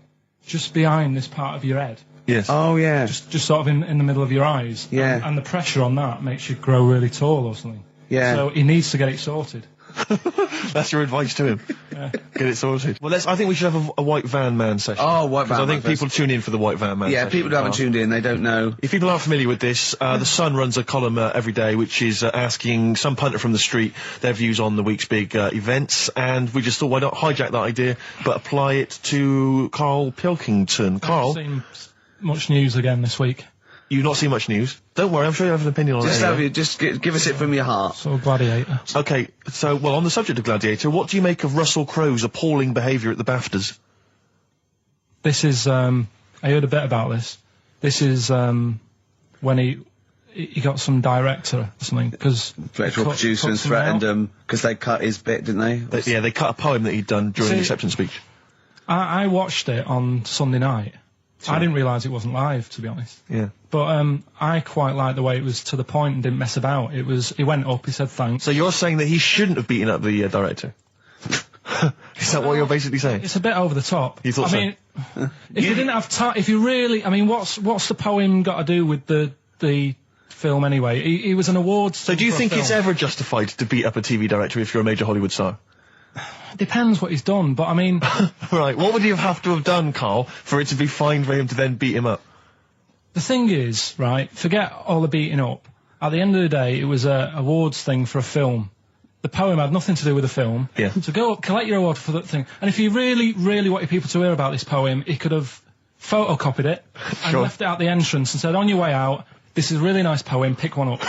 just behind this part of your head. Yes. Oh, yeah. Just sort of in the middle of your eyes. Yeah. And the pressure on that makes you grow really tall or something. Yeah. So he needs to get it sorted. That's your advice to him. Yeah. Get it sorted. Well, I think we should have a white van man session. Oh, white van I think man people tune in for the white van man Yeah, session. people who haven't tuned in, they don't know. If people aren't familiar with this, The Sun runs a column every day which is asking some punter from the street their views on the week's big events, and we just thought, why not hijack that idea but apply it to Karl Pilkington. Karl, I've seen much news again this week. you've not seen much news. Don't worry, I'm sure you have an opinion on it. Anyway. Give us it from your heart. So Gladiator. Okay, so, well, on the subject of Gladiator, what do you make of Russell Crowe's appalling behaviour at the BAFTAs? This is, I heard a bit about this. This is, when he got some director or something, because... Director or producer and threatened him, because they cut his bit, didn't they? They cut a poem that he'd done during the acceptance speech. I watched it on Sunday night. Sure. I didn't realise it wasn't live, to be honest. Yeah. But I quite liked the way it was to the point and didn't mess about. He went up, he said thanks. So you're saying that he shouldn't have beaten up the director? Is that what you're basically saying? It's a bit over the top. You thought I mean, if you didn't have time, if you really, I mean, what's the poem got to do with the film anyway? He was an awards. So do you think it's ever justified to beat up a TV director if you're a major Hollywood star? Depends what he's done, but I mean... Right, what would he have to have done, Karl, for it to be fine for him to then beat him up? The thing is, right, forget all the beating up. At the end of the day, it was a awards thing for a film. The poem had nothing to do with the film. Yeah. So go up, collect your award for that thing. And if you really, really wanted people to hear about this poem, he could have photocopied it and Sure. left it at the entrance and said, on your way out, this is a really nice poem, pick one up.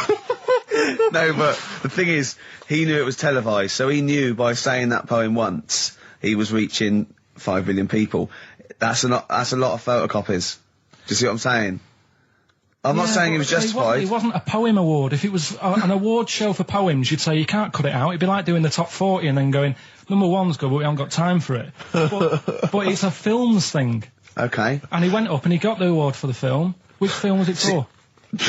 No, but the thing is, he knew it was televised, so he knew by saying that poem once, he was reaching 5 million people. That's a lot of photocopies. Do you see what I'm saying? I'm not saying he was justified. It wasn't a poem award. If it was an award show for poems, you'd say you can't cut it out. It'd be like doing the top 40 and then going, number one's good, but we haven't got time for it. But it's a films thing. Okay. And he went up and he got the award for the film. Which film was it for?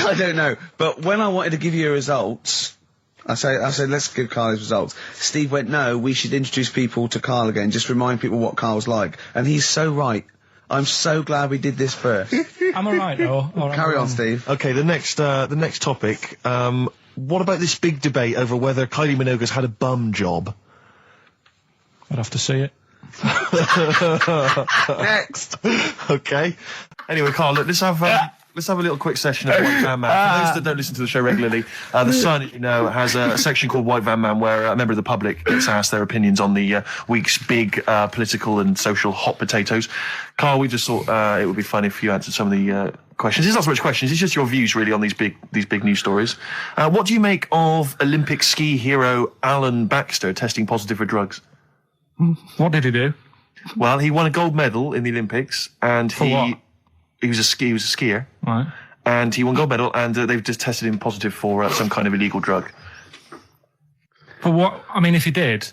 I don't know, but when I wanted to give you results, I said, let's give Karl his results. Steve went, no, we should introduce people to Karl again, just remind people what Karl's like. And he's so right. I'm so glad we did this first. Am I right, though? Carry on, Steve. Okay, the next topic, what about this big debate over whether Kylie Minogue's had a bum job? I'd have to see it. Next. Okay. Anyway, Karl, look, let's have a little quick session of White Van Man. For those that don't listen to the show regularly, The Sun, as you know, has a section called White Van Man where a member of the public gets asked their opinions on the week's big political and social hot potatoes. Karl, we just thought it would be fun if you answered some of the questions. It's not so much questions, it's just your views really on these big news stories. What do you make of Olympic ski hero Alan Baxter testing positive for drugs? What did he do? Well, he won a gold medal in the Olympics, and For what? He was a skier. Right. And he won gold medal, and they've just tested him positive for some kind of illegal drug. But what, I mean, if he did,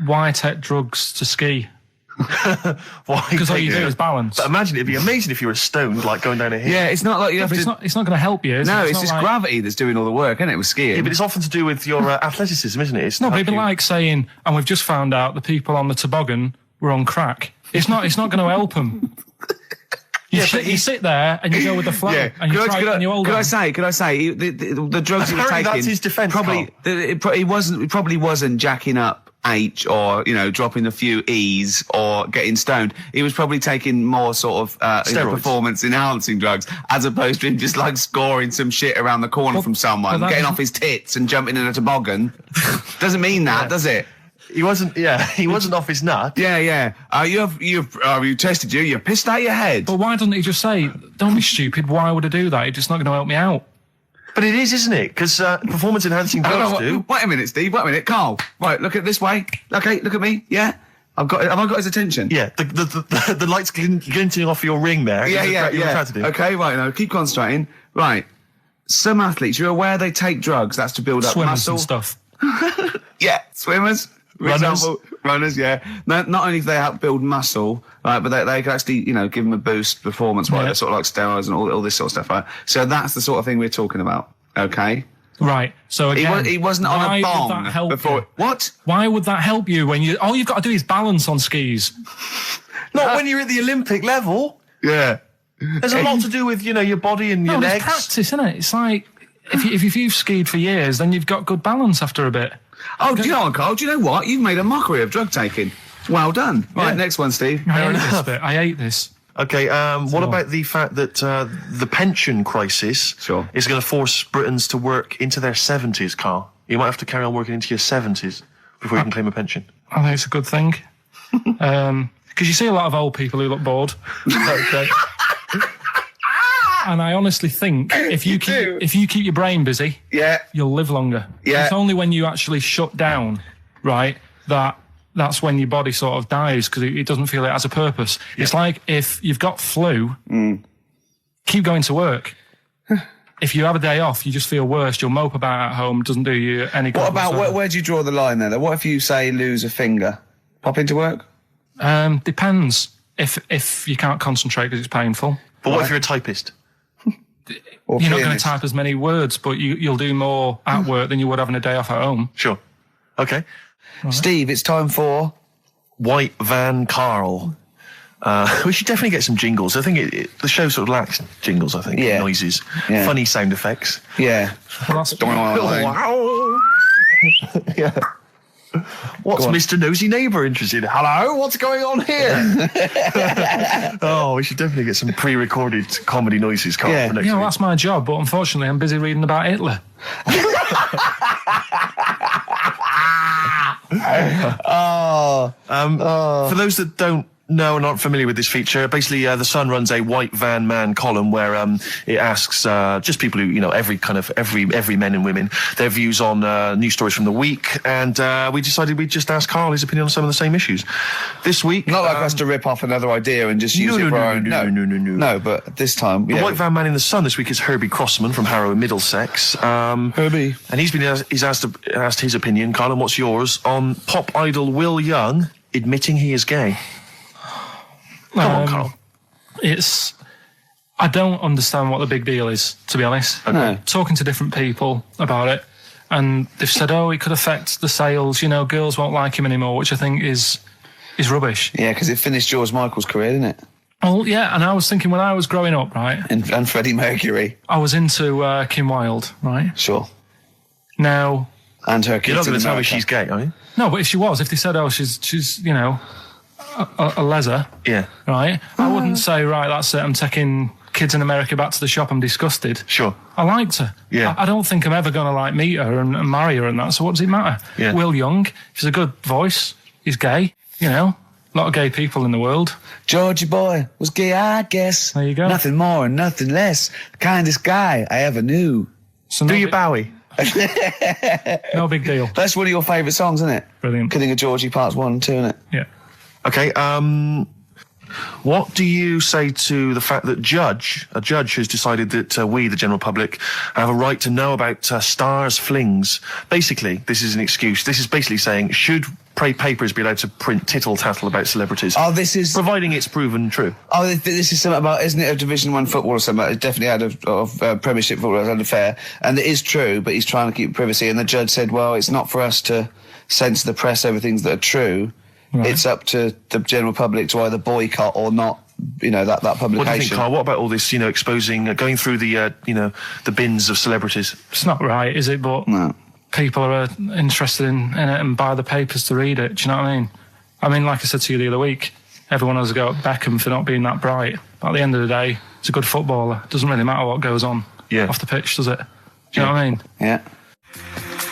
why take drugs to ski? Why? Because all you do is balance. But imagine, it'd be amazing if you were stoned, like going down a hill. Yeah, it's not like you have But to... it's not going to help you, is No, it? it's not just like... gravity that's doing all the work, isn't it, with skiing? Yeah, but it's often to do with your athleticism, isn't it? It's No, to but it'd help be you. like saying, and we've just found out the people on the toboggan were on crack. It's not going to help them. You sit there and you go with the flow, and you try and you hold on. Could I say, the drugs he was Apparently taking... that's his defence, He probably wasn't jacking up H or, dropping a few E's or getting stoned. He was probably taking more sort of performance enhancing drugs, as opposed to him just like scoring some shit around the corner from someone, getting off his tits and jumping in a toboggan. Doesn't mean that, does it? He wasn't off his nut. Yeah. You tested you? You pissed out your head. But why doesn't he just say, don't be stupid, why would I do that? It's just not going to help me out. But it is, isn't it? Because performance-enhancing drugs do. Wait a minute, Steve. Wait a minute, Carl. Right, look at this way. Okay, look at me. Yeah, have I got his attention? Yeah, the lights glinting off your ring there. Yeah. To do. Okay, right. Now keep concentrating. Right. Some athletes, you're aware they take drugs. That's to build up Swimmers muscle and stuff. Yeah, swimmers. For example, runners, yeah. Not only do they help build muscle, right, but they can actually, give them a boost performance-wise. They're sort of like steroids and all this sort of stuff, right? So that's the sort of thing we're talking about, okay? Right. So again, he wasn't on a bong would that help before. you? What? Why would that help you when all you've got to do is balance on skis? Not when you're at the Olympic level. Yeah. There's a lot to do with, your body and your legs. It's practice, isn't it? It's like, if you've skied for years, then you've got good balance after a bit. Oh, do you know what, Carl? Do you know what? You've made a mockery of drug taking. Well done. Right, next one, Steve. I hate this. Okay, what about the fact that the pension crisis is going to force Britons to work into their 70s, Carl? You might have to carry on working into your 70s before you can claim a pension. I think it's a good thing. Because you see a lot of old people who look bored. Okay. And I honestly think if you keep your brain busy, you'll live longer. Yeah. It's only when you actually shut down, right, that's when your body sort of dies because it doesn't feel it has a purpose. Yeah. It's like if you've got flu, keep going to work. If you have a day off, you just feel worse. You'll mope about at home. Doesn't do you any good. What about where do you draw the line there? What if you say lose a finger? Pop into work? Depends. If you can't concentrate because it's painful. But what if you're a typist? You're not going to type as many words, but you'll do more at work than you would having a day off at home. Sure. Okay. Right. Steve, it's time for White Van Carl. We should definitely get some jingles. I think the show sort of lacks jingles, I think. Yeah. Noises. Yeah. Funny sound effects. Yeah. Wow. Yeah. What's Mr. Nosy Neighbour interested in? Hello, what's going on here? Oh, we should definitely get some pre-recorded comedy noises, Carl, for next week. That's my job, but unfortunately I'm busy reading about Hitler. For those that don't know and aren't familiar with this feature, basically The Sun runs a White Van Man column where it asks just people who, every men and women, their views on news stories from the week, and we decided we'd just ask Carl his opinion on some of the same issues. This week... Not like us to rip off another idea and just use it for our own... No, but this time... The White Van Man in The Sun this week is Herbie Crossman from Harrow in Middlesex. Herbie. And he's asked his opinion, Carl, and what's yours, on pop idol Will Young admitting he is gay. Come on, Carl. I don't understand what the big deal is, to be honest. Okay. Talking to different people about it, and they've said, it could affect the sales, girls won't like him anymore, which I think is rubbish. Yeah, because it finished George Michael's career, didn't it? Oh, yeah, and I was thinking when I was growing up, right? And Freddie Mercury. I was into Kim Wilde, right? Sure. Now... And her kids. You're not going to tell me she's gay, are you? No, but if they said, she's a leather, right? I wouldn't say, right, that's it, I'm taking kids in America back to the shop, I'm disgusted. Sure. I liked her. Yeah. I don't think I'm ever going to meet her and marry her and that, so what does it matter? Yeah. Will Young, she's a good voice, he's gay, a lot of gay people in the world. Georgie boy was gay, I guess. There you go. Nothing more and nothing less. The kindest guy I ever knew. So Do you Bowie? No big deal. That's one of your favourite songs, isn't it? Brilliant. Killing a Georgie Parts 1 and 2, isn't it? Yeah. Okay, what do you say to the fact that a judge has decided that we, the general public, have a right to know about stars' flings? Basically, this is an excuse. This is basically saying, should papers be allowed to print tittle-tattle about celebrities? Oh, this is... Providing it's proven true. Oh, this is something about, isn't it, a Division 1 football or something? It definitely had Premiership football, it was unfair. And it is true, but he's trying to keep privacy. And the judge said, well, it's not for us to censor the press over things that are true. Right. It's up to the general public to either boycott or not, that publication. What do you think, Carl? What about all this, exposing, going through the, the bins of celebrities? It's not right, is it? But no. People are interested in it and buy the papers to read it. Do you know what I mean? I mean, like I said to you the other week, everyone has a go at Beckham for not being that bright. But at the end of the day, he's a good footballer. It doesn't really matter what goes on off the pitch, does it? Do you know what I mean? Yeah.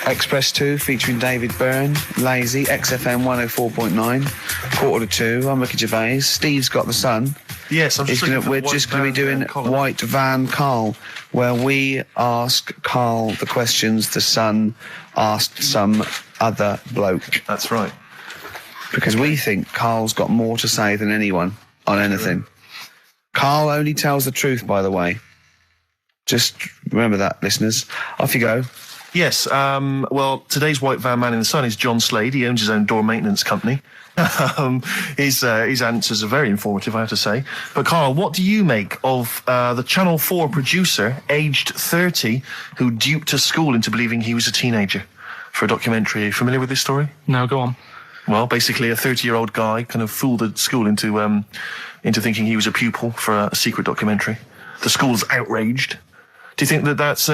Express 2 featuring David Byrne, Lazy, XFM 104.9, 1:45. I'm Ricky Gervais. Steve's got The Sun. Yes, I'm just looking for we're White just going to be Van doing Colin. White Van Carl, where we ask Carl the questions the Sun asked some other bloke. That's right. Because we think Carl's got more to say than anyone on anything. Carl only tells the truth, by the way. Just remember that, listeners. Off you go. Yes, well, today's White Van Man in the Sun is John Slade. He owns his own door maintenance company. His answers are very informative, I have to say. But Carl, what do you make of the Channel 4 producer, aged 30, who duped a school into believing he was a teenager for a documentary? Are you familiar with this story? No, go on. Well, basically a 30-year-old guy kind of fooled the school into thinking he was a pupil for a secret documentary. The school's outraged. Do you think that that's,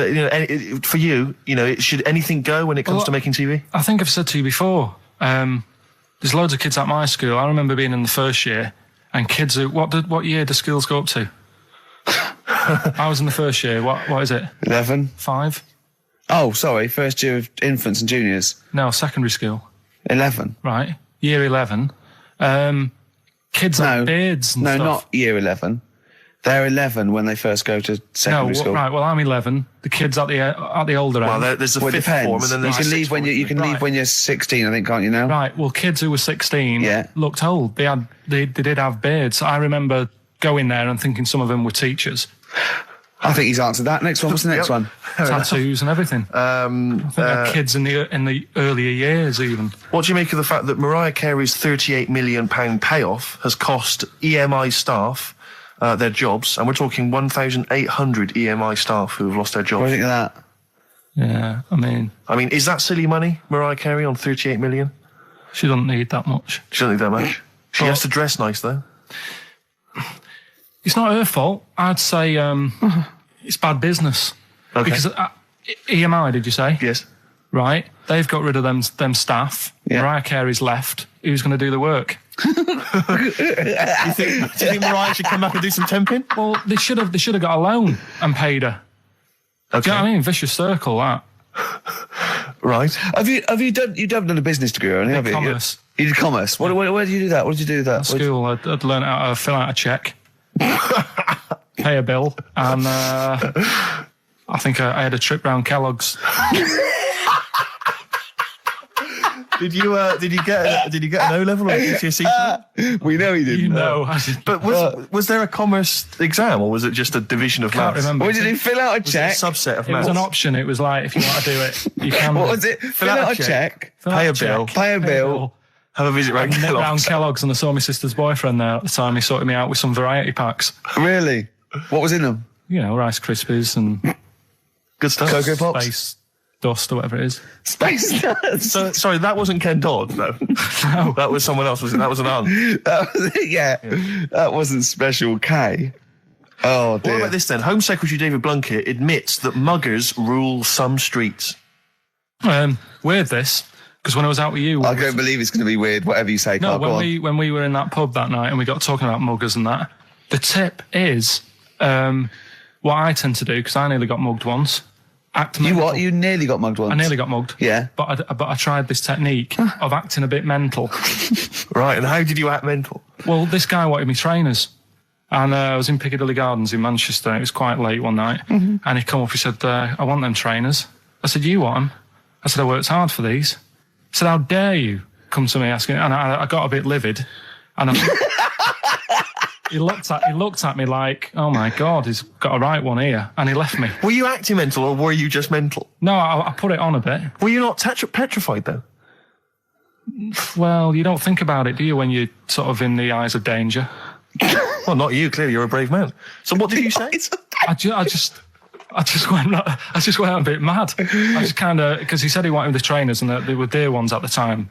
for you, should anything go when it comes to making TV? I think I've said to you before, there's loads of kids at my school. I remember being in the first year, and kids who, what year do schools go up to? I was in the first year. What is it? 11. 5? Oh, sorry, first year of infants and juniors. No, secondary school. 11. Right, year 11. Kids have beards and stuff. No, not year 11. They're 11 when they first go to secondary school. Right. Well, I'm 11. The kids at the older end. Well, there's the fifth form, and then there's you can leave when leave when you're 16, I think, can't you now? Right. Well, kids who were 16 looked old. They did have beards. I remember going there and thinking some of them were teachers. I think he's answered that. Next one. What's the next one? Tattoos and everything. I think they're kids in the earlier years even. What do you make of the fact that Mariah Carey's £38 million payoff has cost EMI staff their jobs, and we're talking 1,800 EMI staff who have lost their jobs? What do you think of that? Yeah, I mean, is that silly money, Mariah Carey, on 38 million? She doesn't need that much. She doesn't need that much. She has to dress nice, though. It's not her fault. I'd say it's bad business. Okay. Because EMI, did you say? Yes. Right. They've got rid of them staff. Yeah. Mariah Carey's left. Who's going to do the work? Do you think Mariah should come back and do some temping? Well, they should have got a loan and paid her. Okay. Do you know what I mean? Vicious circle, that. Right. Have you done a business degree or anything? Commerce. You did commerce. Where did you do that? What did you do with that? At school, I'd learned how to fill out a cheque, pay a bill, and I think I had a trip round Kellogg's. Did you get an O level or a GCSE? We know he didn't. You know, But was there a commerce exam, or was it just a division of can't maths? remember. What did he fill out a check? Was it a subset of It was maths? an option. It was like, if you want to do it, you can. What was it? Fill out a check. Pay a bill. Pay a bill. Have a visit round Round Kellogg's. Kellogg's, and I saw my sister's boyfriend there at the time. He sorted me out with some variety packs. Really? What was in them? You know, Rice Krispies and Good stuff. Cocoa Pops? Space Dust or whatever it is. Space Nuts. So, sorry, that wasn't Ken Dodd, no. No. That was someone else, was it? That was an aunt. That was it, yeah. That wasn't Special K. Oh, dear. What about this then? Home Secretary David Blunkett admits that muggers rule some streets. Weird this, because when I was out with you... I don't believe it's going to be weird, whatever you say, No, Carl. Go on. when we were in that pub that night and we got talking about muggers and that, the tip is what I tend to do, because I nearly got mugged once. Act You mental. what? You nearly got mugged once? I nearly got mugged. Yeah. But I tried this technique of acting a bit mental. Right, and how did you act mental? Well, this guy wanted me trainers. And I was in Piccadilly Gardens in Manchester. It was quite late one night. Mm-hmm. And he come up, he said, I want them trainers. I said, you want them? I said, I worked hard for these. He said, how dare you come to me asking? And I got a bit livid. And he looked at me like, oh my God, he's got a right one here. And he left me. Were you acting mental, or were you just mental? No, I put it on a bit. Were you not petrified, though? Well, you don't think about it, do you, when you're sort of in the eyes of danger? Well, not you, clearly, you're a brave man. So what did you say? I just went a bit mad. I just kind of, because he said he wanted the trainers and they were dear ones at the time.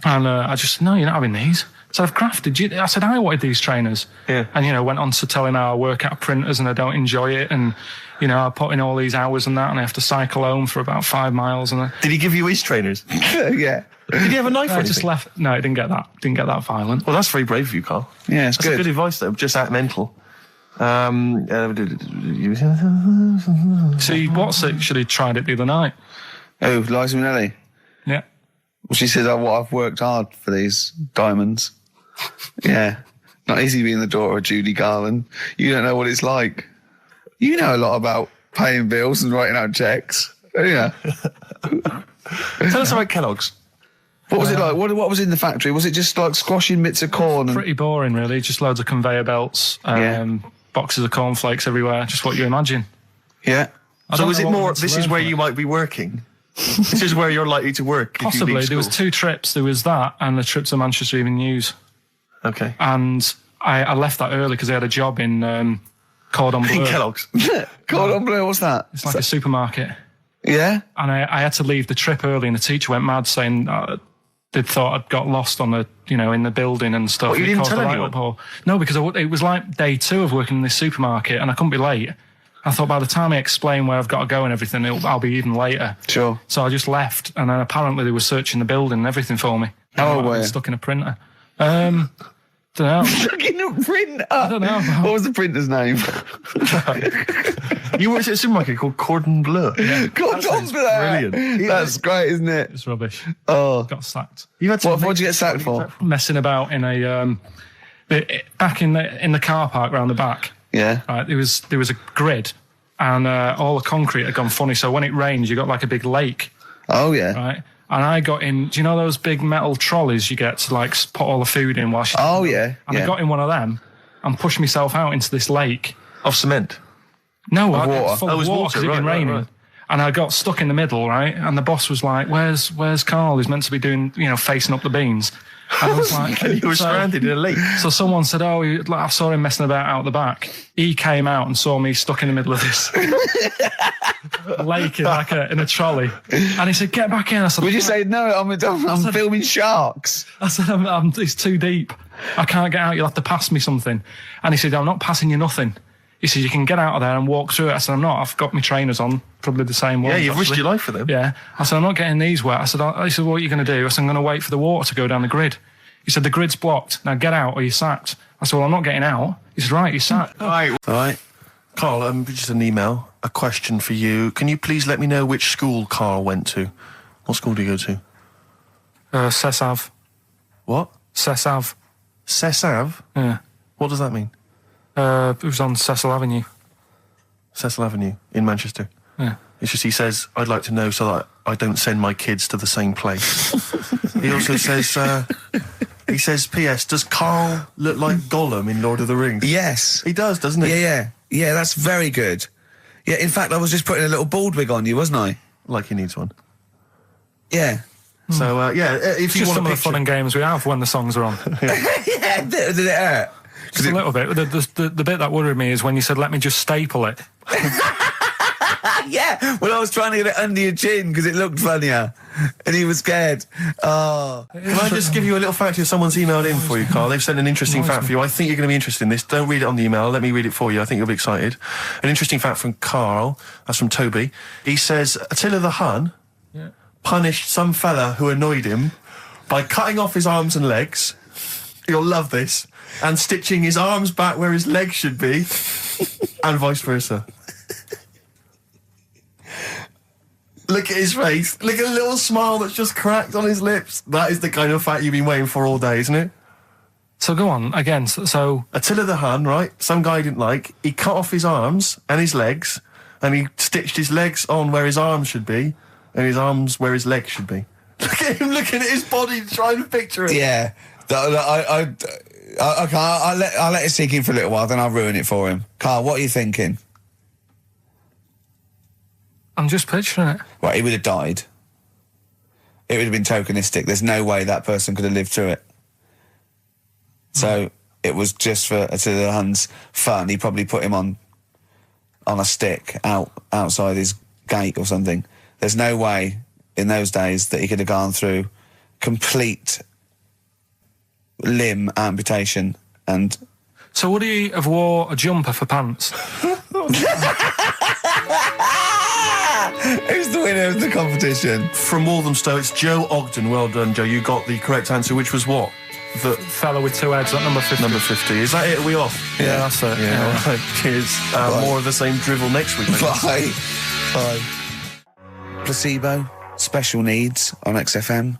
And I just, no, you're not having these. So I've crafted you. I said, I wanted these trainers. Yeah. And, went on to telling how I work at printers and I don't enjoy it. And, I put in all these hours and that, and I have to cycle home for about 5 miles. And Did he give you his trainers? Yeah. Did he have a knife or I anything? just left. No, it didn't get that. Didn't get that violent. Well, that's very brave of you, Carl. Yeah, it's That's good. good advice, though. Just act mental. See, what's it? Should have tried it the other night. Oh, Liza Minnelli. Yeah. Well, she says, I've worked hard for these diamonds. Yeah. Not easy being the daughter of Judy Garland. You don't know what it's like. You know a lot about paying bills and writing out checks. Yeah. Tell us about Kellogg's. What was it like? What was in the factory? Was it just like squashing bits of corn? Pretty boring, really. Just loads of conveyor belts, boxes of cornflakes everywhere. Just what you imagine. Yeah. So is it more, this is where you might be working? This is where you're likely to work? Possibly. There was 2 trips. There was that and the trip to Manchester Evening News. Okay. And I left that early because I had a job in Cordon Bleu. In Kellogg's? Cordon Bleu, what's that? It's like a supermarket. Yeah? And I had to leave the trip early and the teacher went mad saying they'd thought I'd got lost on in the building and stuff. What, you didn't tell anyone? No, because it was like day 2 of working in this supermarket and I couldn't be late. I thought by the time I explain where I've got to go and everything, I'll be even later. Sure. So I just left and then apparently they were searching the building and everything for me. Oh, were you? Stuck in a printer. Don't know. Stuck in a printer? I don't know. What was the printer's name? You worked at a supermarket called Cordon Bleu. Yeah. Cordon Bleu. Brilliant. That's great, isn't it? It's rubbish. Oh. Got sacked. What did you get sacked for? Messing about in a back in the car park round the back. Yeah. Right, there was a grid, and all the concrete had gone funny. So when it rains, you got like a big lake. Oh yeah. Right, and I got in. Do you know those big metal trolleys you get to like put all the food in whilst? Oh yeah. And I got in one of them and pushed myself out into this lake of cement. No, of water. It was water because it'd been raining. Right. And I got stuck in the middle, right? And the boss was like, "Where's Carl? He's meant to be doing, facing up the beans." And I was like, and you were stranded in a lake. So someone said, "Oh, I saw him messing about out the back." He came out and saw me stuck in the middle of this lake in a trolley, and he said, "Get back in." I said, "Would you say no? I'm filming sharks." I said, "It's too deep. I can't get out. You'll have to pass me something." And he said, "I'm not passing you nothing." He said, "You can get out of there and walk through it." I said, "I'm not. I've got my trainers on, probably the same ones." Yeah, you've risked your life for them. Yeah. I said, "I'm not getting these wet." He said, "What are you going to do?" I said, "I'm going to wait for the water to go down the grid." He said, "The grid's blocked. Now get out or you're sacked." I said, "Well, I'm not getting out." He said, "Right, you're sacked." All right. Carl, just an email, a question for you. Can you please let me know which school Carl went to? What school do you go to? Cessav. What? Cessav. Cessav? Yeah. What does that mean? It was on Cecil Avenue. Cecil Avenue in Manchester? Yeah. It's just he says, "I'd like to know so that I don't send my kids to the same place." He also says, "P.S. Does Carl look like Gollum in Lord of the Rings?" Yes. He does, doesn't he? Yeah, that's very good. Yeah, in fact, I was just putting a little bald wig on you, wasn't I? Like he needs one. Yeah. So, if you just want some of the fun and games we have when the songs are on. Yeah, did it hurt? Just a little bit. The bit that worried me is when you said, "Let me just staple it." Yeah, well, I was trying to get it under your chin because it looked funnier, and he was scared. Oh. Can I just give you a little fact here? Someone's emailed in for you, Carl. They've sent an interesting fact for you. I think you're going to be interested in this. Don't read it on the email. Let me read it for you. I think you'll be excited. An interesting fact from Carl. That's from Toby. He says, Attila the Hun punished some fella who annoyed him by cutting off his arms and legs. You'll love this. And stitching his arms back where his legs should be, and vice versa. Look at his face. Look at the little smile that's just cracked on his lips. That is the kind of fact you've been waiting for all day, isn't it? So go on, again, so... Attila the Hun, right? Some guy he didn't like. He cut off his arms and his legs, and he stitched his legs on where his arms should be, and his arms where his legs should be. Look at him looking at his body, trying to picture it. Yeah. I'll let it sink in for a little while, then I'll ruin it for him. Carl, what are you thinking? I'm just picturing it. Right, he would have died. It would have been tokenistic. There's no way that person could have lived through it. So it was just for Attila the Hun's fun. He probably put him on a stick outside his gate or something. There's no way in those days that he could have gone through complete limb amputation and... So would he have wore a jumper for pants? Who's the winner of the competition? From Walthamstow, it's Joe Ogden. Well done, Joe. You got the correct answer, which was what? The fellow with 2 heads at number 50. Number 50. Is that it? Are we off? Yeah, that's it. Yeah, all right. Cheers. More of the same drivel next week. Bye. Bye. Placebo, special needs on XFM.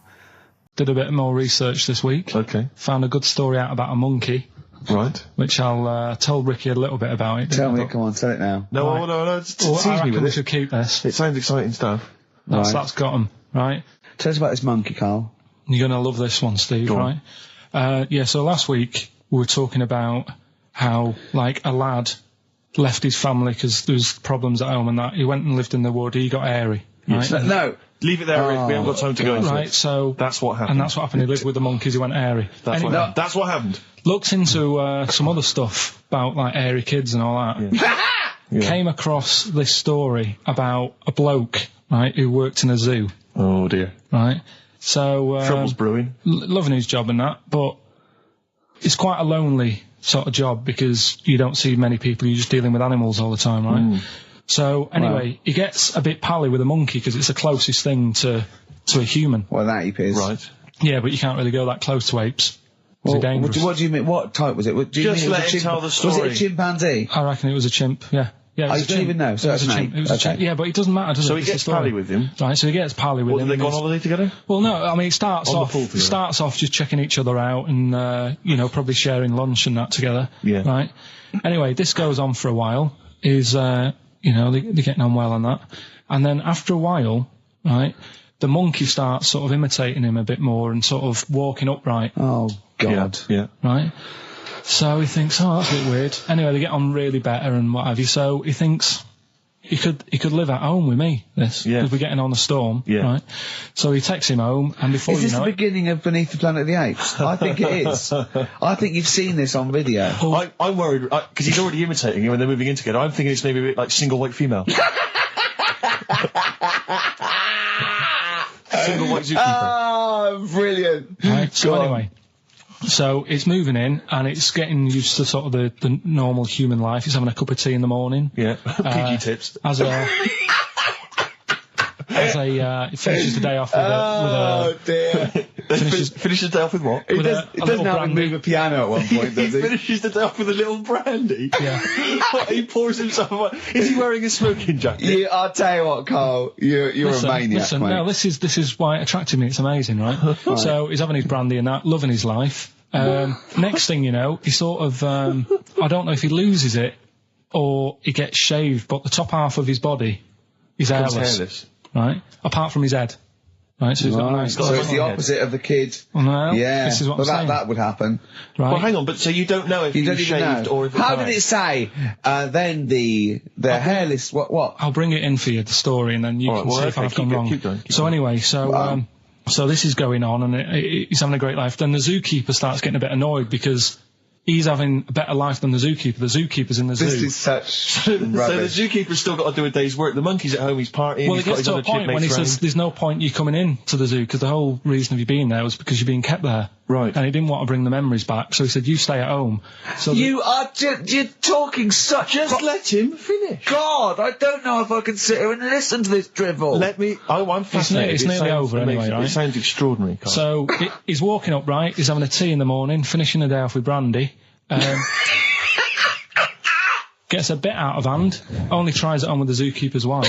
Did a bit more research this week. Okay. Found a good story out about a monkey. Right. which I'll tell Ricky a little bit about it. Tell me, come on, tell it now. No, no, tease I me reckon with we it. should keep this. It sounds exciting stuff. That's got 'em, right? Tell us about this monkey, Carl. You're going to love this one, Steve, Go right? So last week we were talking about how, like, a lad left his family because there was problems at home and that. He went and lived in the wood. He got airy, right? No. Leave it there, Rick. We haven't got time to go into Right, it. so... That's what happened. And that's what happened. He lived with the monkeys. He went airy. That's Anyway, what happened. That's what happened. looked into some other stuff about, like, airy kids and all that. Yeah. Came across this story about a bloke, right, who worked in a zoo, Oh, dear. right? So... Trouble's brewing. Loving his job and that, but it's quite a lonely sort of job because you don't see many people. You're just dealing with animals all the time, right? So anyway, he gets a bit pally with a monkey because it's the closest thing to a human. Well, that ape is. Right. Yeah, but you can't really go that close to apes. Well, They're dangerous. what do you mean? What type was it? Do you Just mean it was let a him tell the Was story. it a chimpanzee? I reckon it was a chimp. Yeah. Yeah, it was you a don't chimp. even know, so It was that's a an chimp. ape. It was a chimp. Okay. Yeah, but it doesn't matter, does it? So he It's the gets story. pally with him. Right, so he gets pally with Or him. do they and go on he's- holiday together? Well, no, I mean, it starts On the off pool together. just checking each other out and, probably sharing lunch and that together. Yeah. Right? Anyway, this goes on for a while. They're getting on well on that. And then after a while, right, the monkey starts sort of imitating him a bit more and sort of walking upright, Oh, God. Yeah. right? So he thinks, oh, that's a bit weird. Anyway, they get on really better and what have you. So he thinks he could live at home with me, this. Yeah. Because we're getting on a storm, Yeah. right? So he takes him home and before Is you this know the it... beginning of Beneath the Planet of the Apes? I think it is. I think you've seen this on video. I'm worried, because he's already imitating him and they're moving in together. I'm thinking it's maybe a bit like single white female. Single white zookeeper. Oh, brilliant. Right, so Go on. anyway, so it's moving in and it's getting used to sort of the normal human life. It's having a cup of tea in the morning. Yeah. PG tips. As it finishes the day off with Oh, dear. Finishes the day off with what? He with does, a he doesn't little have to brandy. move a piano at one point, does He he? finishes the day off with a little brandy. Yeah. He pours himself. Is he wearing a smoking jacket? I'll tell you what, Carl. You're a maniac, mate. no, this is why it attracted me. It's amazing, right? So he's having his brandy and that, loving his life. Next thing you know, he sort of, I don't know if he loses it or he gets shaved, but the top half of his body is hairless. Right? Apart from his head. Right? So he's got a nice... So it's the opposite of the kid. Well, no, Yeah. this is what Well, I'm saying. that would happen. Right? Well, hang on, but so you don't know if You he don't was even shaved know. or if it's How hair? did it say? Then the hairless. What? I'll bring it in for you, the story, and then you All can right, well, see if okay, I've gone keep wrong. going. So anyway, so this is going on, and he's having a great life. Then the zookeeper starts getting a bit annoyed because he's having a better life than the zookeeper. The zookeeper's in the This zoo. is such So the rubbish. zookeeper's still got to do a day's work. The monkey's at home, he's partying, Well, he's it got gets his to a other point when he chipmates says, round. there's no point you coming in to the zoo, because the whole reason of you being there was because you're being kept there. Right. And he didn't want to bring the memories back, so he said, you stay at home. So You are you're talking such. Just let him finish. God, I don't know if I can sit here and listen to this drivel. Let me. I'm fascinated. It's It nearly sounds over anyway, amazing. right? It sounds extraordinary, Carl. So he's walking up right, he's having a tea in the morning, finishing the day off with brandy. Gets a bit out of hand, only tries it on with the zookeeper's wife.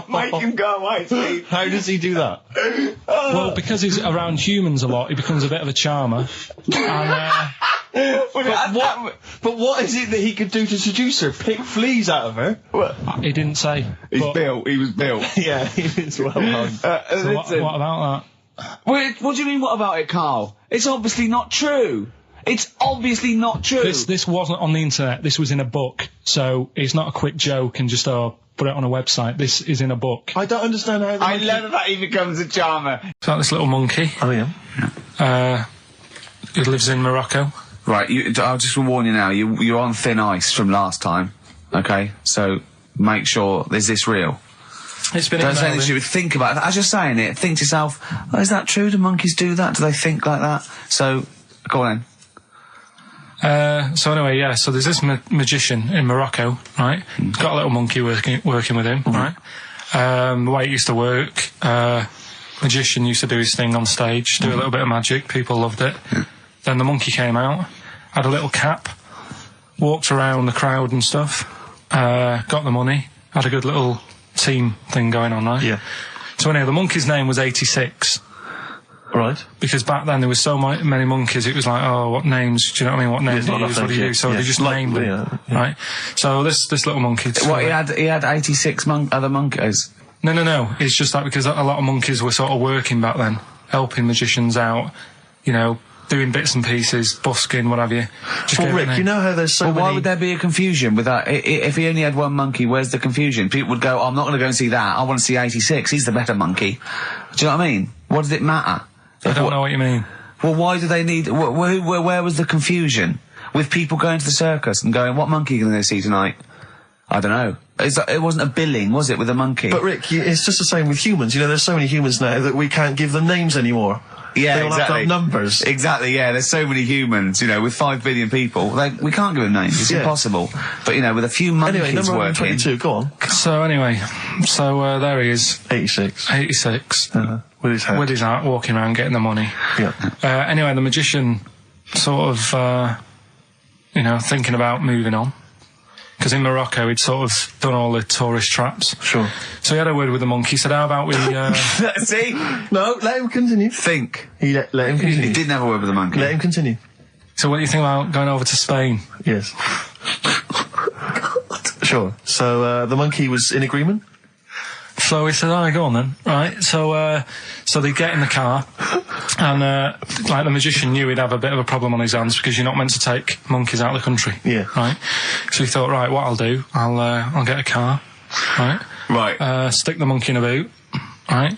Make him go away, Steve. How does he do that? Well, because he's around humans a lot, he becomes a bit of a charmer. And, But what is it that he could do to seduce her? Pick fleas out of her? he didn't say. He's But- built. He was built. Yeah, it's well done. so what about that? Wait, what do you mean? What about it, Carl? It's obviously not true. It's obviously not true. This wasn't on the internet. This was in a book, so it's not a quick joke and just put it on a website. This is in a book. I don't understand how. I love that he becomes a charmer. It's like this little monkey. Oh yeah. Who lives in Morocco. Right, I'll just warn you now. You're on thin ice from last time. Okay, so make sure is this real? It's been Don't say emailed this. in. You would think about it as you're saying it. Think to yourself, oh, is that true? Do monkeys do that? Do they think like that? So go on then. So anyway, yeah, so there's this magician in Morocco, right? He's got a little monkey working with him, right? The way it used to work, magician used to do his thing on stage, do a little bit of magic, people loved it. Then the monkey came out, had a little cap, walked around the crowd and stuff, got the money, had a good little team thing going on, right? Yeah. So anyway, the monkey's name was 86. Right. Right. Because back then there was so many monkeys, it was like, oh, what names, do you know what I mean? What names do you use? What do you do? So they just named them, right? So this little monkey... He had 86 other monkeys? No. It's just that because a lot of monkeys were sort of working back then, helping magicians out, you know, doing bits and pieces, busking, what have you. Well, Rick, you know how there's so many... why would there be a confusion with that? If he only had one monkey, where's the confusion? People would go, I'm not going to go and see that. I want to see 86. He's the better monkey. Do you know what I mean? What does it matter? I don't know what you mean. Well, why do they need... Where was the confusion? With people going to the circus and going, what monkey are you going to go see tonight? I don't know. It wasn't a billing, was it, with a monkey? But Rick, it's just the same with humans. You know, there's so many humans now that we can't give them names anymore. Yeah, they all have to have numbers. Exactly, yeah. There's so many humans, you know, with 5 billion people. We can't give them names. It's impossible. But, you know, with a few monkeys anyway, number working... 22, go on. So, anyway, there he is. 86. 86. With his hat. With his hat, walking around, getting the money. Yeah. Anyway, the magician sort of, you know, thinking about moving on. Because in Morocco, he'd sort of done all the tourist traps. Sure. So he had a word with the monkey, said, how about we... See? No, let him continue. Think. Let him continue. He didn't have a word with the monkey. Let him continue. So what do you think about going over to Spain? Yes. Sure. So, the monkey was in agreement? So he said, alright, go on then. Right, so they get in the car, and, like, the magician knew he'd have a bit of a problem on his hands because you're not meant to take monkeys out of the country. Yeah. Right? So he thought, right, what I'll do, I'll get a car, right? Right. Stick the monkey in a boot, right?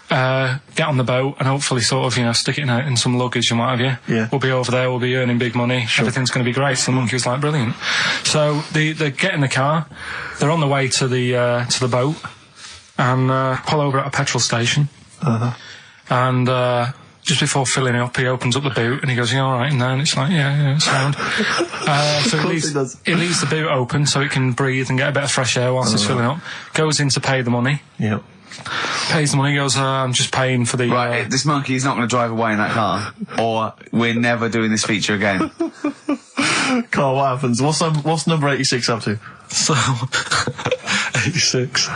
Get on the boat and hopefully sort of, you know, stick it in some luggage and what have you. Yeah. We'll be over there, we'll be earning big money, everything's going to be great. So the monkey was like, brilliant. So they get in the car, they're on the way to the boat, and pull over at a petrol station. And just before filling it up, he opens up the boot and he goes, "You all right in there?" And it's like, yeah, it's sound. So he leaves the boot open so it can breathe and get a bit of fresh air whilst it's filling up. Goes in to pay the money. Yep. Pays the money, goes, I'm just paying for the... Right, this monkey is not going to drive away in that car, or we're never doing this feature again. Carl, what happens? What's number 86 up to? So... 86.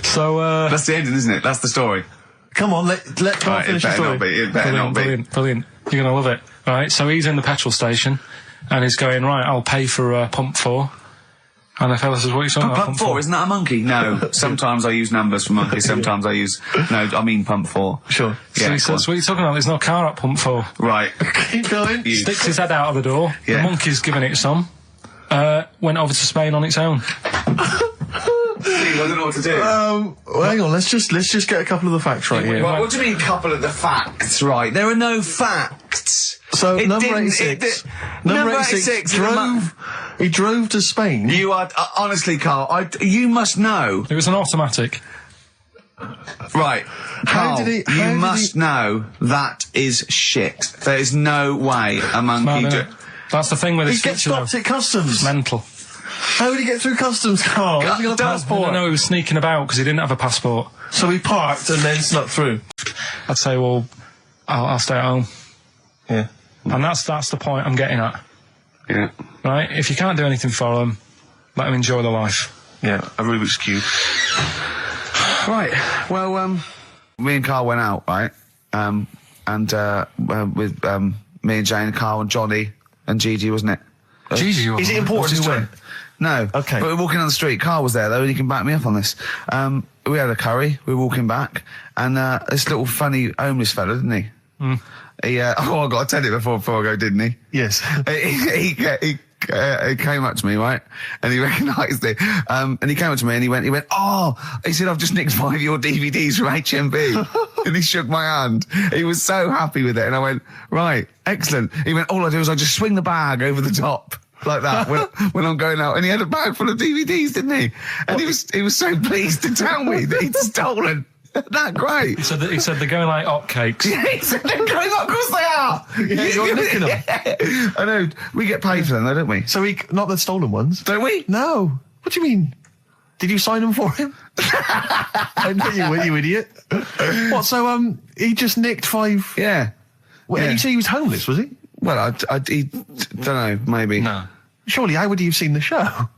So, That's the ending, isn't it? That's the story. Come on, let Carl finish the story. It better not be. Brilliant. You're going to love it. Right, so he's in the petrol station, and he's going, right, I'll pay for pump 4. And the fella says, what are you talking about? Pump 4, isn't that a monkey? No. Sometimes I use numbers for monkeys, sometimes I use... No, I mean pump 4. Sure. So he says, what are you talking about? There's no car at pump 4. Right. Keep going. Sticks his head out of the door. Yeah. The monkey's giving it some. Went over to Spain on its own. I don't know what to do. Well, hang on, let's just get a couple of the facts right here. Right, what do you mean, couple of the facts, right? There are no facts. So, number 86. Number 86 he drove to Spain. You are, honestly, Carl, you must know. It was an automatic. Right. Carl, you must know that is shit. There is no way a monkey... That's the thing with He this gets feature, stopped at customs. It's mental. How did he get through customs, Carl? Has he got a passport? No, he was sneaking about because he didn't have a passport. So he parked and then snuck through. I'd say, well, I'll stay at home. Yeah. And that's the point I'm getting at. Yeah. Right? If you can't do anything for them, let them enjoy their life. Yeah, a Rubik's Cube. Right. Well, me and Carl went out, right? With me and Jane, Carl and Johnny and Gigi, wasn't it? Gigi, is it important to win? No. Okay. But we're walking on the street. Carl was there, though, and he can back me up on this. We had a curry. We were walking back, and this little funny homeless fella, didn't he? Mm. He, I got to tell it before I go, didn't he? Yes. He came up to me, right? And he recognised it. And he came up to me and he went, oh, he said, I've just nicked 5 of your DVDs from HMV. And he shook my hand. He was so happy with it. And I went, right, excellent. He went, all I do is I just swing the bag over the top. Like that when I'm going out, and he had a bag full of DVDs, didn't he? And he was so pleased to tell me that he'd stolen. That great. He said they're going like hotcakes. Yeah, he said they're going up, of course they are. Yeah, you're nicking them. Yeah. I know. We get paid for them, though, don't we? So not the stolen ones. Don't we? No. What do you mean? Did you sign them for him? I know you idiot. What? So he just nicked 5. Yeah. Well, Yeah. you say he was homeless, was he? Well, I don't know. Maybe. No. Surely, how would he have seen the show?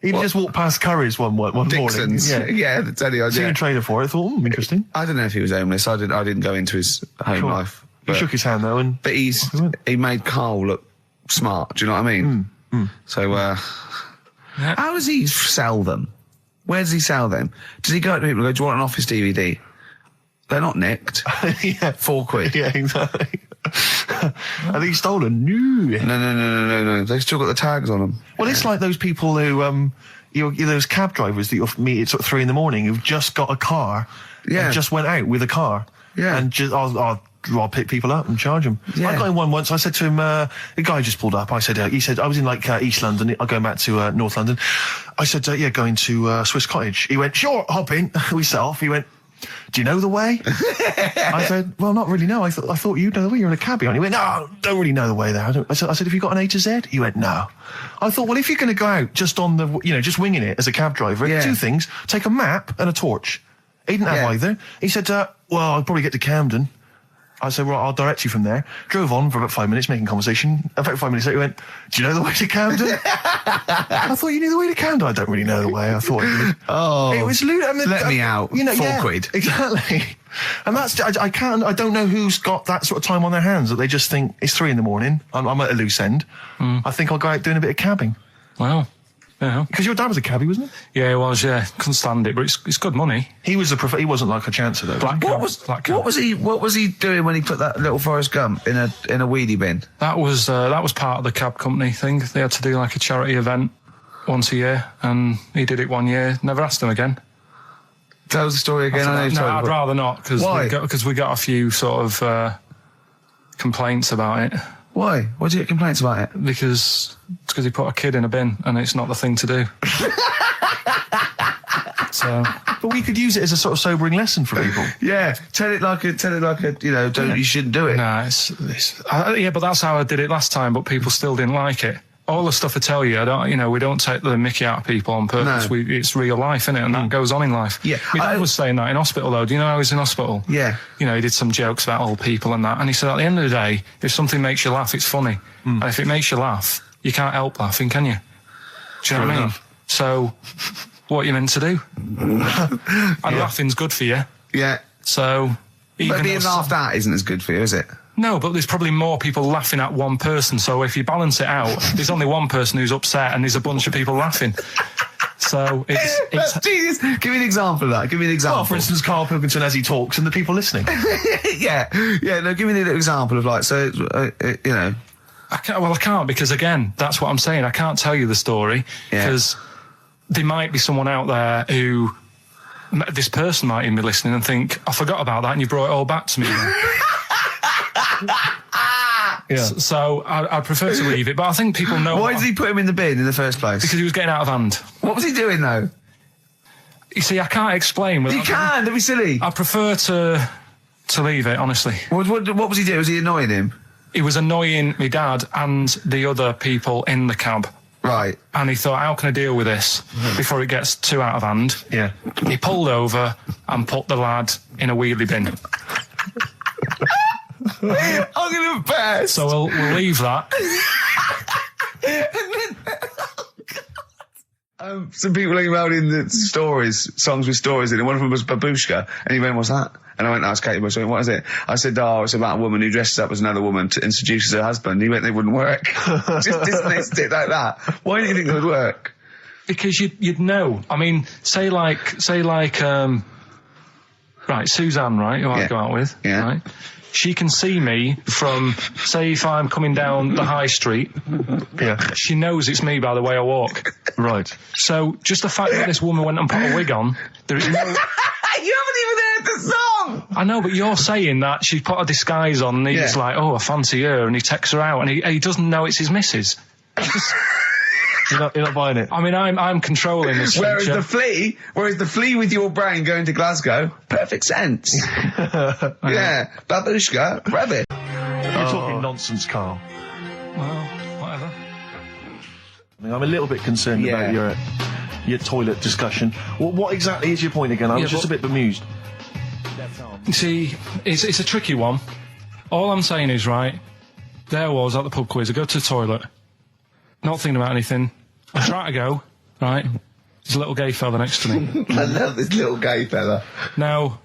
He just walked past Curry's one morning. Dixon's. Yeah, the telly on. Seen a trailer for it. I thought, interesting. I don't know if he was homeless. I didn't go into his home life. He shook his hand though, but he made Carl look smart. Do you know what I mean? So, how does he sell them? Where does he sell them? Does he go to people and go, do you want an Office DVD? They're not nicked. Yeah. £4. Yeah, exactly. I think he's stolen. No. They've still got the tags on them. Well, it's like those people who, those cab drivers that you'll meet at sort of 3 a.m. who've just got a car. Yeah. And just went out with a car. Yeah. And just, I'll pick people up and charge them. Yeah. I got in one once. I said to him, the guy just pulled up. I said, he said, I was in like East London. I'm going back to North London. I said, going to Swiss Cottage. He went, sure, hop in. We set off. He went, do you know the way? I said, well, not really, no. I thought you'd know the way. You're in a cabbie. He went, no, don't really know the way there. I said, have you got an A to Z? He went, no. I thought, well, if you're going to go out just on the, just winging it as a cab driver, two things, take a map and a torch. He didn't have either. He said, well, I'll probably get to Camden. I said, well, I'll direct you from there. Drove on for about 5 minutes, making conversation. About 5 minutes later, he went, do you know the way to Camden? I thought you knew the way to Camden. I don't really know the way. I thought you did. Oh. It was let me out. £4. Exactly. And that's, I don't know who's got that sort of time on their hands that they just think it's 3 a.m. I'm at a loose end. I think I'll go out doing a bit of cabbing. Wow. Yeah. Because your dad was a cabbie, wasn't he? Yeah, he was, couldn't stand it, but it's good money. He was he wasn't like a chancer though. What was he doing when he put that little Forrest Gump in a weedy bin? That was part of the cab company thing. They had to do like a charity event once a year, and he did it 1 year, never asked him again. Tell us the story again. I'd rather not, because we got a few sort of complaints about it. Why? Why did you get complaints about it? Because he put a kid in a bin, and it's not the thing to do. But we could use it as a sort of sobering lesson for people. Yeah, tell it like a, you shouldn't do it. No, but that's how I did it last time, but people still didn't like it. All the stuff I tell you, we don't take the mickey out of people on purpose. No. It's real life, innit? And that goes on in life. Yeah. My dad was saying that in hospital, though. Do you know how he was in hospital? Yeah. He did some jokes about old people and that. And he said, at the end of the day, if something makes you laugh, it's funny. And if it makes you laugh, you can't help laughing, can you? Do you know what I mean? So, what are you meant to do? And laughing's good for you. Yeah. So, but being laughed at isn't as good for you, is it? No, but there's probably more people laughing at one person. So if you balance it out, there's only one person who's upset and there's a bunch of people laughing. So it's Jesus. Give me an example of that. Give me an example. Well, for instance, Karl Pilkington as he talks and the people listening. Yeah. No, give me an example of I can't, because again, that's what I'm saying. I can't tell you the story because there might be someone out there who, this person might even be listening and think, I forgot about that and you brought it all back to me. So I prefer to leave it, but I think people know. Why did he put him in the bin in the first place? Because he was getting out of hand. What was he doing though? You see, I can't explain. You can. Don't be silly. I prefer to leave it, honestly. What was he doing? Was he annoying him? He was annoying my dad and the other people in the cab. Right. And he thought, how can I deal with this before it gets too out of hand? Yeah. He pulled over and put the lad in a wheelie bin. I'm gonna embarrass. So we'll leave that. Some people emailed in the songs with stories in it. One of them was Babushka, and he went, what's that? And I went, that's Katie Bush. What is it? I said, it's about a woman who dresses up as another woman to introduce her husband. He went, they wouldn't work. Just dismissed it like that. Why do you think it would work? Because you'd know. I mean, say like, right, Suzanne, right, who I go out with, right? She can see me from, say, if I'm coming down the high street. Yeah. She knows it's me by the way I walk. Right. So just the fact that this woman went and put a wig on, there is no... You haven't even heard the song! I know, but you're saying that she put a disguise on and he's like, I fancy her, and he takes her out and he doesn't know it's his missus. You're not buying it. I mean, I'm controlling this. Whereas the flea with your brain going to Glasgow, perfect sense. Yeah, babushka, rabbit. You're talking nonsense, Karl. Well, whatever. I'm a little bit concerned about your toilet discussion. What exactly is your point again? I was just a bit bemused. You see, it's a tricky one. All I'm saying is, right, there was at the pub quiz, I go to the toilet, not thinking about anything. I try to go, right? There's a little gay fella next to me. I love this little gay fella. Now,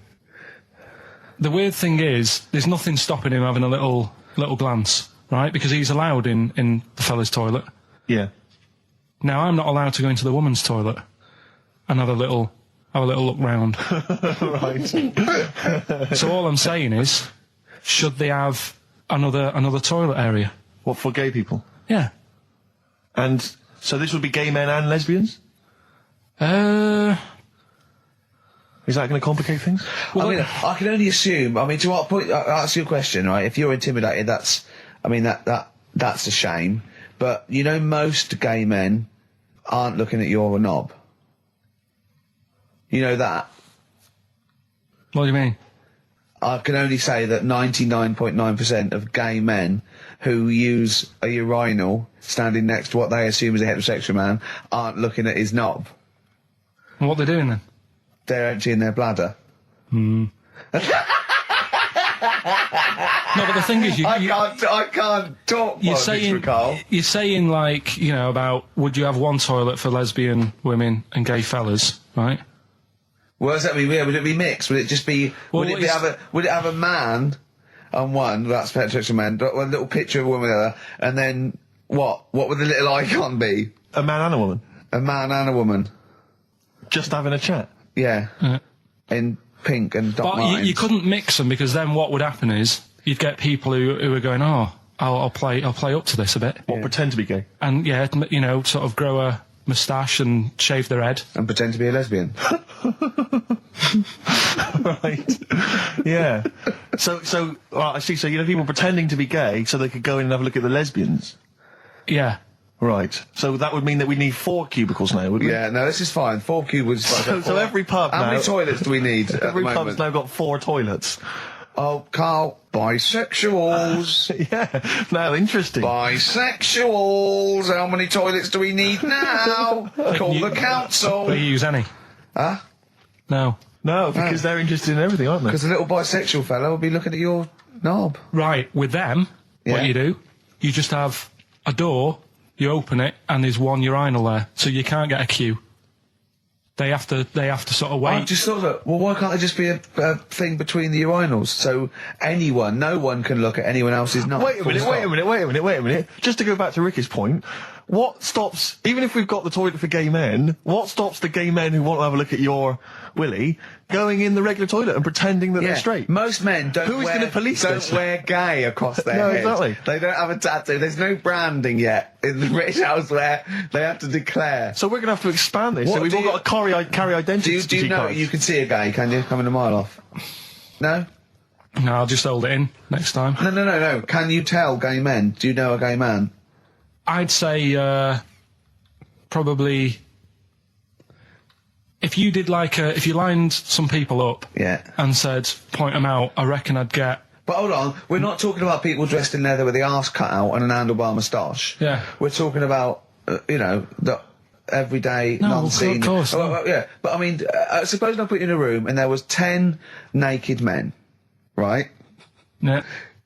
the weird thing is, there's nothing stopping him having a little glance, right? Because he's allowed in the fella's toilet. Yeah. Now, I'm not allowed to go into the woman's toilet and have a little look round. Right. So all I'm saying is, should they have another toilet area? What, for gay people? Yeah. And so this would be gay men and lesbians? Is that going to complicate things? Well, I mean, I can only assume. I mean, to what point? I'll ask you a question, right? If you're intimidated, that's a shame. But you know, most gay men aren't looking at your knob. You know that. What do you mean? I can only say that 99.9% of gay men who use a urinal standing next to what they assume is a heterosexual man aren't looking at his knob. And what they're doing then? They're emptying their bladder. No, but the thing is, I can't talk politics for Carl. You're saying, like, you know, about would you have one toilet for lesbian women and gay fellas, right? What does that mean? Yeah, would it be mixed? Would it just be? Well, would it have a man on one? That's heterosexual man. One little picture of a woman, the other, and then what? What would the little icon be? A man and a woman? A man and a woman. Just having a chat? Yeah. In pink and dot But lines. you couldn't mix them, because then what would happen is you'd get people who are going, oh, I'll play up to this a bit. What, pretend to be gay? And yeah, you know, sort of grow a moustache and shave their head. And pretend to be a lesbian. Right. Yeah. So, I see, so you know people pretending to be gay so they could go in and have a look at the lesbians? Yeah. Right. So that would mean that we need 4 cubicles now, wouldn't we? Yeah, no, this is fine. 4 cubicles. So every pub How now... many toilets do we need at Every the pub's moment? now got 4 toilets. Oh, Carl, bisexuals. Yeah. Now, interesting. Bisexuals. How many toilets do we need now? Call the council. Do you use any? Huh? No. No, because they're interested in everything, aren't they? Because the little bisexual fella will be looking at your knob. Right, with them, Yeah. what you do, you just have a door, you open it, and there's one urinal there, so you can't get a queue. They have to sort of wait. I just thought that, well, why can't there just be a thing between the urinals so no one can look at anyone else's knob? Wait a minute. Just to go back to Ricky's point, what stops, even if we've got the toilet for gay men, what stops the gay men who want to have a look at your willy going in the regular toilet and pretending that they're straight? Most men don't Who's gonna police this? wear gay across their No, head. exactly. They don't have a tattoo. There's no branding yet in the British house where they have to declare. So we're going to have to expand this. What So we've do all you- got to carry identity Do you know cards. you can see a gay, can you? Coming a mile off. No? No, I'll just hold it in next time. No. Can you tell gay men? Do you know a gay man? I'd say probably if you did if you lined some people up Yeah. and said point them out, I reckon I'd get. But hold on, we're not talking about people dressed in leather with the arse cut out and an handlebar moustache. Yeah. We're talking about, the everyday, No, non-seen... of course, no. Well, yeah, but I mean, suppose I put you in a room and there was 10 naked men, right? Yeah.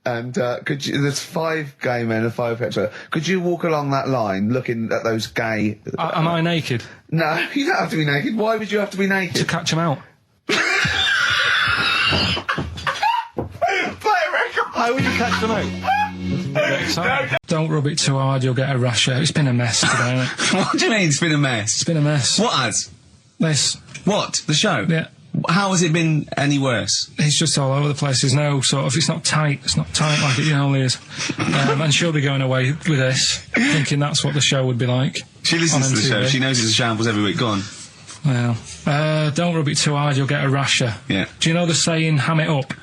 And there's 5 gay men and 5 hetero. Could you walk along that line looking at those gay... Am I naked? No, you don't have to be naked. Why would you have to be naked? To catch them out. How will you catch them out? Don't rub it too hard, you'll get a rash out. It's been a mess today, isn't it? What do you mean it's been a mess? It's been a mess. What has? This. What? The show? Yeah. How has it been any worse? It's just all over the place. There's no sort of... It's not tight like it normally is. And she'll be going away with this, thinking that's what the show would be like. She listens to the show. MTV. She knows it's a shambles every week. Go on. Well, don't rub it too hard, you'll get a rasher. Yeah. Do you know the saying, ham it up?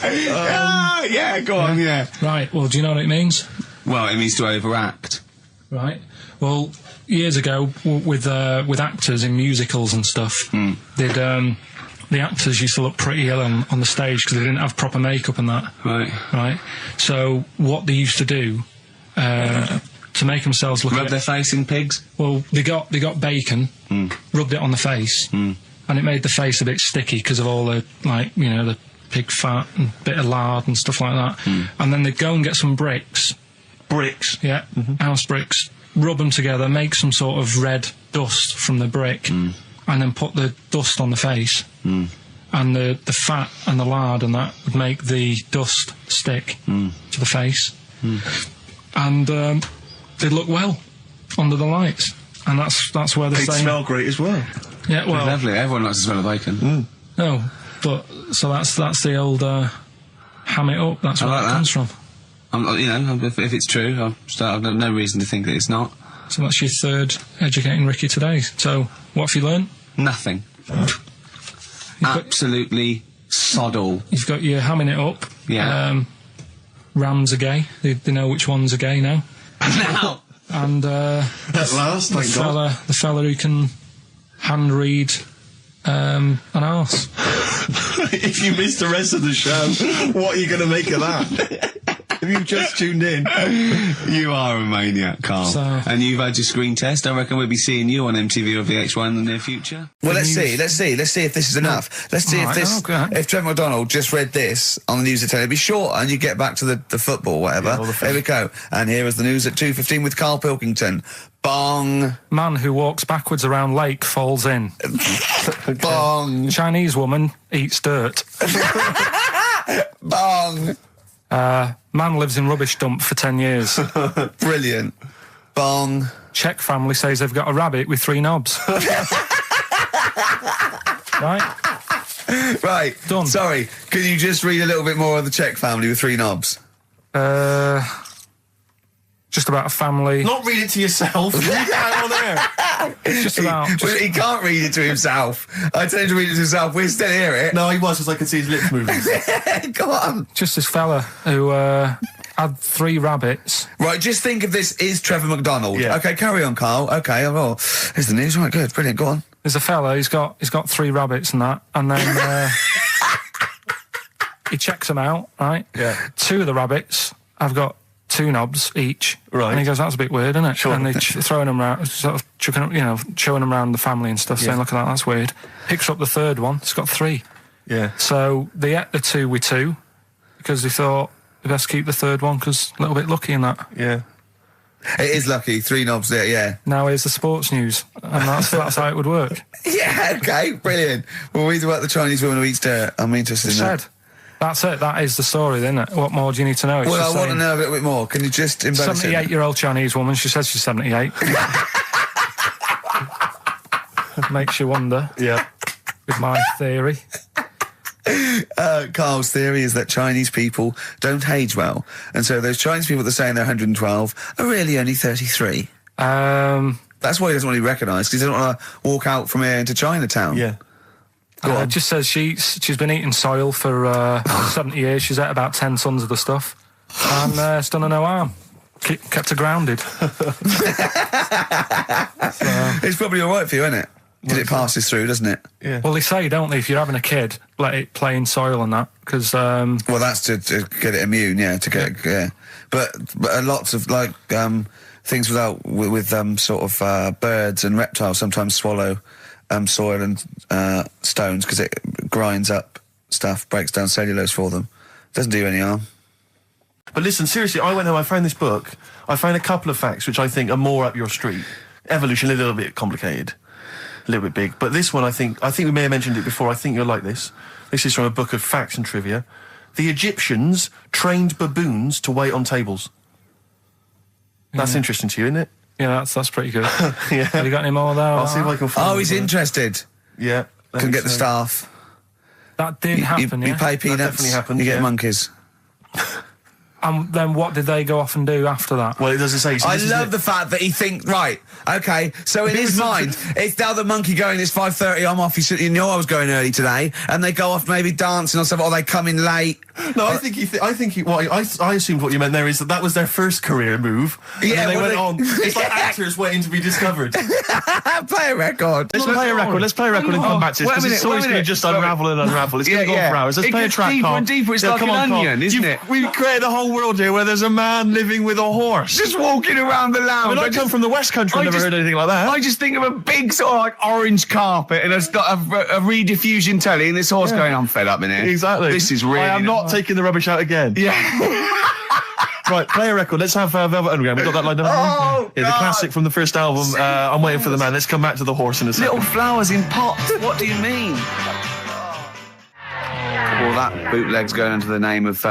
Yeah, go on, yeah. Right, well, do you know what it means? Well, it means to overact. Right. Well, years ago, with actors in musicals and stuff, they'd, the actors used to look pretty ill on the stage because they didn't have proper makeup and that. Right. Right. So what they used to do, to make themselves look... Rub their face in pigs? Well, they got bacon, rubbed it on the face, and it made the face a bit sticky because of all the, the pig fat and bit of lard and stuff like that. And then they'd go and get some bricks, bricks. Yeah, house bricks. Rub them together, make some sort of red dust from the brick, and then put the dust on the face. And the fat and the lard and that would make the dust stick to the face. And they'd look well under the lights. And that's where they're They'd saying... smell great as well. Yeah, well... Lovely. Everyone likes the smell of bacon. No, but... So that's the old... ham it up. That's where like that that. comes from. If it's true, I've no reason to think that it's not. So that's your third educating Ricky today. So, what have you learned? Nothing. Absolutely sod all. You've got your hamming it up. Yeah. Rams are gay. They know which ones are gay now. Now! And At last, thank God. the fella who can hand read an arse. If you missed the rest of the show, what are you going to make of that? If you've just tuned in. You are a maniac, Carl. So- And you've had your screen test. I reckon we'll be seeing you on MTV or VH1 in the near future. Well, let's see if this is enough. Let's see All right, if Trevor McDonald just read this on the news at 10. It'd be short, and you get back to the football, whatever. Yeah, Here we go. And here is the news at 2:15 with Karl Pilkington. Bong. Man who walks backwards around lake falls in. Bong. Chinese woman eats dirt. Bong. Man lives in rubbish dump for 10 years. Brilliant. Bong. Czech family says they've got a rabbit with 3 knobs. Right? Right. Done. Sorry. Can you just read a little bit more of the Czech family with 3 knobs? Just about a family. Not read it to yourself. Read it out on air. It's just about... Well, he can't read it to himself. I tell him to read it to himself. We'll still hear it. No, he was, because I could see his lips moving. Go on. Just this fella who had 3 rabbits. Right, just think of this is Trevor McDonald. Yeah. Okay, carry on, Carl. Okay, well, here's the news. Right, good, brilliant. Go on. There's a fella, he's got 3 rabbits and that, and then he checks them out, right? Yeah. 2 of the rabbits have got 2 knobs each. Right. And he goes, that's a bit weird, isn't it? Sure. And they're throwing them around, sort of chucking, showing them around the family and stuff, saying, look at that, that's weird. Picks up the 3rd one, it's got 3. Yeah. So they ate the 2 with 2, because they thought they best keep the 3rd one, because a little bit lucky in that. Yeah. It is lucky. 3 knobs there, yeah. Now here's the sports news, and that's how it would work. Yeah, okay, brilliant. Well, read about the Chinese woman who eats dirt. I'm interested in that. Said. That's it. That is the story, isn't it? What more do you need to know? It's Well, just I want to saying, know a little bit more. Can you just embellish it? 78-year-old Chinese woman. She says she's 78. Makes you wonder. Yeah. With my theory. Carl's theory is that Chinese people don't age well, and so those Chinese people that are saying they're 112 are really only 33. That's why he doesn't want to be recognised, because he doesn't want to walk out from here into Chinatown. Yeah. Go on. Just says she's been eating soil for 70 years. She's ate about 10 tons of the stuff, and it's done her no harm. Kept her grounded. It's probably all right for you, isn't it? Because it passes through, doesn't it? Yeah. Well, they say, don't they, if you're having a kid, let it play in soil and that, because... Well, that's to get it immune, yeah, to get yeah. But lots of, like, things with sort of birds and reptiles sometimes swallow soil and stones because it grinds up stuff, breaks down cellulose for them. Doesn't do you any harm. But listen, seriously, I went home, I found this book, I found a couple of facts which I think are more up your street. Evolution, a little bit complicated, a little bit big. But this one, I think we may have mentioned it before, I think you'll like this. This is from a book of facts and trivia. The Egyptians trained baboons to wait on tables. That's interesting to you, isn't it? Yeah, that's pretty good. Yeah. Have you got any more there? I'll see if I can find Oh, he's interested. Yeah. Can get the staff. That did happen, You yeah? pay peanuts, definitely happened, you get yeah. monkeys. And then what did they go off and do after that? Well, it doesn't say. So I this is love it. the fact that he thinks, right, okay, so in his mind, it's now the monkey going, it's 5:30, I'm off, you know I was going early today, and they go off maybe dancing or something, or they come in late. No, I assumed what you meant there is that was their first career move. And Yeah, then they well, went they- on. It's like actors waiting to be discovered. Play a record. Let's play a record. Let's play a record and come back to this, Wait a because minute, it's always wait a going to minute. just unravel and unravel. It's going to Yeah, go on for hours. Let's it play a gets track, deeper Carl. and deeper. It's Yeah, like come an on, Carl. onion, isn't it? We've created a whole world here where there's a man living with a horse. Just walking around the lounge. I come from the West Country, I've never heard anything like that. I just think of a big sort of like orange carpet and it's got a rediffusion telly and this horse going, I'm fed up in here. Exactly. This is really... I am not taking the rubbish out again. Yeah. Right, play a record. Let's have Velvet Underground. We got that lined up. Oh, yeah, the God. classic from the first album. I'm waiting for the man. Let's come back to the horse in a second. Little flowers in pots. What do you mean? Well, that bootleg's going under the name of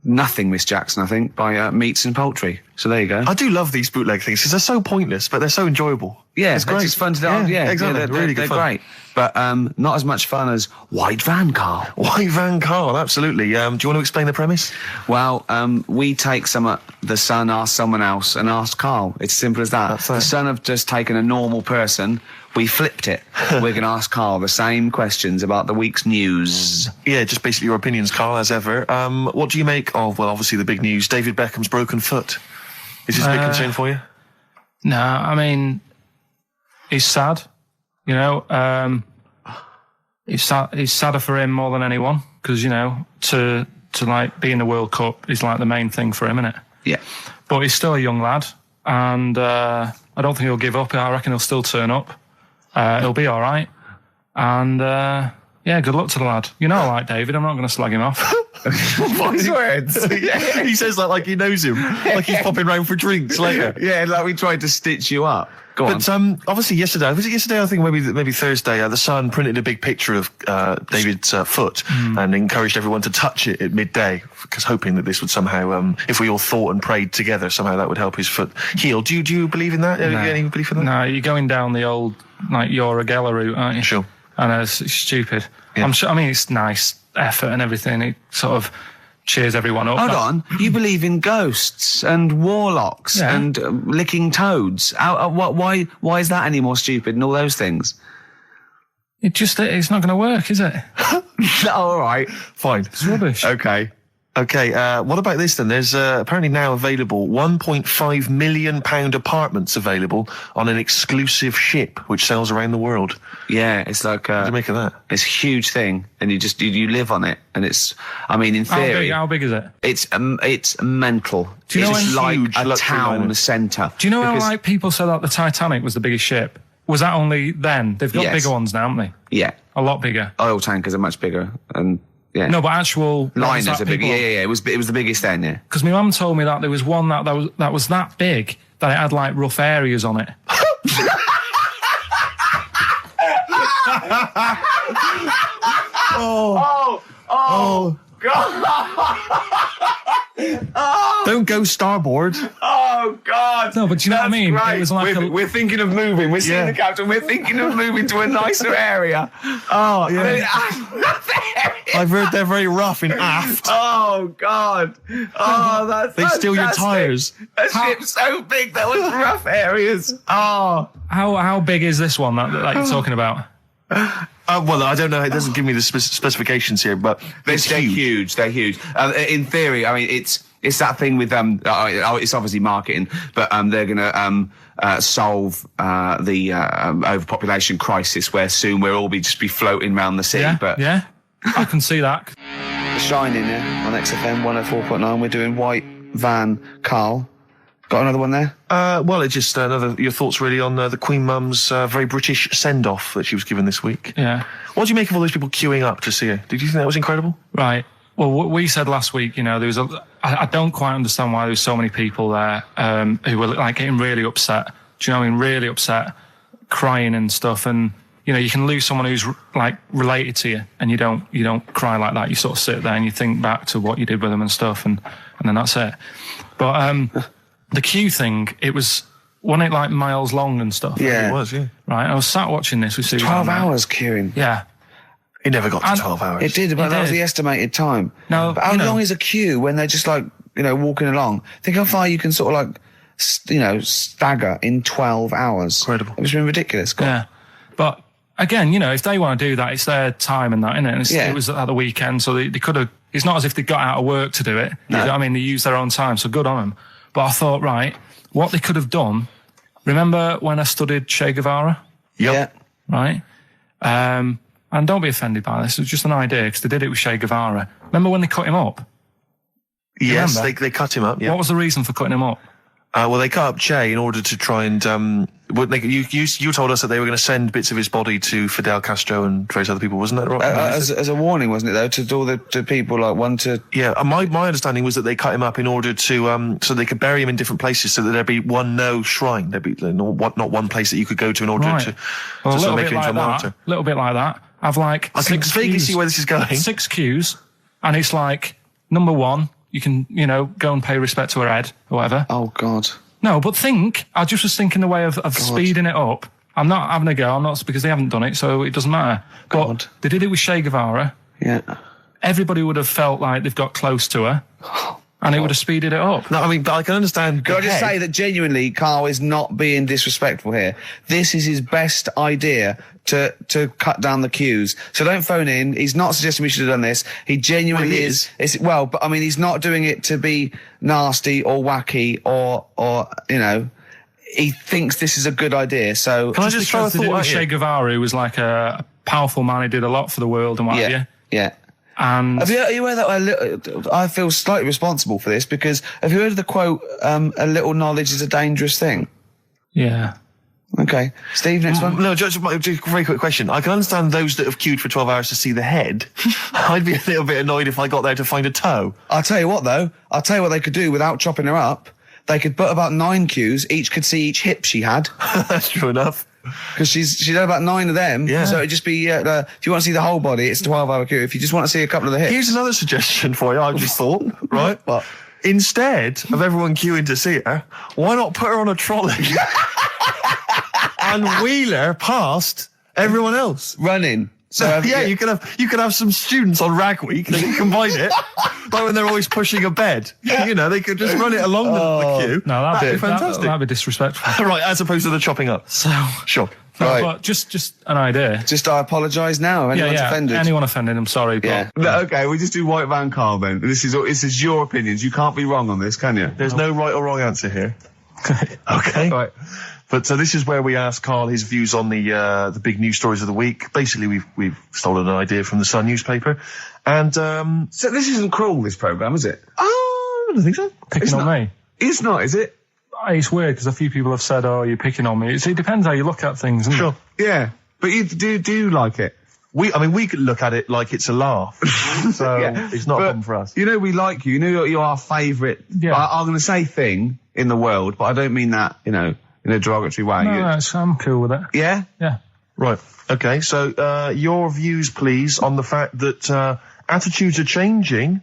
Nothing, Miss Jackson, I think, by Meats and Poultry. So there you go. I do love these bootleg things because they're so pointless, but they're so enjoyable. Yeah, it's great. It's fun to do. Yeah, exactly. They're really good they're fun. great. But not as much fun as White Van Carl. White Van Carl, absolutely. Do you want to explain the premise? Well, we take the Sun asks someone else and asks Carl. It's simple as that. That's The it. Sun have just taken a normal person. We flipped it. We're going to ask Carl the same questions about the week's news. Yeah, just basically your opinions, Carl, as ever. What do you make of, well, obviously the big news, David Beckham's broken foot? Is this a big concern for you? No, I mean, he's sad. You know, it's sadder for him more than anyone because, you know, to like be in the World Cup is like the main thing for him, isn't it? Yeah. But he's still a young lad, and I don't think he'll give up. I reckon he'll still turn up. He'll be all right. And, yeah, good luck to the lad. You know I like David. I'm not going to slag him off. Wise words. Yeah, he says that like he knows him, like he's popping round for drinks later. Yeah, like we tried to stitch you up. Go on. But obviously yesterday, was it yesterday? I think maybe Thursday. The Sun printed a big picture of David's foot and encouraged everyone to touch it at midday, because hoping that this would somehow, if we all thought and prayed together, somehow that would help his foot heal. Do you believe in that? No. Any belief in that? No, you're going down the old like Yoragella route, aren't you? Sure. And it's stupid. Yeah. I'm sure. I mean, it's nice effort and everything. It sort of cheers everyone up. Hold on. You believe in ghosts and warlocks Yeah. and licking toads. Why is that any more stupid than all those things? It's not going to work, is it? All right. Fine. It's rubbish. Okay. Okay, what about this then? There's apparently now available £1.5 million apartments available on an exclusive ship which sails around the world. Yeah, it's like What do you make of that? it's a huge thing, and you live on it, and it's. I mean, in theory, How big is it? it's mental. Do you know it's when- like Huge a luxury town liner. centre. Do you know how Because- like people said that the Titanic was the biggest ship? Was that only then? They've got Yes. bigger ones now, haven't they? Yeah, A lot bigger. oil tankers are much bigger, and yeah. No, but actual Liners are bigger. Yeah. It was the biggest then. Yeah. Because my mum told me that there was one that was that big that it had like rough areas on it. Don't go starboard. Oh God! No, but do you know what I mean? Right. It was like we're thinking of moving. We're seeing Yeah. the captain. We're thinking of moving to a nicer area. Oh, yeah. I've heard they're very rough in aft. Oh God! Oh, that's They steal your fantastic. tyres. A ship so big that was rough areas. Oh, how big is this one that you're talking about? Well, I don't know. It doesn't give me the specifications here, but they're it's huge. huge. They're huge. In theory, I mean, it's that thing with it's obviously marketing, but they're gonna solve the overpopulation crisis, where soon we'll all just be floating around the sea. Yeah, But yeah, I can see that. Shining on XFM 104.9. We're doing White Van Carl. Got another one there? Well, it's just your thoughts really on the Queen Mum's very British send-off that she was given this week. Yeah. What do you make of all those people queuing up to see her? Did you think that was incredible? Right. Well, what we said last week, you know, there was I don't quite understand why there was so many people there who were like getting really upset. Do you know what I mean? Really upset, crying and stuff. And you know, you can lose someone who's like related to you, and you don't cry like that. You sort of sit there and you think back to what you did with them and stuff, and then that's it. But the queue thing, wasn't it like miles long and stuff? Yeah. It was, yeah. Right. I was sat watching this with Sue. 12 hours queuing. Yeah. It never got to And- 12 hours. It did, but It that was did. the estimated time. No, but how you know- long is a queue when they're just like, you know, walking along? Think how far you can sort of like, stagger in 12 hours. Incredible. It's been ridiculous. Go on. Yeah. But again, you know, if they want to do that, it's their time and that, innit? And Yeah. it was at the weekend, so they could have. It's not as if they got out of work to do it. No. You know what I mean? They used their own time, so good on them. But I thought, right, what they could have done. Remember when I studied Che Guevara? Yep. Yeah. Right? And don't be offended by this. It was just an idea because they did it with Che Guevara. Remember when they cut him up? Yes, Remember? they cut him up, yeah. What was the reason for cutting him up? Well, they cut up Che in order to try and You told us that they were going to send bits of his body to Fidel Castro and various other people, wasn't that right? As a warning, wasn't it, though, to all to people, like one to... Yeah, my understanding was that they cut him up in order to, so they could bury him in different places so that there'd be one shrine. There'd be not one place that you could go to in order to sort of make him into a martyr. A little bit like that. I've like I can vaguely see where this is going. 6 queues, and it's like, number 1, you can, go and pay respect to her head, or whatever. Oh, God. No, but I just was thinking the way of speeding it up. I'm not having a go, because they haven't done it, so it doesn't matter. God. But they did it with Che Guevara. Yeah. Everybody would have felt like they've got close to her, and it would have speeded it up. No, I mean, but I can understand... Can I just say that genuinely, Carl is not being disrespectful here. This is his best idea to cut down the queues. So don't phone in. He's not suggesting we should have done this. He genuinely is. But I mean, he's not doing it to be nasty or wacky or he thinks this is a good idea. So can I just throw a thought at Che Guevara, who was like a powerful man, he did a lot for the world and what have you. Yeah. And are you aware that I feel slightly responsible for this, because have you heard of the quote, a little knowledge is a dangerous thing? Yeah. Okay. Steve, next one. No, just a very quick question. I can understand those that have queued for 12 hours to see the head. I'd be a little bit annoyed if I got there to find a toe. I'll tell you what, though. I'll tell you what they could do without chopping her up. They could put about 9 queues. Each could see each hip she had. That's true enough. Because she's had about 9 of them. Yeah. So it'd just be, if you want to see the whole body, it's a 12-hour queue. If you just want to see a couple of the hips. Here's another suggestion for you, I just thought, right? What? Instead of everyone queuing to see her, why not put her on a trolley and wheel her past everyone else? Running. So you could have some students on Rag Week that can combine it, like when they're always pushing a bed. They could just run it along the queue. No, that'd be fantastic. That'd be disrespectful. Right, as opposed to the chopping up. So sure. No, Right. but just an idea. Just I apologise now. If anyone's offended. Anyone offended, I'm sorry. But Yeah. No, okay, we just do White Van Carl then. This is your opinions. You can't be wrong on this, can you? There's no right or wrong answer here. Okay. Right. But so this is where we ask Carl his views on the big news stories of the week. Basically, we've stolen an idea from the Sun newspaper, and So this isn't cruel, this programme, is it? I don't think so. picking on me. It's not, is it? It's weird because a few people have said, "Oh, you're picking on me." It depends how you look at things, isn't Sure. it? Yeah. But you do like it? We could look at it like it's a laugh, so it's not a problem for us. We like you. You're our favourite. Yeah. I'm going to say thing in the world, but I don't mean that, in a derogatory way. No, I'm cool with it. Yeah? Yeah. Right. Okay. So your views, please, on the fact that attitudes are changing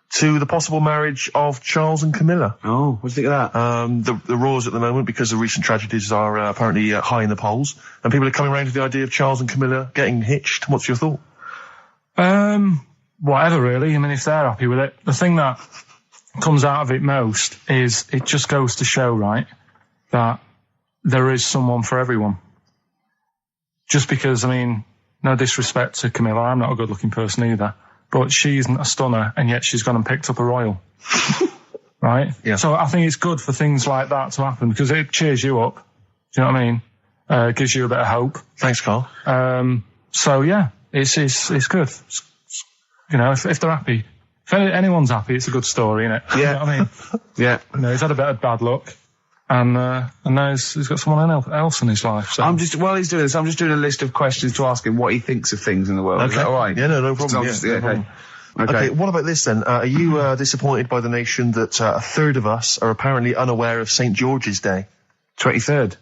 to the possible marriage of Charles and Camilla. Oh, what do you think of that? The roars at the moment, because the recent tragedies are apparently high in the polls, and people are coming around to the idea of Charles and Camilla getting hitched. What's your thought? Whatever, really. I mean, if they're happy with it. The thing that comes out of it most is it just goes to show, right, that there is someone for everyone. Just because, I mean, no disrespect to Camilla, I'm not a good-looking person either, but she isn't a stunner, and yet she's gone and picked up a royal. Right? Yeah. So I think it's good for things like that to happen, because it cheers you up. Do you know what I mean? Gives you a bit of hope. Thanks, Carl. So yeah, it's good. If they're happy, if anyone's happy, it's a good story, isn't it? Yeah. You know what I mean? Yeah. He's had a bit of bad luck, and now he's got someone else in his life. So. While he's doing this, I'm just doing a list of questions to ask him what he thinks of things in the world. Okay. Is that all right? Yeah, no problem. No problem. Okay, what about this then? Are you disappointed by the nation that a third of us are apparently unaware of St. George's Day? 23rd.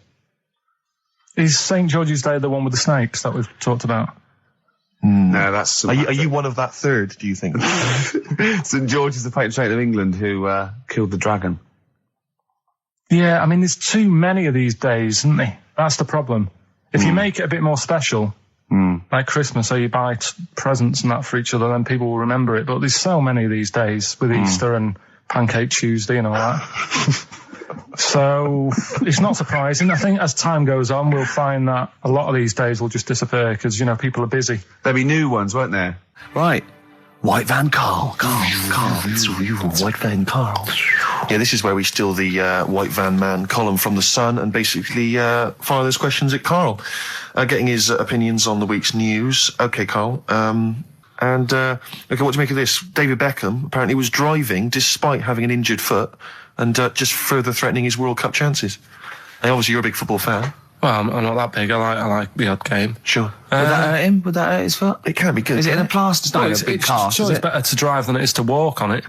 Is St. George's Day the one with the snakes that we've talked about? No, that's... Are you one of that third, do you think? St. George is the patron saint of England who killed the dragon. Yeah, I mean, there's too many of these days, isn't there? That's the problem. If you make it a bit more special, like Christmas, so you buy presents and that for each other, then people will remember it. But there's so many of these days with Easter and Pancake Tuesday and all that. So it's not surprising. I think as time goes on, we'll find that a lot of these days will just disappear because, people are busy. There'll be new ones, won't there? Right. White Van Carl. It's you, White Van Carl. Yeah, this is where we steal the White Van Man column from the Sun and basically fire those questions at Carl, getting his opinions on the week's news. Okay, Carl. Okay, what do you make of this? David Beckham apparently was driving despite having an injured foot and just further threatening his World Cup chances. And obviously, you're a big football fan. Well, I'm not that big. I like the odd game. Sure. Would that hurt him? Would that hurt his foot? It can be good. Is it in a plaster? It's not Well, a big cast, sure is it's it? better to drive than it is to walk on it.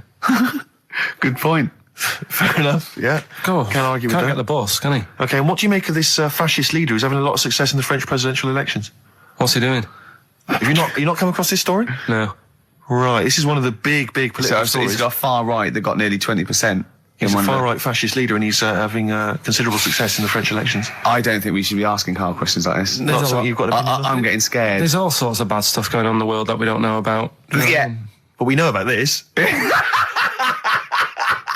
Good point. Fair enough. Yeah. Go on. Can't argue with Can't that. get the bus, can he? Okay, and what do you make of this fascist leader who's having a lot of success in the French presidential elections? What's he doing? Have you not come across this story? No. Right, this is one of the big political So stories. he's got a far right that got nearly 20%. He's a far-right fascist leader, and he's having considerable success in the French elections. I don't think we should be asking Carl questions like this. Not something you've got to I'm getting scared. There's all sorts of bad stuff going on in the world that we don't know about. Yeah. But we know about this.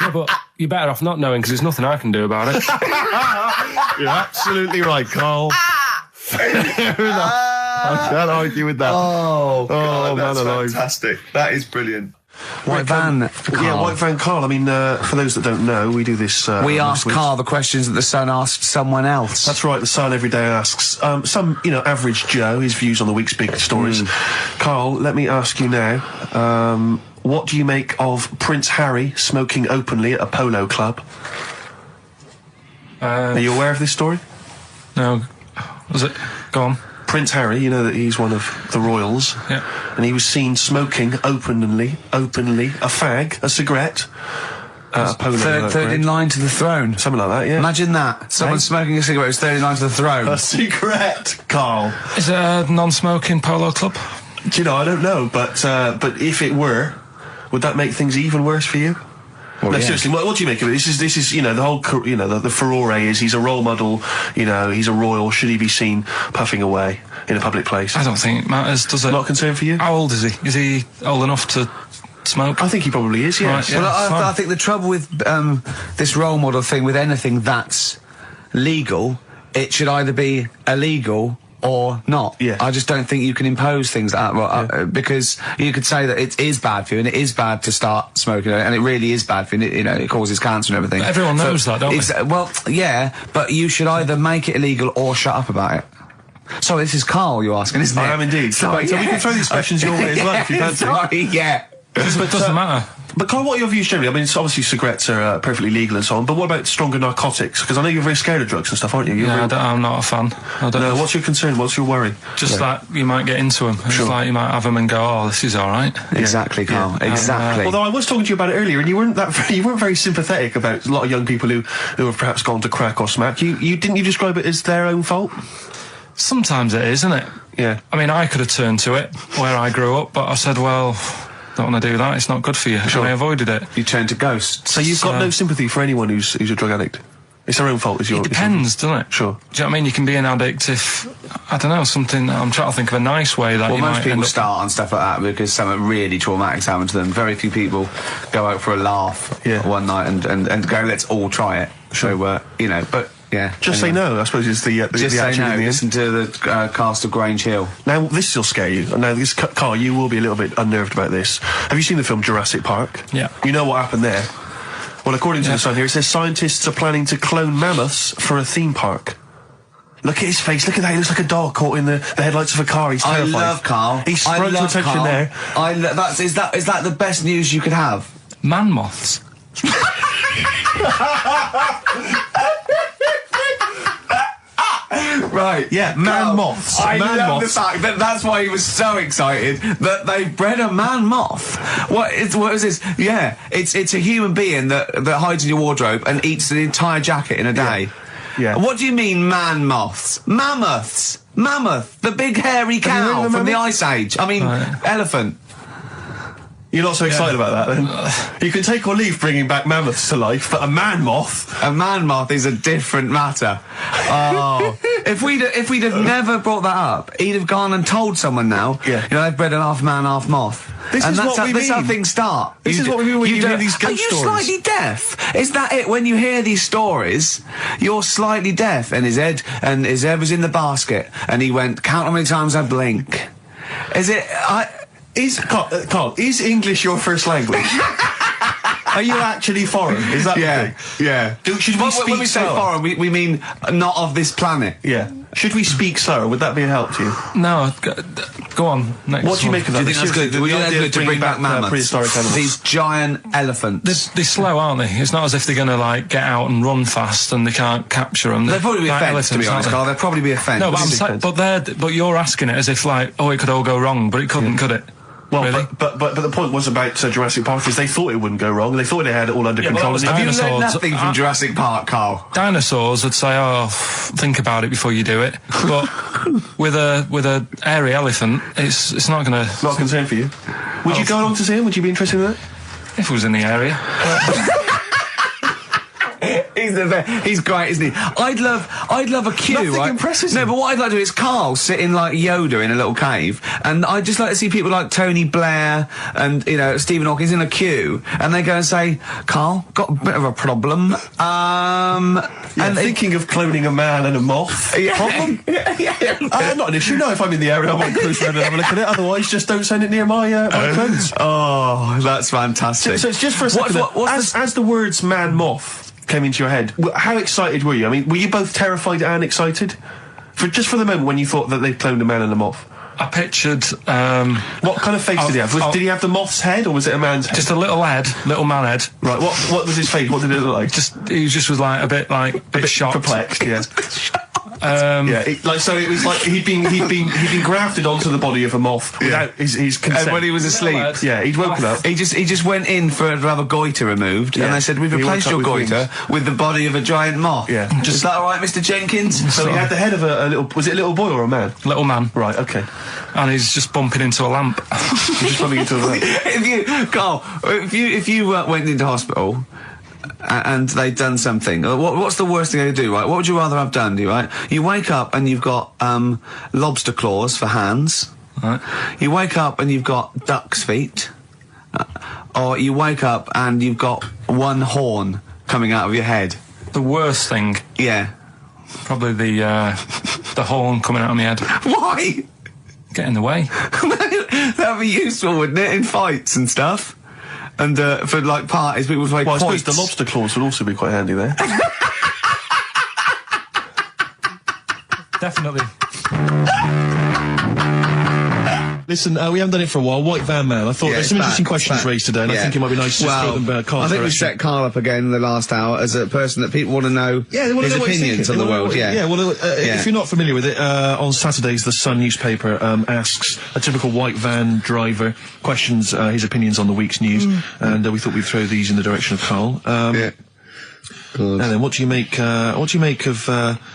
Yeah, but you're better off not knowing because there's nothing I can do about it. You're absolutely right, Carl. Fair enough. I can't argue with that. Oh, God, that's man alive. fantastic. That is brilliant. White van, Carl. Yeah, White Van Carl. I mean, for those that don't know, we do this. We ask week. Carl the questions that the Sun asked someone else. That's right. The Sun every day asks some, average Joe his views on the week's big stories. Carl, let me ask you now. What do you make of Prince Harry smoking openly at a polo club? Are you aware of this story? No. Was it? Go on. Prince Harry, you know that he's one of the royals. Yeah. And he was seen smoking openly, a fag, a cigarette, a polo. Third in line to the throne. Something like that, yeah. Imagine that. Someone smoking a cigarette is third in line to the throne. A cigarette, Carl. Is it a non-smoking polo club? Do you know, I don't know, but if it were, would that make things even worse for you? Well, No, yeah. seriously, what do you make of it? This is, the whole, the furore is he's a role model, he's a royal. Should he be seen puffing away in a public place? I don't think it matters, does it? Not a concern for you? How old is he? Is he old enough to smoke? I think he probably is, yes. Right, yeah. Well, I think the trouble with this role model thing, with anything that's legal, it should either be illegal or not. Yeah. I just don't think you can impose things like that, because you could say that it is bad for you, and it is bad to start smoking, and it really is bad for you, it causes cancer and everything. Everyone knows that, don't they? Well, yeah, but you should either make it illegal or shut up about it. Sorry, this is Carl you're asking, isn't it? I am indeed. Sorry, So we can throw these questions your way as well, if you fancy. Sorry, yeah. It doesn't matter. But Carl, what are your views generally? I mean, it's obviously cigarettes are perfectly legal and so on, but what about stronger narcotics? Because I know you're very scared of drugs and stuff, aren't you? I'm not a fan. I don't No, what's your concern? What's your worry? Just that you might get into them. It's like you might have them and go, oh, this is all right. Exactly, Carl. Exactly. Although I was talking to you about it earlier, and you weren't very sympathetic about a lot of young people who have perhaps gone to crack or smack. Didn't you describe it as their own fault? Sometimes it is, isn't it? Yeah. I mean, I could have turned to it where I grew up, but I said, well, don't want to do that. It's not good for you. Sure. And I avoided it. You turn to ghosts. So you've got no sympathy for anyone who's a drug addict? It's their own fault, It depends, doesn't it? Sure. Do you know what I mean? You can be an addict if, I don't know, something, I'm trying to think of a nice way that Well, you most might people end up... start on stuff like that because something really traumatic's happened to them. Very few people go out for a laugh one night and go, let's all try it. Sure. So, but yeah. Just say no, I suppose, is the Just say attitude no. in the end. Listen to the cast of Grange Hill. Now, this will scare you. Now, Carl, you will be a little bit unnerved about this. Have you seen the film Jurassic Park? Yeah. You know what happened there? Well, according to the Sun here, it says scientists are planning to clone mammoths for a theme park. Look at his face. Look at that. He looks like a dog caught in the headlights of a car. He's terrified. I love Carl. He sprung to attention Carl. there. Is that the best news you could have? Man-moths. Right, Yeah, man-moths. I love the Man-moths. fact that that's why he was so excited that they bred a man-moth. What is this? Yeah, it's a human being that hides in your wardrobe and eats the entire jacket in a day. Yeah. What do you mean man-moths? Mammoths. Mammoth, the big hairy you heard cow of a from the mammoth? Ice Age. I mean, elephant. You're not so excited about that, then? You can take or leave bringing back mammoths to life, but a man-moth... A man-moth is a different matter. Oh, if we'd have never brought that up, he'd have gone and told someone now. Yeah. They've bred an half man, half moth. This is what we That's how mean. things start. This is what we mean when you hear these ghost Are you stories. slightly deaf? Is that it? When you hear these stories, you're slightly deaf. And his head was in the basket, and he went, count how many times I blink. Is it? Carl, is English your first language? Are you actually foreign? Is that the thing? Yeah. Should we speak when we say slower? foreign, we mean not of this planet. Yeah. Should we speak slower? Would that be a help to you? No, Go on. Next What do you one. make of that? Do you think that's good? The Would you think idea that's good of to bring back mammoths? prehistoric animals. These giant elephants. They're slow, aren't they? It's not as if they're going to like get out and run fast and they can't capture them. They'd probably be a Like fence, to be elephants, honest, aren't Carl. They'd probably be a fence. they? No, but I'm saying, but you're asking it as if like, oh, it could all go wrong, but it couldn't, could it? Well, Really? but the point was about Jurassic Park is they thought it wouldn't go wrong. They thought they had it all under Yeah, but control. that was and Have you learned dinosaurs. nothing from Jurassic Park, Carl? Dinosaurs would say, oh, think about it before you do it. But with a hairy elephant, it's not going to... Not a concern for you. Would you go along to see him? Would you be interested in that? If it was in the area. He's the best. He's great, isn't he? I'd love a queue, Nothing right? impresses No, him. but what I'd like to do is Carl sitting like Yoda in a little cave, and I'd just like to see people like Tony Blair and, you know, Stephen Hawking's in a queue, and they go and say, Carl, got a bit of a problem. And thinking of cloning a man and a moth. Yeah. Problem? Not an issue. No, if I'm in the area, I might cruise around and have a look at it. Otherwise, just don't send it near my clothes. Oh, that's fantastic. So it's just for a second. As the words man-moth came into your head, how excited were you? I mean, were you both terrified and excited? For the moment when you thought that they'd cloned a man and a moth? I pictured... What kind of face did he have? Did he have the moth's head, or was it a man's head? just a little man head. Right, what was his face? What did it look like? He just was like a bit shocked. Perplexed, yeah. It was like he'd been grafted onto the body of a moth without his consent. And when he was asleep, Yeah, he'd woken up. he just went in to have a goiter removed, Yeah. and they said, we've He replaced woke your up with goiter with the body of a giant moth. Yeah. Is that all right, Mr. Jenkins? So he had the head of a little... Was it a little boy or a man? Little man. Right, okay. And he's just bumping into a lamp. He's just bumping into a lamp. If you went into hospital and they'd done something, what's the worst thing they could do, right? What would you rather have done, right? You wake up and you've got lobster claws for hands. Right. You wake up and you've got duck's feet. Or you wake up and you've got one horn coming out of your head. The worst thing, Yeah. probably the horn coming out of my head. Why? Get in the way. That'd be useful, wouldn't it, in fights and stuff? And for like parties, people would play Well, I suppose quoits. the lobster claws would also be quite handy there. Definitely. Listen, we haven't done it for a while. White Van Man. I thought there's some interesting questions raised today, and I think it might be nice to just throw them Carl's I think we direction. set Carl up again in the last hour as a person that people want to know They wanna his know what he's opinions on thinking. the world. Yeah, well, Yeah. if you're not familiar with it, on Saturdays, the Sun newspaper asks a typical white van driver questions his opinions on the week's news, and we thought we'd throw these in the direction of Carl. Yeah. And then, what do you make of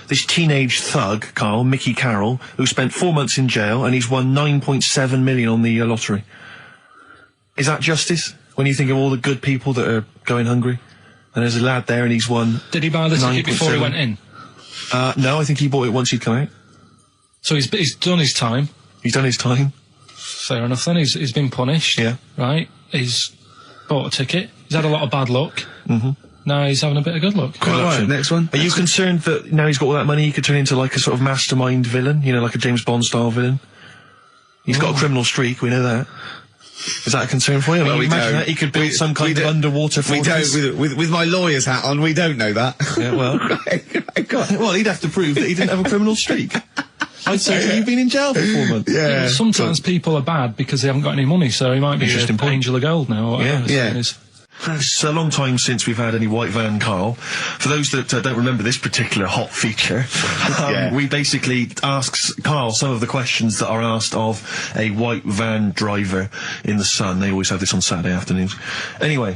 this teenage thug, Carl, Mickey Carroll, who spent 4 months in jail and he's won 9.7 million on the lottery? Is that justice? When you think of all the good people that are going hungry, and there's a lad there and he's won. Did he buy the ticket before he 9.7? went in? No, I think he bought it once he'd come out. So he's done his time. He's done his time. Fair enough then. He's been punished. Yeah. Right. He's bought a ticket. He's had a lot of bad luck. Mm-hmm. Now he's having a bit of good luck. All right, next one. Are you concerned that now he's got all that money, he could turn into like a sort of mastermind villain? You know, like a James Bond style villain? He's got a criminal streak, we know that. Is that a concern for you? I mean, we imagine don't. that he could build some kind of underwater We fortress. don't. With my lawyer's hat on, we don't know that. Yeah, well. Well, he'd have to prove that he didn't have a criminal streak. I'd say you've been in jail for 4 months. Yeah, but sometimes people are bad because they haven't got any money, so he might be Interesting an point. angel of gold now. Or whatever Yeah. it is. It's a long time since we've had any white van, Carl. For those that don't remember this particular hot feature, we basically ask Carl some of the questions that are asked of a white van driver in the Sun. They always have this on Saturday afternoons. Anyway,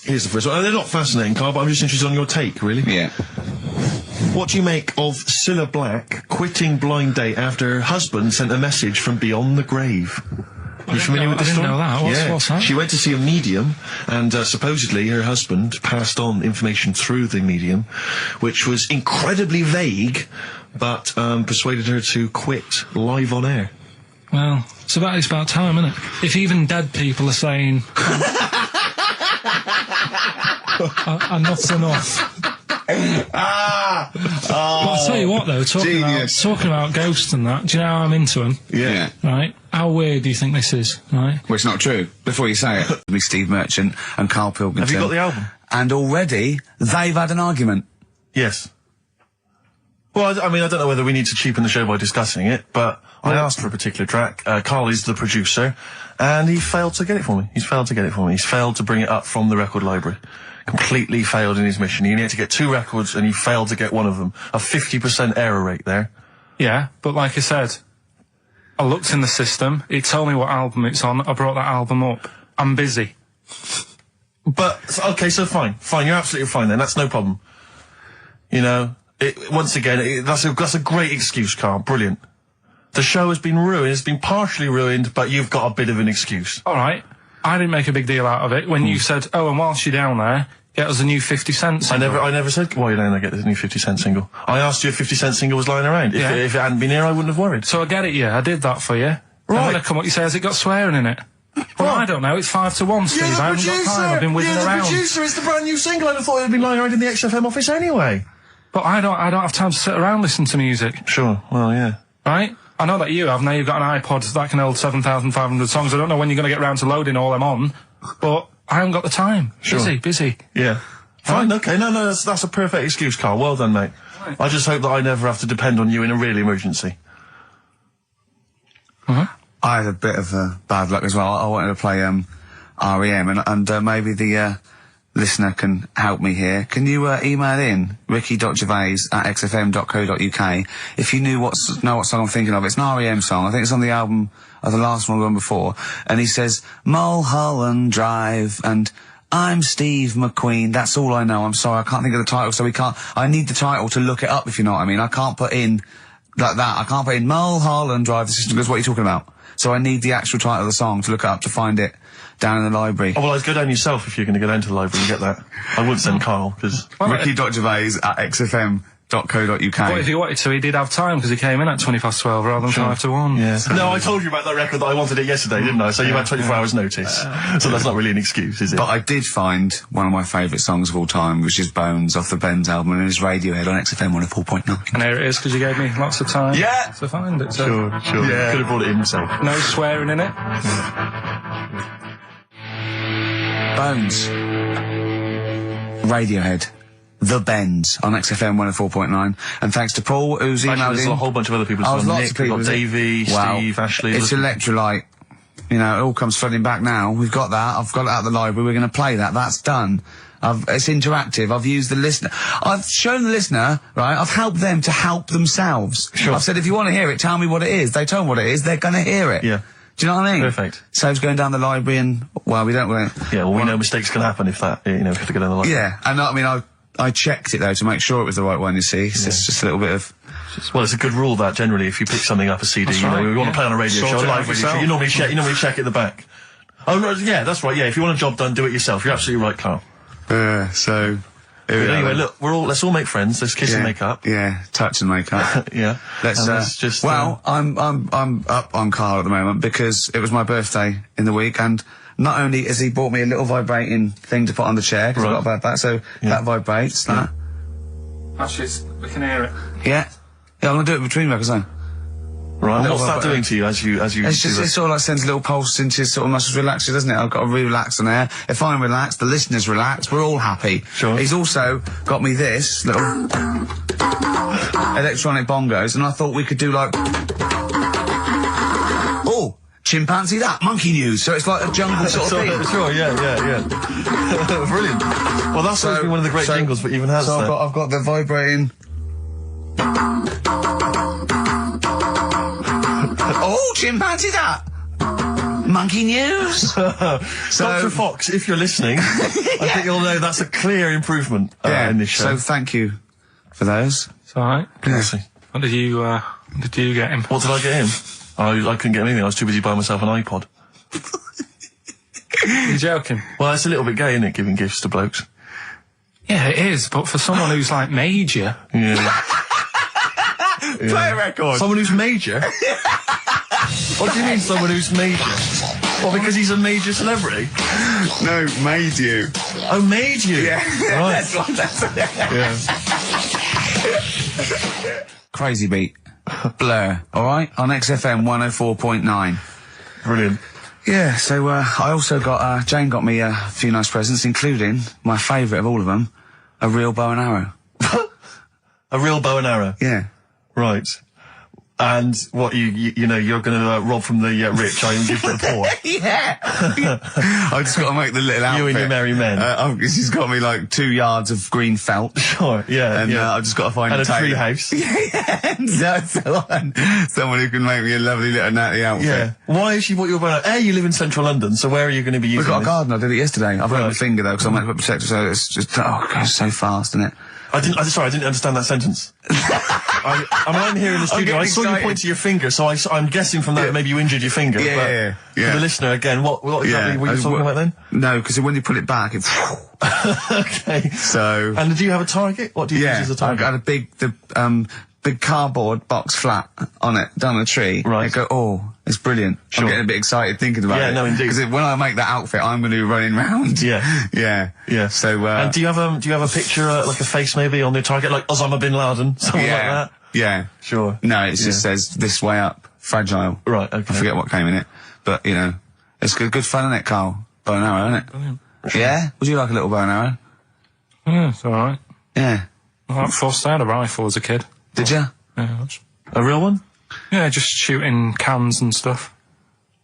here's the first one. They're not fascinating, Carl, but I'm just interested on your take, really. Yeah. What do you make of Cilla Black quitting Blind Date after her husband sent a message from beyond the grave? Are you familiar with this I didn't story? know that. What's that? She went to see a medium, and supposedly her husband passed on information through the medium, which was incredibly vague, but persuaded her to quit live on air. Well, it's about time, isn't it? If even dead people are saying enough's enough. But I'll tell you what, though, talking about ghosts and that, do you know how I'm into them? Yeah. Right? How weird do you think this is, right? Well, it's not true. Before you say it, me, Steve Merchant and Karl Pilkington. Have you got the album? And already they've had an argument. Yes. Well, I mean, I don't know whether we need to cheapen the show by discussing it, but I asked for a particular track. Karl is the producer, and he failed to get it for me. He's failed to bring it up from the record library. Completely failed in his mission. He needed to get 2 records, and he failed to get one of them. A 50% error rate there. Yeah, but like I said, I looked in the system, it told me what album it's on, I brought that album up. I'm busy. But, okay, so fine, you're absolutely fine then, that's no problem. You know, once again, that's a great excuse, Karl, brilliant. The show has been ruined, it's been partially ruined, but you've got a bit of an excuse. Alright, I didn't make a big deal out of it when you said, oh, and whilst you're down there, get us a new 50 Cent single. I never said, why don't I get the new 50 Cent single? I asked you if 50 Cent single was lying around. If it hadn't been here, I wouldn't have worried. So I get it, yeah, I did that for you. Right. And when I come up, you say, has it got swearing in it? Well, I don't know, it's 5-1, Steve. I haven't got time, I've been whizzing around. You're the producer, it's the brand new single. I'd have thought it had been lying around in the XFM office anyway. But I don't have time to sit around listening to music. Sure, well, yeah. Right? I know that you have. Now you've got an iPod that can hold 7,500 songs. I don't know when you're going to get round to loading all them on, but I haven't got the time. Sure. Busy. Yeah. Fine, okay. No, that's a perfect excuse, Karl. Well done, mate. Right. I just hope that I never have to depend on you in a real emergency. I had a bit of bad luck as well. I wanted to play REM, and maybe the listener can help me here. Can you email in ricky.gervais@xfm.co.uk if you know what song I'm thinking of? It's an REM song. I think it's on the album of the last one before. And he says Mulholland Drive and I'm Steve McQueen. That's all I know. I'm sorry, I can't think of the title, so I need the title to look it up, if you know what I mean. I can't put in like that. I can't put in Mulholland Drive. The system goes, what are you talking about? So I need the actual title of the song to look up to find it down in the library. Oh, well, I'd go down yourself if you're going to go down to the library and get that. I wouldn't send Karl, because... ricky.gervais@xfm.co.uk. But if he wanted to, he did have time, because he came in at 1:20 rather than 1:55. Yeah. No, I told you about that record that I wanted it yesterday, didn't I? So you had 24 hours notice. So that's not really an excuse, is it? But I did find one of my favourite songs of all time, which is Bones off the Benz album, and it's Radiohead on XFM 104.9. And here it is, because you gave me lots of time Yeah. to find it. So. Sure. Yeah. Could have brought it in himself. No swearing in it. Bones. Radiohead. The Bends on XFM 104.9. And thanks to Paul, who's emailed Actually, there's in. a whole bunch of other people. Lots Nick, of people. we've got Davey, Steve, Ashley. It's electrolyte. You know, it all comes flooding back now. We've got that. I've got it out of the library. We're going to play that. That's done. It's interactive. I've used the listener. I've shown the listener, right? I've helped them to help themselves. Sure. I've said, if you want to hear it, tell me what it is. They tell me what it is. They're going to hear it. Yeah. Do you know what I mean? Perfect. Saves going down the library and, well, we don't... Yeah, well, we know mistakes can happen if that, you know, if you have to go down the library. Yeah, and I mean, I checked it, though, to make sure it was the right one, you see. It's just a little bit of... Well, it's a good rule that, generally, if you pick something up, a CD, That's you know, right, we want to play on a radio Sort show, it a live out radio show, yourself. you normally check at the back. Oh, no, yeah, that's right, yeah, if you want a job done, do it yourself. You're absolutely right, Karl. So... But anyway, look, let's all make friends, let's kiss and make up. Yeah, touch and make up. Yeah. Let's just... Well, I'm up on Karl at the moment because it was my birthday in the week, and not only has he bought me a little vibrating thing to put on the chair, because I've got about that, so that vibrates, that. Actually, we can hear it. Yeah, I'm going to do it between records, then. Right, what's that doing to you as you It's just, it sort of like sends a little pulse into your sort of muscles, relax you, doesn't it? I've got to relax on air. If I'm relaxed, the listeners relax, we're all happy. Sure. He's also got me this little electronic bongos, and I thought we could do like... Oh, chimpanzee that, monkey news, so it's like a jungle sort of thing. Sure, yeah. Brilliant. Well, that's supposed to be one of the great jingles, but even has so that. I've got the vibrating... Oh, chimpanzee that! Monkey news! Dr. Fox, if you're listening, I think you'll know that's a clear improvement in this show. So thank you for those. It's alright. Honestly. What did you get him? What did I get him? I couldn't get him anything, I was too busy buying myself an iPod. You're joking? Well, it's a little bit gay, isn't it, giving gifts to blokes? Yeah, it is, but for someone who's like major... Yeah. Play a record! Someone who's major? What do you mean, someone who's major? Well, because he's a major celebrity? No, made you. Oh, made you? Yeah. Right. Yeah. Crazy beat. Blur, alright? On XFM 104.9. Brilliant. Yeah, so I also got, Jane got me a few nice presents, including my favourite of all of them, a real bow and arrow. A real bow and arrow? Yeah. Right. And what you know, you're going to rob from the rich, I give to the poor. Yeah. I've just got to make the little outfit. You and your merry men. She's got me like 2 yards of green felt. Sure, yeah. And yeah. I've just got to find and a tailor. tree house. Yeah, someone who can make me a lovely little natty outfit. Yeah. Why is she what you're about? You live in central London, so where are you going to be using We've got this? a garden. I did it yesterday. I've hurt my finger though because I'm meant to put protector, so it's just it goes so fast, isn't it? I didn't understand that sentence. I'm here in the studio. I saw you point to your finger, so I'm guessing from that maybe you injured your finger. Yeah. For the listener, again, what exactly were you talking about then? No, because when you pull it back, it's... Okay. So... And do you have a target? What do you use as a target? I've got a big cardboard box flat on it, down a tree. Right. I go, it's brilliant. Sure. I'm getting a bit excited thinking about it. Yeah, no, indeed. Because when I make that outfit, I'm going to be running round. Yeah. Yeah. So, and do you have a picture, like a face maybe on the target, like Osama bin Laden, something like that? Yeah. Sure. No, it just says this way up, fragile. Right, okay. I forget what came in it. But, you know, it's good fun, isn't it, Carl? Bow and arrow, isn't it? Brilliant. Yeah? Would you like a little bow and arrow? Yeah, it's alright. Yeah. I forced out a rifle as a kid. Did you? Yeah, that's... A real one? Yeah, just shooting cans and stuff.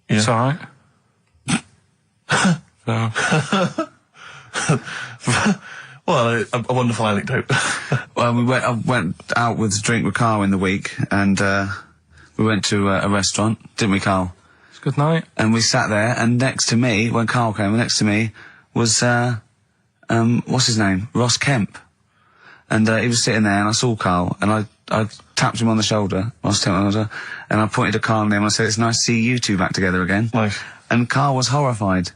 Yeah. It's alright. So... Well, a wonderful anecdote. Well, I went out with a drink with Carl in the week, and we went to a restaurant, didn't we, Carl? It's a good night. And we sat there, and next to me, when Carl came, next to me was what's his name? Ross Kemp. And he was sitting there, and I saw Carl, and I tapped him on the shoulder, Ross Kemp on the shoulder, and I pointed to Carl and him, and I said, "It's nice to see you two back together again." Nice. And Carl was horrified.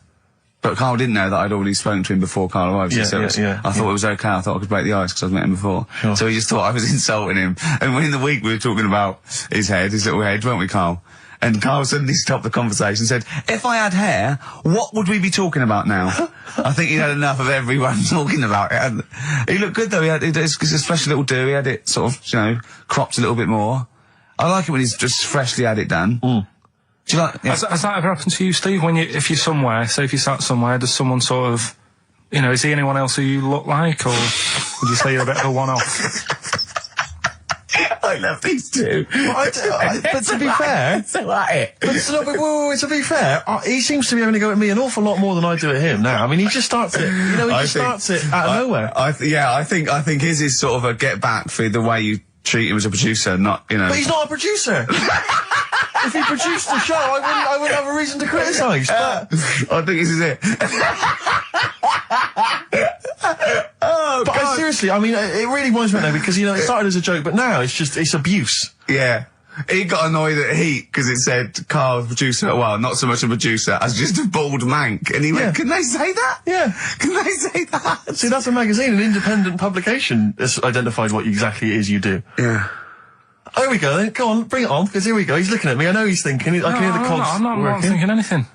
But Carl didn't know that I'd already spoken to him before Carl arrived. I thought it was okay. I thought I could break the ice because I'd met him before. Sure. So he just thought I was insulting him. And in the week we were talking about his little head, weren't we, Carl? And Carl suddenly stopped the conversation and said, "If I had hair, what would we be talking about now?" I think he had enough of everyone talking about it. And he looked good though. It's a special little do. He had it sort of, cropped a little bit more. I like it when he's just freshly had it done. Mm. Do you like? Yeah. Has that ever happened to you, Steve? If you're somewhere, say if you sat somewhere, does someone sort of, is he anyone else who you look like, or would you say you're a bit of a one-off? I love these two. But to be fair, to be fair, he seems to be having to go at me an awful lot more than I do at him now. I mean, he just starts it. He starts it out of nowhere. I think his is sort of a get back for the way you treat him as a producer, not. But he's not a producer. If he produced the show, I wouldn't have a reason to criticise. But I think this is it. But seriously, I mean, it really winds me up now because, it started as a joke, but now it's abuse. Yeah. He got annoyed at Heat because it said Carl, producer, well, not so much a producer as just a bald mank. And he went, "Can they say that? Yeah. Can they say that?" See, that's a magazine, an independent publication that's identified what exactly it is you do. Yeah. There we go then. Go on, bring it on, because here we go. He's looking at me. I know he's thinking. I can hear the cogs I'm not thinking anything.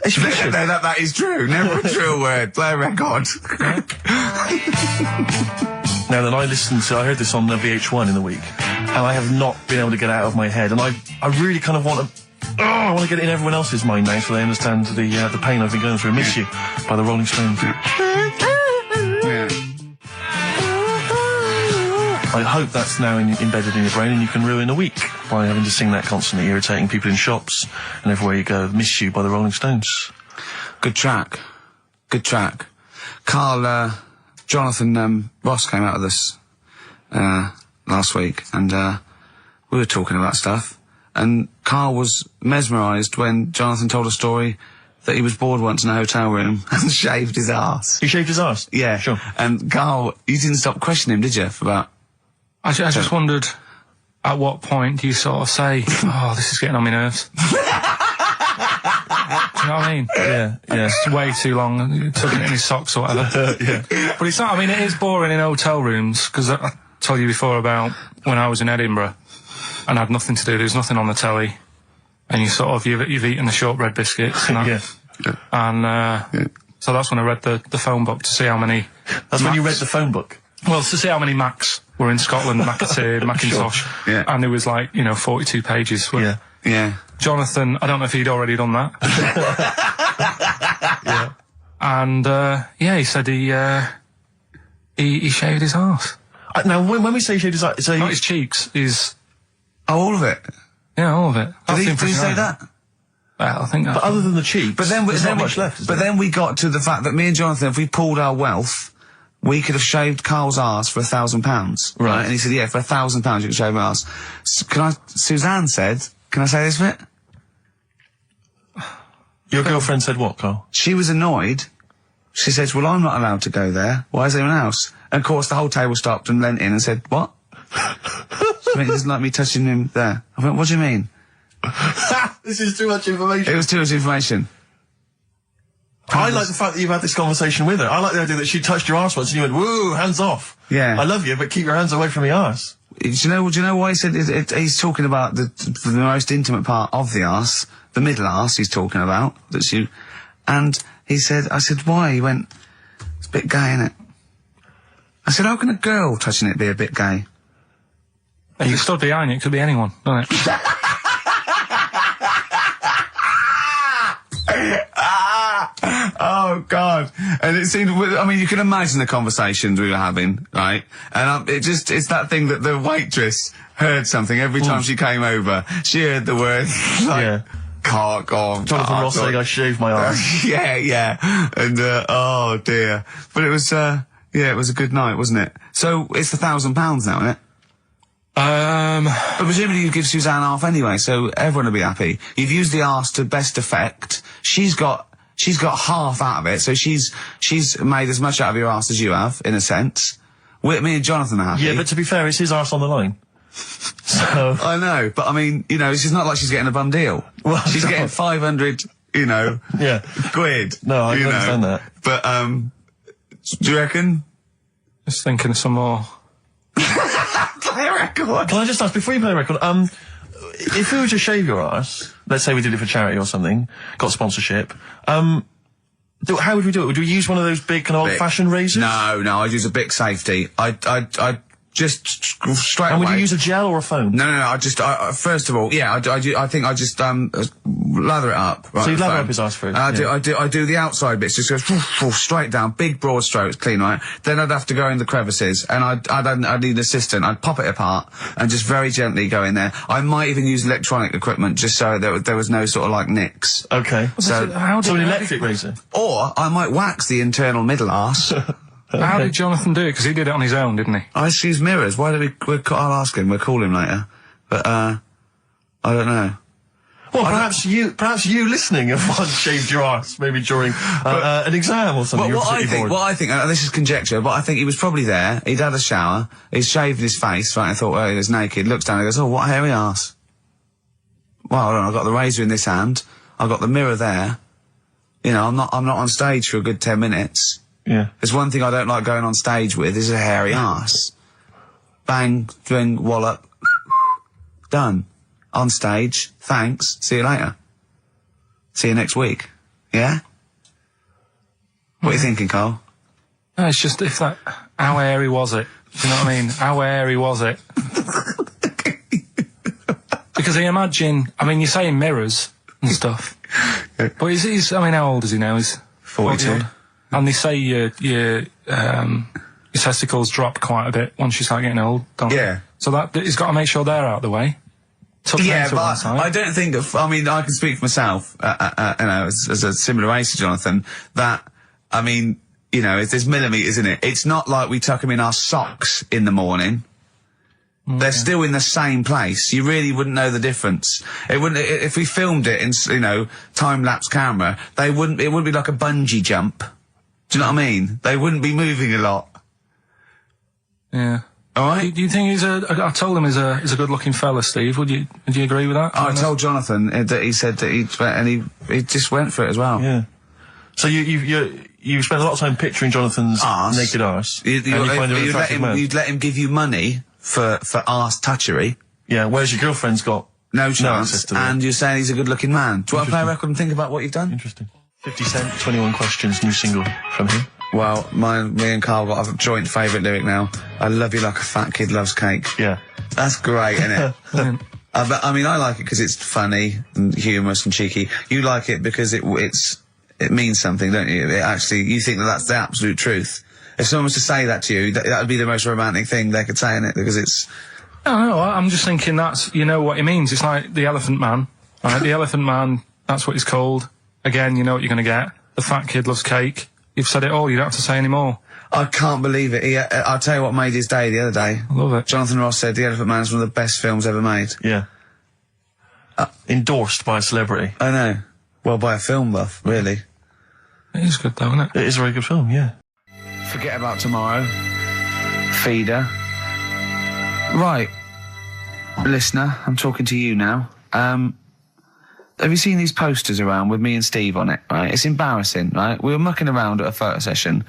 It's vicious. No, that is true. Never a true word. Play a record. Now then, I heard this on VH1 in the week, and I have not been able to get it out of my head, and I really kind of want to get it in everyone else's mind now so they understand the pain I've been going through. Miss You by the Rolling Stones. Yeah. I hope that's now embedded in your brain and you can ruin a week by having to sing that constantly, irritating people in shops and everywhere you go. Miss You by the Rolling Stones. Good track. Carl, Jonathan Ross came out of this last week, and we were talking about stuff, and Carl was mesmerised when Jonathan told a story that he was bored once in a hotel room and shaved his arse. He shaved his arse? Yeah. Sure. And Carl, you didn't stop questioning him, did you, for about... I just wondered, at what point do you sort of say, "Oh, this is getting on my nerves"? Do you know what I mean? Yeah. It's way too long, tucking it in his socks or whatever. Yeah. But it's not, I mean, it is boring in hotel rooms, because I told you before about when I was in Edinburgh, and I had nothing to do, there was nothing on the telly, and you've eaten the shortbread biscuits, and so that's when I read the phone book to see how many... That's when you read the phone book? Well, to see how many Macs were in Scotland, Macintosh, Sure. Yeah. and there was 42 pages. Yeah. Jonathan, I don't know if he'd already done that. Yeah. And, he said he shaved his arse. Now, when we say shaved his arse... Not his cheeks, his... Oh, all of it? Yeah, all of it. Did he say that? Well, I think that's... But other than the cheeks, But then, there's not much left. But then we got to the fact that me and Jonathan, if we pulled our wealth, we could have shaved Carl's arse for £1,000. Right. And he said, yeah, for £1,000 you can shave my arse. Suzanne said, can I say this bit? Your girlfriend said what, Carl? She was annoyed. She says, well, I'm not allowed to go there. Why is anyone else? And of course, the whole table stopped and leant in and said, what? He doesn't like me touching him there. I went, what do you mean? This is too much information. It was too much information. I like the fact that you've had this conversation with her. I like the idea that she touched your arse once and you went, woo, hands off. Yeah. I love you, but keep your hands away from my arse. Do you know why he said he's talking about the most intimate part of the arse, the middle arse he's talking about, and he said, I said, why? He went, it's a bit gay, innit? I said, how can a girl touching it be a bit gay? If you stood behind it could be anyone, doesn't it? Oh, God. And it seemed, I mean, you can imagine the conversations we were having, right? And it's that thing that the waitress heard something every time she came over. She heard the word, like, cock or... Jonathan Ross saying I shaved my arse. Yeah. And, oh, dear. But it was, it was a good night, wasn't it? So, it's the £1,000 now, isn't it? But presumably you give Suzanne half anyway, so everyone will be happy. You've used the arse to best effect. She's got half out of it, so she's made as much out of your arse as you have, in a sense. Me and Jonathan are happy. Yeah, but to be fair, it's his arse on the line. So... I know, but I mean, it's not like she's getting a bum deal. Well, she's getting 500, quid. No, I understand that. But, do you reckon? Just thinking of some more... Play a record. Can I just ask, before you play a record, if we were to shave your arse, let's say we did it for charity or something, got sponsorship, how would we do it? Would we use one of those big kind of old-fashioned razors? No, I'd use a Bic Safety. I'd just straight away. And would you use a gel or a foam? No, first of all, I think I just, lather it up. Right, so you lather up his arse first? I do the outside bits, just go straight down, big broad strokes, clean, right? Then I'd have to go in the crevices, and I'd need an assistant. I'd pop it apart, and just very gently go in there. I might even use electronic equipment, just so there was no sort of, like, nicks. Okay. So an electric razor? Or I might wax the internal middle arse. Okay. How did Jonathan do it? Because he did it on his own, didn't he? I just use mirrors. Why don't I'll ask him. We'll call him later. But, I don't know. Well, perhaps you listening have once shaved your arse, maybe during an exam or something. What I think, and this is conjecture, but I think he was probably there, he'd had a shower, he'd shaved his face, right, I thought, well, he was naked, looks down and goes, oh, what a hairy arse. Well, hold on, I've got the razor in this hand, I've got the mirror there, I'm not on stage for a good 10 minutes. Yeah. There's one thing I don't like going on stage with, is a hairy arse. Bang, drink, wallop, done. On stage, thanks, see you later. See you next week. Yeah? What are you thinking, Carl? No, it's just how hairy was it? Do you know what I mean? How hairy was it? Because I imagine, you're saying mirrors and stuff. But he's how old is he now? He's 42. And they say your testicles drop quite a bit once you start getting old, don't they? Yeah. So he's got to make sure they're out of the way. Yeah, but I don't think I can speak for myself, as a similar age to Jonathan, that, there's millimetres in it. It's not like we tuck them in our socks in the morning. They're still in the same place. You really wouldn't know the difference. It wouldn't, if we filmed it in, time-lapse camera, it wouldn't be like a bungee jump. Do you know what I mean? They wouldn't be moving a lot. Yeah. All right. Do you think I told him he's a good-looking fella, Steve. Would you agree with that? I told Jonathan that he said that he just went for it as well. Yeah. So you spent a lot of time picturing Jonathan's naked arse. You'd let him give you money for arse touchery. Yeah. Whereas your girlfriend's got no chance, and you're saying he's a good-looking man. Do you want to play a record and think about what you've done? Interesting. 50 Cent, 21 Questions, new single from him. Well, me and Carl got a joint favourite lyric now. I love you like a fat kid loves cake. Yeah. That's great, isn't it? I like it because it's funny and humorous and cheeky. You like it because it means something, don't you? You think that's the absolute truth. If someone was to say that to you, that would be the most romantic thing they could say in it, because it's No, I'm just thinking that's, you know what he means. It's like the Elephant Man, right? The Elephant Man, that's what he's called. Again, you know what you're going to get. The fat kid loves cake. You've said it all, you don't have to say any more. I can't believe it. I'll tell you what made his day the other day. I love it. Jonathan Ross said The Elephant Man is one of the best films ever made. Yeah. Endorsed by a celebrity. I know. Well, by a film buff, really. It is good though, isn't it? It is a very good film, yeah. Forget about tomorrow. Feeder. Right. Listener, I'm talking to you now. Have you seen these posters around with me and Steve on it, right? It's embarrassing, right? We were mucking around at a photo session,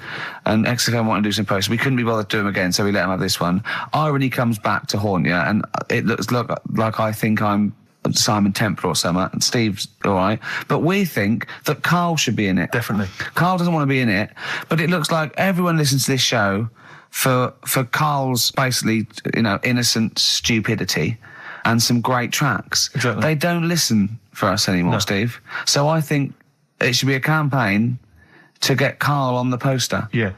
and XFM wanted to do some posters. We couldn't be bothered to do them again, so we let him have this one. Irony comes back to haunt you, and it looks like I think I'm Simon Temple or something, and Steve's alright. But we think that Karl should be in it. Definitely. Karl doesn't want to be in it, but it looks like everyone listens to this show for Karl's basically, you know, innocent stupidity and some great tracks. Exactly. They don't listen for us anymore, Steve. So I think it should be a campaign to get Karl on the poster. Yeah.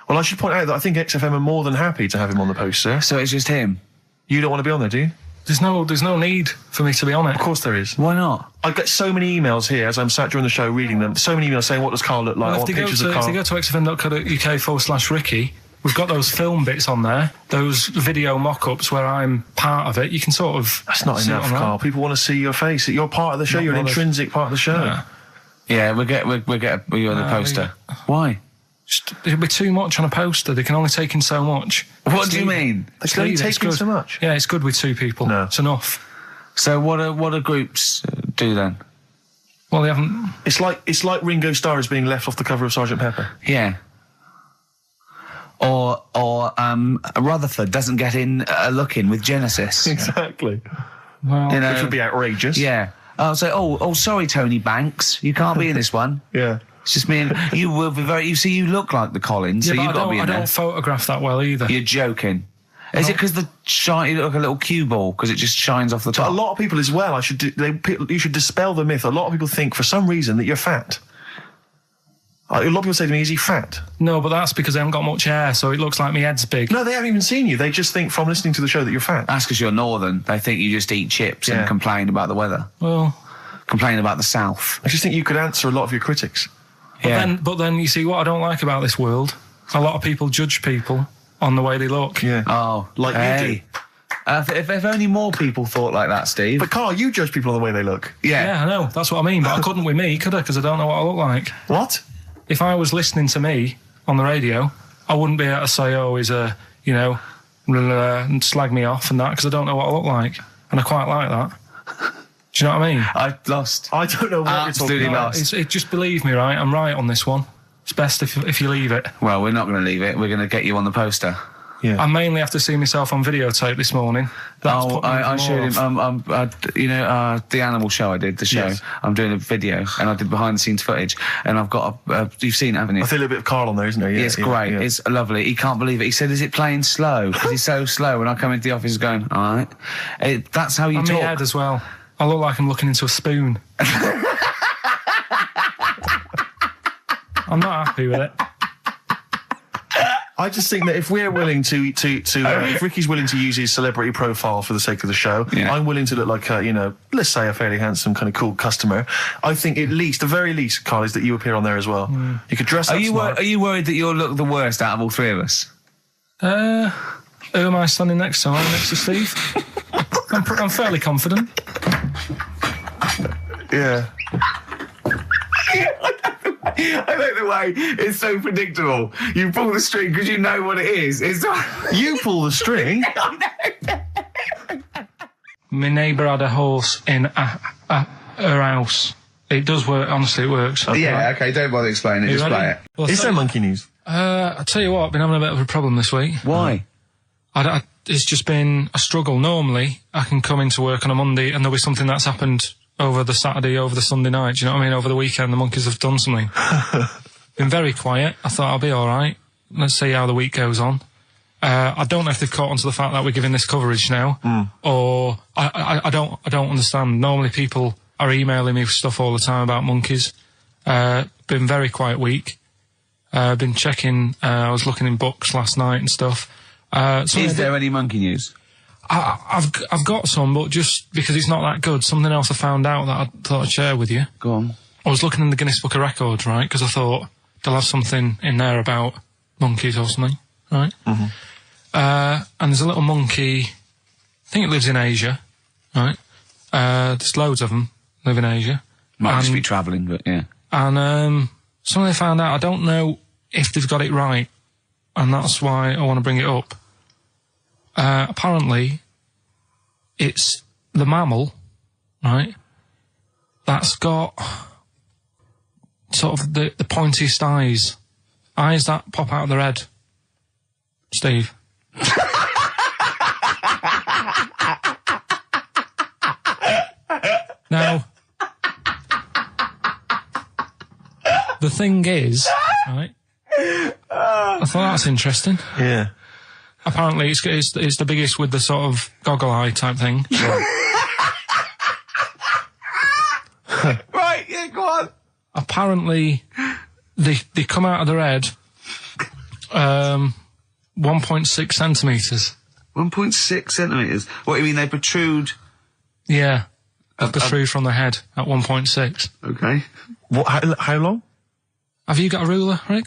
Well, I should point out that I think XFM are more than happy to have him on the poster. So it's just him. You don't want to be on there, do you? There's no need for me to be on it. Of course there is. Why not? I get so many emails here as I'm sat during the show reading them. So many emails saying, what does Karl look like? Well, I want pictures of Karl. If they go to xfm.co.uk/Ricky, we've got those film bits on there, those video mock-ups where I'm part of it. You can sort of... That's not enough, Karl. People want to see your face. You're part of the show. You're an intrinsic part of the show. Yeah, we'll get you on the poster. Why? It'll be too much on a poster. They can only take in so much. What do you mean? They can only take in so much? Yeah, it's good with two people. No. It's enough. So what do groups do then? Well, they haven't... It's like Ringo Starr is being left off the cover of Sgt. Pepper. Yeah. Or Rutherford doesn't get in a look in with Genesis. Exactly. Well, You know, Which would be outrageous. Yeah. Oh, sorry, Tony Banks, you can't be in this one. Yeah. It's just me and you will be very. You see, you look like the Collins, yeah, so but you've got to be in I there. don't photograph that well either. You're joking. Is it because you look like a little cue ball because it just shines off the top? A lot of people as well. You should dispel the myth. A lot of people think for some reason that you're fat. A lot of people say to me, "Is he fat?" No, but that's because I haven't got much hair, so it looks like my head's big. No, they haven't even seen you. They just think from listening to the show that you're fat. That's because you're northern. They think you just eat chips and complain about the weather. Well, complain about the south. I just think you could answer a lot of your critics. But then you see what I don't like about this world. A lot of people judge people on the way they look. Yeah. Oh, like you do. If only more people thought like that, Steve. But Karl, you judge people on the way they look. Yeah, I know. That's what I mean. But I couldn't with me, could I? Because I don't know what I look like. What? If I was listening to me on the radio, I wouldn't be able to say, "Oh, he's a," and slag me off and that, because I don't know what I look like, and I quite like that. Do you know what I mean? I lost. I don't know what Absolutely you're talking about. lost. Just believe me, right? I'm right on this one. It's best if you leave it. Well, we're not going to leave it. We're going to get you on the poster. Yeah. I mainly have to see myself on videotape this morning. That's I showed him. The animal show I did, the show. Yes. I'm doing a video, and I did behind the scenes footage, and I've got you've seen it, haven't you? I feel a bit of Karl on there, isn't there? Yeah, It's great. Yeah. It's lovely. He can't believe it. He said, "Is it playing slow?" Because he's so slow. When I come into the office, going, "All right." That's how you I'm talk. my head as well. I look like I'm looking into a spoon. I'm not happy with it. I just think that if we're willing if Ricky's willing to use his celebrity profile for the sake of the show, I'm willing to look like let's say a fairly handsome, kind of cool customer. I think the very least, Karl, is that you appear on there as well. You could dress up smart. Are you worried that you'll look the worst out of all three of us? Who am I standing next to? I'm next to Steve. I'm fairly confident. Yeah. I like the way it's so predictable. You pull the string because you know what it is. It's You pull the string. My neighbour had a horse in her house. It does work. Honestly, it works. Okay. Yeah, okay, don't bother explaining it. Just play it. Well, Is there monkey news? I'll tell you what, I've been having a bit of a problem this week. Why? It's just been a struggle. Normally, I can come into work on a Monday and there'll be something that's happened over the Saturday, over the Sunday night. Do you know what I mean? Over the weekend, the monkeys have done something. Been very quiet. I thought I'll be all right. Let's see how the week goes on. I don't know if they've caught on to the fact that we're giving this coverage now, or I don't understand. Normally, people are emailing me stuff all the time about monkeys. Been very quiet week. Been checking. I was looking in books last night and stuff. Is there any monkey news? I've got some, but just because it's not that good, something else I found out that I thought I'd share with you. Go on. I was looking in the Guinness Book of Records, right, because I thought they'll have something in there about monkeys or something, right? Mm-hmm. And there's a little monkey, I think it lives in Asia, right? There's loads of them live in Asia. Might just be travelling, but yeah. And something they found out, I don't know if they've got it right, and that's why I want to bring it up. Apparently, it's the mammal, right, that's got sort of the pointiest eyes that pop out of their head. Steve. Now, the thing is, right, I thought that's interesting. Yeah. Apparently, it's the biggest with the sort of goggle eye type thing. Right, yeah, go on. Apparently, they come out of their head 1.6 centimetres. 1.6 centimetres? What, you mean they protrude? Yeah, they protrude from the head at 1.6. Okay. What? How long? Have you got a ruler, Rick?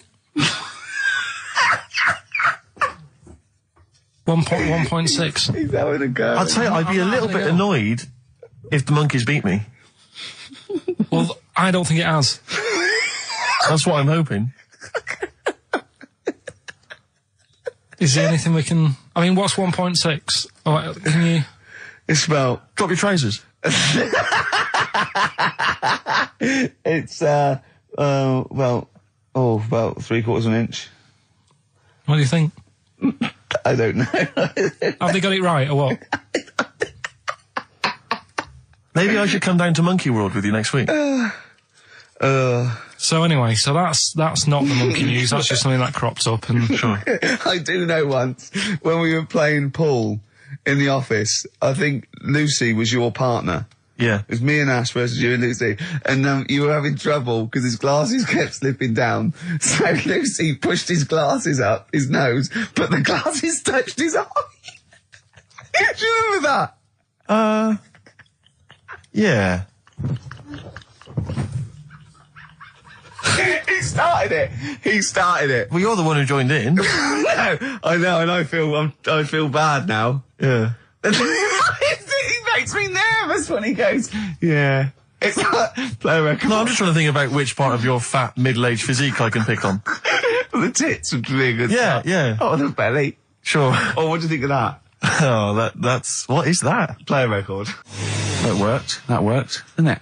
1.6. He's having a go. I'd say I'd be a little bit annoyed if the monkeys beat me. Well, I don't think it has. That's what I'm hoping. Is there anything we can... I mean, what's 1.6? Oh, can you... It's about... Drop your trousers. It's, about 3/4 of an inch. What do you think? I don't know. Have they got it right, or what? Maybe I should come down to Monkey World with you next week. So anyway, so that's not the monkey news, that's just something that cropped up and... Sure. I do know once, when we were playing pool in the office, I think Lucy was your partner. Yeah. It was me and Ash versus you and Lucy. And you were having trouble because his glasses kept slipping down. So Lucy pushed his glasses up his nose, but the glasses touched his eye. Do you remember that? Yeah. He started it. Well, you're the one who joined in. No, I know, and I feel bad now. Yeah. He makes me nervous when he goes, yeah. It's like, play a record. No, I'm just trying to think about which part of your fat, middle-aged physique I can pick on. The tits would be a good Yeah, start. yeah. Oh, the belly. Sure. Oh, what do you think of that? Oh, that's... What is that? Play a record. That worked. That worked, didn't it?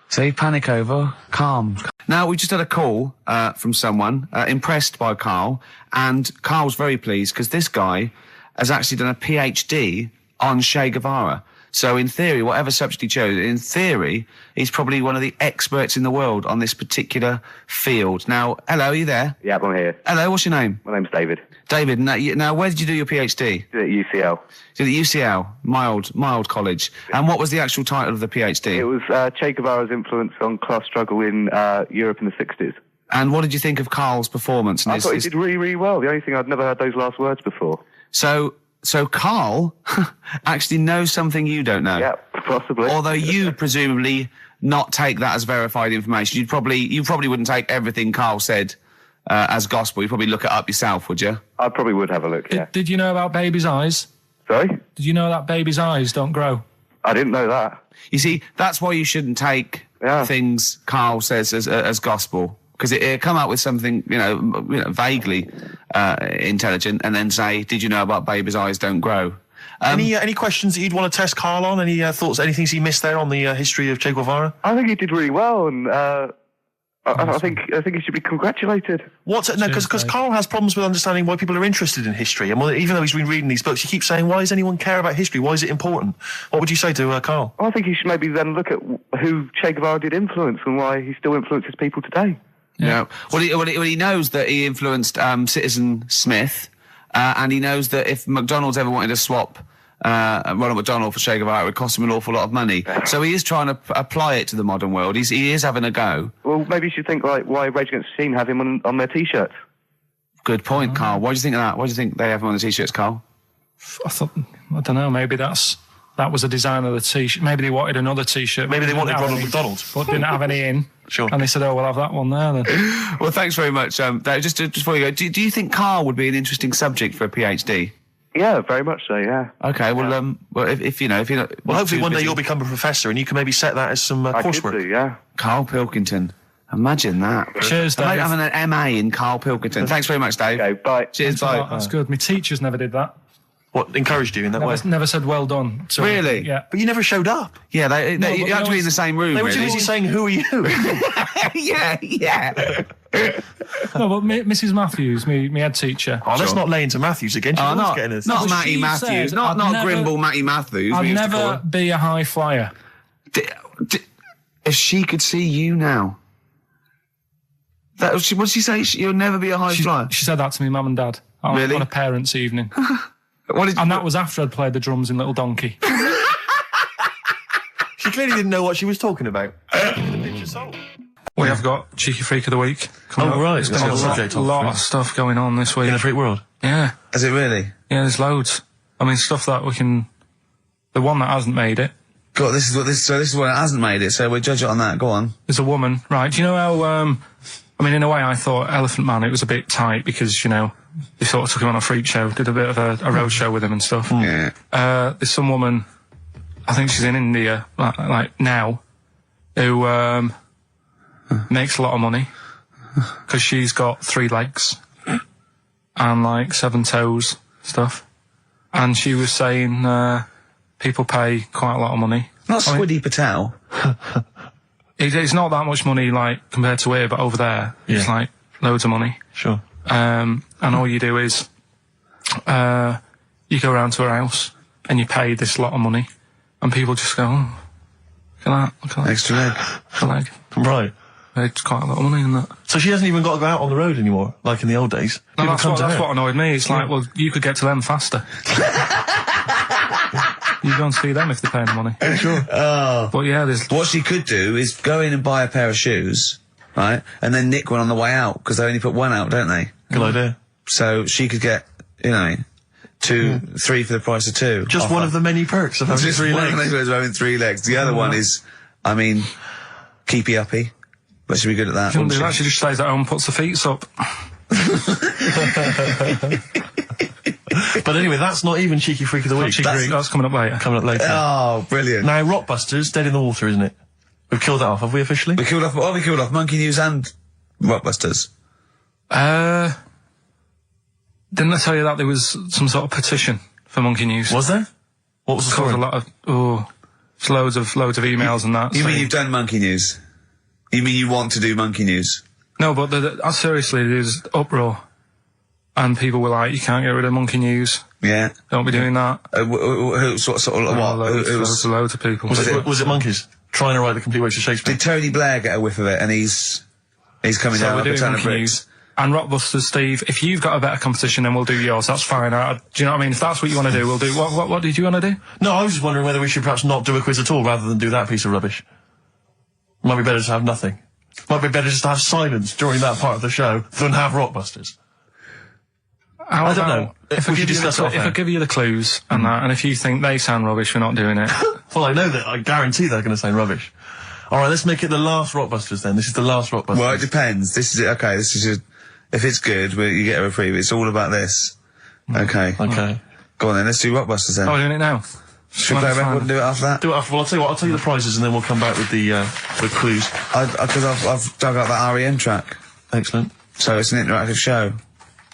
See, panic over, calm. Now, we just had a call from someone impressed by Karl, and Karl's very pleased because this guy has actually done a PhD on Che Guevara. So in theory, whatever subject he chose, in theory, he's probably one of the experts in the world on this particular field. Now, hello, are you there? Yeah, I'm here. Hello, what's your name? My name's David. David, now where did you do your PhD? At UCL. Did at UCL, mild college. And what was the actual title of the PhD? It was Che Guevara's influence on class struggle in Europe in the 60s. And what did you think of Karl's performance? I thought he did really, really well. The only thing, I'd never heard those last words before. So Karl actually knows something you don't know. Yeah, possibly. Although you presumably not take that as verified information. You probably wouldn't take everything Karl said as gospel. You'd probably look it up yourself, would you? I probably would have a look, yeah. Did you know about babies' eyes? Sorry? Did you know that babies' eyes don't grow? I didn't know that. You see, that's why you shouldn't take things Karl says as gospel. Because it come out with something, vaguely intelligent, and then say, "Did you know about babies' eyes don't grow?" Any questions that you'd want to test Karl on? Any thoughts? Any things he missed there on the history of Che Guevara? I think he did really well, and I think he should be congratulated. Because Karl has problems with understanding why people are interested in history, and even though he's been reading these books, he keeps saying, "Why does anyone care about history? Why is it important?" What would you say to Karl? I think he should maybe then look at who Che Guevara did influence and why he still influences people today. Yeah. Well, he knows that he influenced Citizen Smith, and he knows that if McDonald's ever wanted to swap Ronald McDonald for Che Guevara, it would cost him an awful lot of money. So he is trying to apply it to the modern world. He is having a go. Well, maybe you should think like why Rage Against the Machine have him on their T-shirts. Good point, Karl. Why do you think of that? Why do you think they have him on the T-shirts, Karl? I thought I don't know. Maybe that was a design of the T-shirt. Maybe they wanted another T-shirt. Maybe they wanted didn't have Ronald any, McDonald. but didn't have any in. Sure. And they said, "Oh, we'll have that one there then." Well, thanks very much. Just before you go, do you think Karl would be an interesting subject for a PhD? Yeah, very much so, yeah. Okay, well, well, if you're not... Well, hopefully one day you'll become a professor and you can maybe set that as some I coursework. could do, yeah. Karl Pilkington. Imagine that. Cheers, Dave. Imagine having an MA in Karl Pilkington. Thanks very much, Dave. Okay, bye. Cheers, Oh, bye. that's good. My teachers never did that. What, encouraged you in that way? Never said well done. So, Really? Yeah. But you never showed up. Yeah, but you have to be in the same room, They were too really. busy saying, who are you? yeah. No, but Mrs. Matthews, me head teacher. Oh, let's not lay into Matthews again. She's Oh, always not getting us. not Well, Matty she Matthews, said not I'd never- Grimble Matty Matthews. I'd we used to call never her. be a high flyer. If she could see you now, what'd she say? You'll never be a high flyer. She said that to me, mum and dad, on a parents' evening. And that was after I'd played the drums in Little Donkey. She clearly didn't know what she was talking about. We have got Cheeky Freak of the Week. coming up. Right. There's That's been on the subject a of lot of freaks. stuff going on this week. In the freak world. Yeah. Is it really? Yeah, there's loads. I mean, stuff that we can... The one that hasn't made it, God, this is what it hasn't made it. So we'll judge it on that. Go on. there's a woman, right? Do you know how... I mean, in a way, I thought Elephant Man, it was a bit tight because, you know, they sort of took him on a freak show, did a bit of a road show with him and stuff. Yeah. There's some woman, I think she's in India, like now, who makes a lot of money because she's got 3 legs and like 7 toes stuff. And she was saying people pay quite a lot of money. Not Squiddy Patel. It's not that much money like compared to here, but over there it's like loads of money. Sure. And all you do is you go around to her house and you pay this lot of money, and people just go, "Oh, look at that, Extra leg. a leg." Right. It's quite a lot of money in that. So she hasn't even got to go out on the road anymore, like in the old days. No, People that's come to what her. annoyed me. It's like, well, you could get to them faster. You go and see them if they're paying the money. Sure. But yeah, there's... What she could do is go in and buy a pair of shoes, right, and then nick one on the way out because they only put one out, don't they? Good idea. So she could get, 2, 3 for the price of 2. Just one of the many perks of having Just 3 one legs. of those having 3 legs. The other one is, keepy uppy. But she'd be good at that. She wouldn't actually just stays at home and puts the feet up. But anyway, that's not even Cheeky Freak of the Week. That's coming up later. Coming up later. Oh, brilliant. Now, Rockbusters, dead in the water, isn't it? We've killed that off, have we officially? We killed off Monkey News and Rockbusters. Didn't I tell you that there was some sort of petition for Monkey News? Was there? What was the Caused story? a lot of it's loads of emails and that. You saying- mean you've done Monkey News? You mean you want to do Monkey News? No, but seriously, there's uproar, and people were like, "You can't get rid of Monkey News. Yeah. Don't be doing that." Loads Loads of people. Was it monkeys? Trying to write the complete works of Shakespeare? Did Tony Blair get a whiff of it and he's coming So down we're like a doing ton of Monkey bricks? News. And Rockbusters, Steve, if you've got a better competition, then we'll do yours. That's fine. Do you know what I mean? If that's what you want to do, we'll do. What did you want to do? No, I was just wondering whether we should perhaps not do a quiz at all rather than do that piece of rubbish. Might be better to have nothing. Might be better just to have silence during that part of the show than have Rockbusters. How I don't about know. If We should discuss it off if I air. give you the clues and that, and if you think they sound rubbish, we're not doing it. Well, I know that. I guarantee they're going to sound rubbish. All right, let's make it the last Rockbusters then. This is the last Rockbusters. Well, it depends. This is it. Okay, this is if it's good, you get a reprieve. It's all about this. Okay. Okay. Go on then. Let's do Rockbusters then. Oh, we're doing it now. Should we play a record and do it after that? Do it after. Well, I'll tell you what. I'll tell you the prizes and then we'll come back with the clues. Because I've dug up that REM track, Excellent. so it's an interactive show.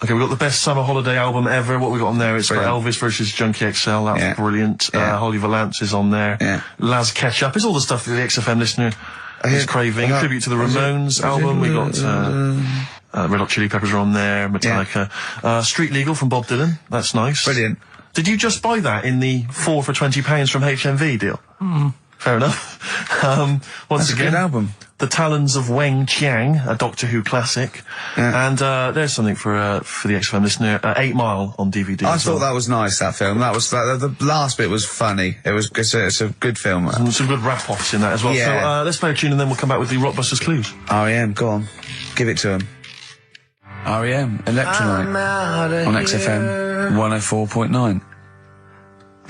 Okay, we've got the best summer holiday album ever. What we got on there? It's got Brilliant. Elvis versus Junkie XL. That's Yeah. brilliant. Yeah. Holly Valance is on there. Yeah. Laz Ketchup. It's all the stuff that the XFM listener is craving. I got- Tribute to the Ramones album. We got Red Hot Chili Peppers are on there. Metallica. Street Legal from Bob Dylan. That's nice. Brilliant. Did you just buy that in the 4 for £20 from HMV deal? Fair enough. Once That's a again, good album. The Talons of Weng Chiang, a Doctor Who classic. Yeah. And there's something for the XFM listener, 8 Mile on DVD. I as thought well. that was nice, that film. The last bit was funny. It's a good film. And some good rap-offs in that as well. Yeah. So let's play a tune and then we'll come back with the Rockbusters clues. REM, go on. Give it to him. REM, Electrolyte, on XFM 104.9.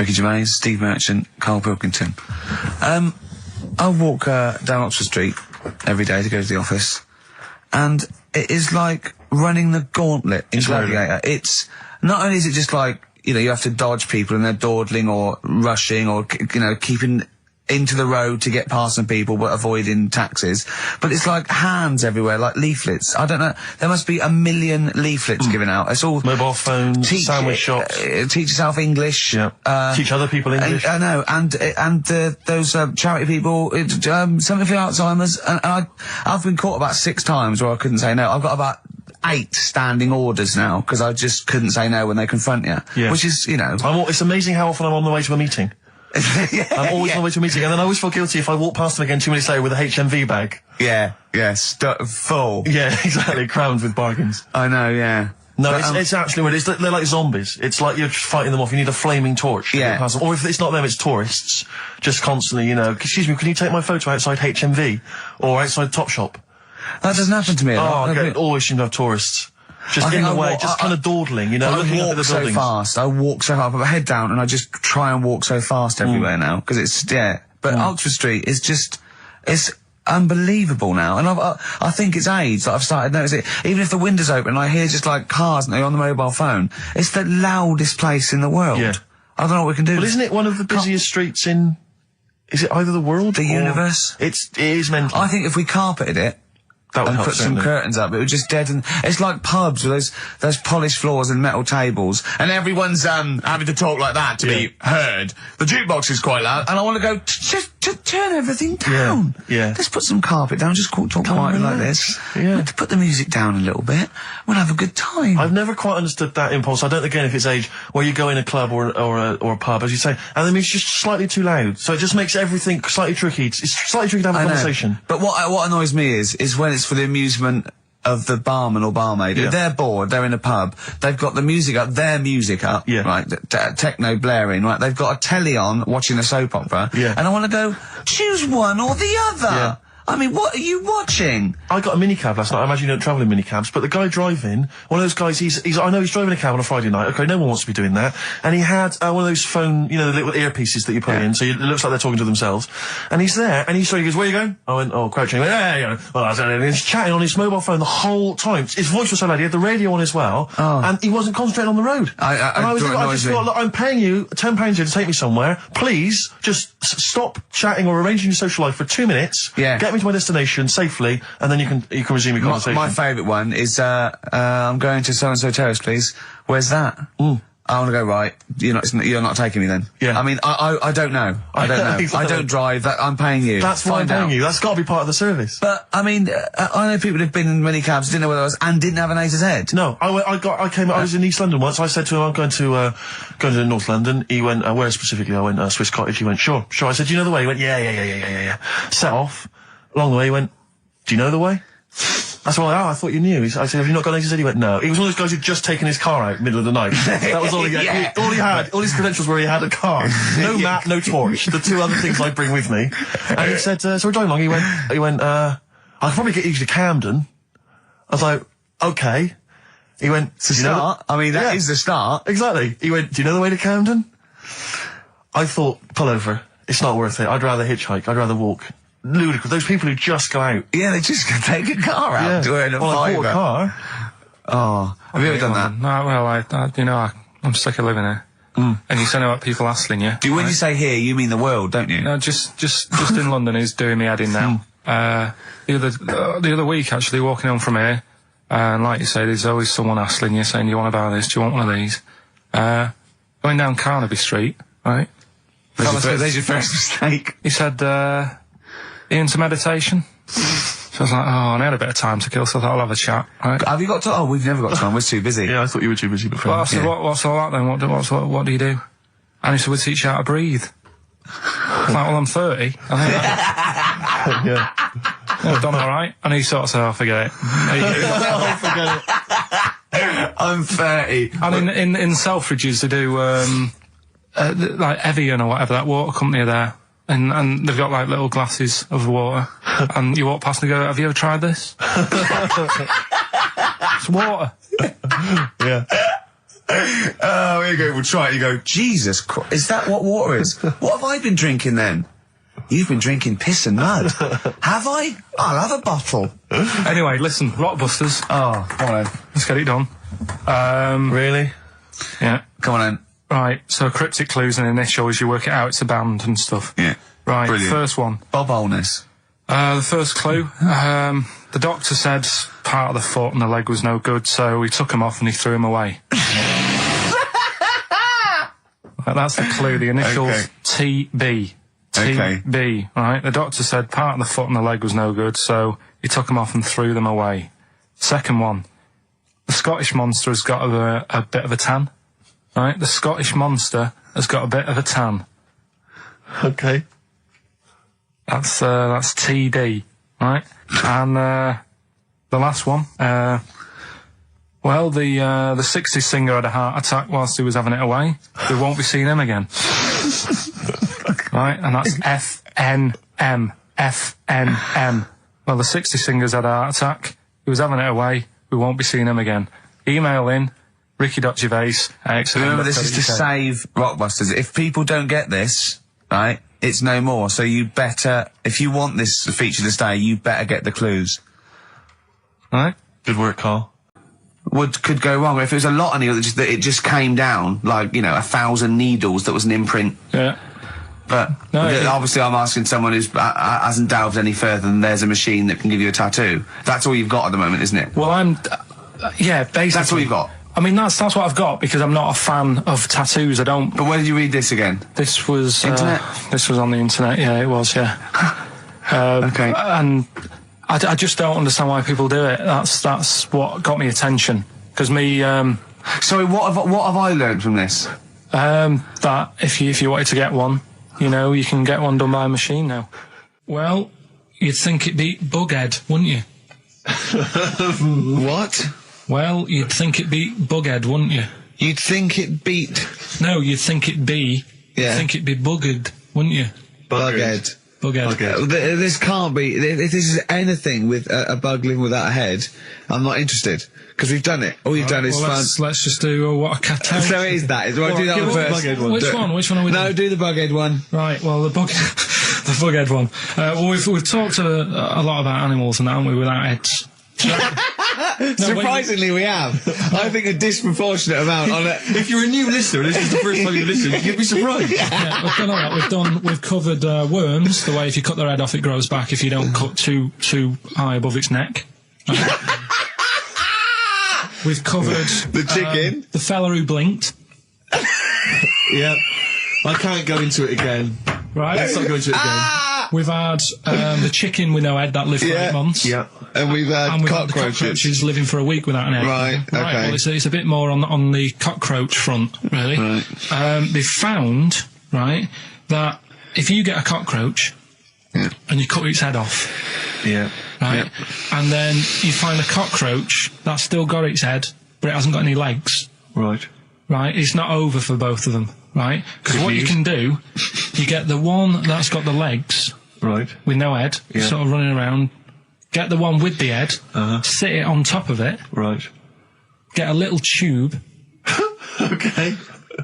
Ricky Gervais, Steve Merchant, Karl Pilkington. I walk down Oxford Street every day to go to the office, and it is like running the gauntlet in Gladiator. It's not only is it just like, you know, you have to dodge people and they're dawdling or rushing or, you know, keeping into the road to get past some people but avoiding taxis, but it's like hands everywhere, like leaflets. I don't know, there must be 1 million leaflets given out. It's all mobile phones, sandwich shops. Teach yourself English. Yeah. Teach other people English. I know, and those charity people, something for Alzheimer's, and I've been caught about 6 times where I couldn't say no. I've got about 8 standing orders now because I just couldn't say no when they confront you. Yeah. Which is, you know, it's amazing how often I'm on the way to a meeting. Yeah, I'm always on the way to a meeting, and then I always feel guilty if I walk past them again 2 minutes later with a HMV bag. Yeah, full. Yeah, exactly, crammed with bargains. I know, yeah. No, it's actually weird. They're like zombies. It's like you're just fighting them off. You need a flaming torch to get past them. Or if it's not them, it's tourists. Just constantly, you know, excuse me, can you take my photo outside HMV? Or outside Topshop? That doesn't happen to me. Okay, always seem to have tourists. Just in the way, just kind of dawdling, you know, looking up at the buildings. I walk so fast. I put my head down and I just try and walk so fast everywhere now, because it's, But Oxford Street is just, it's unbelievable now. And I think it's age that I've started noticing it. Even if the window's open and I hear just like cars and they're on the mobile phone, it's the loudest place in the world. Yeah. I don't know what we can do. Well, isn't it one of the busiest streets in, is it either the world the universe? It is mental. I think if we carpeted it, that would and help, put some curtains up, it would just deaden. It's like pubs with those polished floors and metal tables, and everyone's having to talk like that to be heard. The jukebox is quite loud, and I want to go just turn everything down. Yeah. Let's put some carpet down. Just talk quietly like this. Yeah. Put the music down a little bit. We'll have a good time. I've never quite understood that impulse. I don't again if it's age where you go in a club or a pub, as you say, and the music's just slightly too loud, so it just makes everything slightly tricky. It's slightly tricky to have a conversation. But what annoys me is when it's for the amusement of the barman or barmaid. If they're bored, they're in a pub, they've got the music up, their music up, right, techno blaring, right, they've got a telly on watching a soap opera, and I want to go, choose one or the other. I mean, what are you watching? I got a minicab last night. I imagine you don't travel in minicabs, but the guy driving, one of those guys, I know he's driving a cab on a Friday night. Okay, no one wants to be doing that. And he had one of those phone, you know, the little earpieces that you put in, so it looks like they're talking to themselves. And he's there, and he goes, where are you going? I went, crouching. He went, yeah. Well, and he's chatting on his mobile phone the whole time. His voice was so loud. He had the radio on as well, and he wasn't concentrating on the road. I just thought, look, I'm paying you £10 here to take me somewhere. Please, just stop chatting or arranging your social life for 2 minutes. Get me to my destination safely, and then you can resume your conversation. My favourite one is I'm going to so-and-so terrace, please. Where's that? I want to go, right, you're not taking me then. I mean, I don't know. I don't know. Exactly. I don't drive. I'm paying you. That's why I'm paying you. That's got to be part of the service. But I mean, I know people who've been in many cabs, didn't know where I was, and didn't have an A to Z. No, I was in East London once. I said to him, I'm going to North London. He went, where specifically? I went, Swiss Cottage. He went, sure. I said, do you know the way? He went, yeah. Set off. Along the way, he went, do you know the way? That's why, I thought you knew. I said, have you not got an A to Z? He went, no. He was one of those guys who'd just taken his car out middle of the night. That was all he had. All he had, all his credentials were he had a car. No map, no torch. The 2 other things I bring with me. And he said, so we're driving along. He went, I'll probably get you to Camden. I was like, okay. He went, it's a start. I mean, that is the start. Exactly. He went, do you know the way to Camden? I thought, pull over. It's not worth it. I'd rather hitchhike. I'd rather walk. Ludicrous. Those people who just go out. Yeah, they just take a car out to earn a fiver. I bought a car. Oh, have you ever done that? No, well, I'm sick of living here. And you say about people hassling you. When you say here, you mean the world, don't you? No, just in London is doing me head in now. The other week, actually, walking home from here, and like you say, there's always someone hassling you, saying, do you want to buy this? Do you want one of these? Going down Carnaby Street, right? There's your first mistake. He said, into meditation. So I was like, and I had a bit of time to kill, so I thought I'll have a chat, right? Have you got time? We've never got time, we're too busy. Yeah, I thought you were too busy before. Well, I said, what's all that then? What do you do? And he said, we teach you how to breathe. I was like, well, I'm 30. I think I've done alright. And he sort of said, forget it. Forget it. I'm 30. And in Selfridges, they do, like Evian or whatever, that water company are there. And they've got like little glasses of water, and you walk past and go, have you ever tried this? It's water. Yeah. Oh, here you go. We'll try it. You go, Jesus Christ, is that what water is? What have I been drinking then? You've been drinking piss and mud. Have I? I'll have a bottle. Anyway, listen, Rockbusters. Oh, come on then. Let's get it done. Really? Yeah. Come on then. Right, so cryptic clues and initials, you work it out, it's a band and stuff. Yeah. Right, Brilliant. first one. Bob Holness. The first clue, the doctor said part of the foot and the leg was no good, so he took him off and he threw him away. That's the clue, the initials Okay. TB. Okay. TB, right? The doctor said part of the foot and the leg was no good, so he took them off and threw them away. Second one, the Scottish monster has got a bit of a tan, right? The Scottish monster has got a bit of a tan. Okay. That's TD, right? And the last one, well, the 60s singer had a heart attack whilst he was having it away. We won't be seeing him again. Right, and that's FNM. FNM. Well, the 60s singer's had a heart attack. He was having it away. We won't be seeing him again. Email in ricky.gervais@xfm.co.uk. Remember, this is to save Rockbusters. If people don't get this, right, it's no more. So you better, if you want this feature to stay, you better get the clues. Right? Good work, Carl. What could go wrong? If it was a lot of needles, that it just came down, like, 1,000 needles, that was an imprint. Yeah. But No, obviously I'm asking someone who's hasn't delved any further than there's a machine that can give you a tattoo. That's all you've got at the moment, isn't it? Well, yeah, basically. That's all you've got. I mean, that's what I've got because I'm not a fan of tattoos. I don't. But where did you read this again? This was Internet? This was on the internet. Yeah, it was. Yeah. Okay. And I just don't understand why people do it. That's what got me attention. Because me. Sorry, what have I learned from this? That if you wanted to get one, you can get one done by a machine now. Well, you'd think it'd be bughead, wouldn't you? What? Well, you'd think it'd be bughead, wouldn't you? You'd think it beat No, you'd think it'd be. Yeah. You'd think it'd be buggered, wouldn't you? bughead. Bughead. This can't be. If this is anything with a bug living without a head, I'm not interested. Because we've done it. All you've done is well, fun. let's just do what a cat. So it is that. Do I do that one first? Which one? Which one are we doing? No, do the bughead one. Right, well, the bughead one. Well, we've talked a lot about animals and that, haven't we, without heads. Surprisingly, we have. I think a disproportionate amount on it. If you're a new listener, this is the first time you listen, you'd be surprised. Yeah, we've done all that. We've covered worms, the way if you cut their head off, it grows back if you don't cut too high above its neck. We've covered The chicken. the fella who blinked. Yeah. I can't go into it again. Right. Let's not go into it again. We've had the chicken with no head that lived for 8 months. Yeah. And we've had And we've had the cockroaches. cockroaches living for a week without an egg. Right, okay. Well, it's a bit more on the cockroach front, really. Right. They found, right, that if you get a cockroach and you cut its head off, Yeah. right, and then you find a cockroach that's still got its head, but it hasn't got any legs, Right. right, it's not over for both of them, right? Because what you can do, you get the one that's got the legs Right. with no head, Yeah. sort of running around, get the one with the head, sit it on top of it, Right. get a little tube Okay.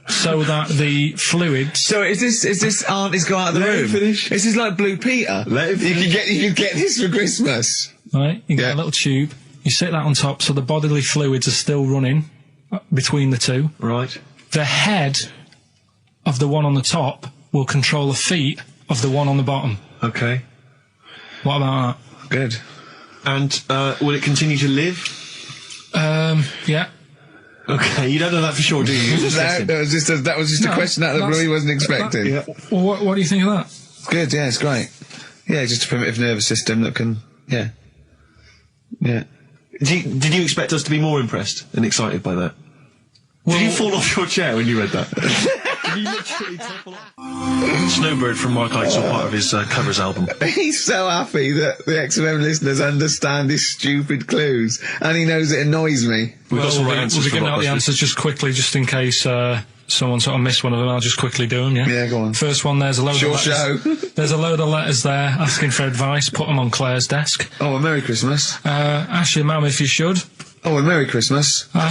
so that the fluids. So is this aunt is go out of the Let room? him finish. This is like Blue Peter. Let him You could get this for Christmas. Right, you get Yeah. a little tube, you sit that on top so the bodily fluids are still running between the two. Right. The head of the one on the top will control the feet of the one on the bottom. Okay. What about Good. And will it continue to live? that? Yeah. Okay, you don't know that for sure, do you? You're just guessing. That was just a No, question out of the blue he wasn't expecting. Yeah. Well, what do you think of that? Good, yeah, it's great. Yeah, just a primitive nervous system that can, yeah. Did you expect us to be more impressed and excited by that? Did you fall off your chair when you read that? Did you literally topple off? Snowbird from Mark Heights are part of his covers album. He's so happy that the XFM listeners understand his stupid clues, and he knows it annoys me. We've got some right answers We'll be for giving out the Rockbusters. answers just quickly, just in case someone sort of missed one of them. I'll just quickly do them, yeah? Yeah, go on. First one, there's a load Short of letters. show. There's a load of letters there asking for advice. Put them on Claire's desk. Oh, well, Merry Christmas. Ask your mum if you should. Oh, and Merry Christmas. And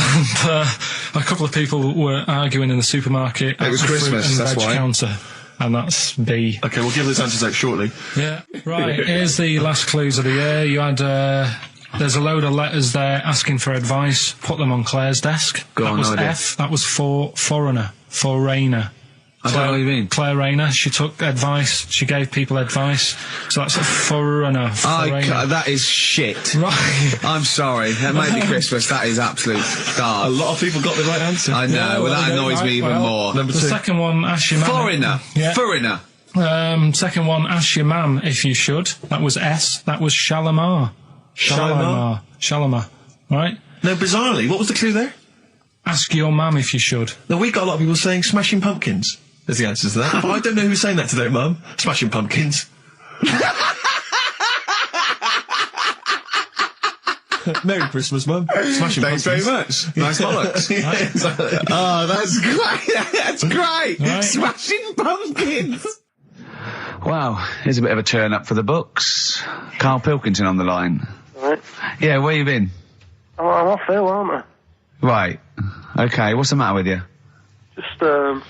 a couple of people were arguing in the supermarket. It was at the fruit Christmas, and that's veg why. counter. And that's B. Okay, we'll give those answers out shortly. Yeah, right. Here's the last clues of the year. You had, there's a load of letters there asking for advice. Put them on Claire's desk. Go that on, was no idea. F. That was for foreigner. For Rayner. I don't know what you mean. Claire Rayner. She took advice. She gave people advice. So that's a foreigner. That is shit. Right. I'm sorry. That might be Christmas. That is absolute A garbage. lot of people got the right answer. I know. Yeah, well, that okay, annoys me even more. Number The two. second one, ask your man. Foreigner. Yeah. Foreigner. Second one, ask your mam if you should. That was S. That was Shalimar. Shalimar? Shalimar. Right? No, bizarrely, what was the clue there? Ask your mam if you should. No, we got a lot of people saying Smashing Pumpkins. There's the answer to that. But I don't know who's saying that today, Mum. Smashing Pumpkins. Merry Christmas, Mum. Smashing Thanks Pumpkins. very much. Nice bollocks. Yeah, exactly. Oh, that's great. That's great. Right. Smashing Pumpkins. Wow, here's a bit of a turn up for the books. Karl Pilkington on the line. Right. Yeah, where you been? I'm off ill, aren't I? Right. Okay, what's the matter with you? Just a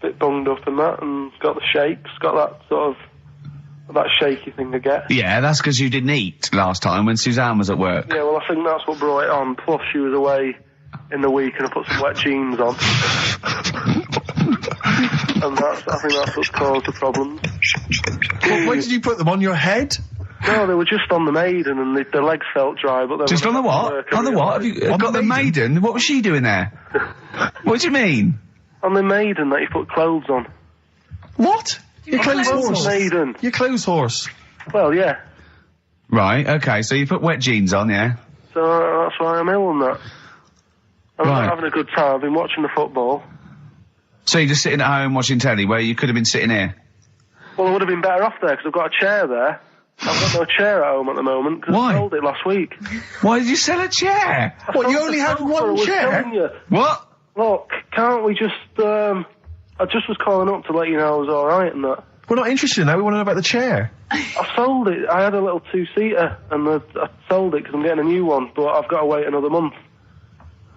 bit bunged up and that, and got the shakes, got that sort of, that shaky thing I get. Yeah, that's because you didn't eat last time when Suzanne was at work. Yeah, well, I think that's what brought it on. Plus, she was away in the week and I put some wet jeans on. And I think that's what caused the problem. When did you put them on your head? No, they were just on the maiden and the legs felt dry, but they Just were on the what? On the what? Have you got the maiden? What was she doing there? What do you mean? On the maiden that you put clothes on. What? Your clothes horse. Maiden. Your clothes horse. Well, yeah. Right, okay, so you put wet jeans on, yeah? So that's why I'm ill and that. I'm Right. not having a good time. I've been watching the football. So you're just sitting at home watching telly where you could have been sitting here? Well, I would have been better off there because I've got a chair there. I've got no chair at home at the moment because Why? I sold it last week. Why did you sell a chair? What, you only had I one was chair? telling you. What? Look, can't we just, I just was calling up to let you know I was alright and that. We're not interested in that, we want to know about the chair. I sold it. I had a little two-seater and I sold it because I'm getting a new one, but I've got to wait another month.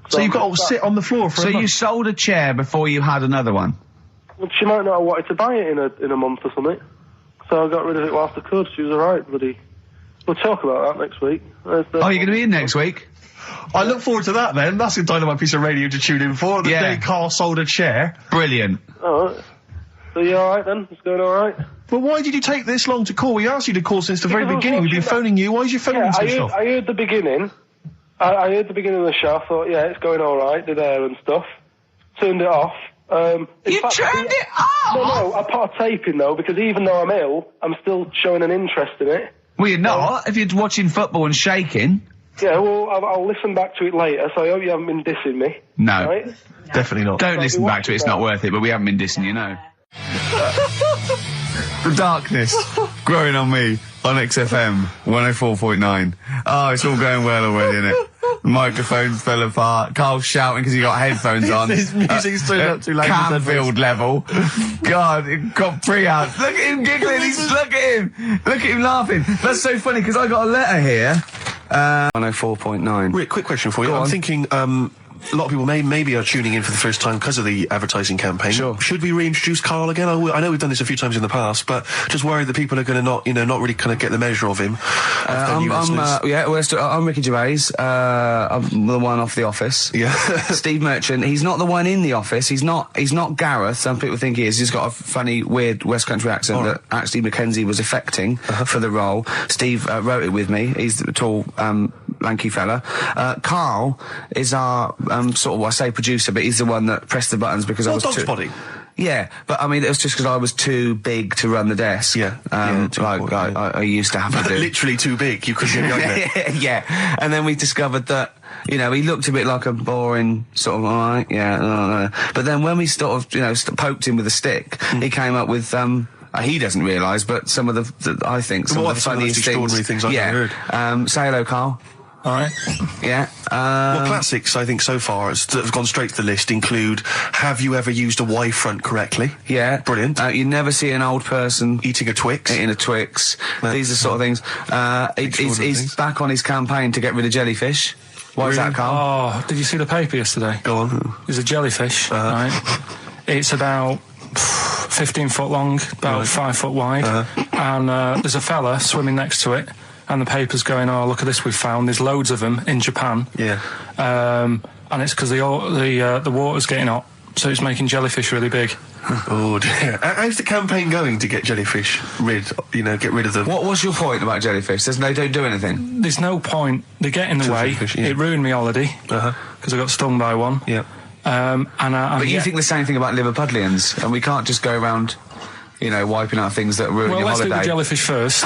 So you've got to sit on the floor for So a you month. sold a chair before you had another one? Well, she might not have wanted to buy it in a month or something. So I got rid of it whilst I could. She was alright, buddy. We'll talk about that next week. Oh, you're going to be in next week? I look forward to that then. That's a dynamite piece of radio to tune in for. The Yeah. day Carl sold a chair. Brilliant. Alright. So you alright then? It's going alright? But why did you take this long to call? We asked you to call since the very Because I was beginning. We've been watching phoning you. Why did you phone Yeah, so long? I heard the beginning. I heard the beginning of the show. I thought, yeah, it's going alright, did air and stuff. Turned it off. In You fact, turned it off? No, I put a tape in though, because even though I'm ill, I'm still showing an interest in it. Well, you're not. If you're watching football and shaking. Yeah, well, I'll listen back to it later, so I hope you haven't been dissing me. No. Right? Definitely not. Don't listen back to it, it's not worth it, but we haven't been dissing you, no. The darkness growing on me on XFM 104.9. Oh, it's all going well already, isn't it? The microphones fell apart. Carl's shouting because he got headphones on. His music's turned up too loud. Canfield level. God, it got pre-out. Look at him giggling. Look at him. Look at him laughing. That's so funny because I got a letter here. 104.9. Rick, quick question for you. Go I'm on. thinking, a lot of people maybe are tuning in for the first time because of the advertising campaign. Sure. Should we reintroduce Carl again? I know we've done this a few times in the past, but just worried that people are going to not really kind of get the measure of him. I'm Ricky Gervais. I'm the one off The Office. Yeah. Steve Merchant. He's not the one in The Office. He's not Gareth. Some people think he is. He's got a funny, weird West Country accent that actually Mackenzie was affecting for the role. Steve wrote it with me. He's the tall, lanky fella. Carl is our sort of, I say producer, but he's the one that pressed the buttons because I was Dog's too... body. Yeah, but I mean, it was just because I was too big to run the desk. Yeah. Too like important, I used to have to do. Literally too big. You couldn't get younger. Yeah, and then we discovered that, you know, he looked a bit like a boring sort of, alright, yeah, but then when we sort of, you know, poked him with a stick, he came up with, he doesn't realise, but some of the I think, some of the funniest extraordinary things I've ever heard. Say hello, Carl. Alright. Yeah. Well, classics, I think, so far, that have gone straight to the list include, have you ever used a Y front correctly? Yeah. Brilliant. You never see an old person Eating a Twix. eating a Twix. These are sort of things. He's things. back on his campaign to get rid of jellyfish. Why is that, Carl? Oh, did you see the paper yesterday? Go on. There's a jellyfish, right? It's about 15 foot long, about 5 foot wide, and there's a fella swimming next to it, and the paper's going, oh, look at this we've found, there's loads of them in Japan. Yeah. And it's because the water's getting hot, so it's making jellyfish really big. Oh dear. How's the campaign going to get jellyfish get rid of them? What was your point about jellyfish? They don't do anything. There's no point. They get in the way. Jellyfish, yeah. It ruined me holiday, because I got stung by one. Yeah. But you think the same thing about Liverpudlians, and we can't just go around, wiping out things that ruin your let's holiday. do the jellyfish first,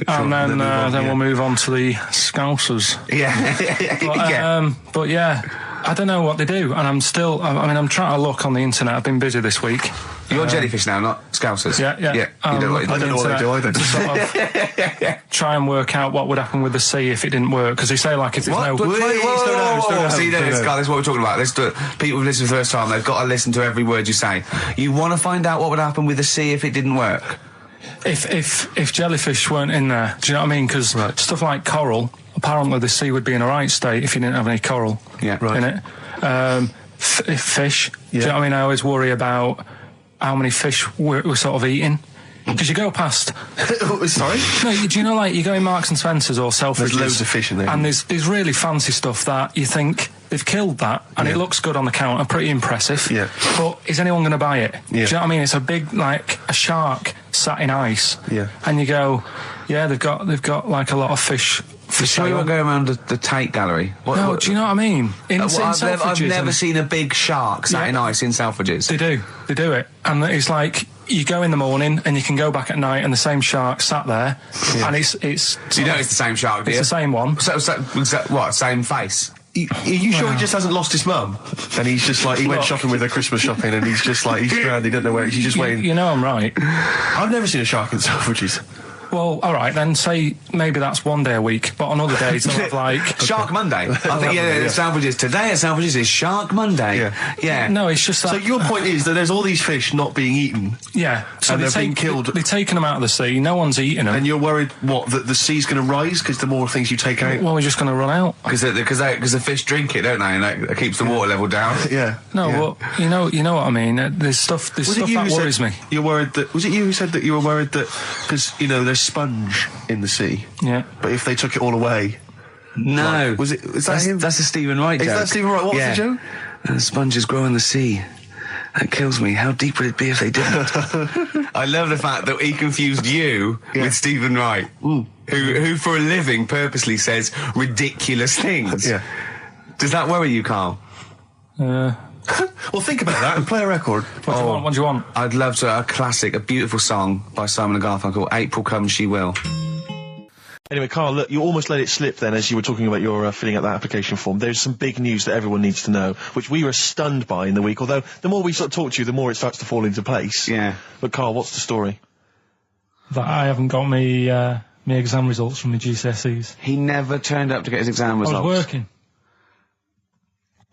and then we'll move on to the scousers. Yeah. But yeah, I don't know what they do, and I'm trying to look on the internet. I've been busy this week. You're jellyfish now, not scousers. Yeah. You know what I don't know what they do either. To sort of try and work out what would happen with the sea if it didn't work, because they say if there's no... See, this is what we're talking about. Let's do it. People who listen for the first time, they've got to listen to every word you say. You want to find out what would happen with the sea if it didn't work? If jellyfish weren't in there, do you know what I mean? Because stuff like coral, apparently the sea would be in a right state if you didn't have any coral in it. Fish, do you know what I mean? I always worry about how many fish we're sort of eating. Because you go past... Sorry? No, do you know, you go in Marks and Spencer's or Selfridges... There's loads of fish in there. And there's really fancy stuff that you think they've killed that, and it looks good on the counter, pretty impressive. Yeah. But is anyone going to buy it? Yeah. Do you know what I mean? It's a big, a shark sat in ice. Yeah. And you go, they've got a lot of fish... So you won't go around the Tate Gallery? Do you know what I mean? I've never seen a big shark sat in ice in Selfridges. They do it. And it's you go in the morning and you can go back at night and the same shark sat there. And it's... So you know it's the same shark, do you? It's the same one. So what, same face? Are you sure he just hasn't lost his mum? And he's just he went shopping with her Christmas shopping and he's just he's drowned, he doesn't know where, he's just waiting. You know I'm right. I've never seen a shark in Selfridges. Well, all right, then say maybe that's one day a week, but on other days they'll have Shark Monday. I think, Selfridges. Today at Selfridges is Shark Monday. Yeah. No, it's just that... So your point is that there's all these fish not being eaten. Yeah. So and they're being killed. They've taken them out of the sea, no one's eating them. And you're worried, that the sea's going to rise because the more things you take out? Well, we're just going to run out. Because the fish drink it, don't they? And that keeps the water level down. Yeah. No, well, you know what I mean. There's stuff that worries me. You're worried that... Was it you who said that you were worried that... Because, there's sponge in the sea. Yeah. But if they took it all away... No. Is that him? That's a Stephen Wright joke. Is that Stephen Wright? What was the joke? Sponges grow in the sea. That kills me. How deep would it be if they didn't? I love the fact that he confused you with Stephen Wright, who for a living purposely says ridiculous things. Yeah. Does that worry you, Carl? Well, think about that and play a record. What do you want? I'd love to. A classic, a beautiful song by Simon and Garfunkel, April Comes She Will. Anyway, Carl, look, you almost let it slip then as you were talking about your filling out that application form. There's some big news that everyone needs to know, which we were stunned by in the week, although the more we sort of talk to you, the more it starts to fall into place. Yeah. But, Carl, what's the story? That I haven't got me exam results from the GCSEs. He never turned up to get his exam results. I was working.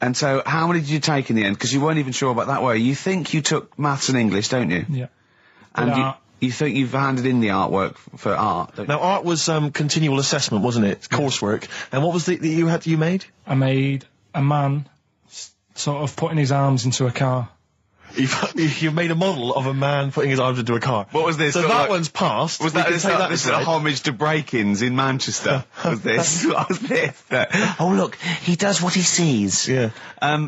And so, how many did you take in the end? Because you weren't even sure about that, were you? You think you took maths and English, don't you? Yeah. And you think you've handed in the artwork for art, don't you? Now, art was continual assessment, wasn't it? Coursework. And what was that you made? I made a man sort of putting his arms into a car. You made a model of a man putting his arms into a car. What was this? So that one's passed. Was that this a homage to break-ins in Manchester? Was this? What was this? Oh, look, he does what he sees. Yeah.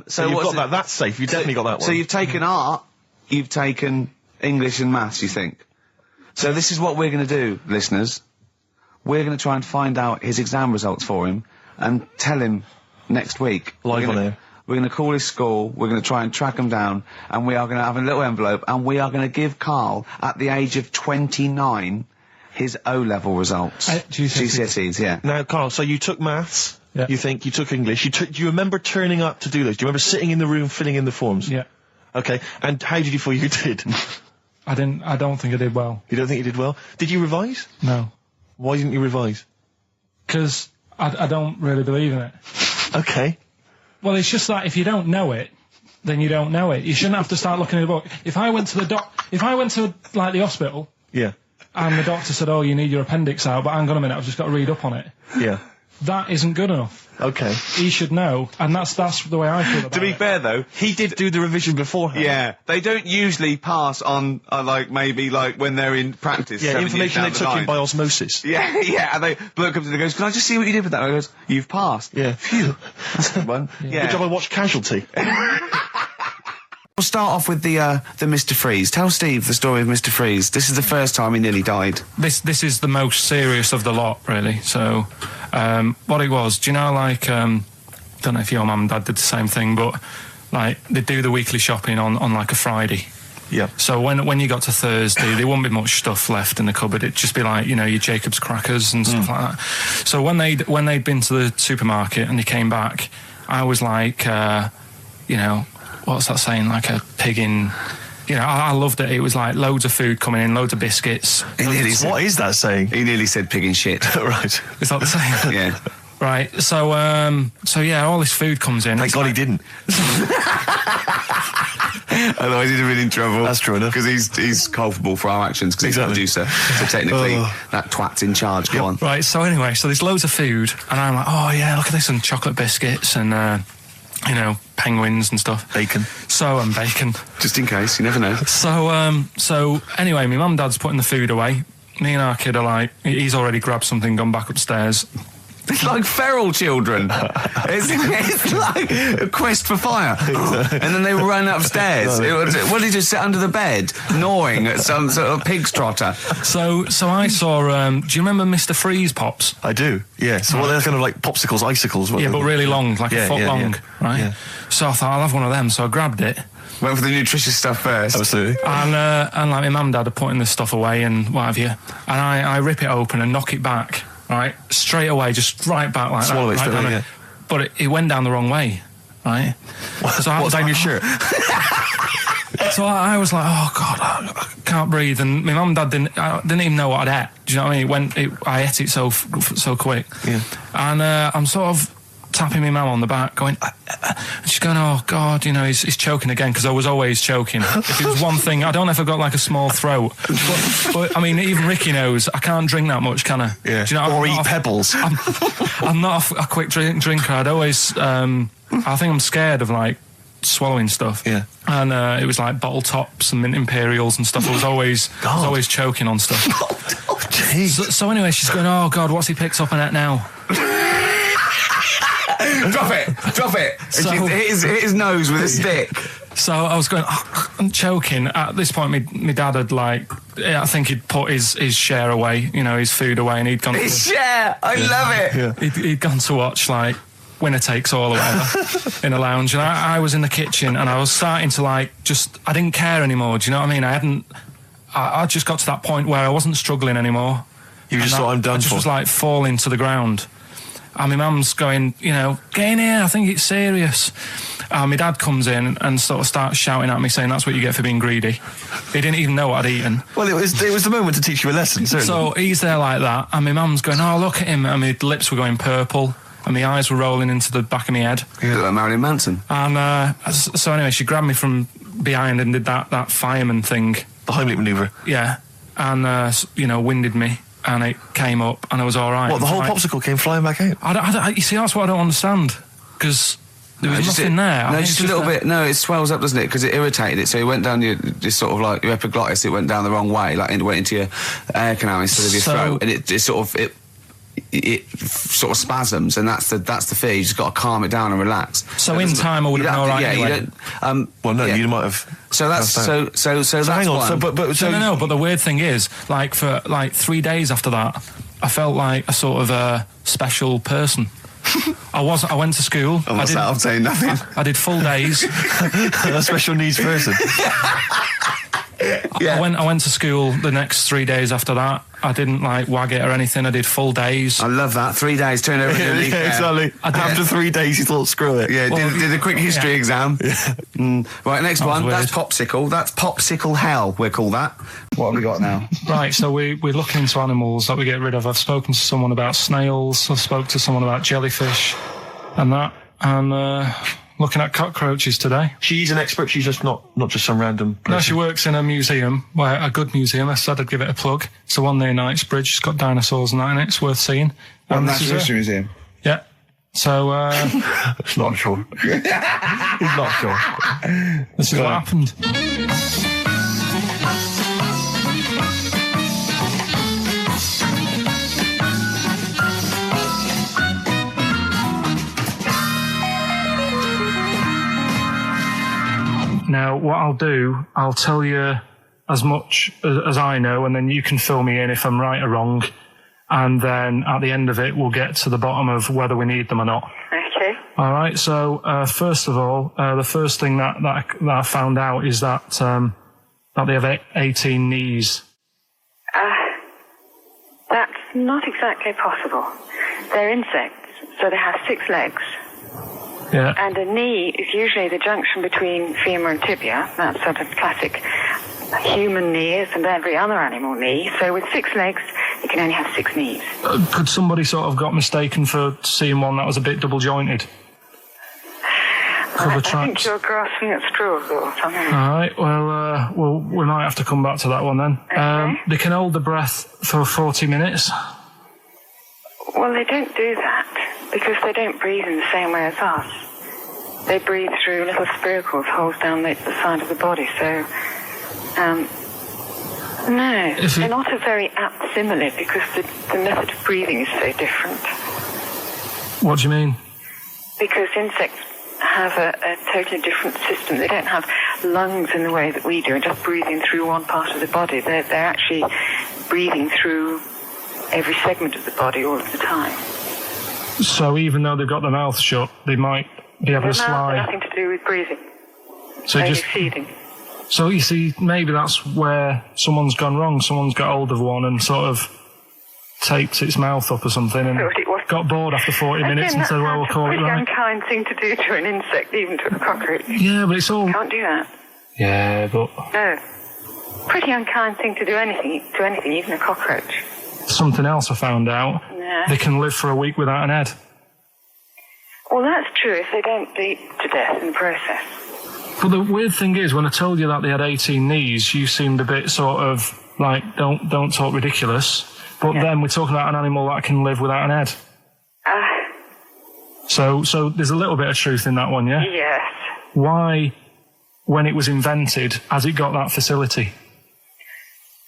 So you've got that. That's safe. You've definitely got that one. So you've taken art, you've taken English and maths, you think? So this is what we're going to do, listeners. We're going to try and find out his exam results for him and tell him next week. Live on air. We're going to call his school, we're going to try and track him down, and we are going to have a little envelope, and we are going to give Carl, at the age of 29, his O-level results. GCSEs, yeah. Now, Carl, so you took maths, you think, you took English, do you remember turning up to do those? Do you remember sitting in the room filling in the forms? Yeah. Okay, and how did you feel you did? I don't think I did well. You don't think you did well? Did you revise? No. Why didn't you revise? Because I don't really believe in it. Okay. Well, it's just that if you don't know it, then you don't know it. You shouldn't have to start looking at a book. If I went to the hospital, yeah, and the doctor said, "Oh, you need your appendix out," but hang on a minute, I've just got to read up on it. Yeah. that isn't good enough. Okay. He should know, and that's the way I feel about it. To be fair, though, He did do the revision beforehand. yeah, they don't usually pass on, like, maybe, like, when they're in practice. Yeah, 7 years information they down the took in line. by osmosis. Yeah, yeah, and the bloke comes in and goes, can I just see what you did with that? And I goes, you've passed. Yeah. Phew. That's a good one. Yeah. Good job I watched Casualty. We'll start off with the Mr. Freeze. Tell Steve the story of Mr. Freeze. This is the first time he nearly died. This is the most serious of the lot, really. So, what it was, do you know, like, don't know if your mum and dad did the same thing, but, like, they do the weekly shopping on like, a Friday. Yeah. So when you got to Thursday, there wouldn't be much stuff left in the cupboard. It'd just be like, you know, your Jacob's crackers and stuff like that. So when they'd been to the supermarket and they came back, I was like, you know, what's that saying? Like a pig in... You know, I loved it. It was like loads of food coming in, loads of biscuits. What is that saying? He nearly said pig in shit. Right. Is that the same? Yeah. Right. So yeah, all this food comes in. Thank God he didn't. Otherwise he'd have been in trouble. That's true enough. Because he's culpable for our actions because Exactly. he's the producer. So technically, that twat's in charge. Go on. Right. So anyway, so there's loads of food, and I'm like, oh yeah, look at this, and chocolate biscuits, and you know, penguins and stuff. Bacon. And bacon. Just in case, you never know. So anyway, my mum and dad's putting the food away. Me and our kid are like, he's already grabbed something, gone back upstairs. It's like feral children. it's like a quest for fire. And then they run upstairs. What did he just sit under the bed, gnawing at some sort of pig's trotter? So I saw, do you remember Mr. Freeze Pops? I do, yeah. So they're kind of like popsicles, icicles. Yeah, but really long, like a foot long, right? Yeah. So I thought, I'll have one of them, so I grabbed it. Went for the nutritious stuff first. Absolutely. And like my mum and dad are putting this stuff away and what have you. And I rip it open and knock it back, right? Straight away, just right back like Swallow that. it straight down away, it. But it went down the wrong way, right? So I was down like, your shirt? So I was like, oh God, I can't breathe. And my mum and dad didn't even know what I'd ate. Do you know what I mean? I ate it so quick. Yeah. And I'm sort of tapping my mum on the back, going, and she's going, oh God, you know, he's choking again, because I was always choking. If it was one thing, I don't know if I've got like a small throat, but I mean, even Ricky knows I can't drink that much, can I? Yeah. Do you know, or eat pebbles. I'm not a quick drinker. I'd always, I think I'm scared of like swallowing stuff. Yeah. And it was like bottle tops and mint imperials and stuff. I was always choking on stuff. Oh, jeez. So anyway, she's going, oh God, what's he picked up on it now? Drop it. So- And she hit his nose with a stick. So I was going, I'm choking. At this point, my dad had I think he'd put his share away, you know, his food away, and he'd gone. His share, I love it. He'd gone to watch like Winner Takes All or whatever in a lounge, and I was in the kitchen, and I was starting to I didn't care anymore. Do you know what I mean? I just got to that point where I wasn't struggling anymore. You just thought, I'm done I just for. was like falling to the ground. And my mum's going, you know, get in here, I think it's serious. And my dad comes in and sort of starts shouting at me, saying that's what you get for being greedy. He didn't even know what I'd eaten. Well, it was the moment to teach you a lesson, certainly. So he's there like that, and my mum's going, oh, look at him. And my lips were going purple, and my eyes were rolling into the back of my head. You look like Marilyn Manson. And so anyway, she grabbed me from behind and did that fireman thing. The Heimlich manoeuvre. Yeah. And, you know, winded me. And it came up, and I was all right. What, the whole popsicle came flying back out? You see, that's what I don't understand, because there was nothing there. No, just a little bit. No, it swells up, doesn't it? Because it irritated it, so it went down your sort of like your epiglottis. It went down the wrong way, like it went into your air canal instead of your throat, and it sort of spasms, and that's the fear. You just got to calm it down and relax. So in time, I would have been all right. Yeah, anyway. you don't. Well, no, you might have. So that's so that's hang on. one. So, but No. But the weird thing is, like for 3 days after that, I felt like a sort of a special person. I went to school. I'm saying nothing. I did full days. a special needs person. Yeah. I went to school the next 3 days after that. I didn't wag it or anything. I did full days. I love that. 3 days, turn over yeah, exactly. After 3 days, you thought, screw it. Yeah, did a quick history exam. Yeah. Right, next one. Weird. That's popsicle. That's popsicle hell, we'll call that. What have we got now? Right, so we're looking into animals that we get rid of. I've spoken to someone about snails. I've spoken to someone about jellyfish and that. And looking at cockroaches today. She's an expert. She's just not just some random person. No, she works in a museum, a good museum. I said I'd give it a plug. It's the one near Knightsbridge. It's got dinosaurs and that in it. It's worth seeing. Natural History Museum. So, It's not sure. He's not sure. this is what happened. Now, what I'll do, I'll tell you as much as I know, and then you can fill me in if I'm right or wrong. And then at the end of it, we'll get to the bottom of whether we need them or not. Okay. All right. So, first of all, the first thing that I found out is that they have 18 knees. That's not exactly possible. They're insects, so they have 6 legs. Yeah. And a knee is usually the junction between femur and tibia. That's sort of classic human knees and every other animal knee. So with 6 legs, you can only have 6 knees. Could somebody sort of got mistaken for seeing one that was a bit double jointed? I think you're grasping at straws or something. All right. Well, we might have to come back to that one then. Okay. They can hold the breath for 40 minutes. Well, they don't do that because they don't breathe in the same way as us. They breathe through little spiracles, holes down the side of the body. So, no, they're not a very apt simile because the method of breathing is so different. What do you mean? Because insects have a totally different system. They don't have lungs in the way that we do and just breathing through one part of the body. They're actually breathing through every segment of the body all of the time. So even though they've got their mouth shut, they might be able to slide. Nothing to do with breathing. So only just feeding. So you see, maybe that's where someone's gone wrong. Someone's got hold of one and sort of taped its mouth up or something and got bored after 40 minutes and said, well, we'll call it right. It's a unkind thing to do to an insect, even to a cockroach. Yeah, but it's all... Can't do that. Yeah, but... No. Pretty unkind thing to do to anything, even a cockroach. Something else I found out. Yeah. They can live for a week without an head. Well, that's true if they don't bleed to death in the process. But the weird thing is, when I told you that they had 18 knees, you seemed a bit sort of like, don't talk ridiculous. But then we're talking about an animal that can live without an head. So there's a little bit of truth in that one, yeah? Yes. Why, when it was invented, has it got that facility?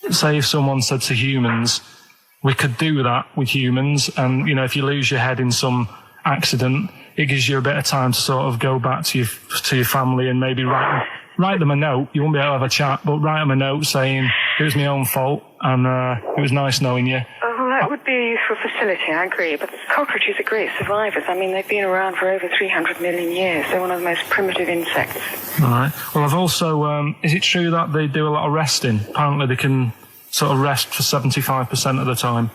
Say if someone said to humans, we could do that with humans, and, you know, if you lose your head in some accident, it gives you a bit of time to sort of go back to your family and maybe write them a note. You won't be able to have a chat, but write them a note saying, it was my own fault, and it was nice knowing you. Oh, well, that would be a useful facility, I agree. But cockroaches are great survivors. I mean, they've been around for over 300 million years. They're one of the most primitive insects. All right. Well, I've also... is it true that they do a lot of resting? Apparently they can sort of rest for 75% of the time.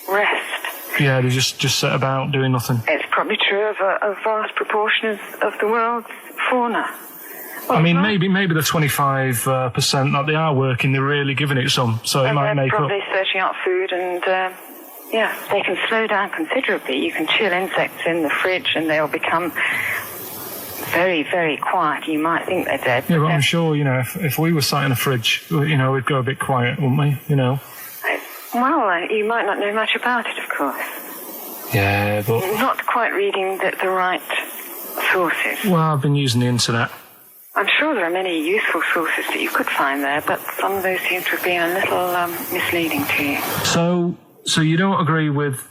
Rest? Yeah, they just sit about doing nothing. It's probably true of a vast proportion of the world's fauna. Well, I mean, maybe the 25% that they are working, they're really giving it some, so it might make up. They're probably searching out food and, they can slow down considerably. You can chill insects in the fridge and they'll become very, very quiet. You might think they're dead. Yeah, but I'm sure, you know, if we were sat in a fridge, you know, we'd go a bit quiet, wouldn't we, you know? Well, you might not know much about it, of course. Yeah, but... You're not quite reading the right sources. Well, I've been using the internet. I'm sure there are many useful sources that you could find there, but some of those seem to have been a little misleading to you. So you don't agree with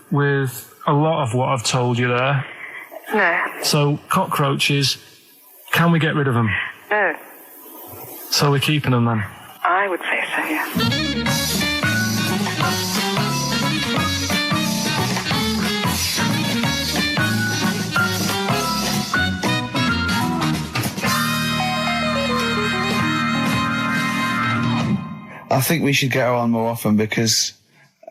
a lot of what I've told you there? No. So cockroaches, can we get rid of them? No. So we're keeping them then? I would say so, yeah. I think we should get her on more often because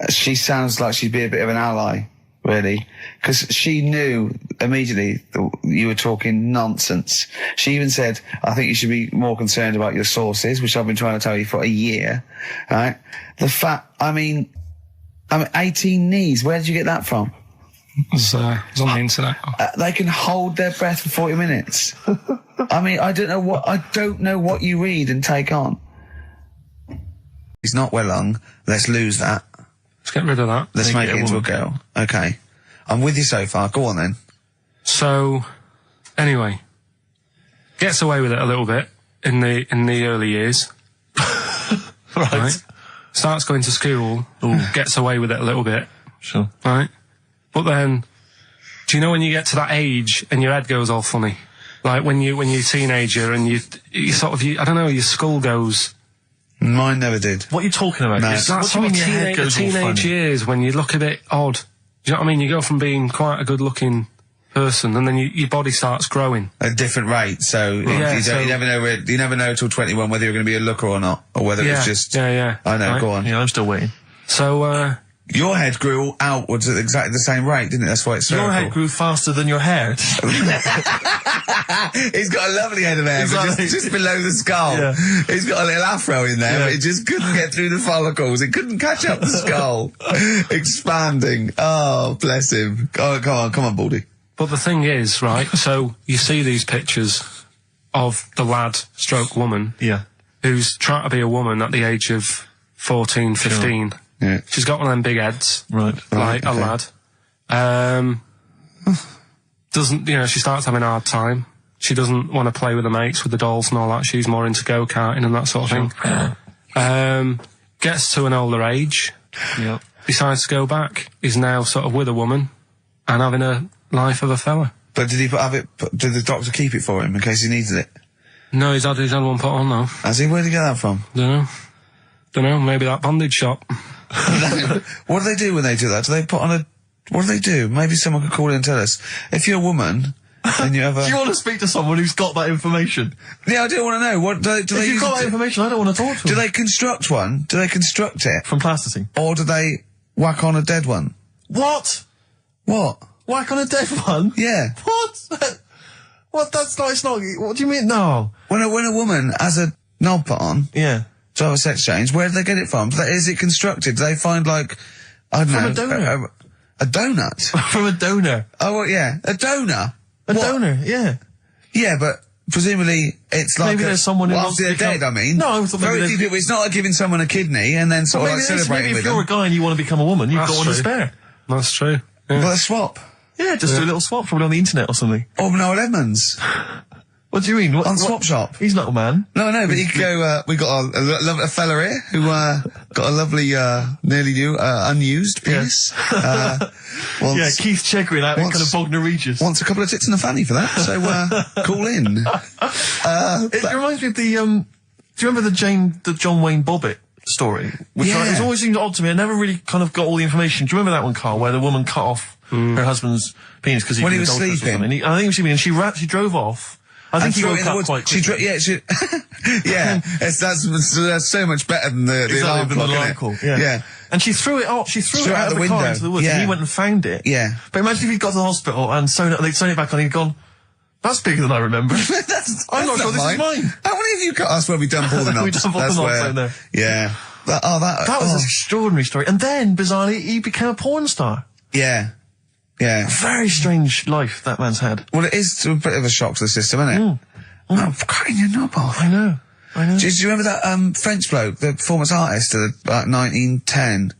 she sounds like she'd be a bit of an ally, really. Because she knew immediately that you were talking nonsense. She even said, I think you should be more concerned about your sources, which I've been trying to tell you for a year, right? The fact, I mean, 18 knees, where did you get that from? It was on the internet. They can hold their breath for 40 minutes. I mean, I don't know what you read and take on. He's not well lung. Let's lose that. Let's get rid of that. Let's make it into a girl. Okay. I'm with you so far. Go on then. So, anyway, gets away with it a little bit in the early years. right. Starts going to school. Gets away with it a little bit. Sure. Right. But then, do you know when you get to that age and your head goes all funny? Like when you're a teenager and you sort of, I don't know, your skull goes. Mine never did. What are you talking about? No. It's that sort of teenage years when you look a bit odd. Do you know what I mean? You go from being quite a good-looking person, and then your body starts growing at a different rate. So you never know till 21 whether you're going to be a looker or not, or whether it's just. Yeah. I know. Right. Go on. Yeah, I'm still waiting. So your head grew outwards at exactly the same rate, didn't it? That's why it's Your head grew faster than your hair. He's got a lovely head of hair, but just below the skull. Yeah. He's got a little afro in there, but it just couldn't get through the follicles. It couldn't catch up the skull. Expanding. Oh, bless him. Oh, come on, Baldy. But the thing is, right, so you see these pictures of the lad stroke woman who's trying to be a woman at the age of 14, 15. Sure. Yeah. She's got one of them big heads. Right. Like a lad. She starts having a hard time. She doesn't want to play with the mates, with the dolls and all that. She's more into go-karting and that sort of thing. Gets to an older age. Yep. Decides to go back. Is now sort of with a woman and having a life of a fella. But did the doctor keep it for him in case he needed it? No, he's had one put on though. Has he? Where'd he get that from? Don't know, maybe that bondage shop. What do they do when they do that? Do they put on a... What do they do? Maybe someone could call in and tell us. If you're a woman and you have a... Do you want to speak to someone who's got that information? Yeah, I do want to know. What do they if you've got that information, I don't want to talk to them. Do they construct one? Do they construct it? From plasticine? Or do they whack on a dead one? What? What? Whack on a dead one? Yeah. What? What? That's not, it's not... What do you mean? No. When a woman has a knob put on... Yeah. To have a sex change, where do they get it from? Is it constructed? Do they find, like, I don't know... From a donor. A donut? From a donor. Oh, well, yeah. A donor? A donor, yeah. Yeah, but presumably it's like... Maybe there's someone who wants after they're dead, I mean. No, I thought very few people... It's not like giving someone a kidney and then sort of like celebrating with them. Maybe if you're a guy and you want to become a woman, you've got one to spare. That's true. Yeah. Well, a swap. Yeah, just do a little swap, probably on the internet or something. Or Noel Edmonds. What do you mean? On Swap Shop. He's not a man. No, but you could go, we got a fella here who, got a lovely, nearly new, unused penis. Yeah, Keith Chegrin out in kind of Bognor Regis. Wants a couple of tits and a fanny for that, so, call in. It reminds me of the, do you remember the John Wayne Bobbitt story? Which it's always seemed odd to me. I never really kind of got all the information. Do you remember that one, Carl, where the woman cut off her husband's penis because he was sleeping? I think he was sleeping, and she drove off. I think he woke up quite quickly. That's so much better than the alarm clock. Yeah. And she threw it off. She threw it out of the car into the woods, and he went and found it. Yeah. But imagine if he'd got to the hospital and they'd sewn it back on, and he'd gone, that's bigger than I remember. I'm not sure this is mine. How many of you cut us where we dump all the knobs? We dump all the knobs in there. Yeah. That was an extraordinary story. And then, bizarrely, he became a porn star. Yeah. Yeah. Very strange life that man's had. Well, it is a bit of a shock to the system, isn't it? Oh, cutting your knob off. I know. Do you remember that French bloke, the performance artist of about 1910?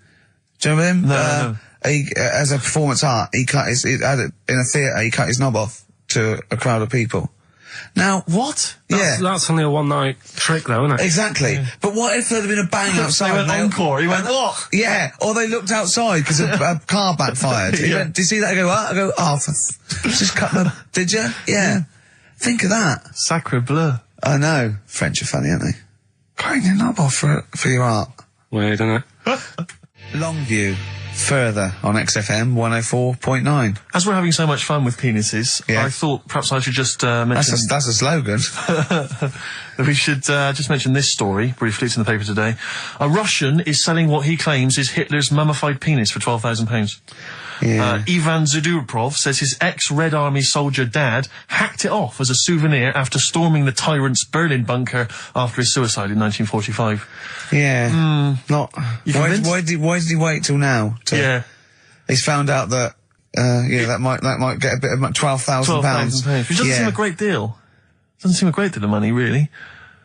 Do you remember him? No. He, as a performance art, he cut in a theatre, he cut his knob off to a crowd of people. Now, what? That's only a one-night trick, though, isn't it? Exactly. Yeah. But what if there'd been a bang outside? They went encore. He went, what? Yeah. Or they looked outside because a car backfired. He went, did you see that? I go, what? I go, just cut the... Did you? Yeah. Think of that. Sacre bleu. I know. French are funny, aren't they? Cutting your knob off for your art. Weird, isn't it? Longview. Further on XFM 104.9. As we're having so much fun with penises, I thought perhaps I should just mention... That's a slogan. We should just mention this story, briefly. It's in the paper today. A Russian is selling what he claims is Hitler's mummified penis for £12,000. Yeah. Ivan Zadurprov says his ex-Red Army soldier dad hacked it off as a souvenir after storming the tyrant's Berlin bunker after his suicide in 1945. Yeah. Why did he wait till now? He's found out that that might get a bit of £12,000. £12,000. Which doesn't seem a great deal. Doesn't seem a great deal of money, really.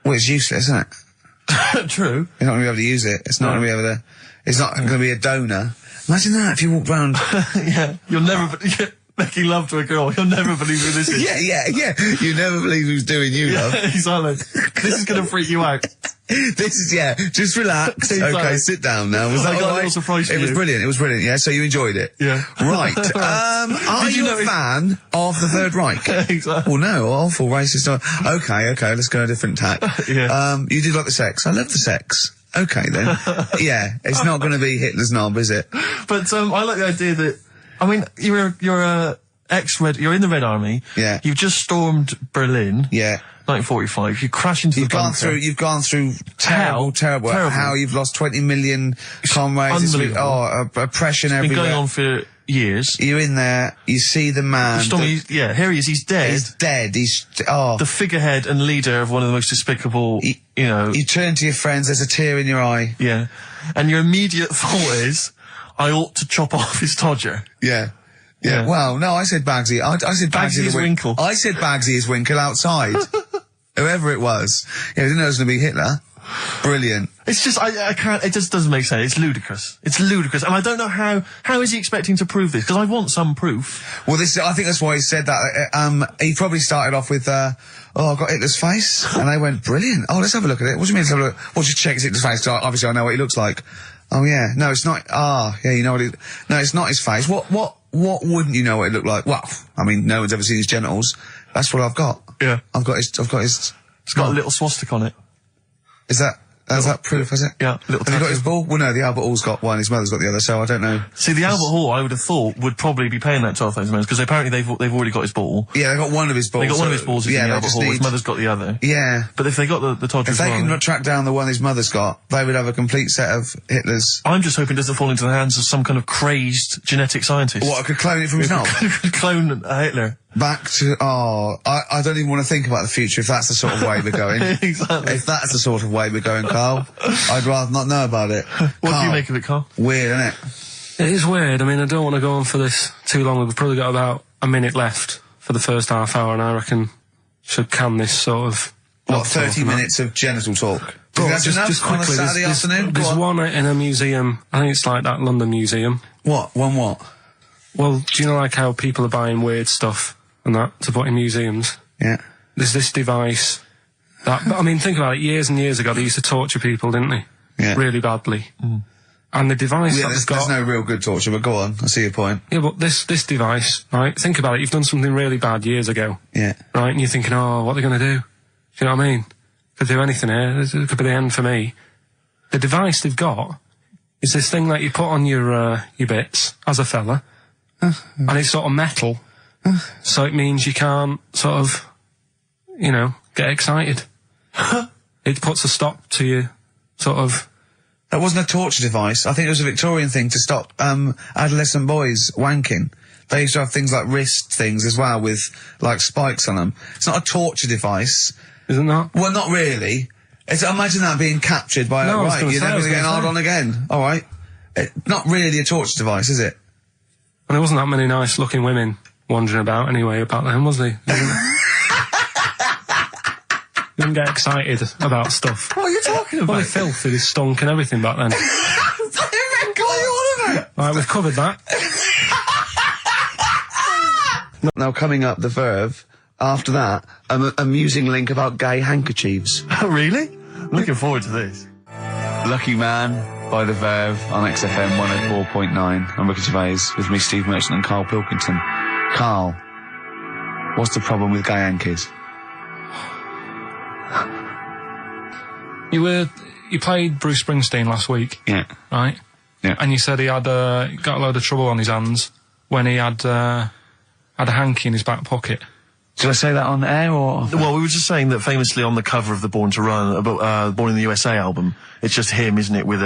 Well, it's useless, isn't it? True. You're not going to be able to use it. It's not going to be able to. It's not going to be a donor. Imagine that if you walked round. Yeah, you'll never making love to a girl. You'll never believe who this is. Yeah. You never believe who's doing you, love. Exactly. This is going to freak you out. This is, just relax. Exactly. Okay, sit down now. Was that I got a all little right? surprise for It was you. brilliant, yeah, so you enjoyed it? Yeah. Right, are you a fan of the Third Reich? Exactly. Well, no, awful racist. Okay, let's go a different tack. Yeah. You did like the sex. I love the sex. Okay, then. Yeah, it's not going to be Hitler's knob, is it? But, I like the idea that, I mean, you're you're in the Red Army. Yeah. You've just stormed Berlin. Yeah. 1945. You crash into the bunker. You've gone through terrible. How you've lost 20 million comrades. Unbelievable. Oppression It's everywhere. been going on for years. You're in there, you see the man. Here he is, he's dead. He's dead, the figurehead and leader of one of the most despicable, You turn to your friends, there's a tear in your eye. Yeah. And your immediate thought is, I ought to chop off his todger. Yeah. Well, no, I said Bagsy. I said Bagsy is Winkle. I said Bagsy is Winkle outside. Whoever it was. Yeah, I didn't know it was going to be Hitler. Brilliant. It's just, I can't, it just doesn't make sense. It's ludicrous. And I don't know how is he expecting to prove this? Because I want some proof. Well, I think that's why he said that. He probably started off with, I've got Hitler's face. And they went, brilliant. Oh, let's have a look at it. What do you mean let's have a look? Well, just check his Hitler's face. Obviously I know what he looks like. Oh yeah. No, it's not. You know what no, it's not his face. What wouldn't you know what it looked like? Well, I mean, no one's ever seen his genitals. That's what I've got. Yeah. I've got his. It's got a little swastika on it. Is that proof, is it? Yeah. Have you got his ball? Well, no, the Albert Hall's got one, his mother's got the other, so I don't know. See, the Albert Hall, I would have thought, would probably be paying that £12,000 because apparently they've already got his ball. Yeah, they got one of his balls. They got one of his balls in the Albert Hall, his mother's got the other. Yeah. But if they got the Todger if they can track down the one his mother's got, they would have a complete set of Hitler's. I'm just hoping it doesn't fall into the hands of some kind of crazed genetic scientist. What, I could clone it from his knob? Could clone Hitler. Back to, I don't even want to think about the future if that's the sort of way we're going. Exactly. If that's the sort of way we're going, Carl, I'd rather not know about it. What do you make of it, Carl? Weird, isn't it? It is weird. I mean, I don't want to go on for this too long. We've probably got about a minute left for the first half hour, and I reckon should can this sort of... What, 30 minutes of genital talk? Just quickly, on a Saturday afternoon? There's one in a museum, I think it's like that London Museum. What? One what? Well, do you know like how people are buying weird stuff and that to put in museums? Yeah. There's this device that, I mean, think about it, years and years ago they used to torture people, didn't they? Yeah. Really badly. And the device there's no real good torture, but go on, I see your point. Yeah, but this device, right, think about it, you've done something really bad years ago. Yeah. Right, and you're thinking, oh, what are they going to do? Do you know what I mean? Could do anything here, it could be the end for me. The device they've got is this thing that you put on your bits, as a fella, and it's sort of metal, so it means you can't sort of, get excited. It puts a stop to you, sort of... That wasn't a torture device. I think it was a Victorian thing to stop adolescent boys wanking. They used to have things like wrist things as well with, like, spikes on them. It's not a torture device. Isn't that? Well, not really. Imagine that being captured by, you're never going to get hard on again. All right. Not really a torture device, is it? And there wasn't that many nice-looking women wandering about anyway back then, was there? Didn't get excited about stuff. What are you talking about? Well, they filthy, they stunk and everything back then. What are you on about? Right, we've covered that. Now, coming up, the Verve. After that, an amusing link about gay handkerchiefs. Oh, really? I'm looking forward to this. Lucky Man by the Verve on XFM 104.9. I'm Ricky Gervais with me, Steve Merchant and Karl Pilkington. Karl, what's the problem with gay hankies? You played Bruce Springsteen last week. Yeah. Right? Yeah. And you said he had got a load of trouble on his hands when he had a hanky in his back pocket. Did I say that on air or? Well, we were just saying that famously on the cover of the Born to Run, Born in the USA album, it's just him, isn't it, with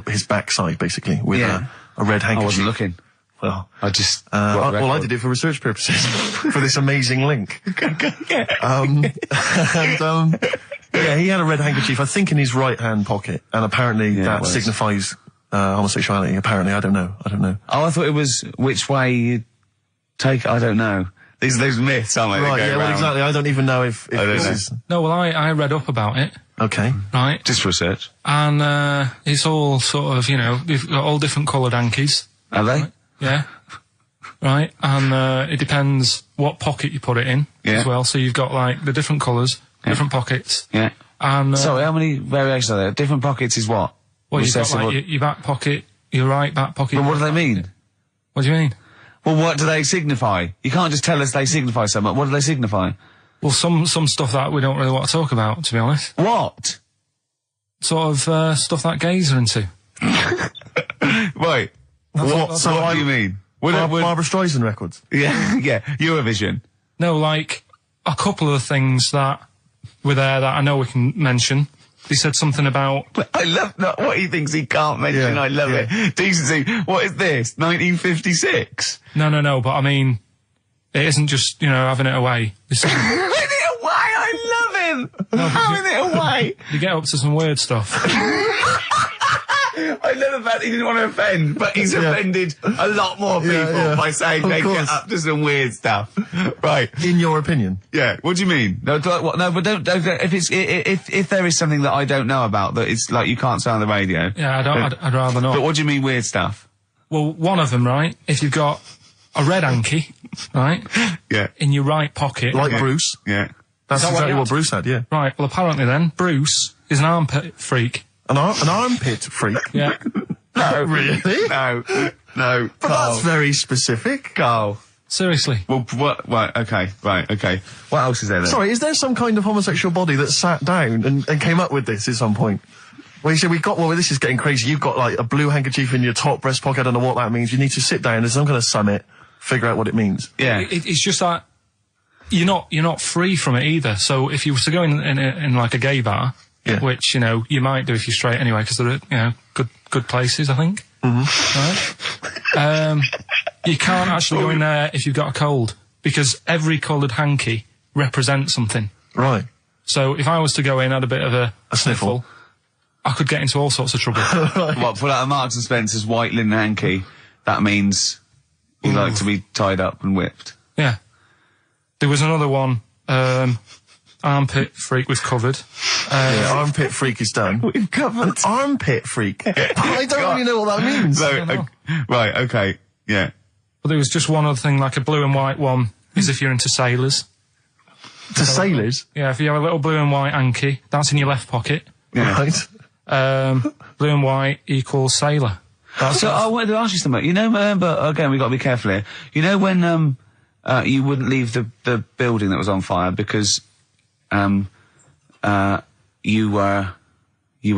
his backside basically with a red handkerchief. I wasn't looking. Well, I just. I did it for research purposes for this amazing link. Yeah, he had a red handkerchief, I think, in his right hand pocket, and apparently that signifies homosexuality. Apparently, I don't know. Oh, I thought it was which way you take it. I don't know. These myths, aren't they? Right, yeah, well, exactly. I don't even know if this is... No, well, I read up about it. Okay. Right. Just research. And it's all sort of, they've got all different coloured hankies. Are they? Right? Yeah. Right. And it depends what pocket you put it in as well. So you've got like the different colours, different pockets. Yeah. And sorry, how many variations are there? Different pockets is what? Well, you've got like your back pocket, your right back pocket. But what do they mean? What do you mean? Well, what do they signify? You can't just tell us they signify so much. What do they signify? Well, some stuff that we don't really want to talk about, to be honest. What? Sort of stuff that gays are into. Wait. What do you mean? Barbara Streisand records? Yeah, yeah. Eurovision. No, like a couple of the things that were there that I know we can mention. He said something about... I love what he thinks he can't mention. I love it. Decency. What is this? 1956? No, but I mean, it isn't just, having it away. Having it away? I love him! No, having it away! You get up to some weird stuff. I love the fact he didn't want to offend, but he's offended a lot more people by saying they get up to some weird stuff. Right. In your opinion? Yeah. What do you mean? No, but don't if there is something that I don't know about that it's like you can't say on the radio. Yeah, I'd rather not. But what do you mean weird stuff? Well, one of them, right? If you've got a red hanky, right? Yeah. In your right pocket. Like Bruce? Yeah. That's exactly what Bruce had, yeah. Right, well apparently then, Bruce is an armpit freak. An armpit freak? Yeah. No. Really? No. But that's very specific. Carl. Seriously. Well, what? Right, okay. What else is there then? Sorry, is there some kind of homosexual body that sat down and came up with this at some point? Well, you said this is getting crazy. You've got like a blue handkerchief in your top breast pocket. I don't know what that means. You need to sit down. There's some kind of summit. Figure out what it means. Yeah. It's just that you're not free from it either. So if you were to go in like a gay bar, which, you might do if you're straight anyway, because they're, good places, I think. Mm-hmm. Right? You can't actually go in there if you've got a cold, because every coloured hanky represents something. Right. So if I was to go in, had a bit of a sniffle, I could get into all sorts of trouble. Right. What, put out a Marks and Spencer's white linen hanky, that means you like to be tied up and whipped. Yeah. There was another one, armpit freak was covered. Armpit freak is done. We've covered. An armpit freak? I don't really know what that means. Right, okay, yeah. But there was just one other thing, like a blue and white one, is if you're into sailors. To sailors? Yeah, if you have a little blue and white hanky, that's in your left pocket. Yeah. Right. Blue and white equals sailor. So I wanted to ask you something. But again, we've got to be careful here. You know when you wouldn't leave the building that was on fire because you were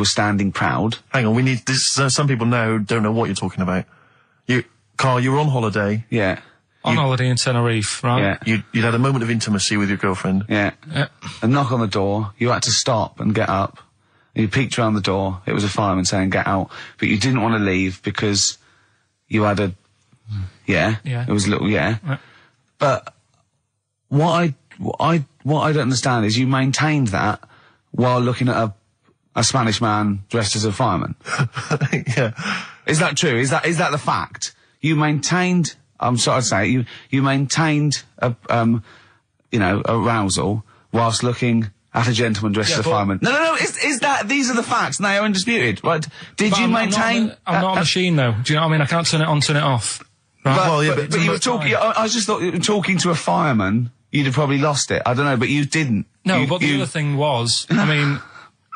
standing proud. Hang on, we need this. Some people now don't know what you're talking about. Carl, you were on holiday. Yeah. On holiday in Tenerife, right? Yeah. You'd had a moment of intimacy with your girlfriend. Yeah. A knock on the door. You had to stop and get up. You peeked around the door. It was a fireman saying, "Get out," but you didn't want to leave because you had a. Yeah. Yeah. It was a little. Yeah. But what I don't understand is you maintained that while looking at a Spanish man dressed as a fireman. Yeah. Is that true? Is that the fact? You maintained, I'm sorry to say, you maintained arousal whilst looking at a gentleman dressed as a fireman. No, these are the facts and they are undisputed, right? Did you maintain? I'm not a machine though, do you know what I mean? I can't turn it on, turn it off. Right? But you were talking, I just thought, talking to a fireman, you'd have probably lost it. I don't know, but you didn't. No, but the other thing was, I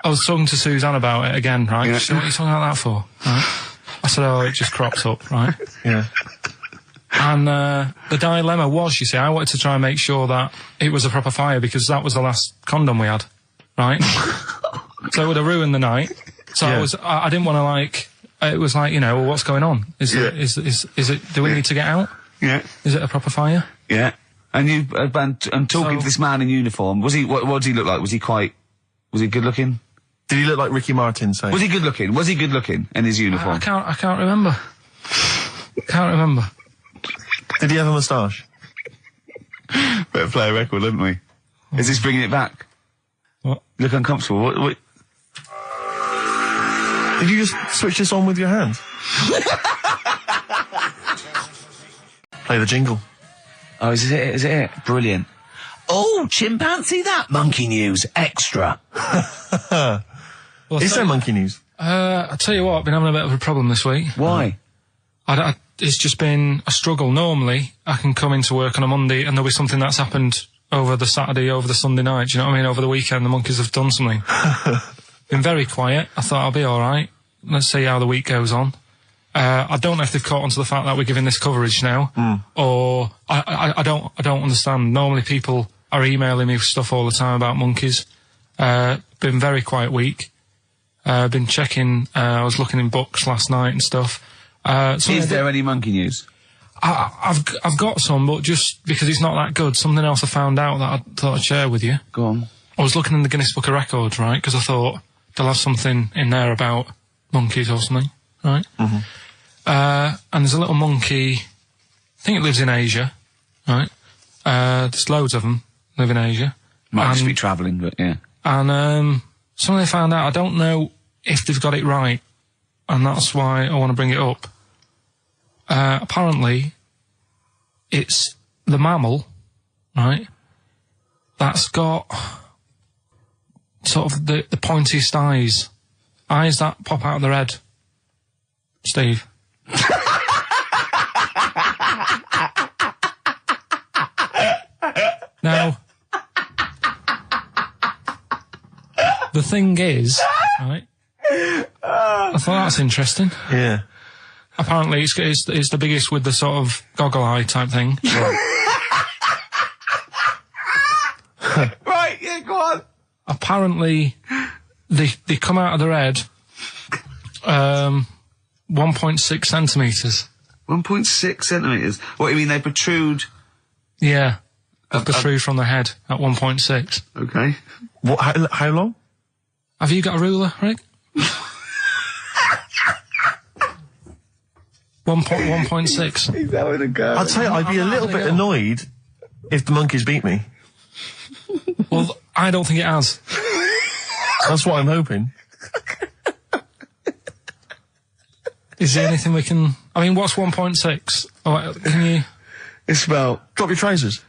was talking to Suzanne about it again, right? Yeah. She said, what are you talking about that for? Right? I said, it just cropped up, right? Yeah. And the dilemma was, you see, I wanted to try and make sure that it was a proper fire because that was the last condom we had, right? So it would have ruined the night. So I didn't want to it was like, well, what's going on? Is it, do we need to get out? Yeah. Is it a proper fire? Yeah. And you, and talking to this man in uniform, what did he look like? Was he good looking? Did he look like Ricky Martin, say? Was he good looking? Was he good looking in his uniform? I can't remember. Can't remember. Did he have a moustache? Better play a record, haven't we? Is this bringing it back? What? You look uncomfortable. What? Did you just switch this on with your hands? Play the jingle. Oh, is it? Is it? Brilliant. Oh, chimpanzee that monkey news extra. Well, Is there monkey news? I tell you what, I've been having a bit of a problem this week. Why? It's just been a struggle. Normally, I can come into work on a Monday and there'll be something that's happened over the Saturday, over the Sunday night. Do you know what I mean? Over the weekend, the monkeys have done something. Been very quiet. I thought I'll be all right. Let's see how the week goes on. I don't know if they've caught on to the fact that we're giving this coverage now, or I don't understand. Normally, people are emailing me stuff all the time about monkeys. Been very quiet week. Been checking. I was looking in books last night and stuff. Is there any monkey news? I've got some, but just because it's not that good, something else I found out that I thought I'd share with you. Go on. I was looking in the Guinness Book of Records, right, because I thought they'll have something in there about monkeys or something, right? Mm-hmm. And there's a little monkey, I think it lives in Asia, right? There's loads of them live in Asia. Might just be travelling, but yeah. And something they found out, I don't know if they've got it right, and that's why I want to bring it up. Apparently, it's the mammal, right, that's got sort of the pointiest eyes that pop out of their head. Steve. Now, the thing is, right, I thought that's interesting. Yeah. Apparently, it's the biggest with the sort of goggle eye type thing. Right, yeah, go on. Apparently, they come out of their head 1.6 centimetres. 1.6 centimetres? What, you mean they protrude? Yeah, they protrude from their head at 1.6. Okay. What? How long? Have you got a ruler, Rick? 1.6. He's having a go. I'd say I'd be a little bit annoyed if the monkeys beat me. Well, I don't think it has. That's what I'm hoping. Is there anything we can... I mean, what's 1.6? Oh, can you... It's about... Drop your trousers.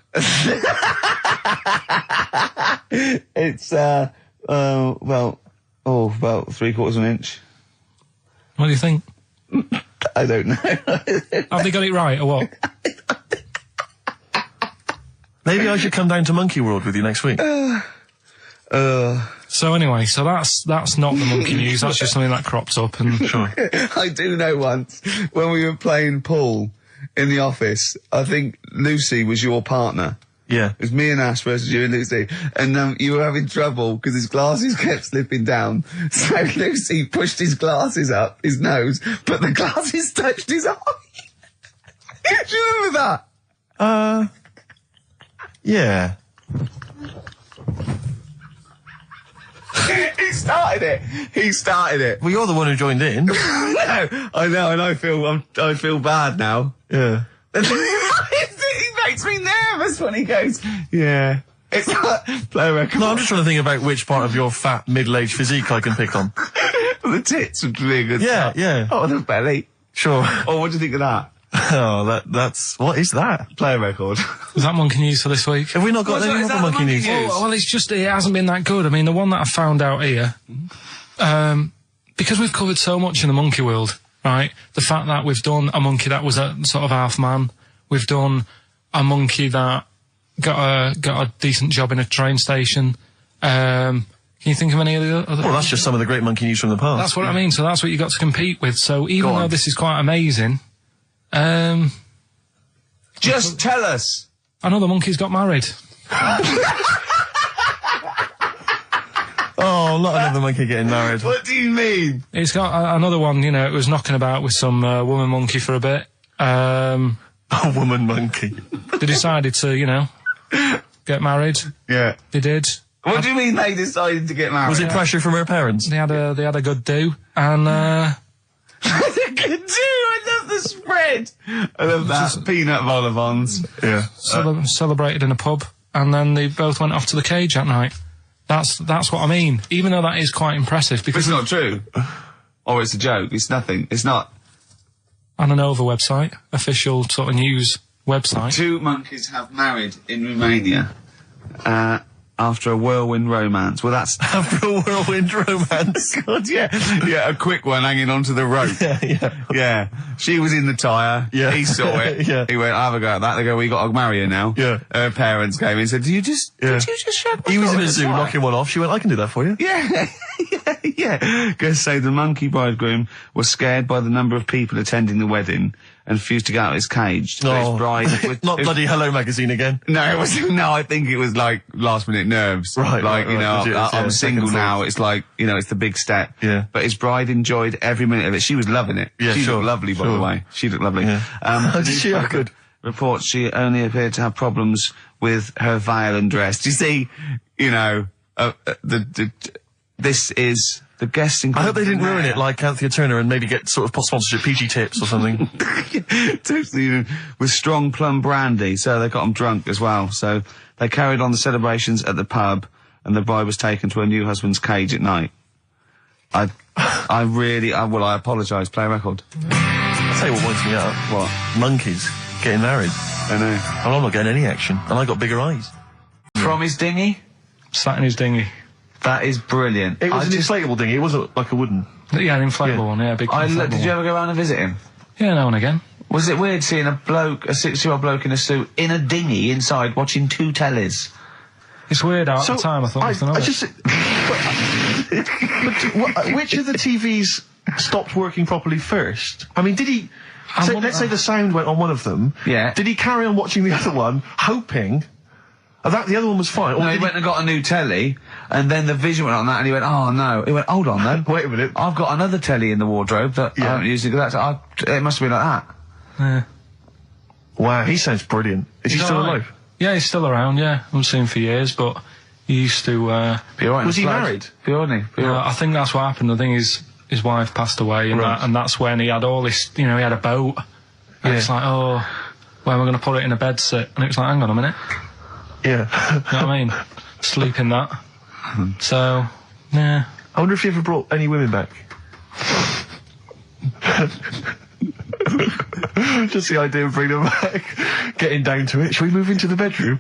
It's, about 3/4 of an inch. What do you think? I don't know. Have they got it right, or what? Maybe I should come down to Monkey World with you next week. So anyway, that's not the monkey news, that's just something that cropped up and... Sure. I do know once, when we were playing pool in the office, I think Lucy was your partner. Yeah. It was me and Ash versus you and Lucy. And you were having trouble because his glasses kept slipping down. So Lucy pushed his glasses up his nose, but the glasses touched his eye. Do you remember that? Yeah. He started it. Well, you're the one who joined in. No, I know, and I feel bad now. Yeah. He makes me nervous when he goes, yeah. It's not, play a record. No, I'm just trying to think about which part of your fat, middle-aged physique I can pick on. The tits would be a good Yeah, start. yeah. Oh, the belly. Sure. Oh, what do you think of that? Oh, that's... What is that? Play a record. Was that monkey news for this week? Have we not got any other monkey news? Well, it's just, it hasn't been that good. I mean, the one that I found out here, because we've covered so much in the monkey world, right? The fact that we've done a monkey that was a sort of half man, we've done a monkey that got a decent job in a train station. Can you think of any of the other? Well, that's just some of the great monkey news from the past. That's what I mean. So that's what you got to compete with. So even though this is quite amazing, just tell us. Another monkey's got married. Oh, not another monkey getting married. What do you mean? It's got another one. You know, it was knocking about with some woman monkey for a bit. A woman monkey. They decided to, you know, get married. Yeah. They did. What do you mean they decided to get married? Was it pressure from her parents? They had a good do, and good do. I love the spread. I love that. Peanut vol-au-vents. Yeah. Celebrated in a pub, and then they both went off to the cage that night. That's what I mean. Even though that is quite impressive, because it's not true. Or it's a joke. It's nothing. It's not. On an Over website, official sort of news website. 2 monkeys have married in Romania. after a whirlwind romance. Well, that's After a whirlwind romance. God, yeah, a quick one hanging onto the rope. Yeah. She was in the tyre. Yeah. He saw it. Yeah. He went, "I'll have a go at that." They go, "We got to marry her now." Yeah. Her parents came in and said, Did you just shag my He was in daughter a zoo tyre?" knocking one off. She went, "I can do that for you." Yeah. Goes say the monkey bridegroom was scared by the number of people attending the wedding and refused to get out of his cage. So his bride was, Not bloody Hello Magazine again. No, it was no. I think it was like last minute nerves. Right, like right, you know, right, legit, I'm yeah, single second now. thoughts. It's like it's the big step. Yeah. But his bride enjoyed every minute of it. She was loving it. Yeah, she sure, looked lovely, by sure. the way. She looked lovely. Yeah. Did she? Oh, good. Reports she only appeared to have problems with her veil and dress. Do you see? This is. The guests I hope they didn't ruin included it like Anthea Turner and maybe get sort of sponsorship PG tips or something. with strong plum brandy, so they got them drunk as well. So they carried on the celebrations at the pub, and the bride was taken to her new husband's cage at night. I apologise. Play a record. I'll tell you what winds me up. What? Monkeys getting married. I know. And I'm not getting any action. And I got bigger eyes. From his dinghy. Sat in his dinghy. That is brilliant. It was an inflatable thing. It wasn't like a wooden. Yeah, an inflatable one. Yeah, big. Inflatable Did you ever go around and visit him? Yeah, now and again. Was it weird seeing a 60-year-old bloke in a suit in a dinghy inside watching two tellies? It's weird. At the time, I thought nothing of it. Which of the TVs stopped working properly first? I mean, did he? Let's say the sound went on one of them. Yeah. Did he carry on watching the other one, hoping that the other one was fine? Or No, he went and got a new telly, and then the vision went on that, and he went, "Oh no!" He went, "Hold on, though. Wait a minute. I've got another telly in the wardrobe that I haven't used it. It must have been like that." Yeah. Wow, he sounds brilliant. Is he still alive? Yeah, he's still around. Yeah, I haven't seen him for years, but he used to. Be all right. Was he married? Be all right. I think that's what happened. I think his wife passed away, and that's when he had all this. He had a boat. And it's like, oh, where am I going to put it in a bed sit? And it was like, hang on a minute. Yeah. You know what I mean? Sleep in that. So, yeah. I wonder if he ever brought any women back. Just the idea of bringing them back, getting down to it. Shall we move into the bedroom?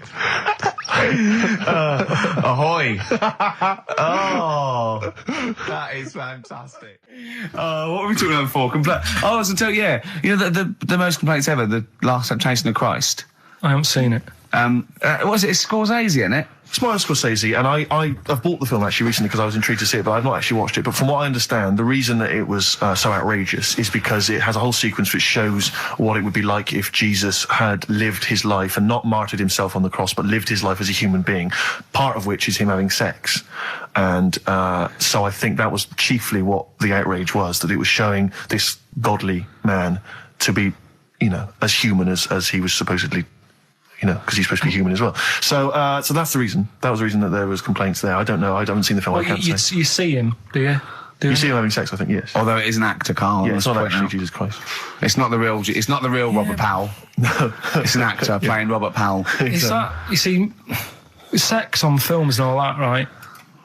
Ahoy! Oh, That is fantastic. What were we talking about before? I was to tell you, the most complaints ever, the Last Temptation of Christ. I haven't seen it. What is it? It's Scorsese, isn't it? it's Martin Scorsese, and I've bought the film actually recently because I was intrigued to see it, but I've not actually watched it. But from what I understand, the reason that it was so outrageous is because it has a whole sequence which shows what it would be like if Jesus had lived his life and not martyred himself on the cross, but lived his life as a human being, part of which is him having sex. And so I think that was chiefly what the outrage was, that it was showing this godly man to be, you know, as human as he was supposedly, you know, because he's supposed to be human as well. So so that's the reason. That was the reason that there was complaints there. I don't know. I haven't seen the film. Well, I can't say. you see him, do you? You see him having sex, I think, yes. Although it is an actor, Carl. Yeah, it's not actually Jesus Christ. It's not the real. It's not the real Robert Powell. No, It's an actor playing Robert Powell. It's that, you see, sex on films and all that, right?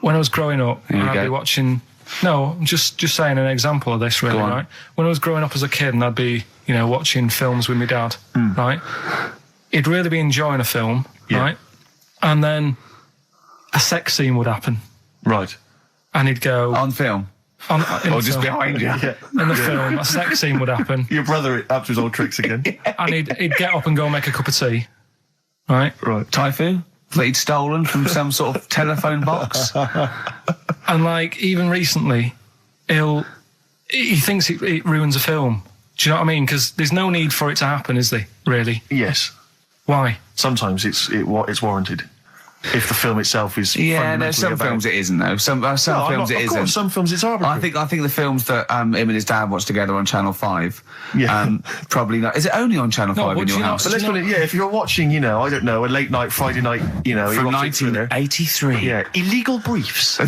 When I was growing up, I'd be watching... No, I'm just saying an example of this, really, right? When I was growing up as a kid and I'd be, you know, watching films with my dad, right? He'd really be enjoying a film, right? And then a sex scene would happen. Right. And he'd go... On film? Or just behind you? In the film, a sex scene would happen. Your brother up to his old tricks again. And he'd get up and go make a cup of tea, right? Right. Typhoon? That he'd stolen from some sort of telephone box? And, like, even recently, he thinks it ruins a film. Do you know what I mean? Because there's no need for it to happen, is there, really? Yes. Why? Sometimes it's warranted. If the film itself is there's some films it isn't though. Some films it isn't. Of course, some films it's arbitrary. I think the films that him and his dad watched together on Channel 5. Probably not. Is it only on Channel 5 in your house? But let's put it, if you're watching, you know, I don't know, a late night Friday night, you know, from erotic thriller. 1983. Yeah, Illegal Briefs.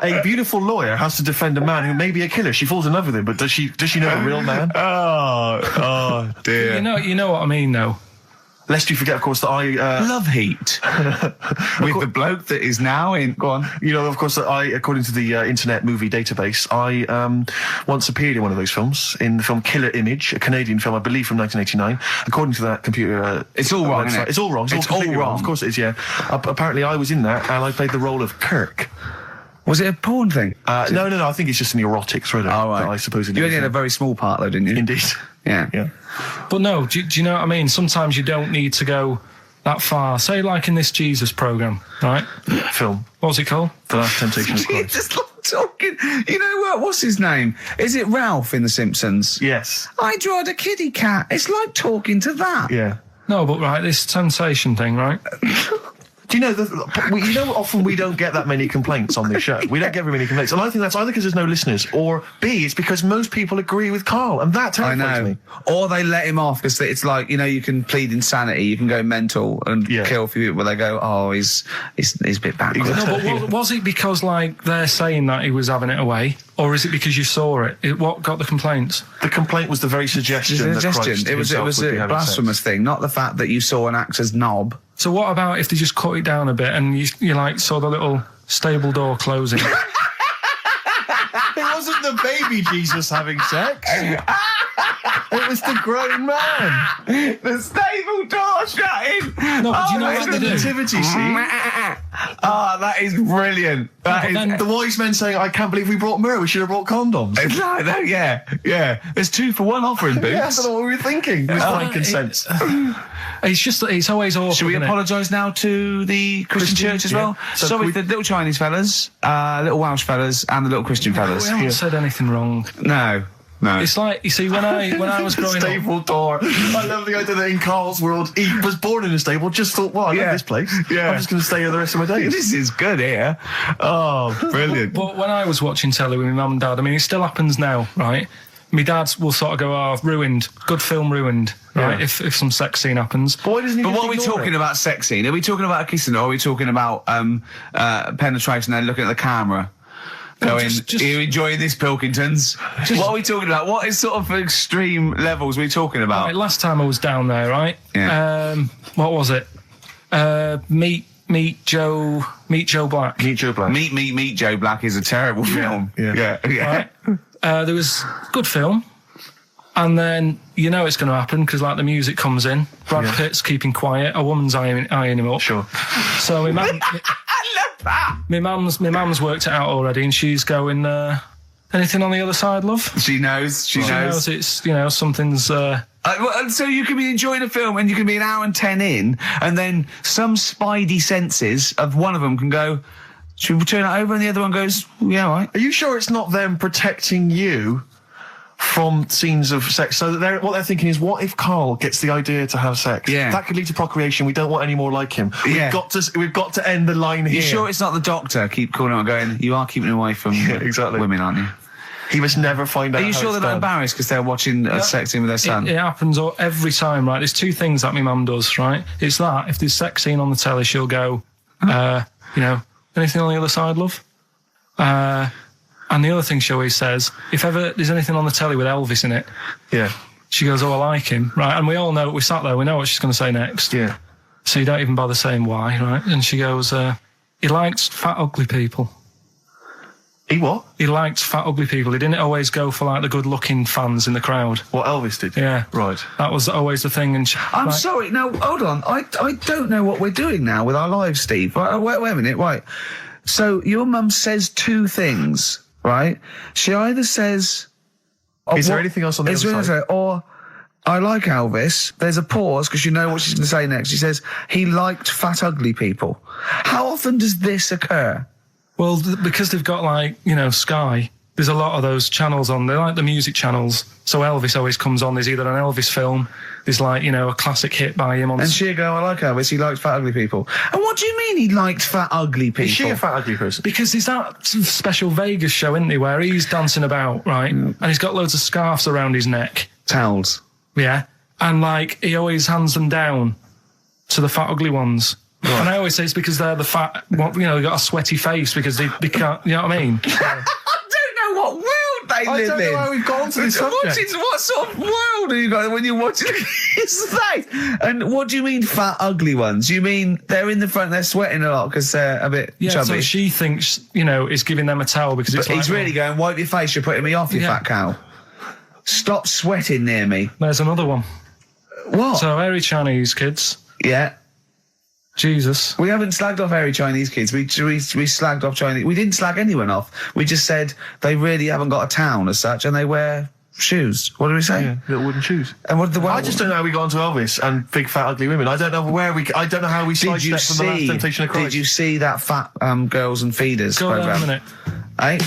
A beautiful lawyer has to defend a man who may be a killer. She falls in love with him, but does she know the real man? Oh dear. You know what I mean, though. Lest you forget, of course, that I... Love Heat. With the bloke that is now in... Go on. You know, of course, that I, according to the Internet Movie Database, I once appeared in one of those films, in the film Killer Image, a Canadian film, I believe, from 1989. According to that computer... it's all wrong, isn't it? It's all wrong. It's all wrong. Of course it is, yeah. Apparently, I was in that, and I played the role of Kirk. Was it a porn thing? No. I think it's just an erotic thriller. Oh, right. That I suppose it is. You only had a very small part, though, didn't you? Indeed. Yeah. But no, do you know what I mean? Sometimes you don't need to go that far. Say, like in this Jesus program, right? Film. What's it called? The Last Temptation of Christ. Just like talking. You know what? What's his name? Is it Ralph in The Simpsons? Yes. I drawed a kitty cat. It's like talking to that. Yeah. No, but right, this sensation thing, right? Do you know, often we don't get that many complaints on this show. We don't get very many complaints. And I think that's either because there's no listeners, or B, it's because most people agree with Karl, and that terrifies me. Or they let him off, because it's like, you know, you can plead insanity, you can go mental and kill a few people, where they go, oh, he's a bit backwards. No, but was it because, like, they're saying that he was having it away, or is it because you saw it? What got the complaints? The complaint was the very suggestion that Christ it was a blasphemous thing, not the fact that you saw an actor's knob. So what about if they just cut it down a bit and you like saw the little stable door closing? It wasn't the baby Jesus having sex. It was the grown man. The stable door shutting. No, but you know what the they do? nativity scene. That is brilliant. The wise men saying, I can't believe we brought myrrh, we should have brought condoms. It's like that, yeah. There's 2 for 1 offering, Boots. Yeah, I don't know what we were thinking. With frankincense. It's just that it's always awkward. Should we apologise now to the Christian church as well? So Sorry, the little Chinese fellas, little Welsh fellas, and the little Christian fellas. We haven't said anything wrong. No. It's like, you see, when I was growing stable up... door. I love the idea that in Karl's world, he was born in a stable, just thought, well, I love this place. Yeah. I'm just going to stay here the rest of my days. This is good here. Oh, brilliant. But when I was watching telly with my mum and dad, I mean, it still happens now, right? My dad will sort of go, oh, ruined. Good film ruined, right? Yeah. If some sex scene happens. But what are we talking about sex scene? Are we talking about a kissing, or are we talking about penetration and looking at the camera? Going, are you enjoying this, Pilkingtons? What are we talking about? What is sort of extreme levels are we talking about? Right, last time I was down there, right? Yeah. What was it? Meet Joe Black. Meet Joe Black. Meet Joe Black is a terrible film. Yeah. Right? There was good film. And then you know it's going to happen because, like, the music comes in. Brad Pitt's keeping quiet. A woman's eyeing him up. Sure. I So love that. My mum's worked it out already, and she's going. Anything on the other side, love? She knows. She knows. It's something's. So you can be enjoying a film, and you can be an hour and 10 in, and then some spidey senses of one of them can go, should we turn it over? And the other one goes, yeah, all right. Are you sure it's not them protecting you from scenes of sex? So what they're thinking is, what if Karl gets the idea to have sex? Yeah. That could lead to procreation. We don't want any more like him. We've got to end the line here. You sure it's not the doctor? Keep calling out going, you are keeping away from women, aren't you? He must never find out. Are you sure they're not embarrassed because they're watching a sex scene with their son? It happens every time, right? There's 2 things that my mum does, right? It's that, if there's sex scene on the telly, she'll go, anything on the other side, love? And the other thing she always says, if ever there's anything on the telly with Elvis in it, she goes, oh, I like him, right? And we all know, we sat there, we know what she's going to say next. Yeah. So you don't even bother saying why, right? And she goes, he likes fat, ugly people. He what? He liked fat, ugly people. He didn't always go for, like, the good-looking fans in the crowd. What Elvis did? Yeah. Right. That was always the thing. And I'm sorry. Now, hold on. I don't know what we're doing now with our lives, Steve. Wait a minute. Right. So your mum says 2 things, right? She either says... Is there anything else on the other side? Or, I like Elvis. There's a pause because you know what she's going to say next. She says, he liked fat, ugly people. How often does this occur? Well, because they've got, like, Sky, there's a lot of those channels on. They're like the music channels. So Elvis always comes on. There's either an Elvis film, there's, like, a classic hit by him on... And she'll go, I like Elvis, he likes fat, ugly people. And what do you mean he liked fat, ugly people? Is she a fat, ugly person? Because there's that special Vegas show, isn't he, where he's dancing about, right? And he's got loads of scarves around his neck. Towels. Yeah. And, like, he always hands them down to the fat, ugly ones. Right. And I always say it's because they're the fat, they got a sweaty face because they can't, you know what I mean? I don't know what world they they live in? I don't know how we've gone to this subject. What sort of world are you got when you're watching his face? And what do you mean fat, ugly ones? You mean they're in the front, they're sweating a lot because they're a bit chubby? So she thinks, is giving them a towel because it's he's really going, wipe your face, you're putting me off, you fat cow. Stop sweating near me. There's another one. What? So, hairy Chinese kids. Yeah. Jesus. We haven't slagged off hairy Chinese kids. We slagged off Chinese. We didn't slag anyone off. We just said they really haven't got a town as such, and they wear shoes. What did we say? Yeah, little wooden shoes. And what did the? I just don't know how we got onto Elvis and big fat ugly women. I don't know I don't know how we sidestepped from the Last Temptation of Christ. Did you see that fat girls and feeders Go program? on a minute. Eh?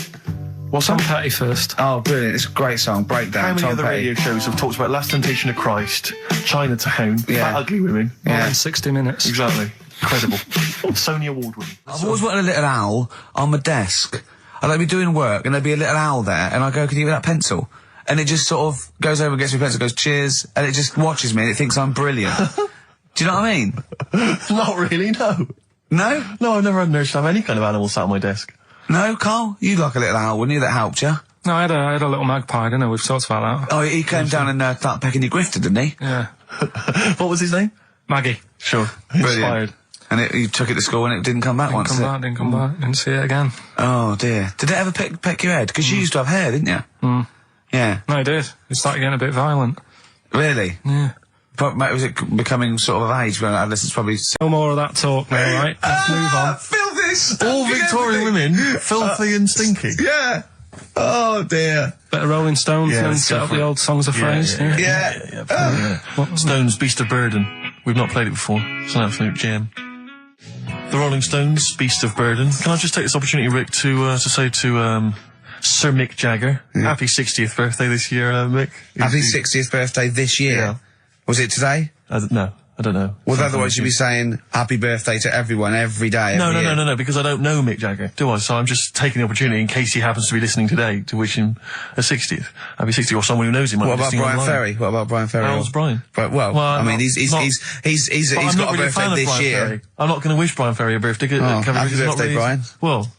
What's Tom Petty first? Oh, brilliant! It's a great song. Breakdown. How many Tom other Petty. radio shows have talked about Last Temptation of Christ, Chinatown, fat ugly women? In 60 minutes. Exactly. Incredible. Sony Award winning. I've always wanted a little owl on my desk. I'd like be doing work and there'd be a little owl there and I go, can you give me that pencil? And it just sort of goes over and gets me a pencil, goes, cheers, and it just watches me and it thinks I'm brilliant. Do you know what I mean? Not really, no. No? No, I've never had an urge to have any kind of animal sat on my desk. No, Carl? You'd like a little owl, wouldn't you? That helped you? No, I had a little magpie, didn't I? We've talked about that. Oh, he came down and started pecking your grifter, didn't he? Yeah. What was his name? Maggie. Sure. Brilliant. Inspired. And you took it to school and it didn't come back once, Didn't come back. Didn't see it again. Oh, dear. Did it ever peck your head? Because you used to have hair, didn't you? Mm. Yeah. No, it did. It started getting a bit violent. Really? Yeah. But was it becoming sort of age when adolescents probably... No more of that talk now, right? Let's move on. Filthy! All Victorian women, filthy and stinky. Yeah. Oh, dear. Bit of Rolling Stones and let's set go up for the it. old songs of phrase. Yeah. Stones, Beast of Burden. We've not played it before. It's an absolute gem. The Rolling Stones, Beast of Burden. Can I just take this opportunity, Rick, to say to Sir Mick Jagger, happy 60th birthday this year, Mick. Happy 60th birthday this year. Yeah. Was it today? No, I don't know. Well, otherwise you'd be saying happy birthday to everyone every day. No, because I don't know Mick Jagger, do I? So I'm just taking the opportunity in case he happens to be listening today to wish him a 60th. Happy 60th, or someone who knows him. What about Brian Ferry? What about Brian Ferry? How's Brian? Well, I mean, he's got a birthday this year. Ferry. I'm not going to wish Brian Ferry a birthday. Happy birthday, Brian. Well.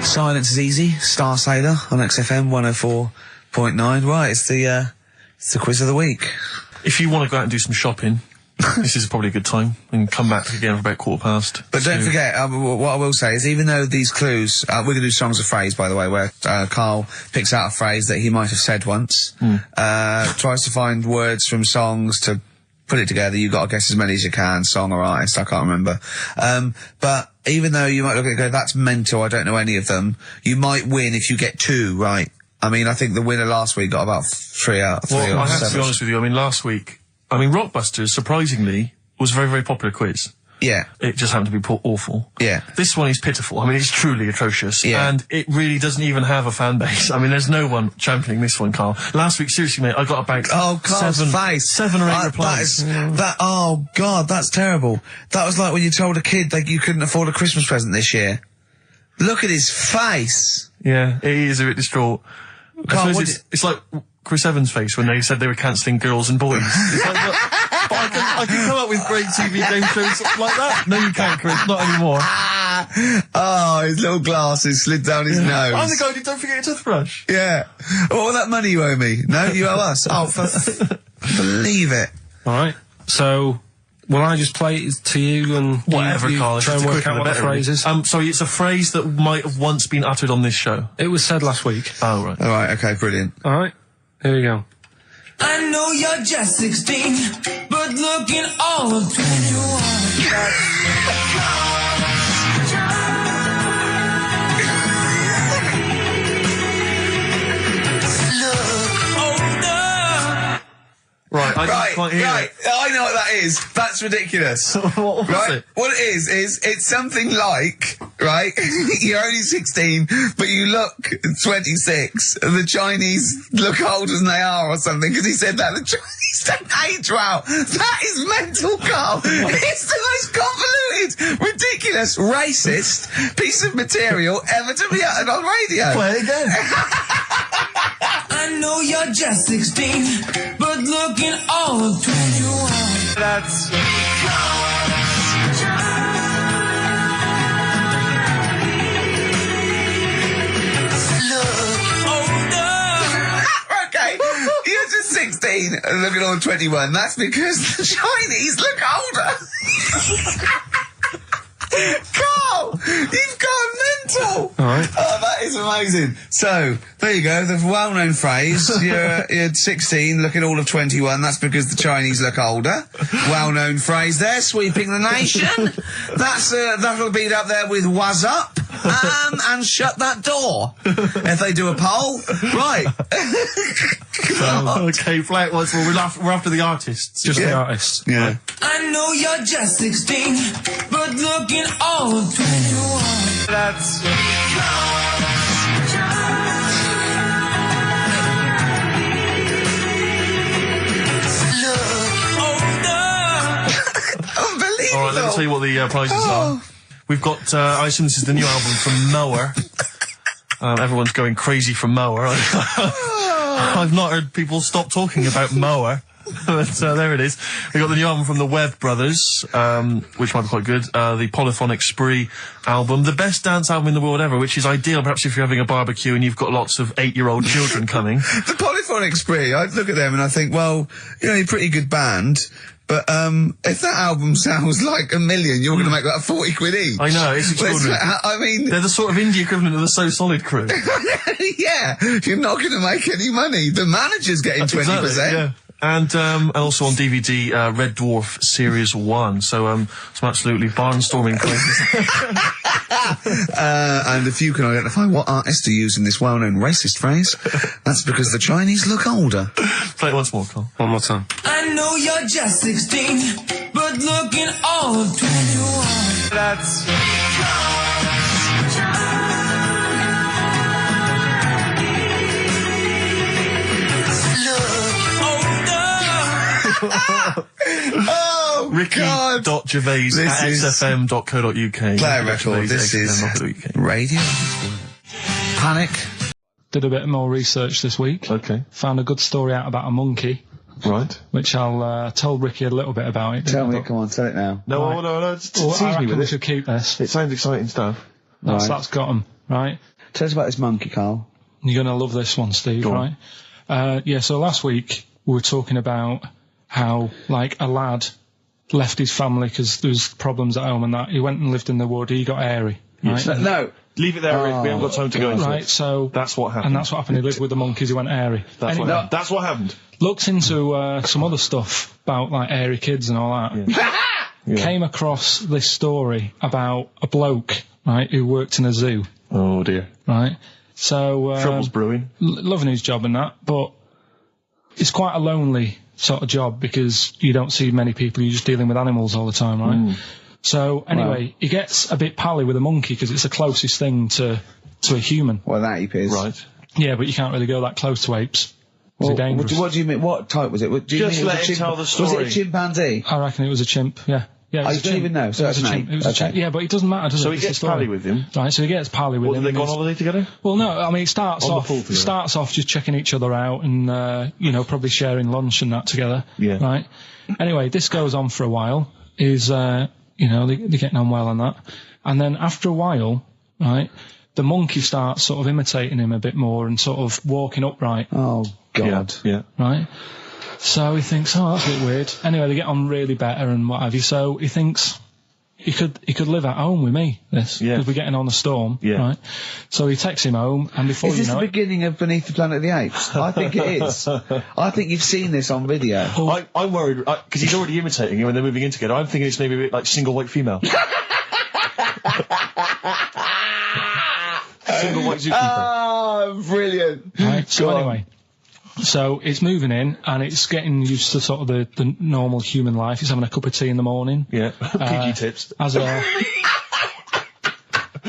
Silence is easy. Star Sailor on XFM 104.9. Right, it's the quiz of the week. If you want to go out and do some shopping, this is probably a good time, and come back again for about 15:15. But don't forget, what I will say is, even though these clues, we're going to do songs of phrase, by the way, where Carl picks out a phrase that he might have said once, tries to find words from songs to put it together. You've got to guess as many as you can, song or artist, I can't remember. But even though you might look at it and go, that's mental, I don't know any of them, you might win if you get 2 right. I mean, I think the winner last week got about 3 out of 3. Well, I have to be honest with you. I mean, last week, Rockbusters, surprisingly, was a very, very popular quiz. Yeah. It just happened to be awful. Yeah. This one is pitiful. I mean, it's truly atrocious. Yeah. And it really doesn't even have a fan base. I mean, there's no one championing this one, Carl. Last week, seriously, mate, I got about Carl's face. 7 or 8 replies. Oh, God, that's terrible. That was like when you told a kid that you couldn't afford a Christmas present this year. Look at his face. Yeah, he is a bit distraught. Carl, it's like Chris Evans' face when they said they were cancelling Girls and Boys. It's like, look, but I can come up with great TV game shows like that. No, you can't, Chris. Not anymore. Oh, his little glasses slid down his nose. I'm the guy who don't forget your toothbrush. Yeah. All that money you owe me. No, you owe us. Oh, believe it. All right. So, will I just play it to you and whatever, you Carl? try and work out what the phrase is? Sorry, it's a phrase that might have once been uttered on this show. It was said last week. Oh, right. All right, okay, brilliant. All right. Here we go. I know you're just 16, but looking all of 21. Right, I didn't quite hear it. I know what that is. That's ridiculous. What was it? What it is it's something like, right, you're only 16, but you look 26, and the Chinese look older than they are or something, because he said that. The Chinese don't age well. That is mental, Carl. It's the most convoluted, ridiculous, racist piece of material ever to be uttered on radio. Play it again. I know you're just 16, but looking all of 21. That's... 16 and looking all 21. That's because the Chinese look older. Carl, you've gone mental. All right. Oh, that is amazing. So, there you go, the well-known phrase, you're 16, looking all of 21, that's because the Chinese look older. Well-known phrase there, sweeping the nation. That'll be up there with "was up," and "shut that door." If they do a poll. Right. Okay, Flat, we're after the artists. Just the artists. Yeah. I know you're just 16, but looking all of 21. That's... Unbelievable. All right, let me tell you what the prizes are. We've got, I assume this is the new album from Mower. Everyone's going crazy for Mower. I've not heard people stop talking about Mower. But there it is. We got the new album from the Webb Brothers, which might be quite good. The Polyphonic Spree album, the best dance album in the world ever, which is ideal perhaps if you're having a barbecue and you've got lots of 8-year-old children coming. The Polyphonic Spree, I look at them and I think, well, you know, you're a pretty good band, but if that album sounds like $1 million, you're going to make that 40 quid each. I know, it's extraordinary. I mean... They're the sort of indie equivalent of the So Solid crew. Yeah, you're not going to make any money. The manager's getting 20%. Exactly, yeah. And also on DVD, Red Dwarf Series 1. So, some absolutely barnstorming places. And if you can identify what artist are using this well-known racist phrase, that's because the Chinese look older. Play it once more, Carl. One more time. I know you're just 16, but looking all of 21. That's... Oh, Ricky.Gervais at xfm.co.uk. Play a record. This is radio. Panic. Did a bit more research this week. Okay. Found a good story out about a monkey. Right. Which I'll tell Ricky a little bit about it. Tell me, come on, tell it now. No, I reckon we should keep this. It sounds exciting stuff. That's got 'em, right? Tell us about this monkey, Carl. You're going to love this one, Steve, right? Yeah, so last week we were talking about how, like, a lad left his family because there was problems at home and that. He went and lived in the wood. He got airy. Right? No. Leave it there, Rick. We haven't got time to go into it. Right, so... That's what happened. And that's what happened. He lived with the monkeys. He went airy. That's what happened. Looked into some other stuff about, like, airy kids and all that. Yeah. Came across this story about a bloke, right, who worked in a zoo. Oh, dear. Right? So... Trouble's brewing. Loving his job and that, but it's quite a lonely sort of job because you don't see many people. You're just dealing with animals all the time, right? So, anyway, he gets a bit pally with a monkey because it's the closest thing to a human. Well, that ape is. Right. Yeah, but you can't really go that close to apes. Well, They're dangerous. what do you mean? What type was it? Do you Just mean let him tell the story. Was it a chimpanzee? I reckon it was a chimp, yeah. Yeah, I don't even know. So it was a chimp. It was a chimp. Yeah, but it doesn't matter, does it? So he gets pally with him. Right, so he gets pally with him. Did they go on holiday together? Well, no, I mean, it starts On the pool together. off just checking each other out and, you know, probably sharing lunch and that together. Yeah. Right? Anyway, this goes on for a while. You know, they're getting on well and that. And then after a while, right, the monkey starts sort of imitating him a bit more and sort of walking upright. Oh, God. Yeah. Right? So he thinks, oh, that's a bit weird. Anyway, they get on really better and what have you. So he thinks he could live at home with me, this. Yeah. Because we're getting on the storm. Yeah. Right? So he takes him home and before Is you this know the it... beginning of Beneath the Planet of the Apes? I think it is. I think you've seen this on video. I'm worried, because he's already imitating him and they're moving in together. I'm thinking it's maybe a bit like Single White Female. Single White Zookeeper. Oh, brilliant. Right, so anyway, so it's moving in and it's getting used to sort of the normal human life. It's having a cup of tea in the morning. Yeah, PG tips.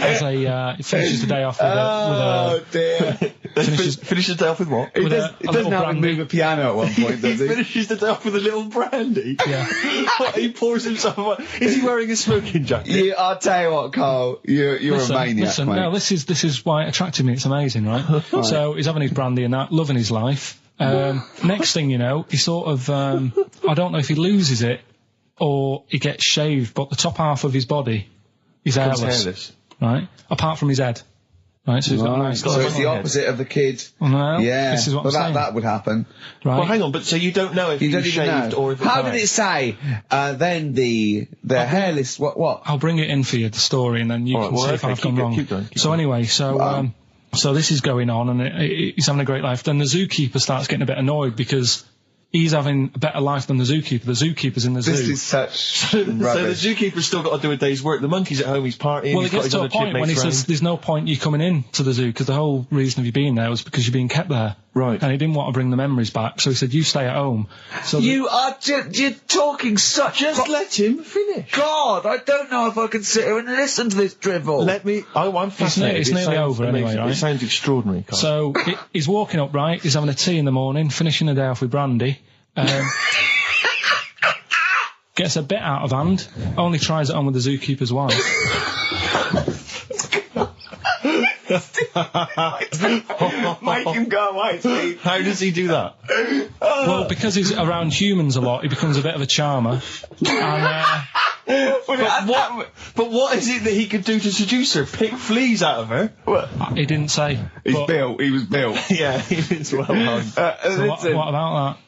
It finishes the day off with a dear. Finishes the day off with what? It doesn't have to move a piano at one point, does he? Finishes the day off with a little brandy? Yeah. He pours himself... Is he wearing a smoking jacket? I'll tell you what, Carl, you're a maniac, Listen, mate. no, this is why it attracted me. It's amazing, right? So he's having his brandy and that, loving his life. Next thing you know, he sort of, I don't know if he loses it or he gets shaved, but the top half of his body is hairless. Right? Apart from his head. Right, so he's got a nice... So it's the opposite of the kid. No, Yeah. this is what I'm saying. That would happen. Right. Well, hang on, but so you don't know if You he don't was even shaved know. or if How did it say? Then the hairless... What? I'll bring it in for you, the story, and then you can see if I've gone wrong. Keep going. Anyway, so this is going on, and he's having a great life. Then the zookeeper starts getting a bit annoyed because he's having a better life than the zookeeper. The zookeeper's in the zoo. This is such So the zookeeper's still got to do a day's work. The monkey's at home, he's partying. Well, it gets to a point when he says there's no point you coming in to the zoo, because the whole reason of you being there was because you're being kept there. Right. And he didn't want to bring the memories back, so he said, you stay at home. So you're talking such... Just let him finish. God, I don't know if I can sit here and listen to this drivel. I'm fascinated. It's nearly over anyway, right? It sounds extraordinary, Carl. So he's walking up, right? He's having a tea in the morning, finishing the day off with brandy. Gets a bit out of hand, only tries it on with the zookeeper's wife. Make him go away, Steve. How does he do that? Well, because he's around humans a lot, he becomes a bit of a charmer. And, But what is it that he could do to seduce her? Pick fleas out of her? he didn't say. He was built. Yeah, he was well hung. So what about that?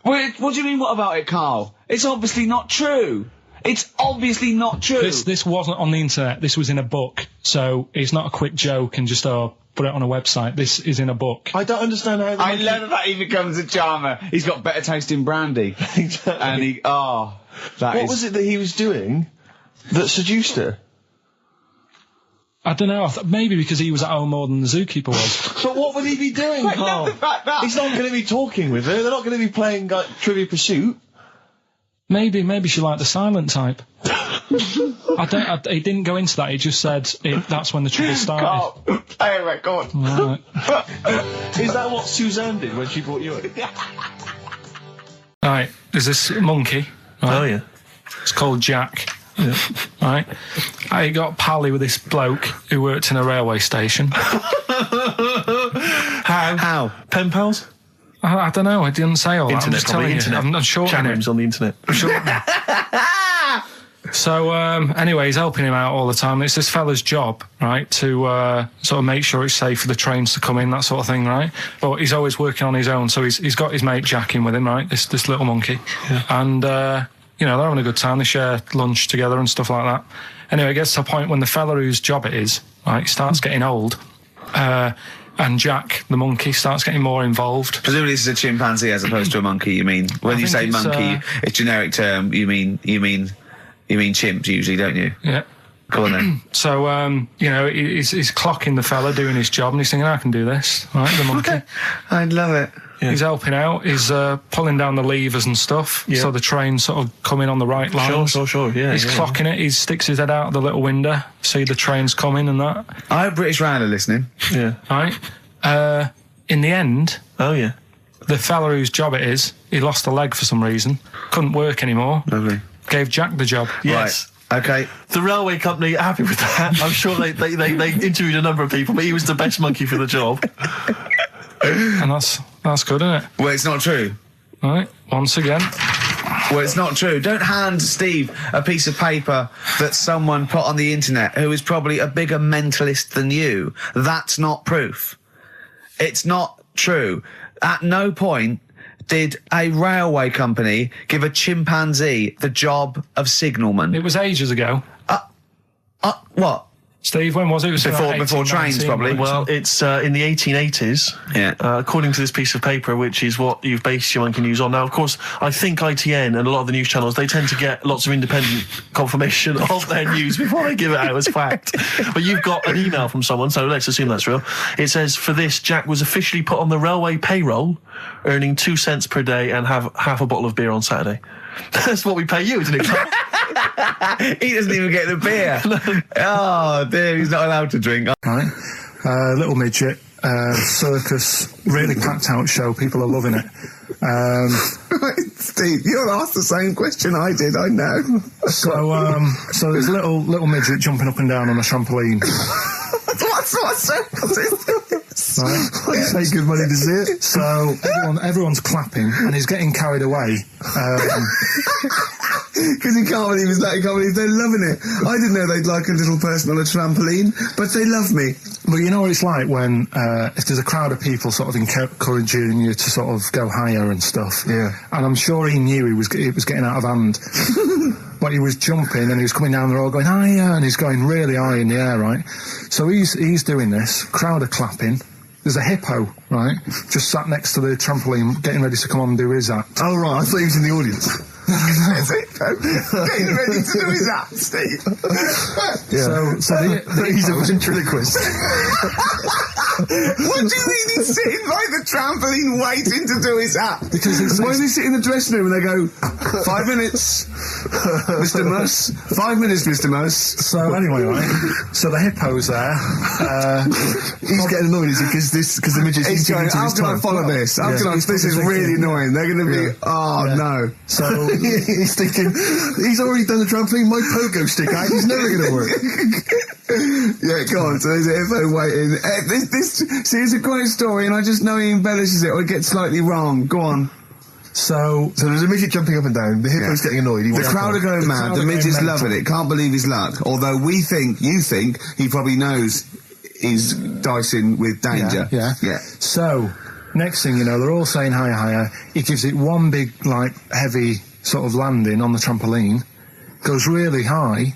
What do you mean, what about it, Carl? It's obviously not true. It's obviously not true. This wasn't on the internet. This was in a book. So it's not a quick joke and just put it on a website. This is in a book. I don't understand how... I love that he becomes a charmer. He's got better taste in brandy. Exactly. And he... Oh, What was it that he was doing that seduced her? I don't know. Maybe because he was at home more than the zookeeper was. But what would he be doing, Carl? He's not going to be talking with her. They're not going to be playing Trivia Pursuit. Maybe she liked the silent type. He didn't go into that. He just said that's when the trouble started. Carl, play a record. Right. Is that what Suzanne did when she brought you in? Right. There's this monkey. Right? Oh, yeah. It's called Jack. Yeah. Right. I got pally with this bloke who worked in a railway station. How? Pen pals? I don't know. I didn't say all that. I'm Internet, just telling you. internet. I'm shortening Chat it. rooms on the internet. So, anyway, he's helping him out all the time. It's this fella's job, right, to sort of make sure it's safe for the trains to come in, that sort of thing, right? But he's always working on his own, so he's got his mate Jack in with him, right, this little monkey. Yeah. And, you know, they're having a good time. They share lunch together and stuff like that. Anyway, it gets to a point when the fella whose job it is, right, starts getting old, and Jack, the monkey, starts getting more involved. Presumably this is a chimpanzee as opposed to a monkey, you mean? When you say monkey, it's generic term, you mean chimp usually, don't you? Yeah. Go on then. So, you know, he's clocking the fella doing his job, and he's thinking, I can do this, right, the monkey. I love it. Yeah. He's helping out, he's pulling down the levers and stuff, so the train's sort of coming on the right lines. Sure, yeah. He's clocking it, he sticks his head out the little window, see the trains coming and that. I have British Raider listening. Yeah. Right? In the end... Oh, yeah. The fella whose job it is, he lost a leg for some reason, couldn't work anymore. Lovely. Gave Jack the job. Yes. Right. Okay. The railway company happy with that. I'm sure they interviewed a number of people, but he was the best monkey for the job. And that's good, isn't it? Well, it's not true. Right, once again. Well, it's not true. Don't hand Steve a piece of paper that someone put on the internet who is probably a bigger mentalist than you. That's not proof. It's not true. At no point did a railway company give a chimpanzee the job of signalman. It was ages ago. What? Steve, when was it? It was before trains, probably. Well, it's in the 1880s, according to this piece of paper, which is what you've based your monkey news on. Now, of course, I think ITN and a lot of the news channels, they tend to get lots of independent confirmation of their news before they give it out as fact. But you've got an email from someone, so let's assume that's real. It says, for this, Jack was officially put on the railway payroll, earning 2 cents per day and have half a bottle of beer on Saturday. That's what we pay you, isn't it? He doesn't even get the beer. Oh, dear, he's not allowed to drink. Right. Little midget, circus, really packed out show. People are loving it. Steve, you'll ask the same question I did, I know. So there's a little midget jumping up and down on a trampoline. What's Right. Pay good money to see it. So everyone's clapping, and he's getting carried away. Because he can't believe they're loving it. I didn't know they'd like a little person on a trampoline, but they love me. But you know what it's like when, if there's a crowd of people sort of encouraging you to sort of go higher and stuff. Yeah. And I'm sure he knew it was getting out of hand. But he was jumping and he was coming down the road going higher, and he's going really high in the air, right? So he's doing this, crowd are clapping. There's a hippo, right, just sat next to the trampoline getting ready to come on and do his act. Oh, right, I thought he was in the audience. That's it. Getting ready to do his act, Steve. Yeah. So he's a ventriloquist. What do you mean he's sitting by the trampoline waiting to do his act? Because why does he sit in the dressing room and they go, 5 minutes, Mr. Muss, 5 minutes, Mr. Muss. So anyway, right, so the hippo's there. He's getting annoyed, is he? Because the midget's He's going, how can I follow this? How can I, this is really annoying. They're going to be, no. So he's thinking, he's already done the trampoline, my pogo stick out, he's never going to work. Yeah, go on. So there's a hippo waiting. See, it's a great story, and I just know he embellishes it or it gets slightly wrong. Go on. So there's a midget jumping up and down. The hippo's getting annoyed. The crowd are going mad. The midget's loving it. Can't believe his luck. Although you think he probably knows he's dicing with danger. Yeah. So next thing you know, they're all saying higher, higher. He gives it one big, like, heavy sort of landing on the trampoline. Goes really high,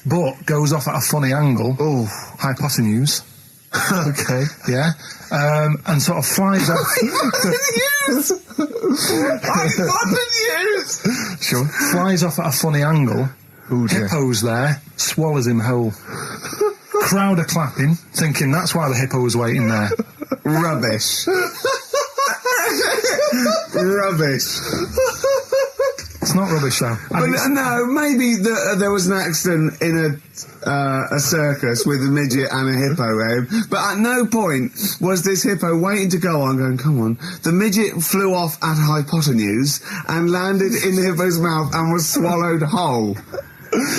but goes off at a funny angle. Oh, hypotenuse. Okay. Yeah. And sort of flies up. Hypotenuse! Sure. Flies off at a funny angle. Ooh, dear. Hippo's there, swallows him whole. Crowd are clapping, thinking that's why the hippo was waiting there. Rubbish. Rubbish. It's not rubbish, though. But no, maybe there was an accident in a circus with a midget and a hippo, but at no point was this hippo waiting to go on, going, come on. The midget flew off at hypotenuse and landed in the hippo's mouth and was swallowed whole.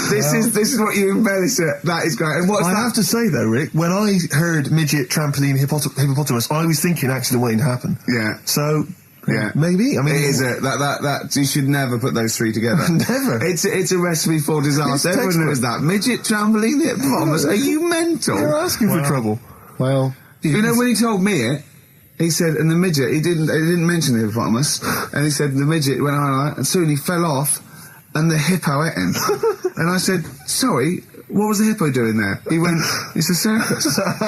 This is what you embellish it. That is great. And I have to say though, Rick, when I heard midget, trampoline, hippopotamus, I was thinking accident waiting to happen. Yeah. So. Yeah, maybe. I mean, it is that you should never put those three together. Never. It's a recipe for disaster. Everyone knows that. Midget, trampoline, hippopotamus. Are you mental? You're asking for trouble. Well, you know when he told me it, he said, and the midget, he didn't mention the hippopotamus, and he said the midget went on, and soon he fell off, and the hippo ate him. And I said, sorry. What was the hippo doing there? He went, it's a circus. I've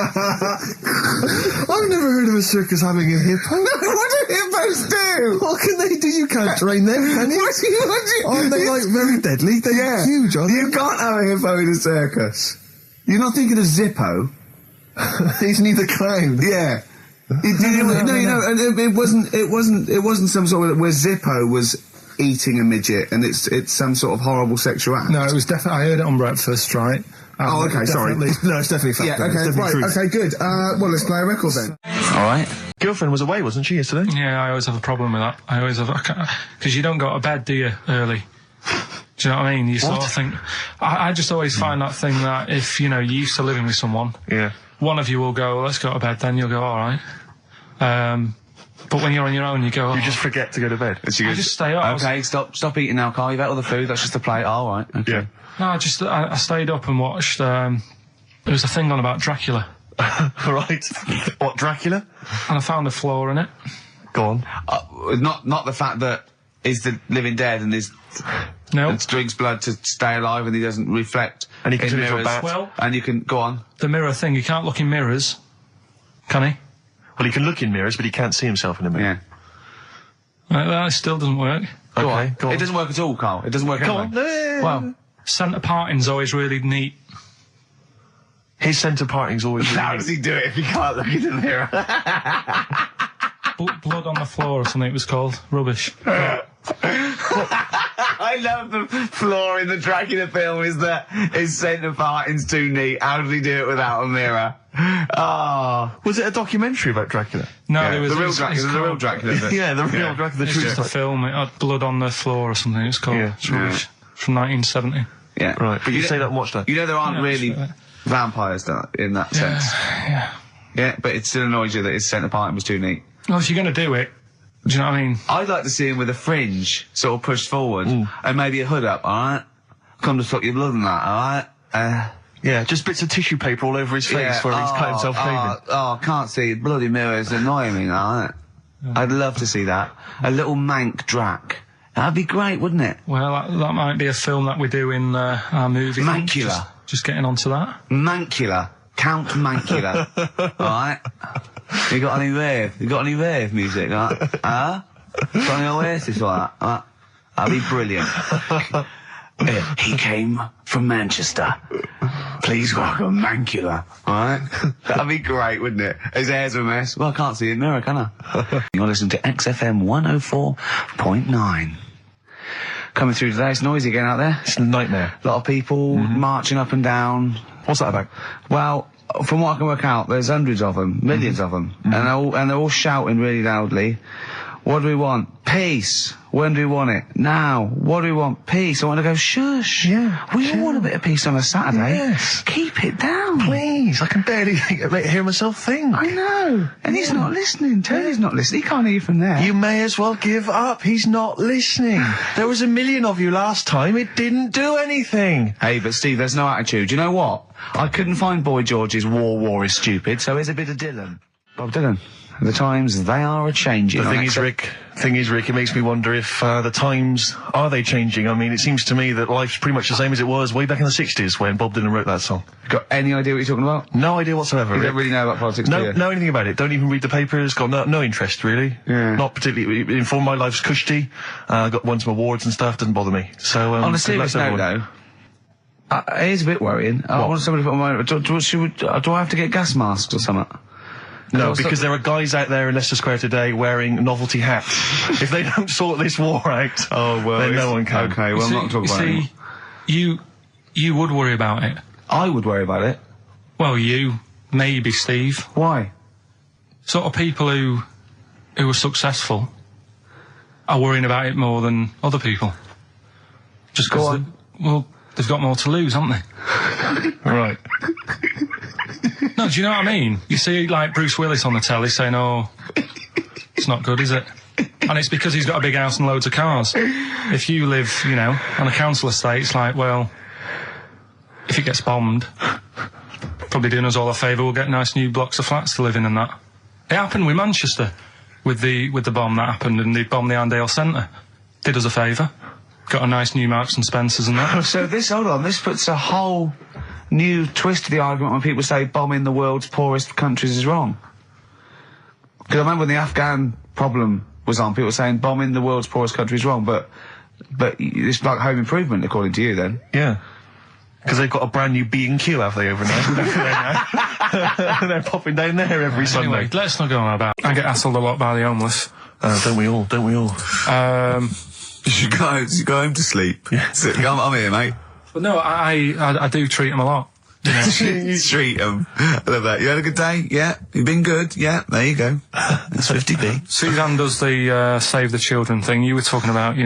never heard of a circus having a hippo. No, what do hippos do? What can they do? You can't train them, can you? Aren't they, like, very deadly? They're huge, aren't they? You can't have a hippo in a circus. You're not thinking of Zippo. He's neither clown. Yeah. It wasn't some sort of where Zippo was eating a midget and it's some sort of horrible sexual act. No, it was definitely, I heard it on breakfast, right? Oh, okay, sorry. No, it's definitely fact. Yeah, okay, right, okay, good. Well, let's play a record then. Alright. Girlfriend was away, wasn't she, yesterday? Yeah, I always have a problem with that. Because you don't go to bed, do you, early? Do you know what I mean? You sort of think... I just always find that thing that if, you're used to living with someone, one of you will go, let's go to bed, then you'll go, alright. But when you're on your own, you go... You just forget to go to bed. I just stay up. Okay, stop eating now, Carl. You've ate all the food. That's just a plate. All right. Okay. Yeah. No, I stayed up and watched... there was a thing on about Dracula. Right. What, Dracula? And I found a flaw in it. Go on. Not the fact that he's the living dead and he's... No. And drinks blood to stay alive and he doesn't reflect. And he can turn into a mirrors. bat. Well... And you can... Go on. The mirror thing, you can't look in mirrors. Can he? Well, he can look in mirrors, but he can't see himself in a mirror. Yeah. That still doesn't work. Go on. It doesn't work at all, Carl. It doesn't work Go anyway. on. Well, centre parting's always really neat. His centre parting's always really how does he do it if he can't look in the mirror? Blood on the floor or something it was called. Rubbish. I love the flaw in the Dracula film is that his centre parting's too neat. How did he do it without a mirror? Oh. Was it a documentary about Dracula? No, yeah, it was... The real Dracula. Yeah, the real Dracula. It's just a film. It had blood on the floor or something. It's called. Yeah. It's rubbish. From 1970. Yeah. Right, but you say that and watch that. You know there aren't really vampires in that sense. Yeah. Yeah, but it still annoys you that his centre parting was too neat. Well, if you're going to do it, do you know what I mean? I'd like to see him with a fringe sort of pushed forward and maybe a hood up, alright? Come to suck your blood and that, alright? Yeah, just bits of tissue paper all over his face where he's cut himself shaving. I can't see. Bloody mirrors annoying me now, isn't it? I'd love to see that. A little mank drac. That'd be great, wouldn't it? Well, that might be a film that we do in our movie. Mancula. Just getting onto that. Mancula. Count Mancula. Alright? You got any rave music? Got any Oasis like that? That'd be brilliant. He came from Manchester. Please welcome Mancula. Alright? That'd be great, wouldn't it? His hair's a mess. Well, I can't see it in the mirror, can I? You're listening to XFM 104.9. Coming through today, it's noisy again out there. It's a nightmare. A lot of people marching up and down. What's that about? Well, from what I can work out, there's hundreds of them, millions of them, and they're all shouting really loudly. What do we want? Peace. When do we want it? Now. What do we want? Peace. I want to go, shush. Yeah. We all want a bit of peace on a Saturday. Yes. Keep it down. Please, I can barely hear myself think. I know. And he's not listening. Tony's not listening. He can't hear you from there. You may as well give up. He's not listening. There was 1 million of you last time. It didn't do anything. Hey, but Steve, there's no attitude. You know what? I couldn't find Boy George's War is Stupid, so here's a bit of Dylan. Bob Dylan. The times, they are a-changing. The thing is, Rick, it makes me wonder if the times, are they changing? I mean, it seems to me that life's pretty much the same as it was way back in the 60s when Bob Dylan wrote that song. Got any idea what you're talking about? No idea whatsoever, You Rick. don't really know about politics, do you? Know anything about it. Don't even read the papers. Got no interest, really. Yeah. Not particularly informed. My life's cushy. Won some awards and stuff. Doesn't bother me. So, on a serious note, though, it is a bit worrying. I want somebody to put my... Do I have to get gas masks or something? No, because there are guys out there in Leicester Square today wearing novelty hats. If they don't sort this war out, then no one can. Okay, well, I'm not talking about it. You would worry about it. I would worry about it. Well, maybe, Steve. Why? Sort of people who are successful are worrying about it more than other people. Just because, they've got more to lose, haven't they? Right. No, do you know what I mean? You see, like, Bruce Willis on the telly saying, it's not good, is it? And it's because he's got a big house and loads of cars. If you live, on a council estate, it's like, well, if it gets bombed, probably doing us all a favour, we'll get nice new blocks of flats to live in and that. It happened with Manchester, with the bomb that happened, and they bombed the Arndale Centre. Did us a favour. Got a nice new Marks and Spencers and that. So this puts a whole new twist to the argument when people say bombing the world's poorest countries is wrong. Because I remember when the Afghan problem was on, people were saying bombing the world's poorest country is wrong, but it's like home improvement, according to you, then. Yeah. Because they've got a brand new B&Q, have they, over there? They're popping down there every Sunday. Anyway, let's not go on about. I get hassled a lot by the homeless. Don't we all? You should go home to sleep. Yeah. I'm here, mate. But no, I do treat them a lot. You treat them. I love that. You had a good day? Yeah. You've been good? Yeah. There you go. That's 50p. Suzanne does the Save the Children thing. You were talking about,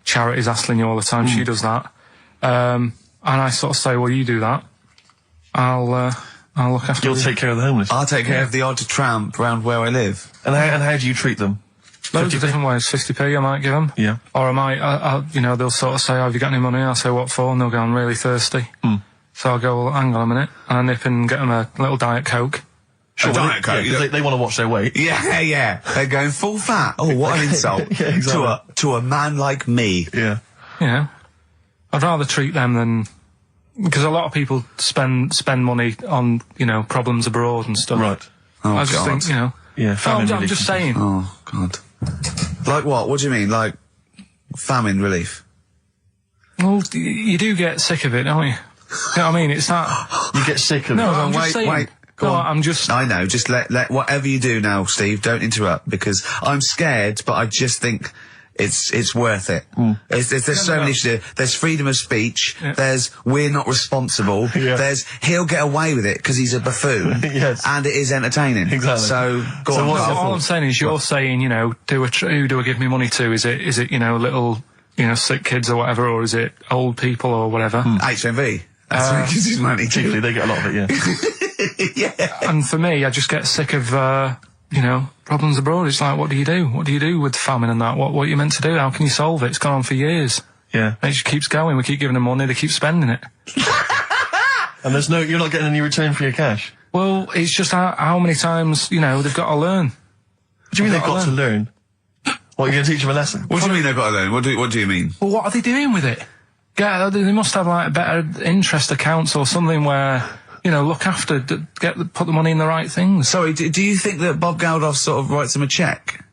charities hassling you all the time. She does that. And I sort of say, well, you do that. I'll look after you. You'll take care of the homeless. I'll take care of the odd tramp around where I live. And how do you treat them? Loads of different ways. 50p I might give them. Yeah. Or I might, they'll sort of say, have you got any money? I'll say, what for? And they'll go, I'm really thirsty. So I'll go, well, hang on a minute. And I nip and get them a little Diet Coke. Sure, a Diet Coke? Yeah, they want to watch their weight. Yeah. They're going full fat. Oh, what an insult. Yeah, exactly. To a man like me. Yeah. I'd rather treat them than... Because a lot of people spend money on, problems abroad and stuff. Right. Oh, I just think, Yeah, famine I'm just saying. Oh, God. Like what? What do you mean? Like famine relief? Well, you do get sick of it, don't you? You know what I mean? It's that... You get sick of it. No, I'm just saying. Wait. Go on. I'm just... I know, just let whatever you do now, Steve, don't interrupt, because I'm scared, but I just think it's worth it. There's so many issues. There's freedom of speech, there's we're not responsible, there's he'll get away with it because he's a buffoon, yes. And it is entertaining. Exactly. So, go on. All I'm saying is you're saying, who do I give me money to? Is it little, sick kids or whatever, or is it old people or whatever? HMV. That's where he gives his money to. Particularly, they get a lot of it, yeah. Yeah. And for me, I just get sick of, problems abroad. It's like, what do you do? What do you do with famine and that? What are you meant to do? How can you solve it? It's gone on for years. Yeah. And it just keeps going. We keep giving them money, they keep spending it. And you're not getting any return for your cash. Well, it's just how many times, they've got to learn. What do you mean they've got to learn? What, you're going to teach them a lesson? What do you mean they've got to learn? What do you mean? Well, what are they doing with it? Yeah, they must have like better interest accounts or something where, look after, put the money in the right things. Sorry, do you think that Bob Geldof sort of writes them a cheque?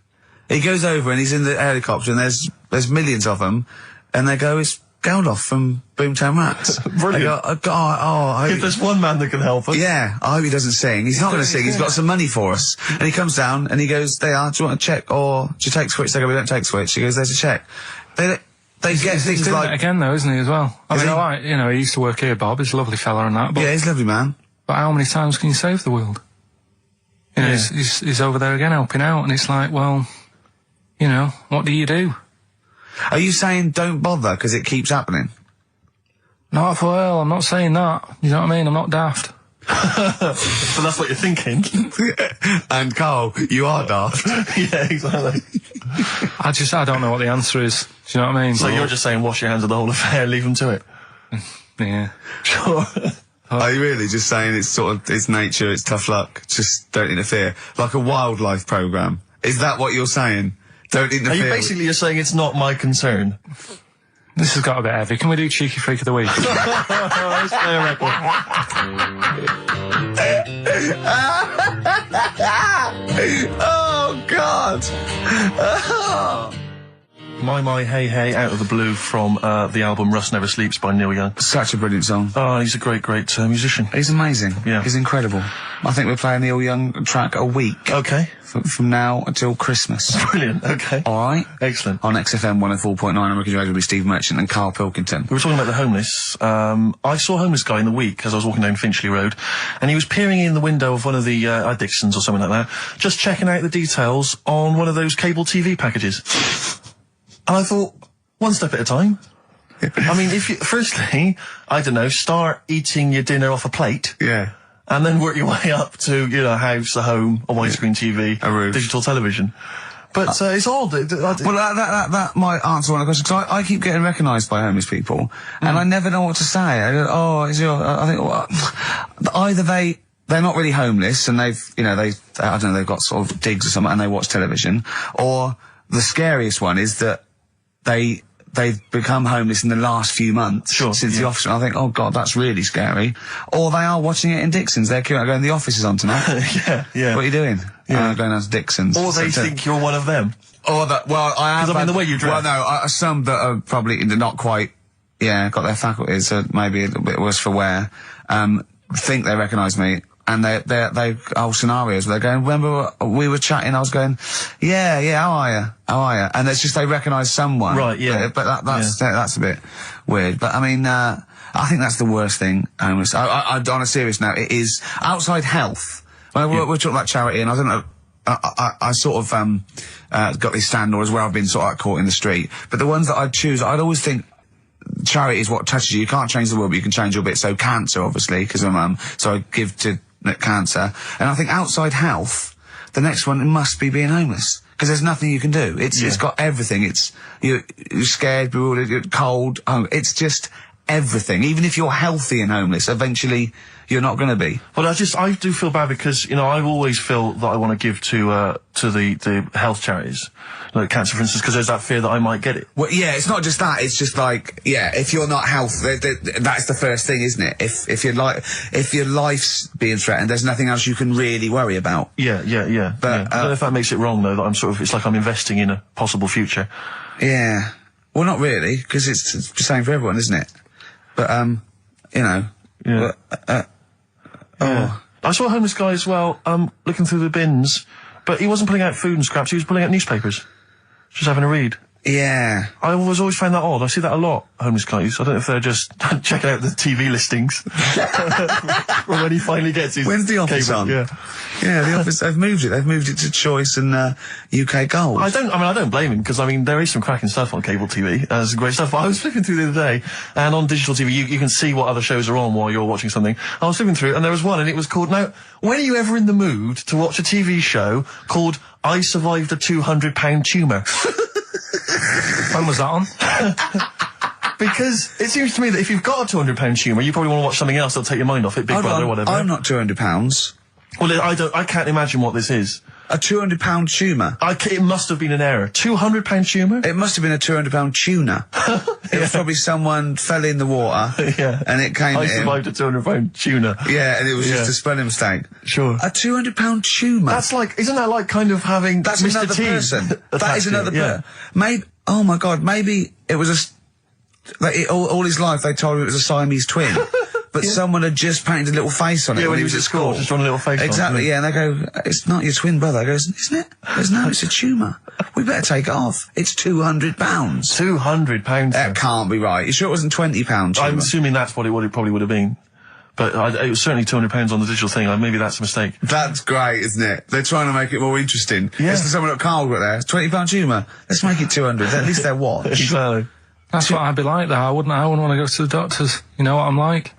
He goes over and he's in the helicopter and there's millions of them, and they go, it's Geldof from Boomtown Rats. Brilliant. If there's one man that can help us. Yeah, I hope he doesn't sing. He's not going to sing. He's got some money for us. And he comes down and he goes, do you want a cheque or do you take Switch? They go, we don't take Switch. He goes, there's a cheque. They get things doing like... it again though, isn't he, as well? He used to work here, Bob. He's a lovely fella and that. But, yeah, he's a lovely man. But how many times can you save the world? He's over there again helping out, and it's like, well, what do you do? Are you saying don't bother because it keeps happening? Not well, I'm not saying that. You know what I mean? I'm not daft. So that's what you're thinking. And Carl, you are daft. Yeah, exactly. I don't know what the answer is. Do you know what I mean? So you're just saying wash your hands of the whole affair, leave them to it? Yeah. Sure. Are you really just saying it's nature, it's tough luck, just don't interfere? Like a wildlife programme. Is that what you're saying? Don't interfere. Are you basically saying it's not my concern? This has got a bit heavy. Can we do Cheeky Freak of the Week? Let's play a record. Oh, God. My Hey Hey Out of the Blue from the album Rust Never Sleeps by Neil Young. Such a brilliant song. Oh, he's a great musician. He's amazing. Yeah. He's incredible. I think we're playing Neil Young track a week. Okay. From now until Christmas. Brilliant, okay. Alright. Excellent. On XFM 104.9, I'm Ricky Dragon with Steve Merchant and Karl Pilkington. We were talking about the homeless. I saw a homeless guy in the week as I was walking down Finchley Road, and he was peering in the window of one of the Dixons or something like that, just checking out the details on one of those cable TV packages. And I thought, one step at a time. I mean, firstly, I don't know, start eating your dinner off a plate. Yeah. And then work your way up to, a house, a home, a widescreen TV, a roof, digital television. But it's odd. Well, that might answer one of the questions. Because I keep getting recognised by homeless people, and I never know what to say. I go, I think, well, either they're not really homeless, and they've got sort of digs or something, and they watch television, or the scariest one is that they've become homeless in the last few months since the office. And I think, oh God, that's really scary. Or they are watching it in Dixon's. They're going, the office is on tonight. Yeah. What are you doing? Yeah. Going down to Dixon's. Or they think you're one of them. Or that, well, I am. Because I mean, the way you dress. Well, no, some that are probably not quite, got their faculties, so maybe a little bit worse for wear, think they recognise me. And they whole scenarios where they're going, remember we were chatting, I was going, yeah, how are you? And it's just they recognise someone. Right, yeah. But that's a bit weird. But I mean, I think that's the worst thing. On a serious note, it is outside health. We're talking about charity, and I don't know, I sort of, got these stand orders where I've been sort of caught in the street. But the ones that I'd choose, I'd always think, charity is what touches you. You can't change the world, but you can change your bit. So cancer, obviously, because I'm mum, so I give to cancer. And I think outside health, the next one must be being homeless, because there's nothing you can do. It's got everything. You're scared, bewildered, you're cold. It's just everything. Even if you're healthy and homeless, eventually you're not going to be. Well, I do feel bad because, I always feel that I want to give to the health charities, like cancer, for instance, because there's that fear that I might get it. Well, yeah, it's not just that. It's just like, if you're not healthy, that's the first thing, isn't it? If your life's being threatened, there's nothing else you can really worry about. Yeah. But I don't know if that makes it wrong though. That it's like I'm investing in a possible future. Yeah. Well, not really, because it's the same for everyone, isn't it? But Yeah. I saw a homeless guy as well, looking through the bins, but he wasn't pulling out food and scraps, he was pulling out newspapers. Just having a read. Yeah. I always found that odd. I see that a lot, homeless guys. I don't know if they're just checking out the TV listings. When he finally gets his... When's the office cable? on? Yeah, the office, they've moved it. They've moved it to Choice and UK Gold. I don't blame him, because, there is some cracking stuff on cable TV. There's great stuff. I was flipping through the other day, and on digital TV, you can see what other shows are on while you're watching something. I was flipping through, and there was one, and it was called... Now, when are you ever in the mood to watch a TV show called I Survived a £200 Tumor? When was that on? Because it seems to me that if you've got a £200 tumour, you probably want to watch something else that'll take your mind off it, Big Brother or whatever. I'm not £200. Well, I can't imagine what this is. A £200 tumour. It must have been an error. £200 tumour? It must have been a £200 tuna. It was probably someone fell in the water. Yeah. And it came I survived a £200 tuna. Yeah, and it was just a spelling mistake. Sure. A £200 tumour. That's like, isn't that like kind of having That's Mr. another T person. That is another person. person. Maybe, oh my God, maybe it was all his life they told him it was a Siamese twin. But someone had just painted a little face on it when he was at school. Just drawn a little face exactly, on it. yeah, and they go, it's not your twin brother. I goes, isn't it? Goes, no, it's a tumour. We better take it off. It's £200. £200? That can't be right. You sure it wasn't £20 tumour? I'm assuming that's what it probably would have been. But it was certainly £200 on the digital thing. Maybe that's a mistake. That's great, isn't it? They're trying to make it more interesting. Yeah. It's someone at Carl got there. £20 tumour. Let's make it 200. At least they're watch. Exactly. That's what I'd be like, though. I wouldn't want to go to the doctors. You know what I'm like?